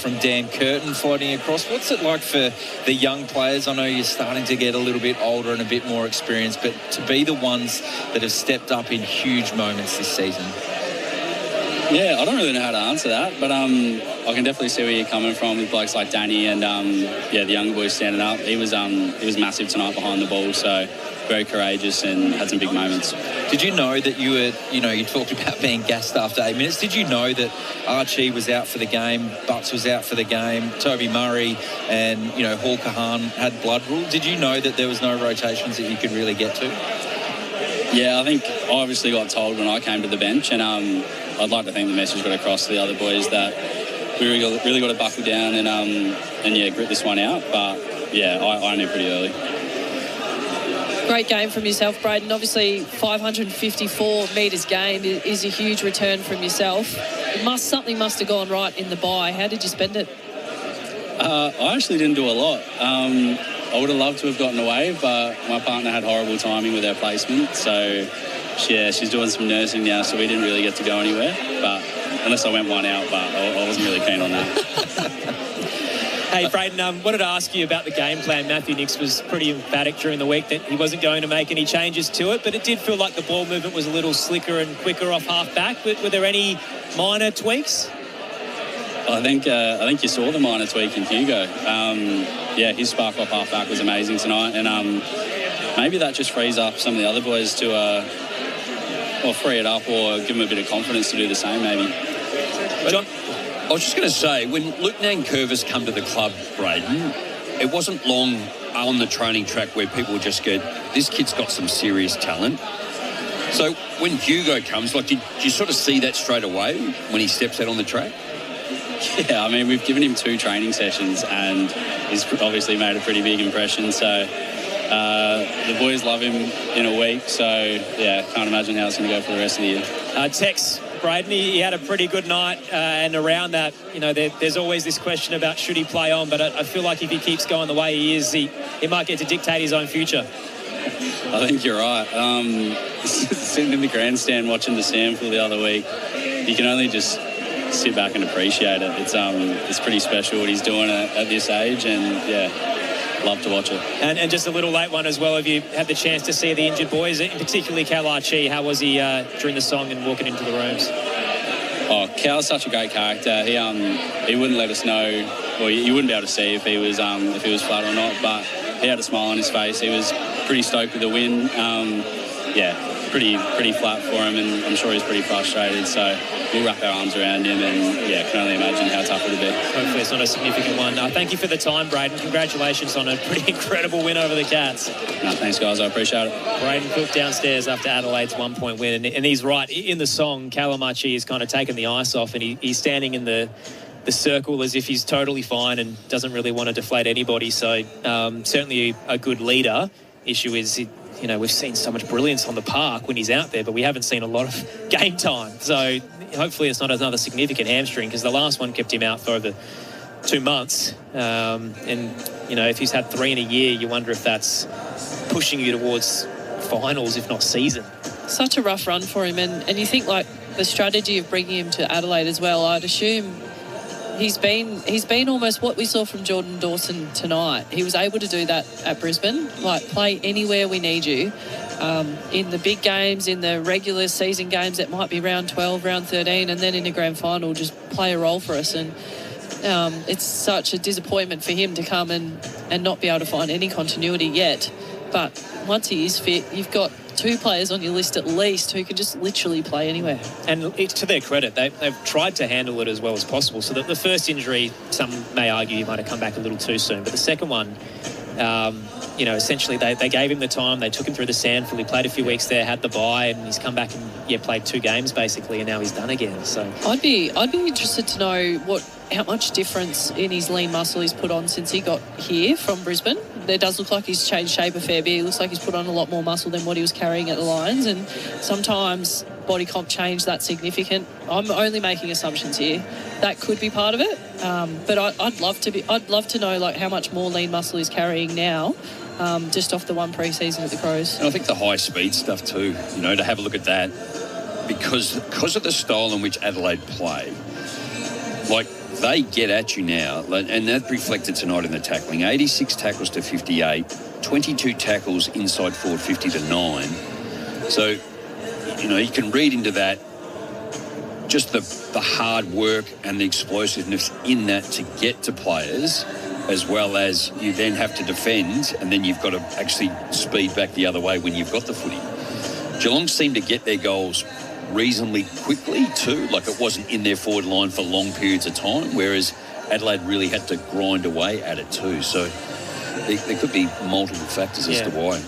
from Dan Curtin floating across. What's it like for the young players? I know you're starting to get a little bit older and a bit more experienced, but to be the ones that have stepped up in huge moments this season.
Yeah, I don't really know how to answer that, but I can definitely see where you're coming from with blokes like Danny and the young boys standing up. He was massive tonight behind the ball, so very courageous and had some big moments.
Did you know that you were, you talked about being gassed after 8 minutes. Did you know that Archie was out for the game, Butts was out for the game, Toby Murray and, Hall-Kahan had blood rule? Did you know that there was no rotations that you could really get to?
Yeah, I think I obviously got told when I came to the bench, and I'd like to think the message got across to the other boys that we really got to buckle down and grit this one out. But, I knew pretty early.
Great game from yourself, Braden. Obviously, 554 metres gained is a huge return from yourself. Something must have gone right in the bye. How did you spend it?
I actually didn't do a lot. I would have loved to have gotten away, but my partner had horrible timing with her placement. So, she's doing some nursing now, so we didn't really get to go anywhere. But unless I went one out, but I wasn't really keen on that.
Hey, Braden, wanted to ask you about the game plan. Matthew Nicks was pretty emphatic during the week that he wasn't going to make any changes to it, but it did feel like the ball movement was a little slicker and quicker off half-back. Were there any minor tweaks?
I think you saw the minor tweak in Hugo. His spark off half-back was amazing tonight, and maybe that just frees up some of the other boys to free it up or give them a bit of confidence to do the same, maybe.
John, I was just going to say, when Luke Nankervis come to the club, Braden, it wasn't long on the training track where people just go, this kid's got some serious talent. So when Hugo comes, did you sort of see that straight away when he steps out on the track?
Yeah, I mean, we've given him 2 training sessions and he's obviously made a pretty big impression. So the boys love him in a week. So, can't imagine how it's going to go for the rest of the year.
Tex, Braden, he had a pretty good night, and around that, there's always this question about should he play on, but I feel like if he keeps going the way he is, he might get to dictate his own future.
I think you're right. Sitting in the grandstand watching the sample the other week, you can only just sit back and appreciate it. It's pretty special what he's doing at this age, and love to watch it.
And just a little late one as well. Have you had the chance to see the injured boys, particularly Kalachi? How was he during the song and walking into the rooms?
Oh, Cal's such a great character. He wouldn't let us know, or you wouldn't be able to see if he was flat or not. But he had a smile on his face. He was pretty stoked with the win. Pretty flat for him, and I'm sure he's pretty frustrated. So we'll wrap our arms around him, and can only imagine how tough it'll be.
Hopefully it's not a significant one. Thank you for the time, Braden. Congratulations on a pretty incredible win over the Cats.
No, thanks, guys. I appreciate it.
Braden Cook downstairs after Adelaide's 1-point win, and he's right. In the song, Kalachi has kind of taken the ice off, and he's standing in the circle as if he's totally fine and doesn't really want to deflate anybody. So certainly a good leader. Issue is, we've seen so much brilliance on the park when he's out there, but we haven't seen a lot of game time. So hopefully it's not another significant hamstring, because the last one kept him out for over 2 months. If he's had 3 in a year, you wonder if that's pushing you towards finals, if not season.
Such a rough run for him. And you think, like, the strategy of bringing him to Adelaide as well, I'd assume he's been almost what we saw from Jordan Dawson tonight. He was able to do that at Brisbane, like play anywhere we need you. In the big games, in the regular season games that might be round 12, round 13, and then in the grand final, just play a role for us. And it's such a disappointment for him to come and not be able to find any continuity yet. But once he is fit, you've got 2 players on your list at least who can just literally play anywhere. And
to their credit, they've tried to handle it as well as possible. So that the first injury, some may argue he might have come back a little too soon. But the second one, essentially they gave him the time. They took him through the sandful. He played a few weeks there, had the bye, and he's come back and played 2 games basically, and now he's done again. So
I'd be interested to know how much difference in his lean muscle he's put on since he got here from Brisbane. It does look like he's changed shape a fair bit. It looks like he's put on a lot more muscle than what he was carrying at the Lions, and sometimes body comp change that significant. I'm only making assumptions here. That could be part of it, but I'd love to know like how much more lean muscle he's carrying now, just off the one pre-season at the Crows.
And I think the high speed stuff too, to have a look at that, because of the style in which Adelaide play, like they get at you now, and that reflected tonight in the tackling. 86 tackles to 58, 22 tackles inside forward 50 to 9. So, you can read into that just the hard work and the explosiveness in that to get to players, as well as you then have to defend, and then you've got to actually speed back the other way when you've got the footy. Geelong seemed to get their goals reasonably quickly too, like it wasn't in their forward line for long periods of time, whereas Adelaide really had to grind away at it too. So there could be multiple factors as to why.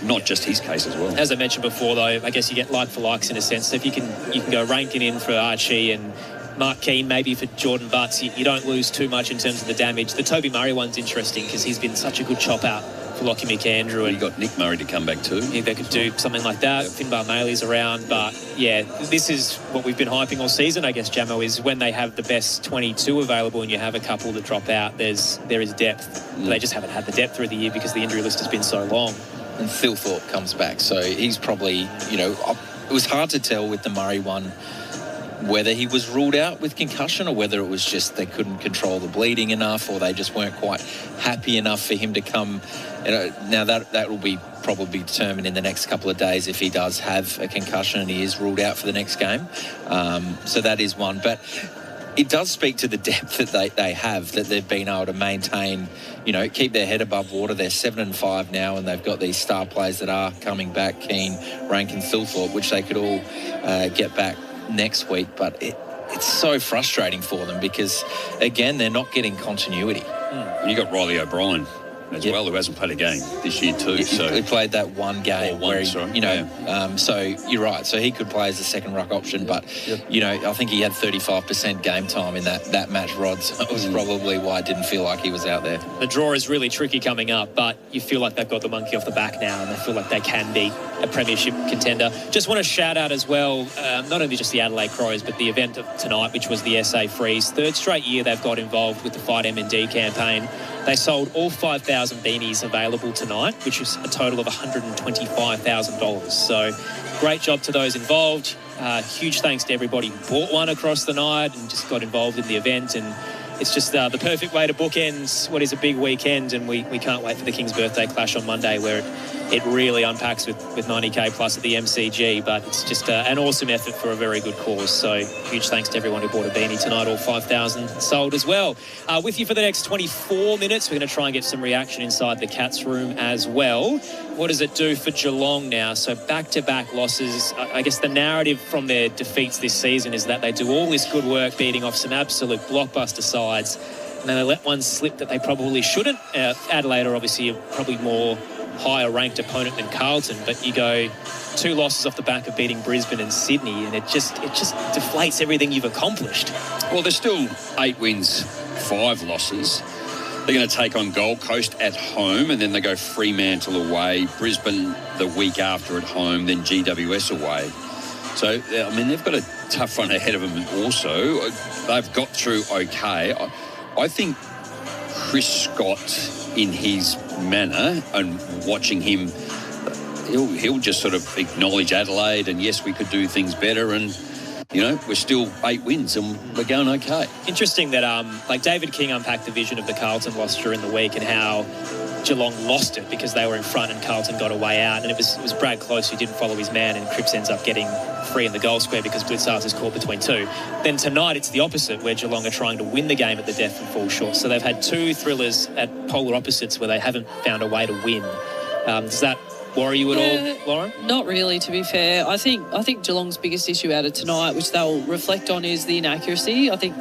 Not just his case as well.
As I mentioned before, though, I guess you get like for likes in a sense. So if you can go Rankin in for Archie and Mark Keane maybe for Jordan Butts, you don't lose too much in terms of the damage. The Toby Murray one's interesting because he's been such a good chop out for Lockie McAndrew.
And you got Nick Murray to come back too.
Yeah, they could do something like that. Finbar Maley's around, but this is what we've been hyping all season, I guess, Jamo, is when they have the best 22 available and you have a couple that drop out, there is depth. They just haven't had the depth through the year because the injury list has been so long.
And Thilthorpe comes back, so he's probably, it was hard to tell with the Murray one whether he was ruled out with concussion or whether it was just they couldn't control the bleeding enough or they just weren't quite happy enough for him to come. Now that will be probably determined in the next couple of days if he does have a concussion and he is ruled out for the next game. So that is one. But it does speak to the depth that they have, that they've been able to maintain, keep their head above water. They're 7-5 now, and they've got these star players that are coming back, Keane, Rankin, Thilthorpe, which they could all get back next week. But it's so frustrating for them because, again, they're not getting continuity.
And you got Riley O'Brien as well, who hasn't played a game this year too.
He played that one game so you're right. So he could play as a second ruck option, but I think he had 35% game time in that match, Rod. So it was probably why I didn't feel like he was out there.
The draw is really tricky coming up, but you feel like they've got the monkey off the back now, and they feel like they can beat a premiership contender. Just want to shout out as well, not only just the Adelaide Crows, but the event of tonight, which was the SA Freeze. 3rd straight year they've got involved with the Fight MND campaign. They sold all 5,000 beanies available tonight, which is a total of $125,000. So great job to those involved. Huge thanks to everybody who bought one across the night and just got involved in the event. And it's just the perfect way to bookend what is a big weekend, and we can't wait for the King's Birthday Clash on Monday, where it really unpacks with 90k plus at the MCG. But it's just an awesome effort for a very good cause. So huge thanks to everyone who bought a beanie tonight. All 5,000 sold as well. With you for the next 24 minutes. We're going to try and get some reaction inside the Cats room as well. What does it do for Geelong now? So back-to-back losses. I guess the narrative from their defeats this season is that they do all this good work beating off some absolute blockbuster sides, and then they let one slip that they probably shouldn't. Adelaide are obviously probably more higher ranked opponent than Carlton, but you go 2 losses off the back of beating Brisbane and Sydney, and it just deflates everything you've accomplished.
Well, there's still 8 wins, 5 losses. They're going to take on Gold Coast at home, and then they go Fremantle away, Brisbane the week after at home, then GWS away. So, I mean, they've got a tough run ahead of them also. They've got through okay. I think Chris Scott, in his manner and watching him, he'll just sort of acknowledge Adelaide, and yes, we could do things better, and you know, we're still 8 wins and we're going okay.
Interesting that like David King unpacked the vision of the Carlton loss during the week and how Geelong lost it because they were in front and Carlton got a way out, and it was Brad Close who didn't follow his man, and Cripps ends up getting free in the goal square because Blitzars is caught between 2. Then tonight it's the opposite, where Geelong are trying to win the game at the death and fall short. So they've had 2 thrillers at polar opposites where they haven't found a way to win. Does that worry you at all, Lauren?
Not really, to be fair. I think Geelong's biggest issue out of tonight, which they'll reflect on, is the inaccuracy. I think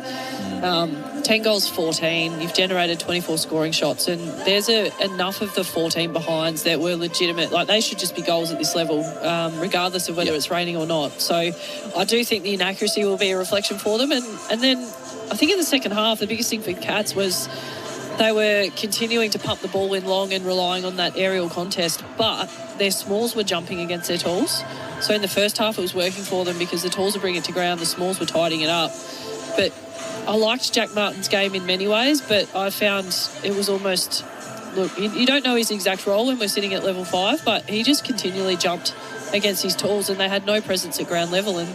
10 goals, 14. You've generated 24 scoring shots, and there's enough of the 14 behinds that were legitimate. Like, they should just be goals at this level, regardless of whether it's raining or not. So I do think the inaccuracy will be a reflection for them. And then I think in the second half, the biggest thing for Cats was they were continuing to pump the ball in long and relying on that aerial contest, but their smalls were jumping against their talls. So in the first half, it was working for them because the talls were bringing it to ground, the smalls were tidying it up. But I liked Jack Martin's game in many ways, but I found it was almost... Look, you don't know his exact role when we're sitting at level 5, but he just continually jumped against his talls, and they had no presence at ground level, and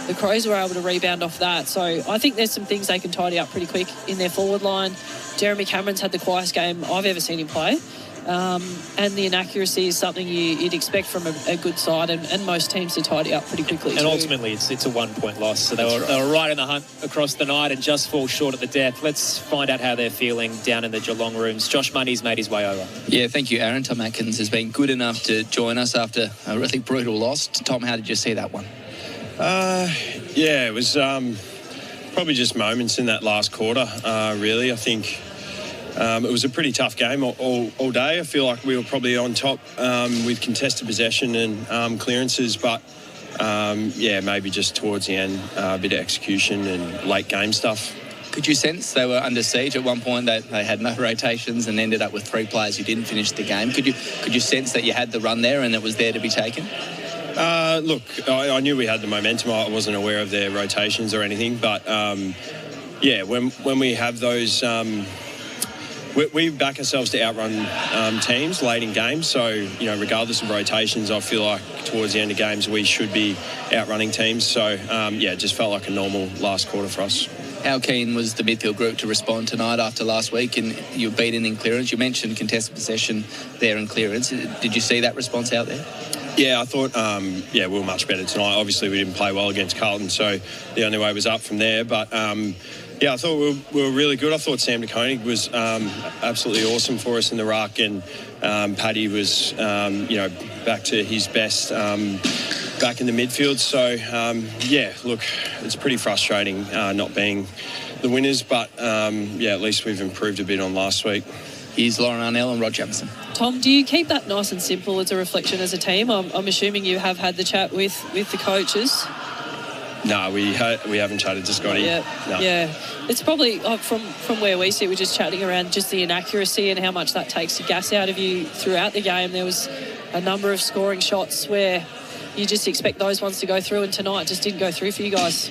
the Crows were able to rebound off that. So I think there's some things they can tidy up pretty quick in their forward line. Jeremy Cameron's had the quietest game I've ever seen him play. And the inaccuracy is something you'd expect from a good side, and most teams to tidy up pretty quickly.
And ultimately, it's a 1-point loss. So they were right in the hunt across the night and just fall short at the death. Let's find out how they're feeling down in the Geelong rooms. Josh Money's made his way over.
Yeah, thank you, Aaron. Tom Atkins has been good enough to join us after a really brutal loss. Tom, how did you see that one?
Yeah, it was probably just moments in that last quarter, really. I think it was a pretty tough game all day. I feel like we were probably on top with contested possession and clearances, but maybe just towards the end, a bit of execution and late game stuff.
Could you sense they were under siege at one point? They had no rotations and ended up with 3 players who didn't finish the game. Could you sense that you had the run there and it was there to be taken?
Look, I knew we had the momentum. I wasn't aware of their rotations or anything, but when we have those, we back ourselves to outrun teams late in games. So, you know, regardless of rotations, I feel like towards the end of games we should be outrunning teams. So, it just felt like a normal last quarter for us.
How keen was the midfield group to respond tonight after last week, and you were beaten in clearance? You mentioned contested possession there in clearance. Did you see that response out there?
Yeah, I thought, we were much better tonight. Obviously, we didn't play well against Carlton, so the only way was up from there. But, I thought we were really good. I thought Sam De Koning was absolutely awesome for us in the ruck, and Paddy was, back to his best back in the midfield. So, look, it's pretty frustrating not being the winners, but, at least we've improved a bit on last week.
Here's Lauren Arnell and Rod Jameson.
Tom, do you keep that nice and simple as a reflection as a team? I'm assuming you have had the chat with the coaches.
No, we haven't chatted to Scotty.
Yeah. It's probably from where we sit, we're just chatting around just the inaccuracy and how much that takes the gas out of you throughout the game. There was a number of scoring shots where you just expect those ones to go through, and tonight just didn't go through for you guys.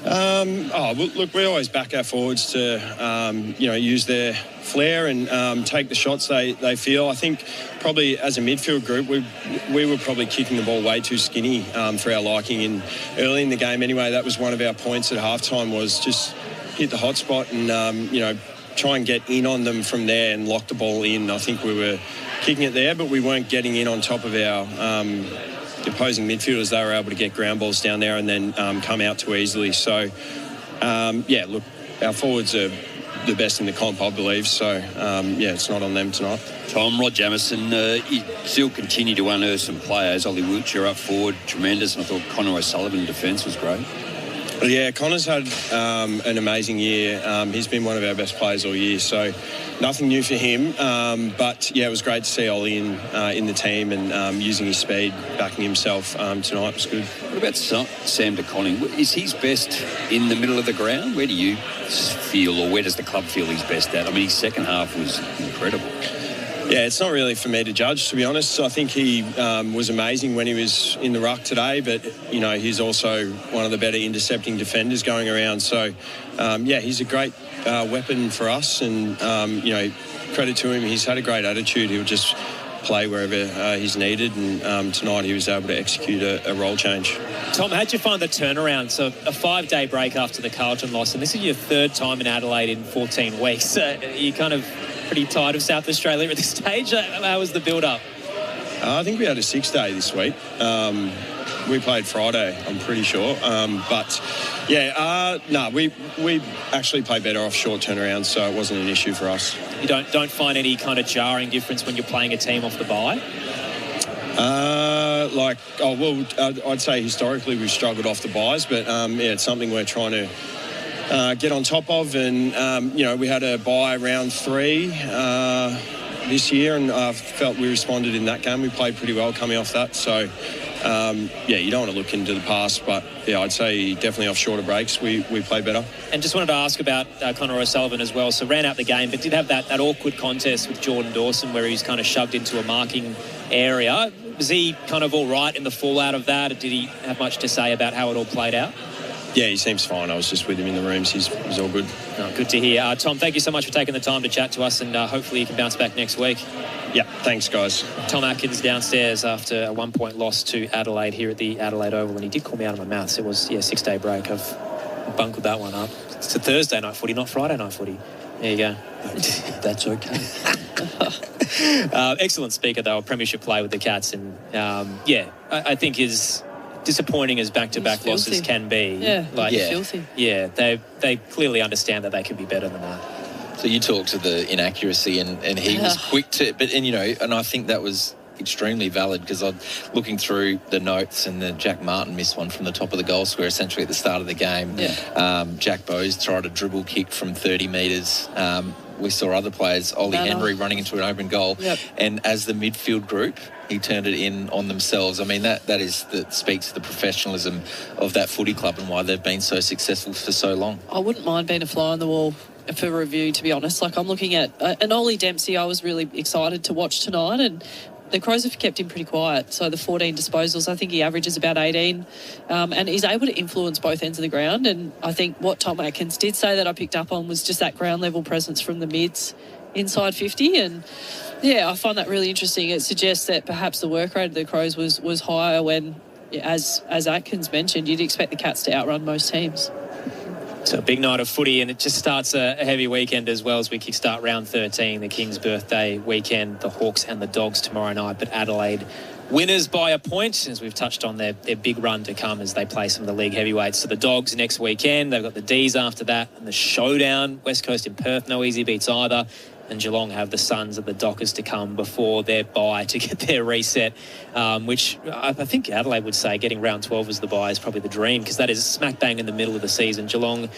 Look, we always back our forwards to, use their flair and take the shots they feel. I think probably as a midfield group, we were probably kicking the ball way too skinny for our liking. And early in the game anyway, that was one of our points at halftime, was just hit the hot spot and, try and get in on them from there and lock the ball in. I think we were kicking it there, but we weren't getting in on top of our opposing midfielders. They were able to get ground balls down there and then come out too easily. So, our forwards are the best in the comp, I believe. So, it's not on them tonight.
Tom, Rod Jameson, you still continue to unearth some players. Ollie Wooch, you're up forward, tremendous. And I thought Connor O'Sullivan in defence was great.
Yeah, Connor's had an amazing year. He's been one of our best players all year, so nothing new for him. But it was great to see Ollie in the team and using his speed, backing himself tonight was good.
What about Sam De Koning? Is his best in the middle of the ground? Where do you feel, or where does the club feel he's best at? I mean, his second half was incredible.
Yeah, it's not really for me to judge, to be honest. I think he was amazing when he was in the ruck today, but, he's also one of the better intercepting defenders going around. So, he's a great weapon for us and, credit to him. He's had a great attitude. He'll just play wherever he's needed, and tonight he was able to execute a role change.
Tom, how'd you find the turnaround? So a 5-day break after the Carlton loss, and this is your third time in Adelaide in 14 weeks. You kind of pretty tired of South Australia at this stage. How was the build-up?
I think we had a 6-day this week. We played Friday, I'm pretty sure. We actually play better off short turnarounds, so it wasn't an issue for us.
You don't find any kind of jarring difference when you're playing a team off the bye?
I'd say historically we've struggled off the byes, but it's something we're trying to get on top of. And we had a bye round 3 this year, and I felt we responded in that game. We played pretty well coming off that. So you don't want to look into the past, but I'd say definitely off shorter breaks we play better.
And just wanted to ask about Connor O'Sullivan as well. So ran out the game, but did have that awkward contest with Jordan Dawson where he's kind of shoved into a marking area. Was he kind of all right in the fallout of that? Or did he have much to say about how it all played out?
Yeah, he seems fine. I was just with him in the rooms. He's all good.
Oh, good to hear. Tom, thank you so much for taking the time to chat to us, and hopefully you can bounce back next week.
Yeah, thanks, guys.
Tom Atkins downstairs after a 1-point loss to Adelaide here at the Adelaide Oval, and he did call me out of my mouth. So it was, 6-day break. I've bungled that one up. It's a Thursday night footy, not Friday night footy. There you go.
That's okay.
Excellent speaker, though, a premiership play with the Cats. And, I think his disappointing as back-to-back losses can be.
Filthy.
Yeah, they clearly understand that they can be better than that.
So you talked to the inaccuracy, and he was quick to, and I think that was extremely valid, because I'm looking through the notes, and then Jack Martin missed one from the top of the goal square essentially at the start of the game. Jack Bowes tried a dribble kick from 30 metres. We saw other players, Ollie Henry running into an open goal, and as the midfield group, he turned it in on themselves. I mean, that speaks to the professionalism of that footy club and why they've been so successful for so long.
I wouldn't mind being a fly on the wall for review, to be honest. Like, I'm looking at an Ollie Dempsey. I was really excited to watch tonight, and the Crows have kept him pretty quiet. So the 14 disposals, I think he averages about 18, and he's able to influence both ends of the ground. And I think what Tom Atkins did say that I picked up on was just that ground level presence from the mids inside 50. And I find that really interesting. It suggests that perhaps the work rate of the Crows was higher when, as Atkins mentioned, you'd expect the Cats to outrun most teams.
So a big night of footy, and it just starts a heavy weekend as well as we kickstart round 13, the King's birthday weekend, the Hawks and the Dogs tomorrow night. But Adelaide winners by a point, as we've touched on their big run to come as they play some of the league heavyweights. So the Dogs next weekend, they've got the D's after that, and the showdown, West Coast in Perth, no easy beats either. And Geelong have the Suns at the Dockers to come before their bye to get their reset, which I think Adelaide would say getting round 12 as the bye is probably the dream, because that is smack bang in the middle of the season. Geelong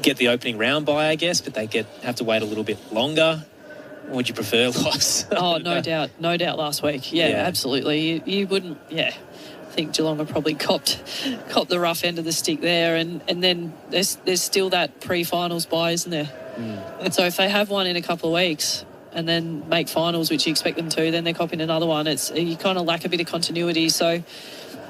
get the opening round bye, I guess, but they have to wait a little bit longer. Would you prefer, Loss?
Oh, no doubt last week. Yeah. Absolutely. You wouldn't, I think Geelong have probably copped the rough end of the stick there, and then there's still that pre-finals bye, isn't there? And so if they have one in a couple of weeks and then make finals, which you expect them to, then they're copping another one. You kind of lack a bit of continuity. So,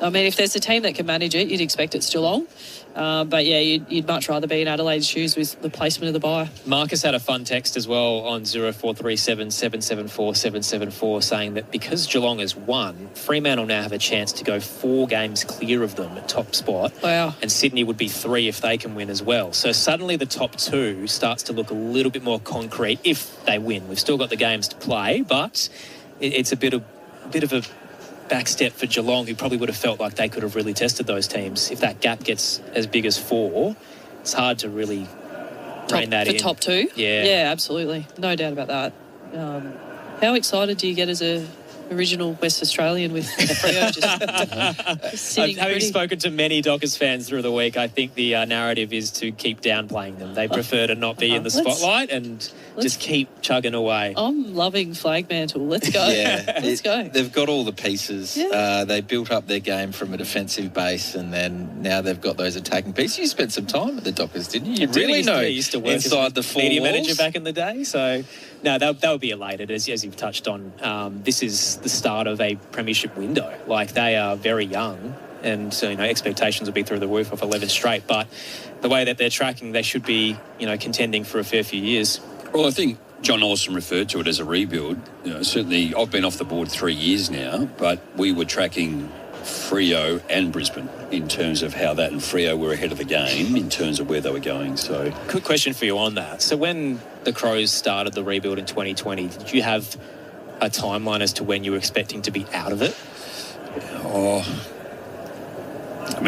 I mean, if there's a team that can manage it, you'd expect it's Geelong. But yeah, you'd much rather be in Adelaide's shoes with the placement of the bye.
Marcus had a fun text as well on 0437 774 774 saying that because Geelong has won, Fremantle now have a chance to go 4 games clear of them at top spot.
Wow.
And Sydney would be 3 if they can win as well. So suddenly the top 2 starts to look a little bit more concrete if they win. We've still got the games to play, but it's a bit of a backstep for Geelong, who probably would have felt like they could have really tested those teams. If that gap gets as big as 4, it's hard to really rein that in.
For top 2?
Yeah.
Yeah, absolutely. No doubt about that. How excited do you get as a original West Australian with Freo just sitting
Having
pretty?
spoken to many Dockers fans through the week, I think the narrative is to keep downplaying them. They prefer to not be in the spotlight and just keep chugging away.
I'm loving flag mantle. Let's go.
Yeah,
Let's go.
They've got all the pieces.
Yeah.
They built up their game from a defensive base, and then now they've got those attacking pieces. You spent some time at the Dockers, didn't you? You really know
used to work
inside the
as
four
media
walls.
manager back in the day. So, no, they'll be elated, as you've touched on. This is the start of a premiership window. Like, they are very young, and so, expectations will be through the roof off 11 straight. But the way that they're tracking, they should be, contending for a fair few years.
Well, I think John Olsen referred to it as a rebuild. Certainly, I've been off the board 3 years now, but we were tracking Freo and Brisbane in terms of how that, and Freo were ahead of the game in terms of where they were going. So,
quick question for you on that. So when the Crows started the rebuild in 2020, did you have a timeline as to when you were expecting to be out of it?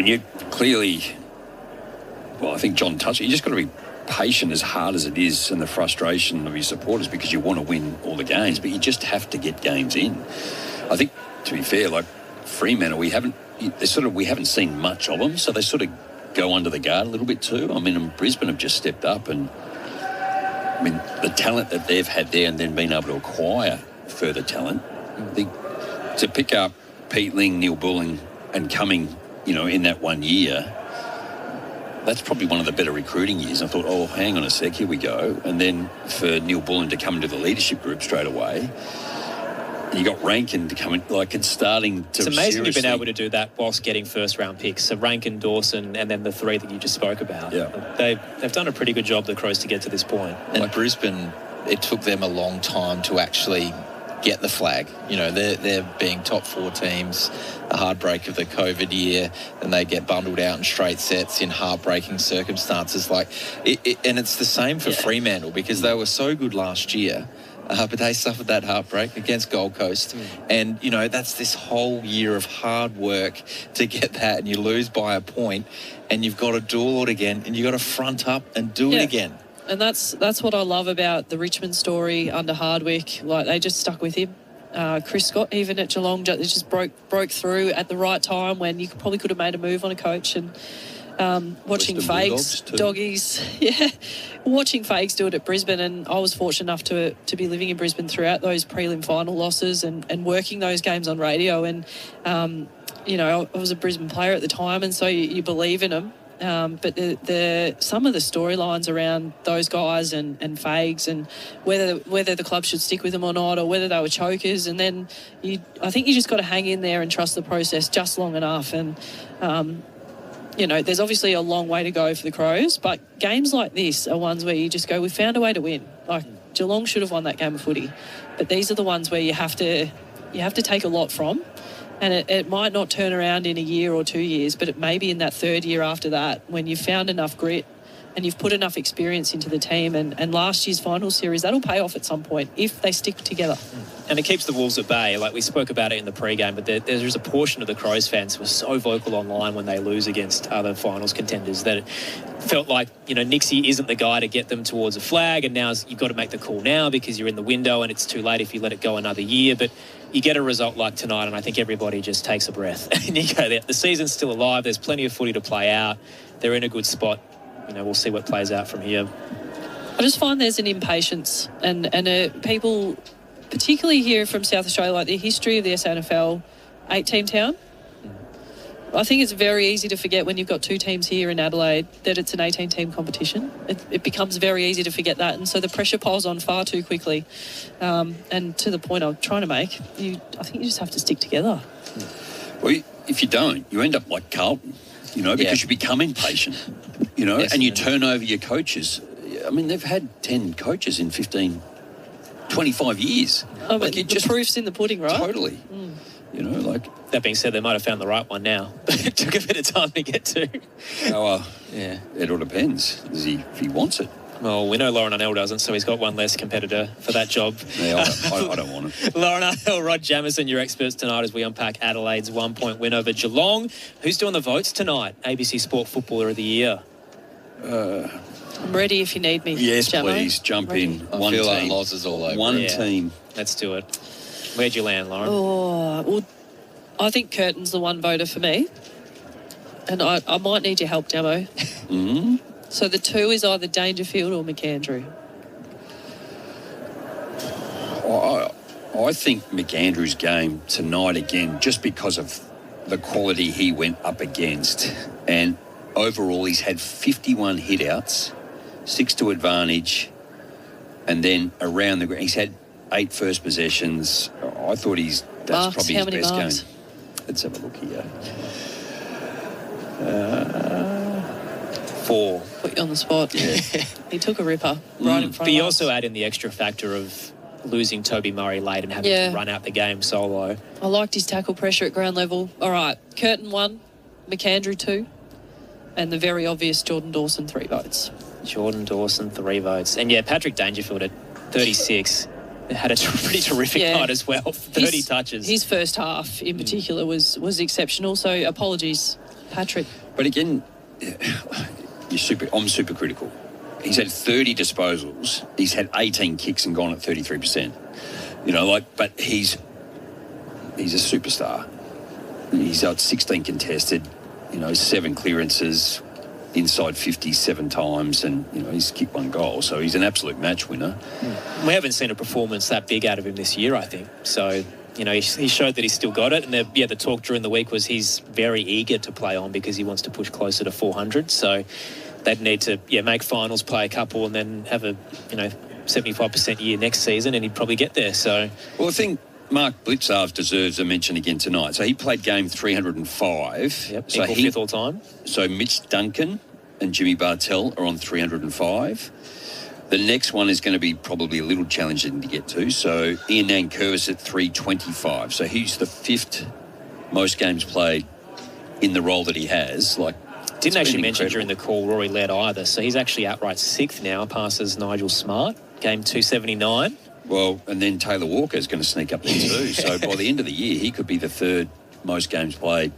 You clearly, I think John touched it. You just got to be patient, as hard as it is, and the frustration of your supporters, because you want to win all the games, but you just have to get games in. I think, to be fair, like Fremantle, we haven't seen much of them, so they sort of go under the guard a little bit too. And Brisbane have just stepped up, and the talent that they've had there, and then being able to acquire further talent. I think to pick up Peatling, Neil Bulling, and Cumming, in that 1 year, that's probably one of the better recruiting years. I thought, hang on a sec, here we go. And then for Neil Bullen to come into the leadership group straight away, you got Rankin to come in, and starting to.
It's amazing you've been able to do that whilst getting first-round picks. So Rankin, Dawson, and then the 3 that you just spoke about.
Yeah.
They've done a pretty good job, the Crows, to get to this point.
And Brisbane, it took them a long time to actually get the flag. They're being top 4 teams, the heartbreak of the COVID year, and they get bundled out in straight sets in heartbreaking circumstances. And it's the same for Fremantle, because they were so good last year, but they suffered that heartbreak against Gold Coast. And, that's this whole year of hard work to get that, and you lose by a point, and you've got to do it again, and you've got to front up and do it again.
And that's what I love about the Richmond story under Hardwick. They just stuck with him. Chris Scott, even at Geelong, just broke through at the right time when you probably could have made a move on a coach. And watching Fags, doggies, watching Fags do it at Brisbane. And I was fortunate enough to be living in Brisbane throughout those prelim final losses and working those games on radio. And I was a Brisbane player at the time, and so you believe in them. But some of the storylines around those guys and Fags, and whether the club should stick with them or not, or whether they were chokers, and then I think you just got to hang in there and trust the process just long enough. And there's obviously a long way to go for the Crows, but games like this are ones where you just go, we found a way to win. Like Geelong should have won that game of footy, but these are the ones where you have to take a lot from. And it might not turn around in a year or 2 years, but it may be in that 3rd year after that, when you've found enough grit and you've put enough experience into the team. And last year's final series, that'll pay off at some point if they stick together.
And it keeps the Wolves at bay. We spoke about it in the pre-game, but there's a portion of the Crows fans who are so vocal online when they lose against other finals contenders that it felt like, Nixie isn't the guy to get them towards a flag, and now you've got to make the call now because you're in the window and it's too late if you let it go another year. But you get a result like tonight, and I think everybody just takes a breath. And you go there. The season's still alive. There's plenty of footy to play out. They're in a good spot. We'll see what plays out from here.
I just find there's an impatience, and people, particularly here from South Australia, the history of the SANFL, 8-team town. I think it's very easy to forget when you've got 2 teams here in Adelaide that it's an 18-team competition. It becomes very easy to forget that, and so the pressure piles on far too quickly. And to the point I'm trying to make, I think you just have to stick together.
Well, if you don't, you end up like Carlton, because you become impatient,
Yes,
and you turn over your coaches. I mean, they've had 10 coaches in 15, 25 years.
Oh, but the proof's in the pudding, right?
Totally.
That being said, they might have found the right one now. It took a bit of time to get to.
Yeah, it all depends. If he wants it.
Well, we know Lauren Arnell doesn't, so he's got one less competitor for that job.
Yeah, I don't want it.
Lauren Arnell, Rod Jameson, your experts tonight as we unpack Adelaide's 1-point win over Geelong. Who's doing the votes tonight? ABC Sport Footballer of the Year.
I'm ready if you need me.
Yes,
Jamo.
please, jump in.
I
One
feel
team.
like Loz is all over.
One
Yeah.
team.
Let's do it. Where'd you land, Lauren?
Oh, well, I think Curtin's the one voter for me. And I might need your help, Damo.
Mm-hmm.
So the 2 is either Dangerfield or McAndrew.
I think McAndrew's game tonight again, just because of the quality he went up against. And overall, he's had 51 hit-outs, 6 to advantage, and then around the ground. He's had 8 first possessions. I thought that's
Marks,
probably
how
his
many
best
marks?
game. Let's have a look here.
4.
Put you on the spot.
Yeah.
He took a ripper right in front
But you
of us.
also add in the extra factor of losing Toby Murray late and having
Yeah.
to run out the game solo.
I liked his tackle pressure at ground level. All right, Curtin 1, McAndrew 2, and the very obvious Jordan Dawson 3 votes.
Jordan Dawson, 3 votes. And yeah, Patrick Dangerfield at 36 had a pretty terrific
Yeah.
to 30 touches.
His first half in particular was exceptional, so apologies, Patrick.
But again, I'm super critical. He's had 30 disposals. He's had 18 kicks and gone at 33%. But he's a superstar. He's got 16 contested, 7 clearances, inside 57 times, and he's kicked 1 goal. So he's an absolute match winner.
We haven't seen a performance that big out of him this year, I think. So, he showed that he's still got it. And the talk during the week was he's very eager to play on because he wants to push closer to 400. So they'd need to, make finals, play a couple, and then have a, 75% year next season, and he'd probably get there. So,
well, I think Mark Blitzarve deserves a mention again tonight. So he played game 305.
Yep,
so
equal 5th all time.
So Mitch Duncan and Jimmy Bartell are on 305. The next one is going to be probably a little challenging to get to. So Ian Nankervis at 325. So he's the 5th most games played in the role that he has.
Didn't actually mention during the call Rory Laird either. So he's actually outright 6th now, passes Nigel Smart, game 279.
Well, and then Taylor Walker is going to sneak up there too. So by the end of the year, he could be the 3rd most games played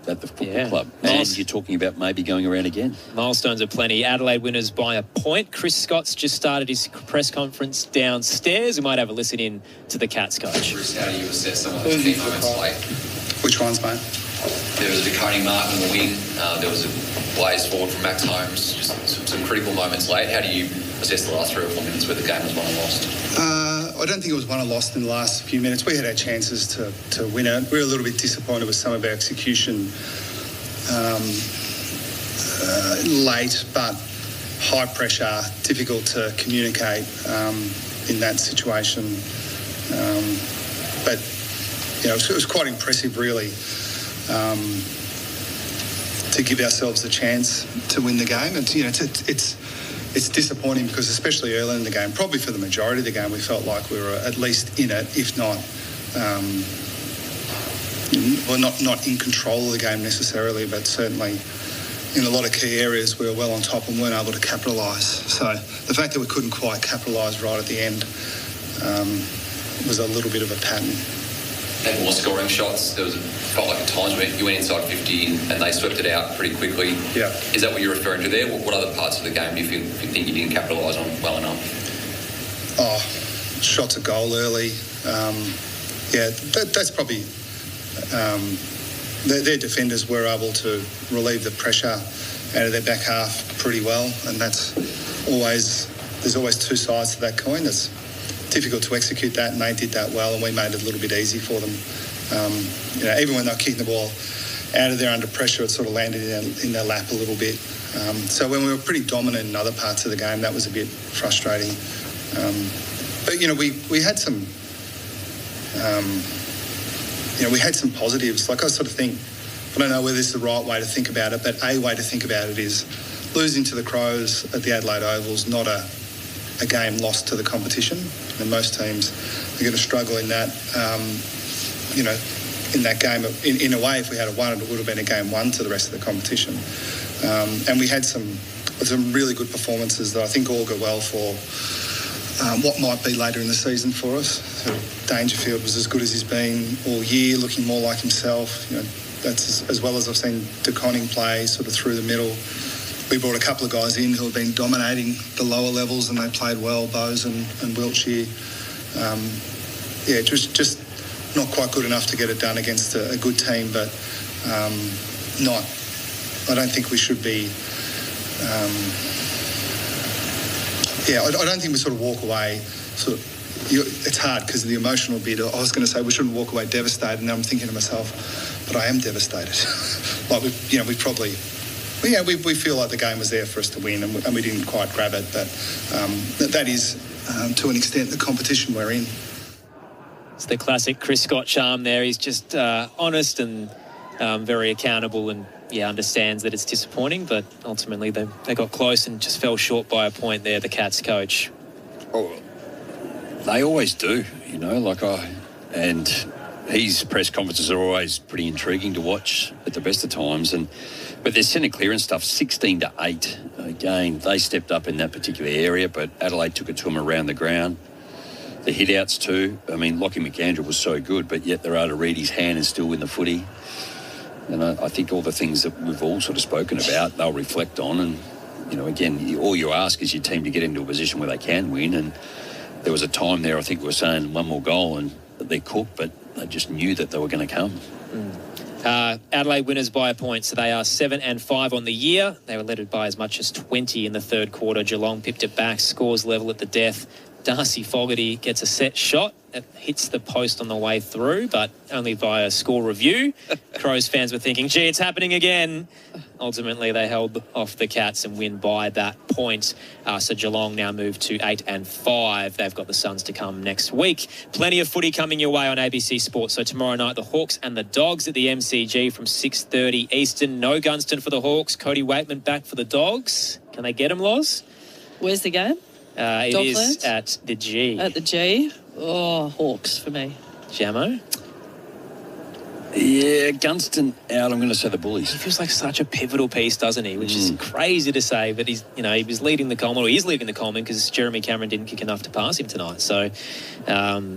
at the football club. And you're talking about maybe going around again.
Milestones are plenty. Adelaide winners by a point. Chris Scott's just started his press conference downstairs. We might have a listen in to the Cats coach.
Chris, how do you assess some of those key moments late?
Which ones, mate?
There was a Coney Martin win. There was a blaze forward from Max Holmes. Just some critical moments late. How do you assess the last 3 or 4 minutes where the game was won and lost?
I don't think it was won or lost in the last few minutes. We had our chances to win it. We were a little bit disappointed with some of our execution late, but high pressure, difficult to communicate in that situation. But it was quite impressive, really, to give ourselves a chance to win the game. And it's disappointing because, especially early in the game, probably for the majority of the game, we felt like we were at least in it, if not, not in control of the game necessarily, but certainly in a lot of key areas we were well on top and weren't able to capitalise. So the fact that we couldn't quite capitalise right at the end was a little bit of a pattern.
Had more scoring shots. Felt like at times when you went inside 50 and they swept it out pretty quickly.
Yeah.
Is that what you're referring to there? What other parts of the game do you think you didn't capitalise on well enough?
Shots at goal early. That's probably... their defenders were able to relieve the pressure out of their back half pretty well, and there's always 2 sides to that coin. It's difficult to execute that, and they did that well, and we made it a little bit easy for them. Even when they were kicking the ball out of there under pressure, it sort of landed in their lap a little bit. So when we were pretty dominant in other parts of the game, that was a bit frustrating. But we had some. We had some positives. Like, I sort of think
I don't know whether this is the right way to think about it, but a way to think about it is losing to the Crows at the Adelaide Oval's not a game lost to the competition, and most teams are going to struggle in that. In that game, in a way, if we had won it, it would have been a game won to the rest of the competition. And we had some really good performances that I think augur well for what might be later in the season for us. So Dangerfield was as good as he's been all year, looking more like himself. That's as well as I've seen DeConning play sort of through the middle. We brought a couple of guys in who have been dominating the lower levels, and they played well, Bowes and Wiltshire. Just not quite good enough to get it done against a good team, but I don't think we should be... I don't think we sort of walk away. It's hard because of the emotional bit. I was going to say we shouldn't walk away devastated, and I'm thinking to myself, but I am devastated. We feel like the game was there for us to win, and we didn't quite grab it. But that is, to an extent, the competition we're in.
It's the classic Chris Scott charm there. He's just honest and very accountable, and understands that it's disappointing, but ultimately they got close and just fell short by a point there, the Cats coach.
Oh, they always do, and his press conferences are always pretty intriguing to watch at the best of times. But their centre clearance stuff, 16-8. Again, they stepped up in that particular area, but Adelaide took it to them around the ground. The hit-outs too. I mean, Lockie McAndrew was so good, but yet they're able to read his hand and still win the footy. And I think all the things that we've all sort of spoken about, they'll reflect on. And, again, all you ask is your team to get into a position where they can win. And there was a time there, I think we were saying one more goal and they're cooked, but they just knew that they were going to come.
Adelaide winners by a point, so they are 7-5 on the year. They were led by as much as 20 in the third quarter. Geelong pipped it back, scores level at the death. Darcy Fogarty gets a set shot. It hits the post on the way through, but only via score review. Crows fans were thinking, gee, it's happening again. Ultimately, they held off the Cats and win by that point. So Geelong now move to 8-5. They've got the Suns to come next week. Plenty of footy coming your way on ABC Sports. So tomorrow night, the Hawks and the Dogs at the MCG from 6:30 Eastern. No Gunston for the Hawks. Cody Waitman back for the Dogs. Can they get him, Loz?
Where's the game?
It is at the G.
At the G? Oh, Hawks for me.
Jamo?
Yeah, Gunston out. I'm going to say the Bullies.
He feels like such a pivotal piece, doesn't he? Which is crazy to say, but he's, he was leading the Coleman, or he is leading the Coleman because Jeremy Cameron didn't kick enough to pass him tonight. So,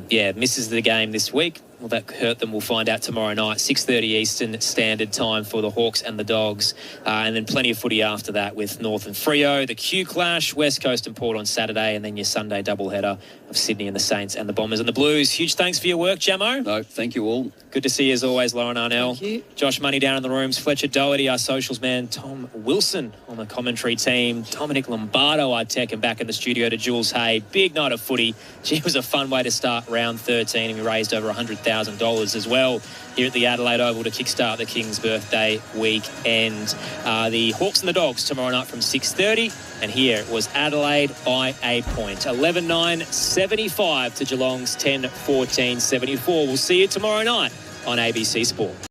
misses the game this week. Will that hurt them? We'll find out tomorrow night. 6:30 Eastern Standard Time for the Hawks and the Dogs. And then plenty of footy after that with North and Freo, the Q Clash, West Coast and Port on Saturday, and then your Sunday doubleheader of Sydney and the Saints and the Bombers and the Blues. Huge thanks for your work, Jamo.
No, thank you all.
Good to see you as always, Lauren Arnell.
Thank you.
Josh Money down in the rooms, Fletcher Doherty, our socials man, Tom Wilson on the commentary team, Dominic Lombardo, our tech, and back in the studio to Jules Hay. Big night of footy. Gee, it was a fun way to start round 13, and we raised over $100,000 as well here at the Adelaide Oval to kickstart the King's birthday weekend. The Hawks and the Dogs tomorrow night from 6:30, and here it was Adelaide by a point. 11-9, 75 to Geelong's 10-14, 74. We'll see you tomorrow night on ABC Sport.